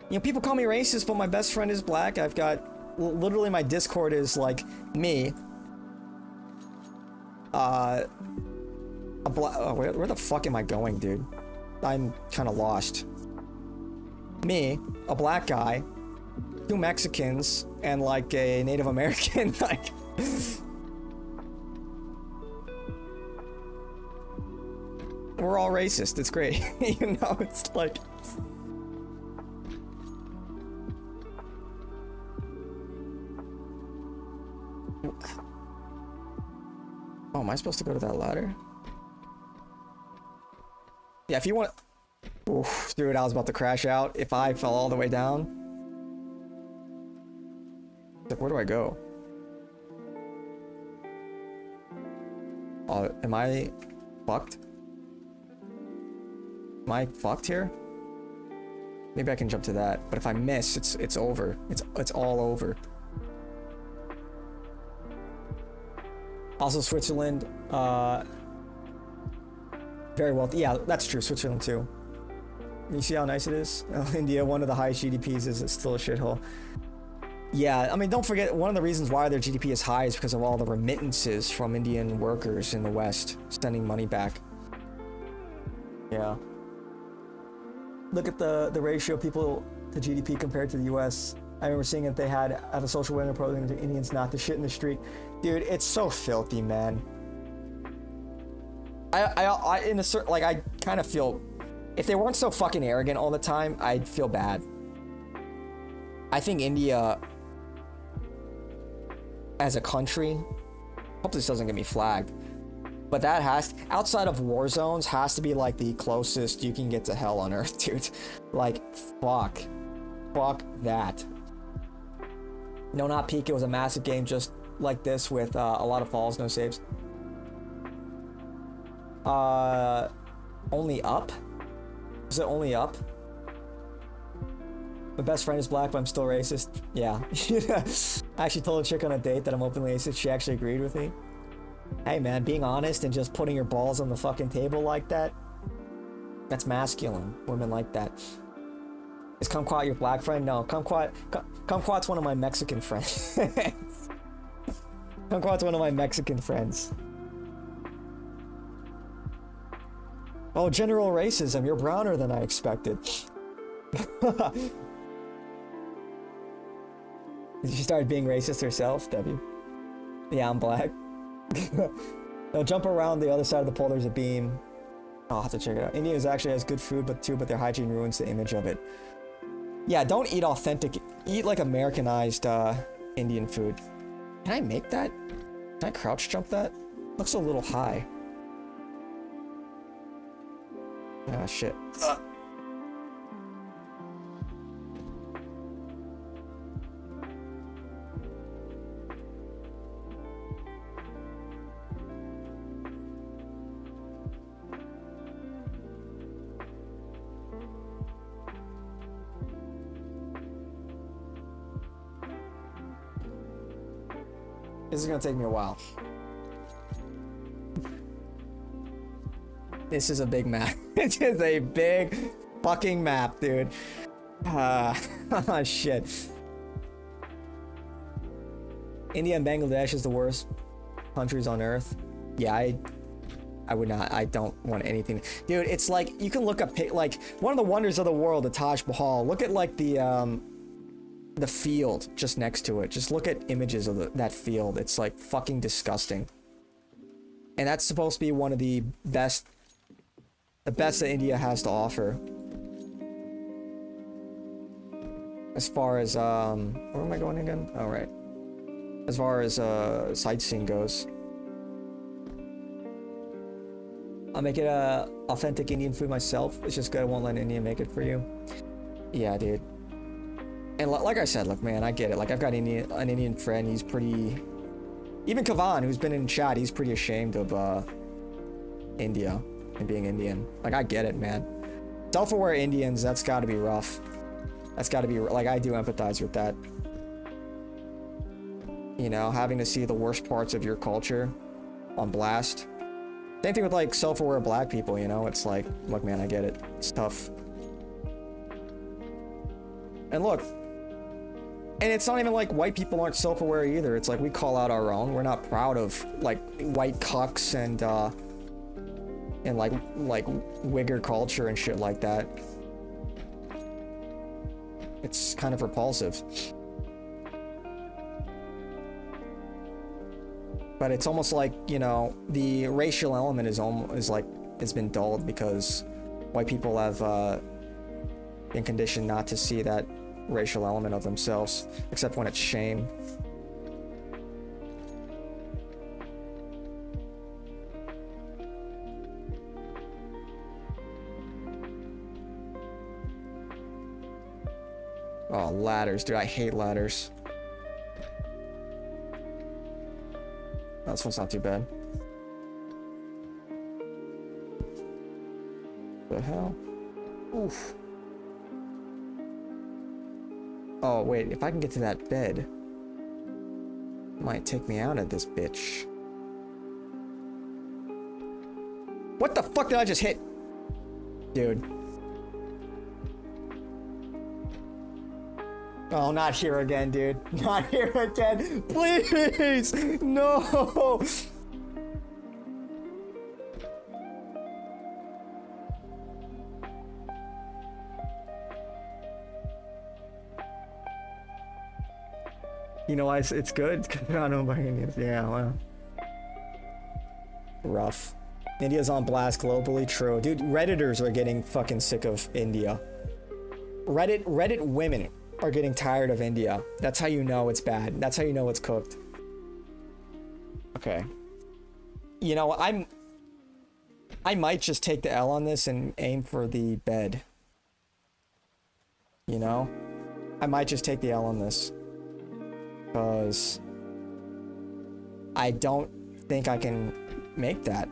A: You know, people call me racist, but my best friend is black. I've got... Literally, my Discord is like me. Where the fuck am I going, dude? I'm kind of lost. Me, a black guy, 2 Mexicans, and like a Native American. Like, we're all racist. It's great. You know, it's like. Oh, am I supposed to go to that ladder? Yeah, if you want... Oof, dude, I was about to crash out if I fell all the way down. Like, where do I go? Am I fucked? Am I fucked here? Maybe I can jump to that, but if I miss, it's over. It's all over. Also, Switzerland, very wealthy. Yeah, that's true. Switzerland too. You see how nice it is? India, one of the highest GDPs, is still a shithole. Yeah, I mean, don't forget, one of the reasons why their GDP is high is because of all the remittances from Indian workers in the West sending money back. Yeah. Look at the ratio of people to GDP compared to the US. I remember seeing that they had a social welfare program to Indians not to shit in the street. Dude, it's so filthy, man. I kind of feel, if they weren't so fucking arrogant all the time, I'd feel bad. I think India, as a country, hope this doesn't get me flagged, but that outside of war zones, has to be like the closest you can get to hell on earth, dude. Like, fuck that. No, not Peak. It was a massive game just like this with a lot of falls, no saves. Only up? Is it only up? My best friend is black, but I'm still racist. Yeah. I actually told a chick on a date that I'm openly racist. She actually agreed with me. Hey man, being honest and just putting your balls on the fucking table like that, that's masculine. Women like that. Is Kumquat your black friend? No, Kumquat's one of my Mexican friends. Kumquat's one of my Mexican friends. Oh, general racism. You're browner than I expected. She started being racist herself, Debbie. Yeah, I'm black. No, jump around the other side of the pole. There's a beam. I'll have to check it out. India actually has good food, but their hygiene ruins the image of it. Yeah, don't eat authentic. Eat like Americanized Indian food. Can I make that? Can I crouch jump that? Looks a little high. Ah, shit. This is gonna take me a while. This is a big map. It is a big fucking map, dude. Oh shit. India and Bangladesh is the worst countries on earth. Yeah, I would not. I don't want anything. Dude, it's like, you can look up, like, one of the wonders of the world, the Taj Mahal. Look at, like, the the field just next to it. Just look at images of that field. It's like fucking disgusting. And that's supposed to be one of the best that India has to offer. As far as, where am I going again? Oh, right. As far as, sightseeing goes. I'll make it, authentic Indian food myself. It's just good I won't let India make it for you. Yeah, dude. And like I said, look, man, I get it. Like, I've got an Indian friend. He's pretty... Even Kavan, who's been in chat, he's pretty ashamed of, India and being Indian. Like, I get it, man. Self-aware Indians, that's gotta be rough. That's gotta be... Like, I do empathize with that. You know, having to see the worst parts of your culture on blast. Same thing with, like, self-aware black people, you know? It's like, look, man, I get it. It's tough. And look... And it's not even like white people aren't self-aware either. It's like we call out our own. We're not proud of, like, white cucks and like wigger culture and shit like that. It's kind of repulsive. But it's almost like, you know, the racial element is like, it's been dulled because white people have been conditioned not to see that racial element of themselves, except when it's shame. Oh, ladders, dude, I hate ladders. Oh, this one's not too bad. The hell? Oof. Oh, wait, if I can get to that bed, it might take me out of this bitch. What the fuck did I just hit? Dude. Oh, not here again, dude. Not here again. Please! No! You know why it's good? It's because I don't know Indians. Yeah, well. Rough. India's on blast globally, true. Dude, Redditors are getting fucking sick of India. Reddit women are getting tired of India. That's how you know it's bad. That's how you know it's cooked. Okay. You know, I might just take the L on this and aim for the bed. You know? I might just take the L on this. Because I don't think I can make that.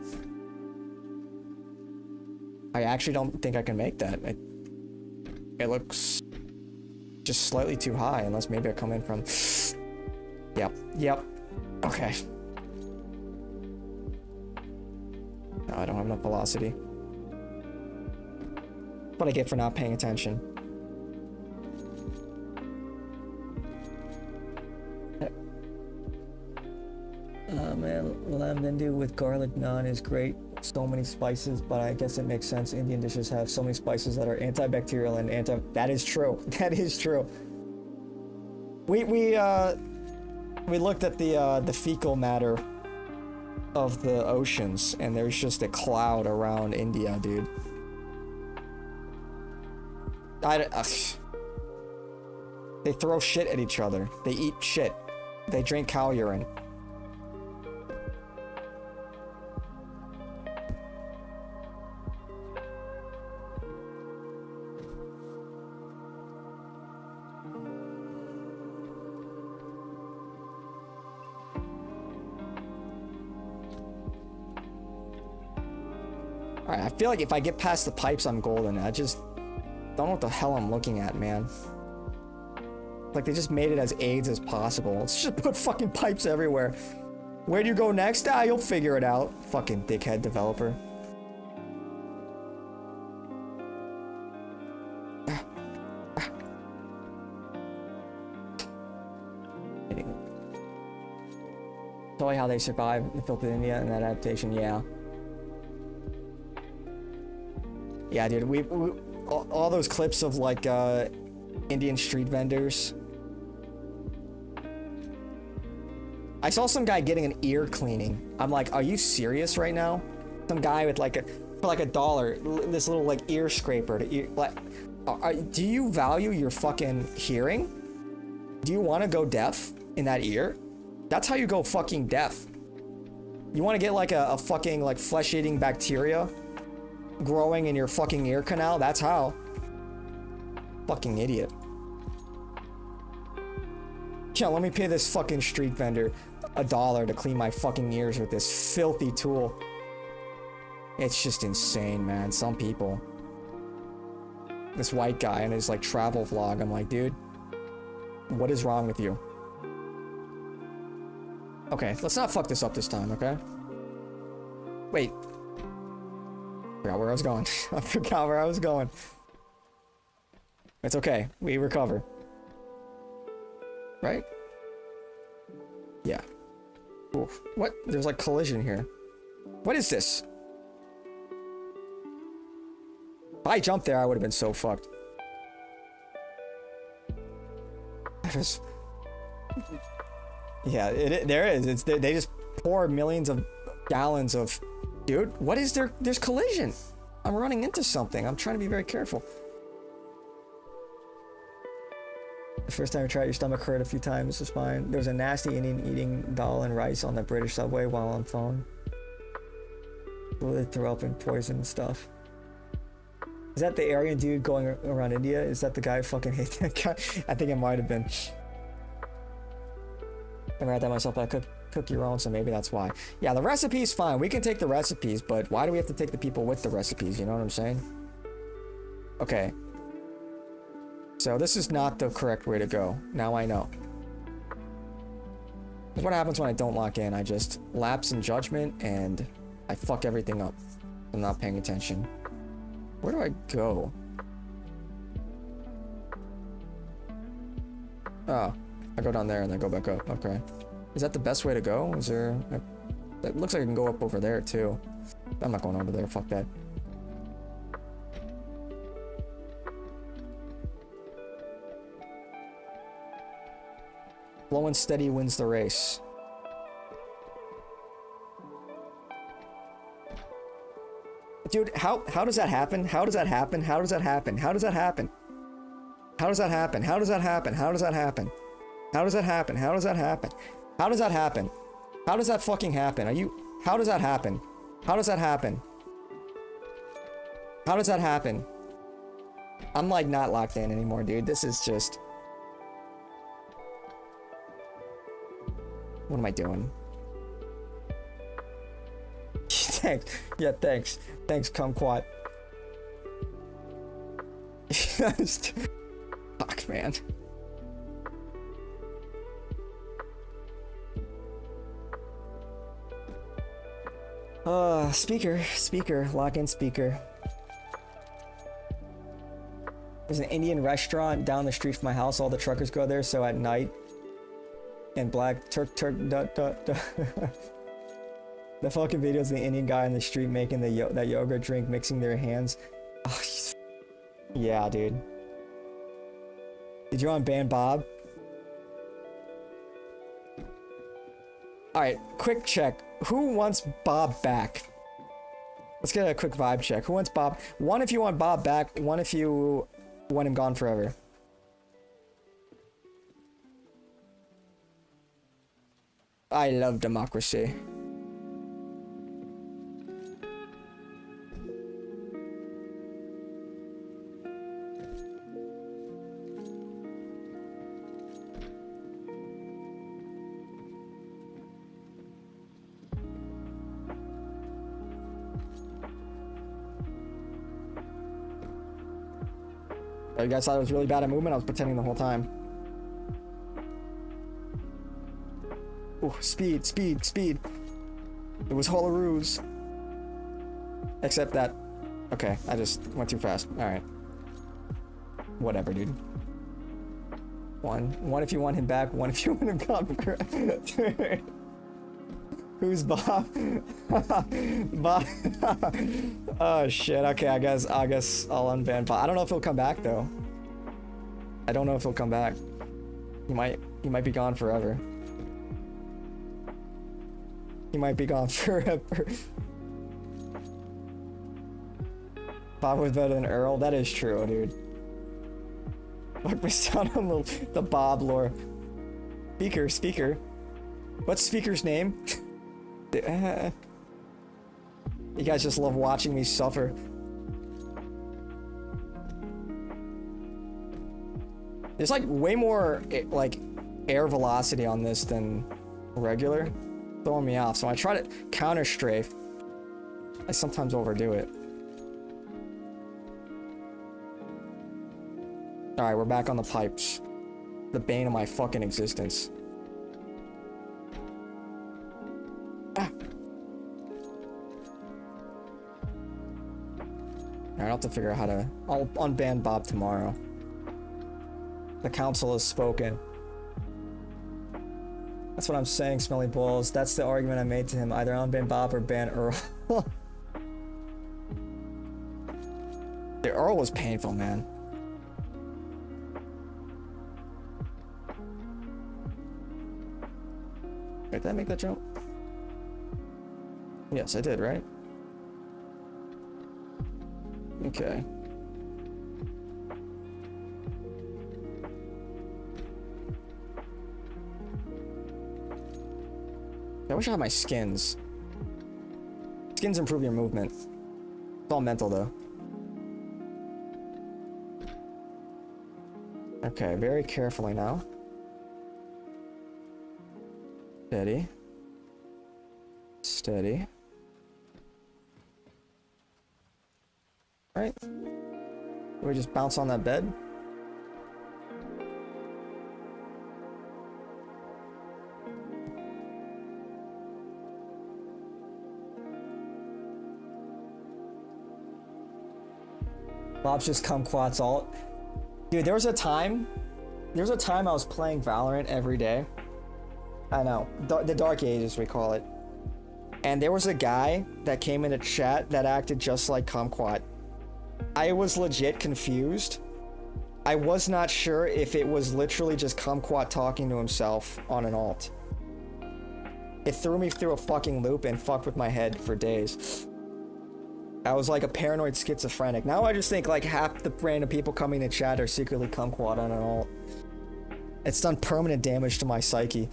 A: I actually don't think I can make that. It looks just slightly too high, unless maybe I come in from... Yep. Okay. No, I don't have enough velocity. What I get for not paying attention. Man, lamb vindaloo with garlic naan is great. So many spices, but I guess it makes sense. Indian dishes have so many spices that are antibacterial and that is true. That is true. We looked at the fecal matter of the oceans, and there's just a cloud around India, dude. They throw shit at each other. They eat shit. They drink cow urine. Alright, I feel like if I get past the pipes, I'm golden. I just don't know what the hell I'm looking at, man. Like, they just made it as AIDS as possible. Let's just put fucking pipes everywhere. Where do you go next? Ah, you'll figure it out. Fucking dickhead developer. Tell you how they survive in filthy India and that adaptation, yeah. Yeah, dude, we all those clips of, like, Indian street vendors I saw some guy getting an ear cleaning. I'm like, are you serious right now? Some guy with like for like $1, this little like ear scraper to ear, like, do you value your fucking hearing? Do you want to go deaf in that ear? That's how you go fucking deaf. You want to get like a fucking like flesh-eating bacteria growing in your fucking ear canal? That's how. Fucking idiot. Yeah, let me pay this fucking street vendor $1 to clean my fucking ears with this filthy tool. It's just insane, man. Some people. This white guy and his like travel vlog. I'm like, dude, what is wrong with you? Okay, let's not fuck this up this time, okay? Wait. I forgot where I was going. I forgot where I was going. It's okay. We recover. Right? Yeah. Oof. What? There's like collision here. What is this? If I jumped there, I would have been so fucked. Yeah, there is. They just pour millions of gallons of... Dude, what is there? There's collision. I'm running into something. I'm trying to be very careful. The first time I tried, your stomach hurt a few times. It was fine. There was a nasty Indian eating dal and rice on the British subway while on phone. They threw up and poison and stuff. Is that the Aryan dude going around India? Is that the guy who fucking hates that guy? I think it might have been. I read that myself, but I cook your own, so maybe that's why. Yeah, the recipe's fine. We can take the recipes, but why do we have to take the people with the recipes? You know what I'm saying? Okay. So this is not the correct way to go. Now I know. What happens when I don't lock in? I just lapse in judgment and I fuck everything up. I'm not paying attention. Where do I go? Oh, I go down there and then go back up. Okay. Is that the best way to go? Is there... It looks like I can go up over there too. I'm not going over there. Fuck that. Slow and steady wins the race. Dude, how does that happen? How does that happen? How does that happen? How does that happen? How does that happen? How does that happen? How does that happen? How does that happen? How does that happen? How does that happen? How does that fucking happen? Are you... How does that happen? How does that happen? How does that happen? I'm like not locked in anymore, dude. This is just... What am I doing? Thanks. Yeah, thanks. Thanks, kumquat. Fuck, man. Speaker, lock in speaker. There's an Indian restaurant down the street from my house. All the truckers go there, so at night. And black turk the fucking videos of the Indian guy on the street making that yogurt drink, mixing their hands. Oh, yeah, dude. Did you unban Bob? Alright, quick check. Who wants Bob back? Let's get a quick vibe check. Who wants Bob? One if you want Bob back, one if you want him gone forever. I love democracy. You guys thought it was really bad at movement? I was pretending the whole time. Ooh, speed, speed, speed. It was all a ruse. Except that... Okay, I just went too fast. Alright. Whatever, dude. One if you want him back, one if you want him gone. Who's Bob? Bob. Oh shit, okay, I guess I'll unban Bob. I don't know if he'll come back though. I don't know if he'll come back. He might be gone forever. He might be gone forever. Bob was better than Earl. That is true, dude. Fuck my sound on the Bob lore. Speaker. What's Speaker's name? You guys just love watching me suffer. There's like way more like air velocity on this than regular. Throwing me off. So when I try to counter strafe, I sometimes overdo it. Alright, we're back on the pipes. The bane of my fucking existence. Ah. Alright, I'll have to figure out how to... I'll unban Bob tomorrow. The council has spoken. That's what I'm saying, Smelly Balls. That's the argument I made to him. Either unban Bob or ban Earl. The Earl was painful, man. Wait, did I make that jump? Yes, I did, right? Okay. I wish I had my skins. Skins improve your movement. It's all mental, though. Okay, very carefully now. Steady. Steady. Right. We just bounce on that bed. Bob's just kumquats alt. Dude, there was a time I was playing Valorant every day. I know, the dark ages we call it. And there was a guy that came into chat that acted just like kumquat. I was legit confused. I was not sure if it was literally just kumquat talking to himself on an alt. It threw me through a fucking loop and fucked with my head for days. I was like a paranoid schizophrenic. Now I just think like half the random people coming to chat are secretly kumquat on an alt. It's done permanent damage to my psyche.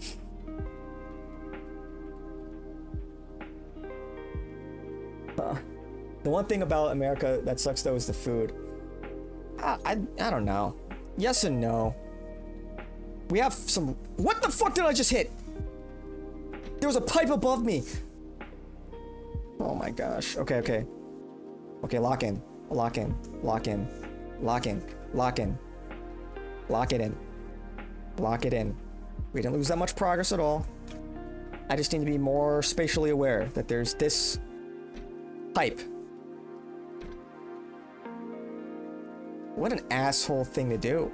A: The one thing about America that sucks though is the food. I don't know. Yes and no. We have some... What the fuck did I just hit? There was a pipe above me. Oh my gosh. Okay. Okay, lock in. Lock in. Lock in. Lock in. Lock in. Lock it in. Lock it in. We didn't lose that much progress at all. I just need to be more spatially aware that there's this pipe. What an asshole thing to do.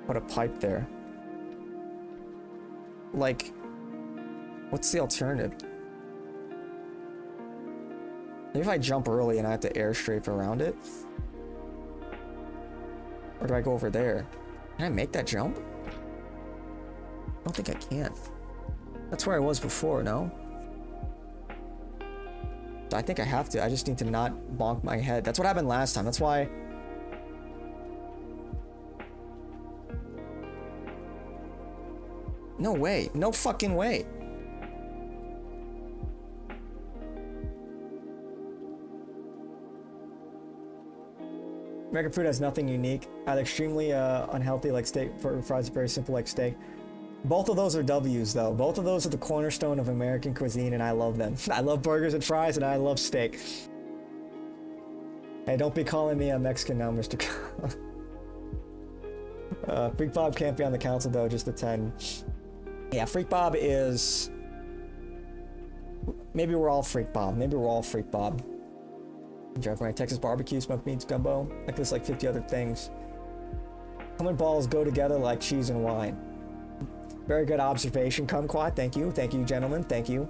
A: Put a pipe there. Like, what's the alternative? Maybe if I jump early and I have to air strafe around it? Or do I go over there? Can I make that jump? I don't think I can. That's where I was before, no? I think I have to. I just need to not bonk my head. That's what happened last time. That's why... No way. No fucking way. American food has nothing unique. Either extremely unhealthy like steak, fries are very simple like steak. Both of those are W's though. Both of those are the cornerstone of American cuisine and I love them. I love burgers and fries and I love steak. Hey, don't be calling me a Mexican now, Mr. Freak Bob can't be on the council though, just a 10. Yeah, Freak Bob is... Maybe we're all Freak Bob. Maybe we're all Freak Bob. Drive my Texas barbecue, smoked meats, gumbo. Like there's like 50 other things. Common balls go together like cheese and wine. Very good observation, Kumquat. Thank you. Thank you, gentlemen. Thank you.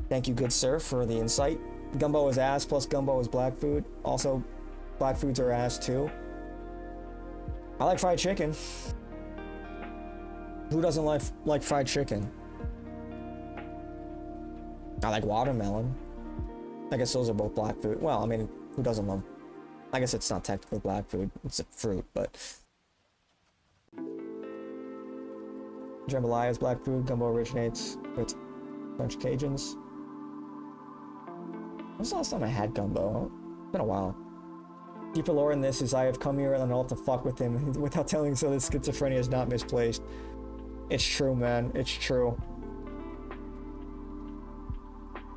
A: Thank you, good sir, for the insight. Gumbo is ass, plus gumbo is black food. Also, black foods are ass too. I like fried chicken. Who doesn't like fried chicken? I like watermelon. I guess those are both black food. Well, I mean, who doesn't love? I guess it's not technically black food. It's a fruit, but. Jambalaya is black food. Gumbo originates with French Cajuns. When's the last time I had gumbo? It's been a while. Deeper lore in this is I have come here and all to fuck with him without telling so that schizophrenia is not misplaced. It's true, man. It's true.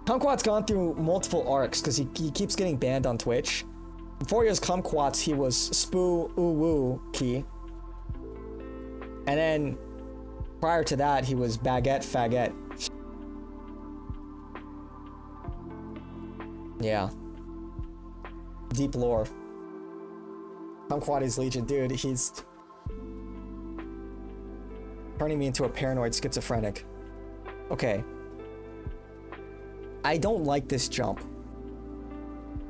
A: Kumquat's gone through multiple arcs because he keeps getting banned on Twitch. Before he was Kumquats, he was Spoo Ooh Woo Key. And then prior to that, he was Baguette Faggot. Yeah. Deep lore. Kumquat's Legion, dude, he's turning me into a paranoid schizophrenic. Okay. I don't like this jump.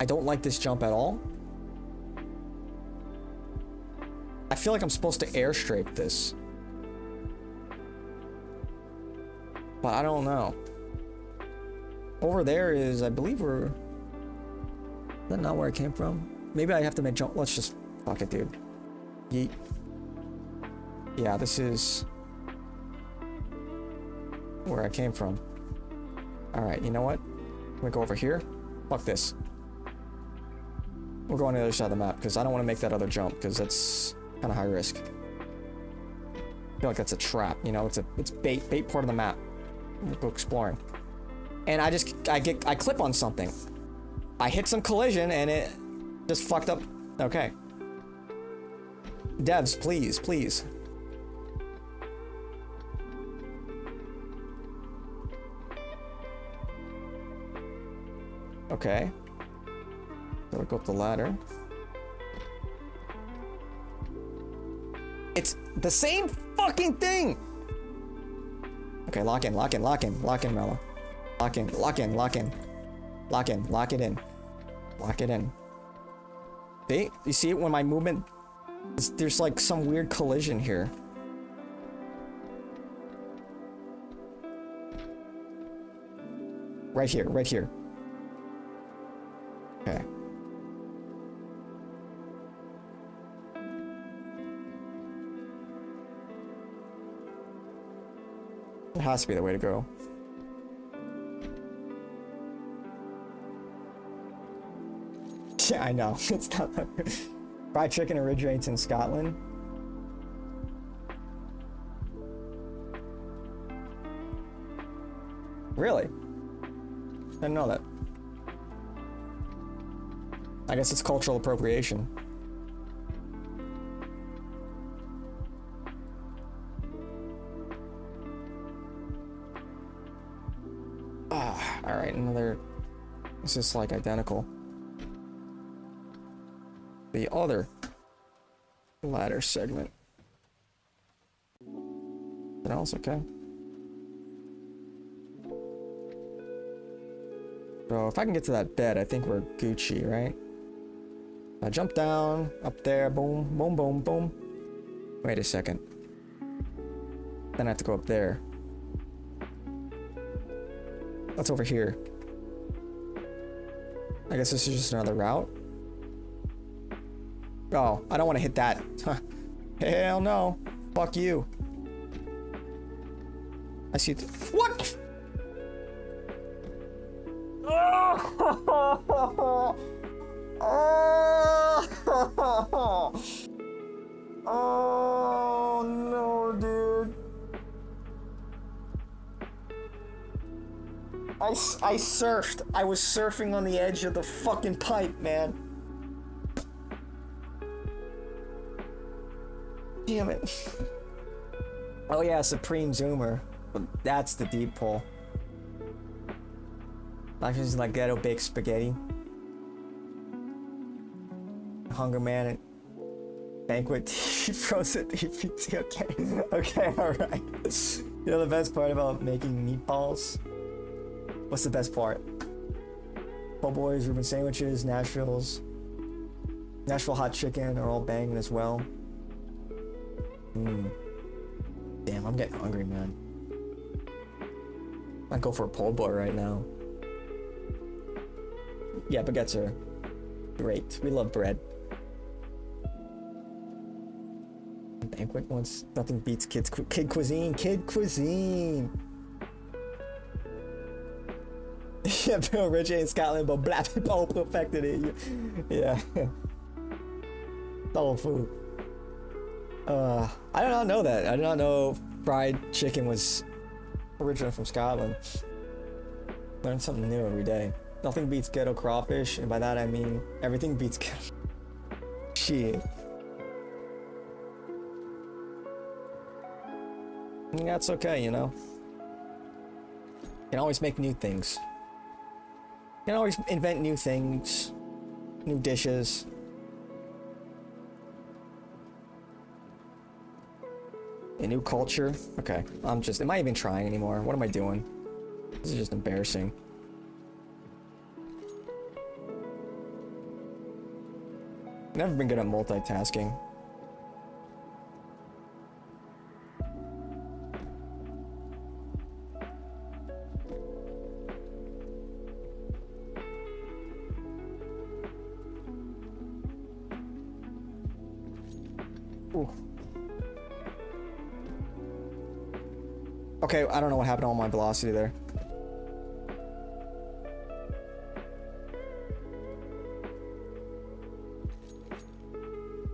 A: I don't like this jump at all. I feel like I'm supposed to airstrike this. But I don't know. Over there is, I believe we're... Is that not where I came from? Maybe I have to make jump. Let's just... Fuck it, dude. Yeet. Yeah, this is... where I came from. Alright, you know what? I'm gonna go over here. Fuck this. We'll go on the other side of the map, because I don't want to make that other jump, because that's kind of high risk. I feel like that's a trap, you know? It's bait part of the map. We'll go exploring. And I clip on something. I hit some collision, and it just fucked up. Okay. Devs, please, please. Okay. So we go up the ladder. It's the same fucking thing! Okay, lock in, lock in, lock in, lock in, Mela. Lock in, lock in, lock in. Lock in, lock it in. Lock it in. See? You see it when my movement... There's like some weird collision here. Right here, right here. Okay. It has to be the way to go. Yeah, I know. It's not that good. Fried chicken originates in Scotland. Really? Didn't know that. I guess it's cultural appropriation. Ah, alright, another... This is like identical. The other ladder segment. That else okay? So if I can get to that bed, I think we're Gucci, right? I jump down, up there, boom, boom, boom, boom. Wait a second. Then I have to go up there. What's over here? I guess this is just another route. Oh, I don't want to hit that. Hell no. Fuck you. I see it. What? Oh! Oh no, dude. I surfed. I was surfing on the edge of the fucking pipe, man. Damn it. Oh yeah, Supreme Zoomer. But that's the deep pull. Actions like ghetto baked spaghetti. Hunger Man and Banquet Frozen DPT. Okay. Okay, alright. You know the best part about making meatballs? What's the best part? Po' boys, Reuben sandwiches, Nashville hot chicken are all banging as well. Damn, I'm getting hungry, man. I'd go for a po' boy right now. Yeah, baguettes are great. We love bread. Banquet once. Nothing beats kid cuisine. Kid cuisine. Yeah, Bill Rich in Scotland, but black people perfected it. Yeah. Soul food. I did not know that. I did not know fried chicken was originally from Scotland. Learn something new every day. Nothing beats ghetto crawfish, and by that I mean everything beats ghetto. Shit. And that's okay, you know. You can always make new things. You can always invent new things, new dishes. A new culture. Okay, am I even trying anymore? What am I doing? This is just embarrassing. Never been good at multitasking. Ooh. Okay, I don't know what happened to all my velocity there.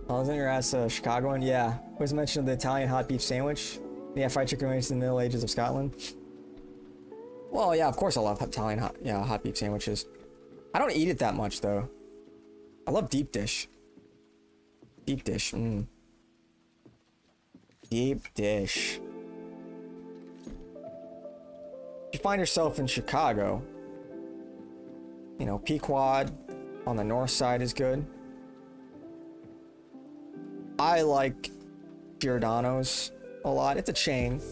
A: Wasn't your ass Chicagoan? Yeah. Was mentioned the Italian hot beef sandwich. Yeah, fried chicken wings in the Middle Ages of Scotland. Well, yeah, of course I love Italian hot beef sandwiches. I don't eat it that much though. I love deep dish. Deep dish. Deep dish. If you find yourself in Chicago, you know, Pequod on the north side is good. I like Giordano's a lot. It's a chain,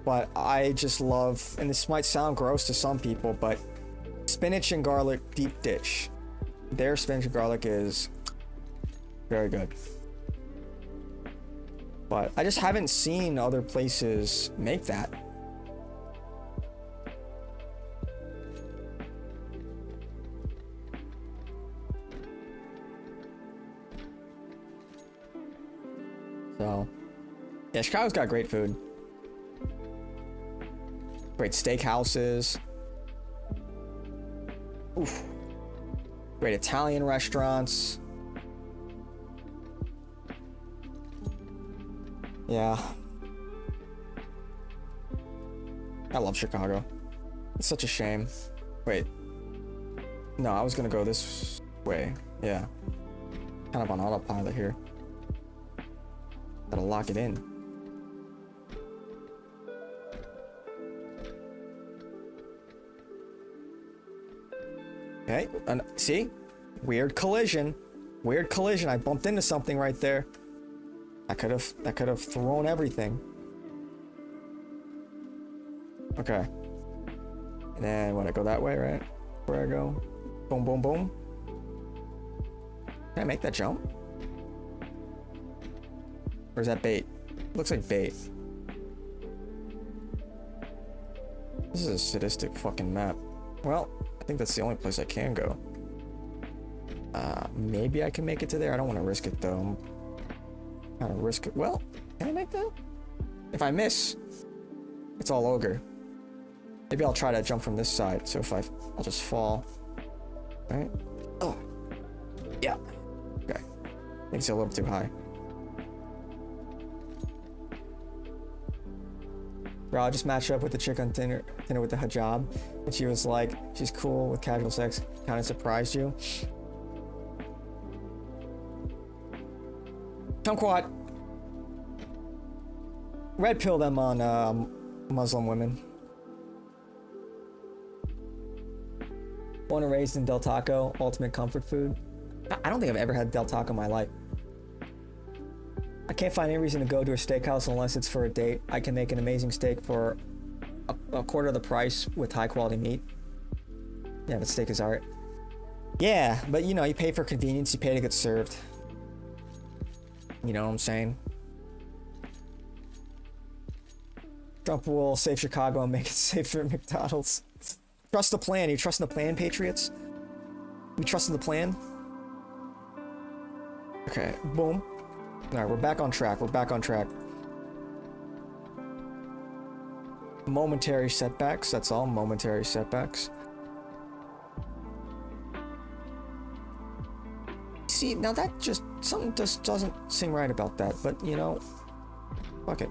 A: but I just love, and this might sound gross to some people, but spinach and garlic deep dish. Their spinach and garlic is very good. But I just haven't seen other places make that. So, yeah, Chicago's got great food. Great steakhouses. Oof. Great Italian restaurants. Yeah. I love Chicago. It's such a shame. Wait. No, I was gonna go this way. Yeah. Kind of on autopilot here. Gotta lock it in. Okay, see? Weird collision. Weird collision. I bumped into something right there. That could have thrown everything. Okay. And then when I go that way, right? Where I go? Boom, boom, boom. Can I make that jump? Or is that bait? Looks like bait. This is a sadistic fucking map. Well, I think that's the only place I can go. Maybe I can make it to there. I don't want to risk it though. I'm gonna risk it. Well, can I make that? If I miss, it's all ogre. Maybe I'll try to jump from this side. So if I'll just fall. Right? Oh. Yeah. Okay. I think it's a little too high. Bro, I just matched up with the chick on dinner with the hijab, and she was like, she's cool with casual sex. Kind of surprised you. Kumquat. Red pill them on Muslim women. Born and raised in Del Taco, ultimate comfort food. I don't think I've ever had Del Taco in my life. I can't find any reason to go to a steakhouse unless it's for a date. I can make an amazing steak for a quarter of the price with high quality meat. Yeah, but steak is art. Yeah, but you know, you pay for convenience, you pay to get served. You know what I'm saying? Trump will save Chicago and make it safe for McDonald's. Trust the plan. You trust in the plan, Patriots? We trusted the plan. Okay, boom. Alright, we're back on track. We're back on track. Momentary setbacks, that's all. Momentary setbacks. See, now that just... something just doesn't seem right about that, but, you know... fuck it.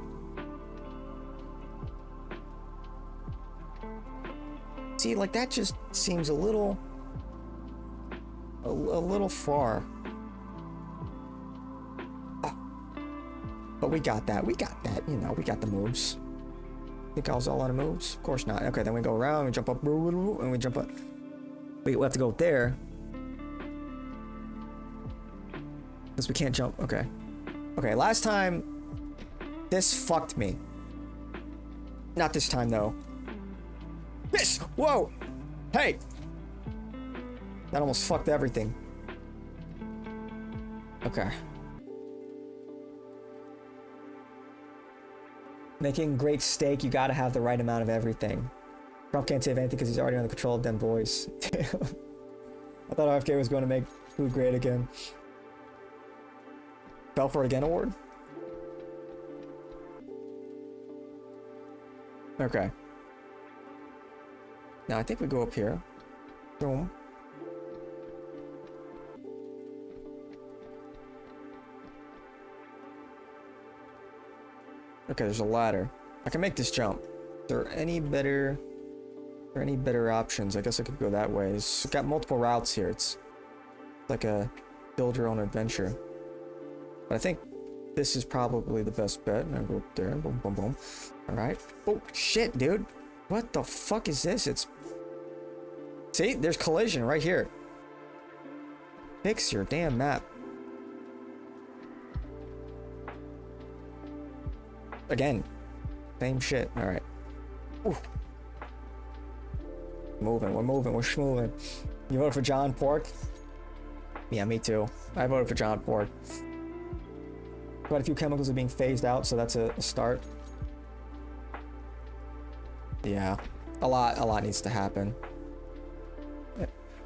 A: See, like, that just seems a little... a little far. Ah. But we got that, you know, we got the moves. Think I was all out of moves? Of course not. Okay, then we go around, we jump up, and we jump up. Wait, we have to go there. Because we can't jump, okay. Okay, last time, this fucked me. Not this time, though. This! Whoa! Hey! That almost fucked everything. Okay. Making great steak, you gotta have the right amount of everything. Trump can't save anything because he's already under control of them boys. Damn. I thought RFK was going to make food great again. Fell for it again award? Okay. Now I think we go up here. Boom. Okay, there's a ladder. I can make this jump. Are there any better options? I guess I could go that way. It's got multiple routes here. It's like a build your own adventure. But I think this is probably the best bet. And I go up there. Boom, boom, boom. Alright. Oh, shit, dude. What the fuck is this? It's... see? There's collision right here. Fix your damn map. Again. Same shit. Alright. Moving. We're moving. We're schmoving. You voted for John Pork? Yeah, me too. I voted for John Pork. Quite a few chemicals are being phased out, so that's a start. Yeah. A lot needs to happen.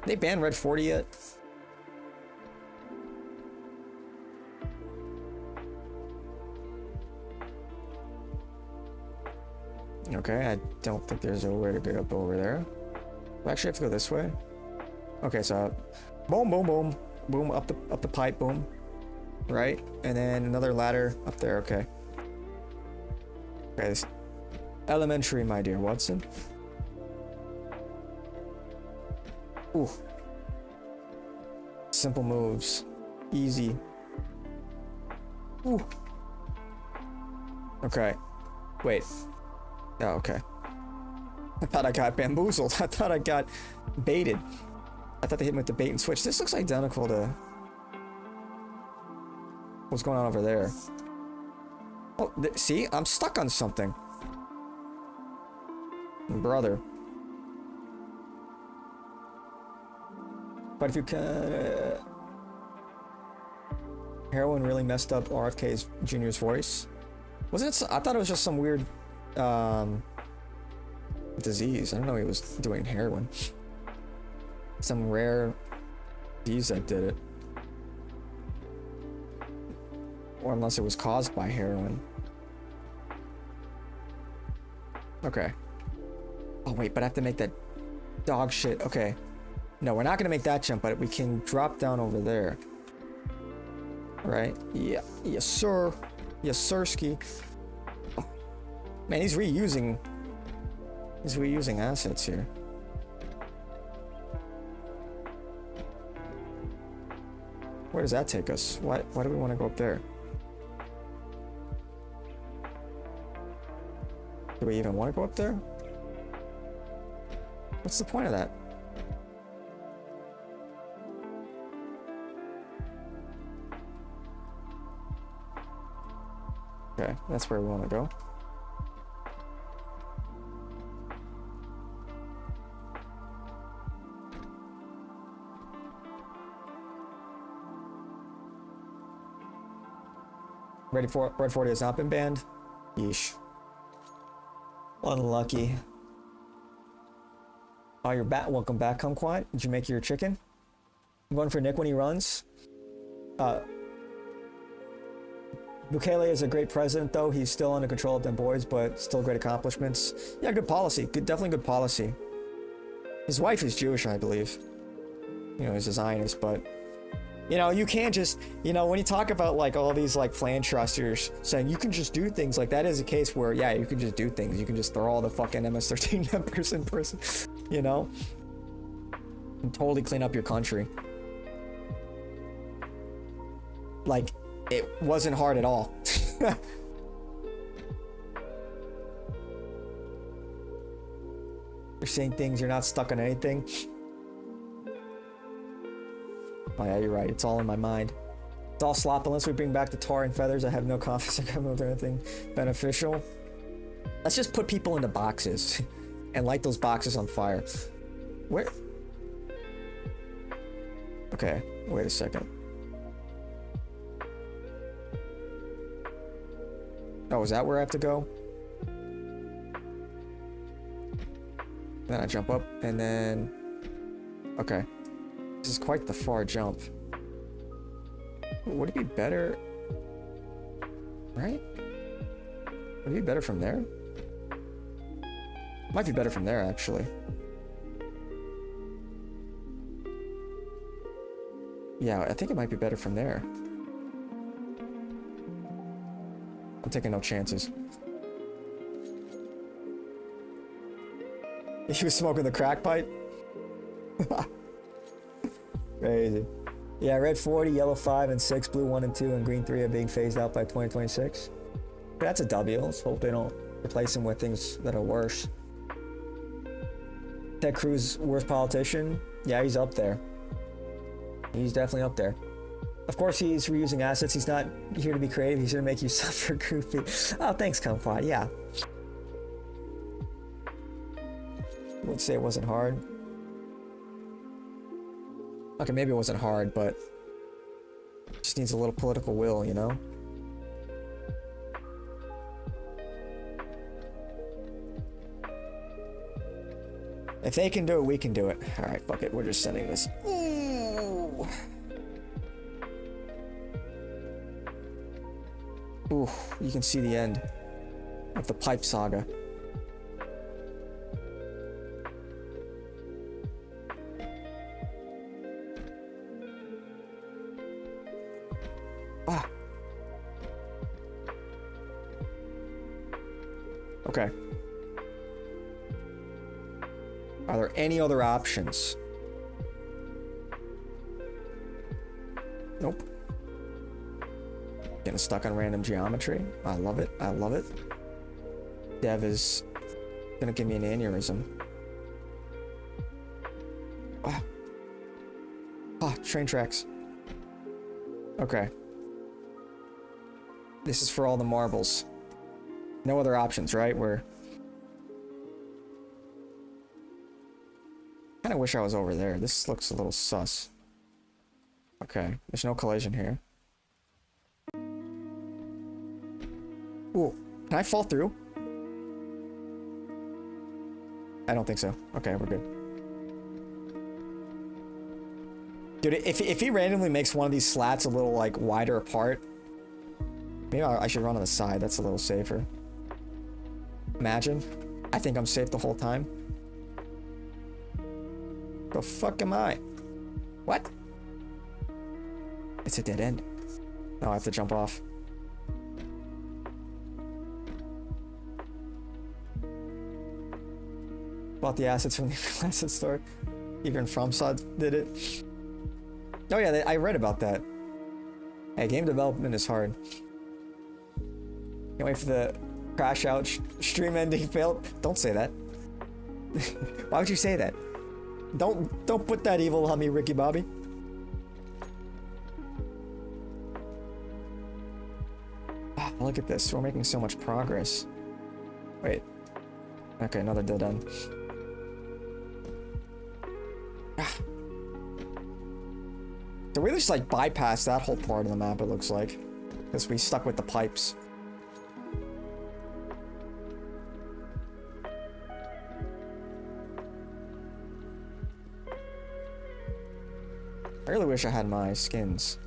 A: They banned Red 40 yet? Okay, I don't think there's a way to get up over there. We actually have to go this way. Okay, so boom, boom, boom, boom, up the pipe, boom, right, and then another ladder up there. Okay. Okay, this elementary, my dear Watson. Ooh. Simple moves, easy. Ooh. Okay. Wait. Oh, okay. I thought I got bamboozled. I thought I got baited. I thought they hit me with the bait and switch. This looks identical to what's going on over there. Oh, see? I'm stuck on something. Brother. But if you can... heroin really messed up RFK's Jr.'s voice. Wasn't it? I thought it was just some weird... disease. I don't know he was doing heroin. Some rare disease that did it. Or unless it was caused by heroin. Okay. Oh wait, but I have to make that dog shit. Okay. No, we're not gonna make that jump, but we can drop down over there. Right? Yeah. Yes, sir. Yes, sirski. Oh. Man, he's reusing assets here. Where does that take us? Why do we want to go up there? Do we even want to go up there? What's the point of that? Okay, that's where we want to go. Red 40 has not been banned. Yeesh. Unlucky. Oh, you're back. Welcome back, Kumquat. Did you make your chicken? I'm going for Nick when he runs. Bukele is a great president, though. He's still under control of them boys, but still great accomplishments. Yeah, good policy. Definitely good policy. His wife is Jewish, I believe. You know, he's a Zionist, but... You know, you can't just... You know, when you talk about, like, all these, like, flan trusters saying you can just do things, like, that is a case where, yeah, you can just do things. You can just throw all the fucking MS-13 members in prison, you know? And totally clean up your country. Like, it wasn't hard at all. You're saying things, you're not stuck on anything. Oh yeah, you're right. It's all in my mind. It's all slop unless we bring back the tar and feathers. I have no confidence in coming with anything beneficial. Let's just put people into boxes and light those boxes on fire. Where? Okay, wait a second. Oh, is that where I have to go? Then I jump up, and then... Okay. This is quite the far jump. Would it be better... Right? Would it be better from there? Might be better from there, actually. Yeah, I think it might be better from there. I'm taking no chances. He was smoking the crack pipe? Crazy. Yeah, red 40, yellow 5 and 6, blue 1 and 2, and green 3 are being phased out by 2026. That's a W. Let's hope they don't replace him with things that are worse. Ted Cruz, worst politician? Yeah, he's up there. He's definitely up there. Of course, he's reusing assets. He's not here to be creative. He's here to make you suffer goofy. Oh, thanks, Kumquat. Yeah. Would say it wasn't hard. Okay, maybe it wasn't hard, but just needs a little political will, you know? If they can do it, we can do it. Alright, fuck it. We're just sending this. Ooh. Ooh, you can see the end of the pipe saga. Ah. Okay. Are there any other options? Nope. Getting stuck on random geometry. I love it. I love it. Dev is gonna give me an aneurysm. Ah. Ah, train tracks. Okay. This is for all the marbles. No other options, right? We're... Kinda wish I was over there. This looks a little sus. Okay, there's no collision here. Ooh, can I fall through? I don't think so. Okay, we're good. Dude, if he randomly makes one of these slats a little, like, wider apart, maybe I should run on the side. That's a little safer. Imagine. I think I'm safe the whole time. The fuck am I? What? It's a dead end. No, I have to jump off. Bought the assets from the asset store. Even FromSoft did it. Oh yeah, I read about that. Hey, game development is hard. Can't wait for the crash out stream ending failed. Don't say that. Why would you say that? Don't put that evil on me, Ricky Bobby. Ah, look at this. We're making so much progress. Wait. Okay, another dead end. Ah. So we just like bypassed that whole part of the map, it looks like. Because we stuck with the pipes. I really wish I had my skins.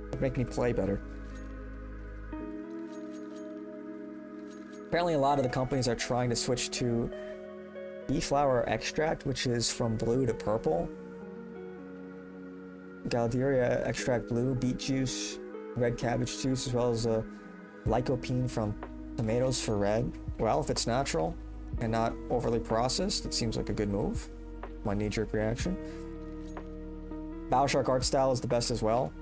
A: It'd make me play better. Apparently a lot of the companies are trying to switch to bee flower extract, which is from blue to purple. Galderia extract blue, beet juice, red cabbage juice, as well as lycopene from tomatoes for red. Well, if it's natural and not overly processed, it seems like a good move. My knee-jerk reaction. Bioshock art style is the best as well.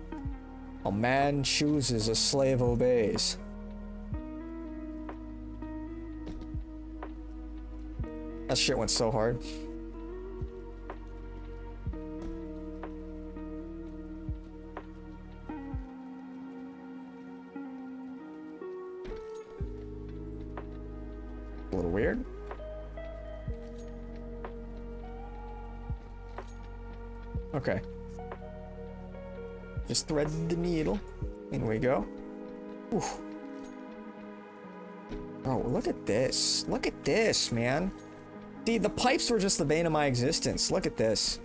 A: A man chooses, a slave obeys. That shit went so hard. A little weird. Okay. Just thread the needle. In we go. Oof. Bro, look at this. Look at this, man. See, the pipes were just the bane of my existence. Look at this.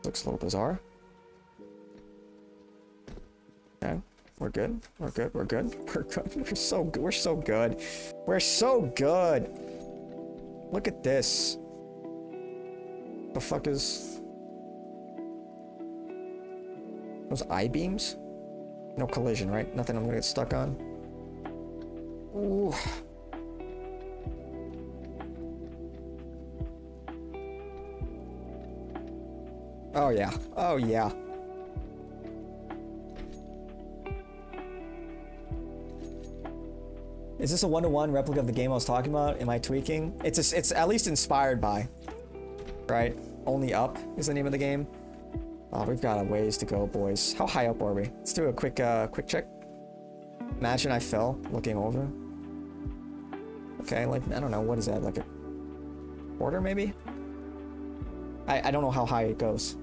A: Looks a little bizarre. Okay. We're good. We're good. We're good. We're good. We're so good. We're so good. We're so good. Look at this. The fuck is... Those I-beams? No collision, right? Nothing I'm gonna get stuck on. Ooh. Oh yeah. Oh yeah. Is this a one-to-one replica of the game I was talking about? Am I tweaking? It's at least inspired by. Right? Only Up is the name of the game. Oh, we've got a ways to go, boys. How high up are we? Let's do a quick check. Imagine I fell looking over. Okay, like, I don't know, what is that? Like a quarter, maybe? I don't know how high it goes.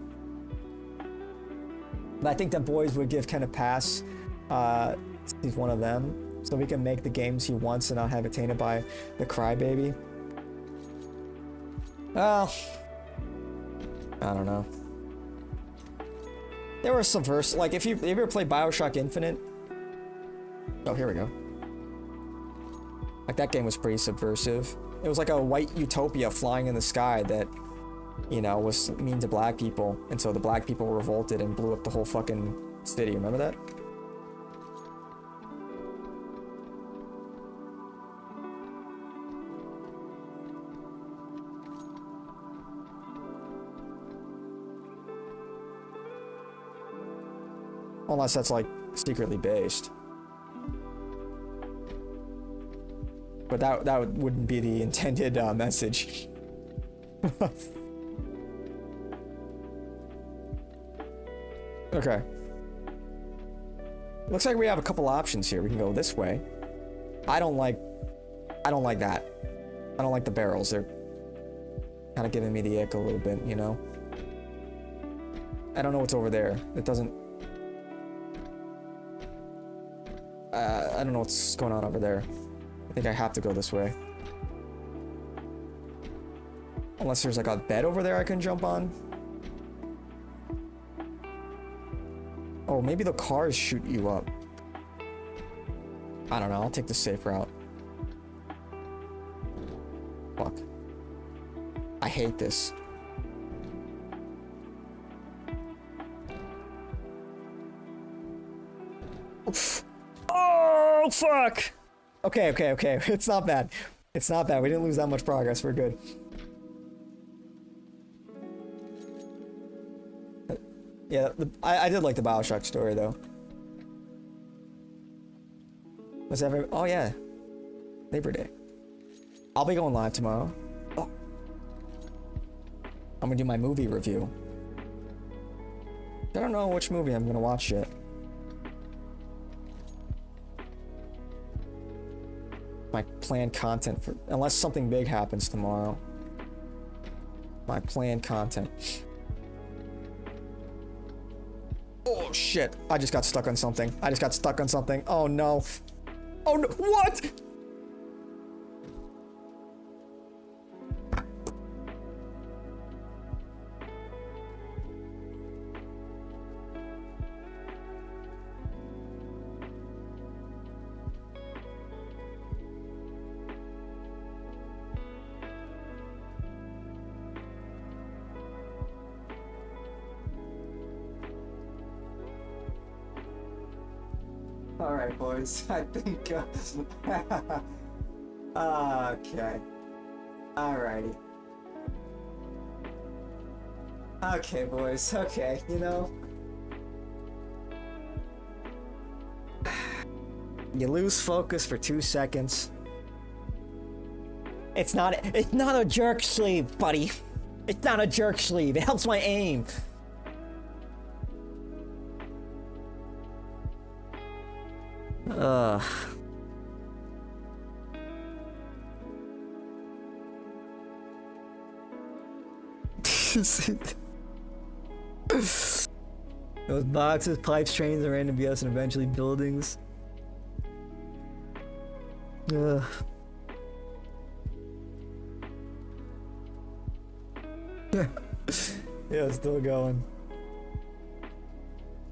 A: But I think that boys would give Ken a pass. He's one of them. So we can make the games he wants and not have it tainted by the crybaby. Well, I don't know. There were subversive, like if you ever played Bioshock Infinite. Oh, here we go. Like that game was pretty subversive. It was like a white utopia flying in the sky that, you know, was mean to black people. And so the black people revolted and blew up the whole fucking city. Remember that? Unless that's like secretly based. But that wouldn't be the intended message. Okay. Looks like we have a couple options here. We can go this way. I don't like that. I don't like the barrels. They're kind of giving me the ick a little bit, you know? I don't know what's over there. It doesn't... I don't know what's going on over there. I think I have to go this way. Unless there's like a bed over there I can jump on. Oh, maybe the cars shoot you up. I don't know. I'll take the safe route. Fuck. I hate this. Oof. Oh, fuck! Okay. It's not bad. It's not bad. We didn't lose that much progress. We're good. Yeah, I did like the Bioshock story, though. Was ever... Oh, yeah. Labor Day. I'll be going live tomorrow. Oh. I'm gonna do my movie review. I don't know which movie I'm gonna watch yet. My planned content for... Unless something big happens tomorrow. My planned content. Oh, shit. I just got stuck on something. Oh, no. Oh, no. What? Alright, boys. I think, okay. Alrighty. Okay, boys. Okay, you know. You lose focus for 2 seconds. It's not a jerk sleeve, buddy. It's not a jerk sleeve. It helps my aim. Ugh. Those boxes, pipes, trains, and random BS, and eventually buildings. Ugh. Yeah, it's still going.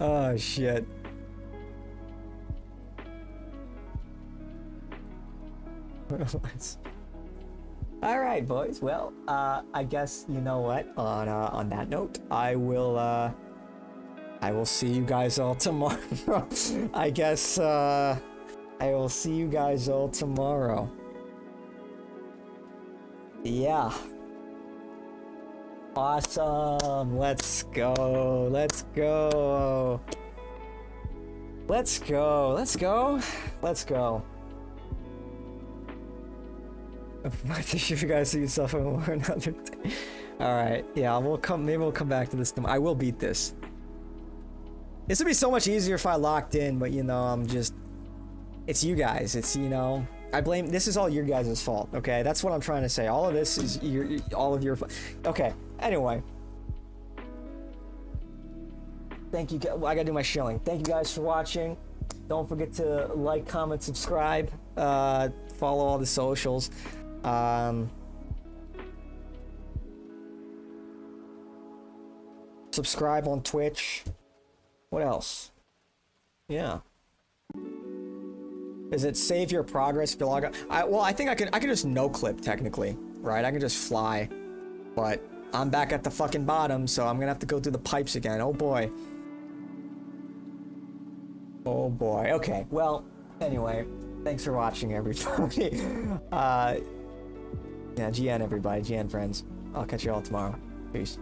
A: Oh shit. All right, boys. Well, I guess you know what. On that note, I will see you guys all tomorrow. I guess I will see you guys all tomorrow. Yeah. Awesome. Let's go. Let's go. Let's go. Let's go. Let's go. If you guys see yourself more another day. Alright, yeah, maybe we'll come back to this. I will beat this. This would be so much easier if I locked in, but you know, it's you guys, it's, you know, this is all your guys' fault, okay? That's what I'm trying to say. All of this is all of your okay, anyway. Thank you, I gotta do my shilling. Thank you guys for watching. Don't forget to like, comment, subscribe, follow all the socials. Subscribe on Twitch. What else? Yeah. Is it save your progress if you log out? Well, I think I can just no clip technically, right? I can just fly, but I'm back at the fucking bottom, so I'm gonna have to go through the pipes again. Oh boy. Oh boy. Okay. Well, anyway, thanks for watching, everybody. Yeah, GN everybody, GN friends. I'll catch you all tomorrow. Peace.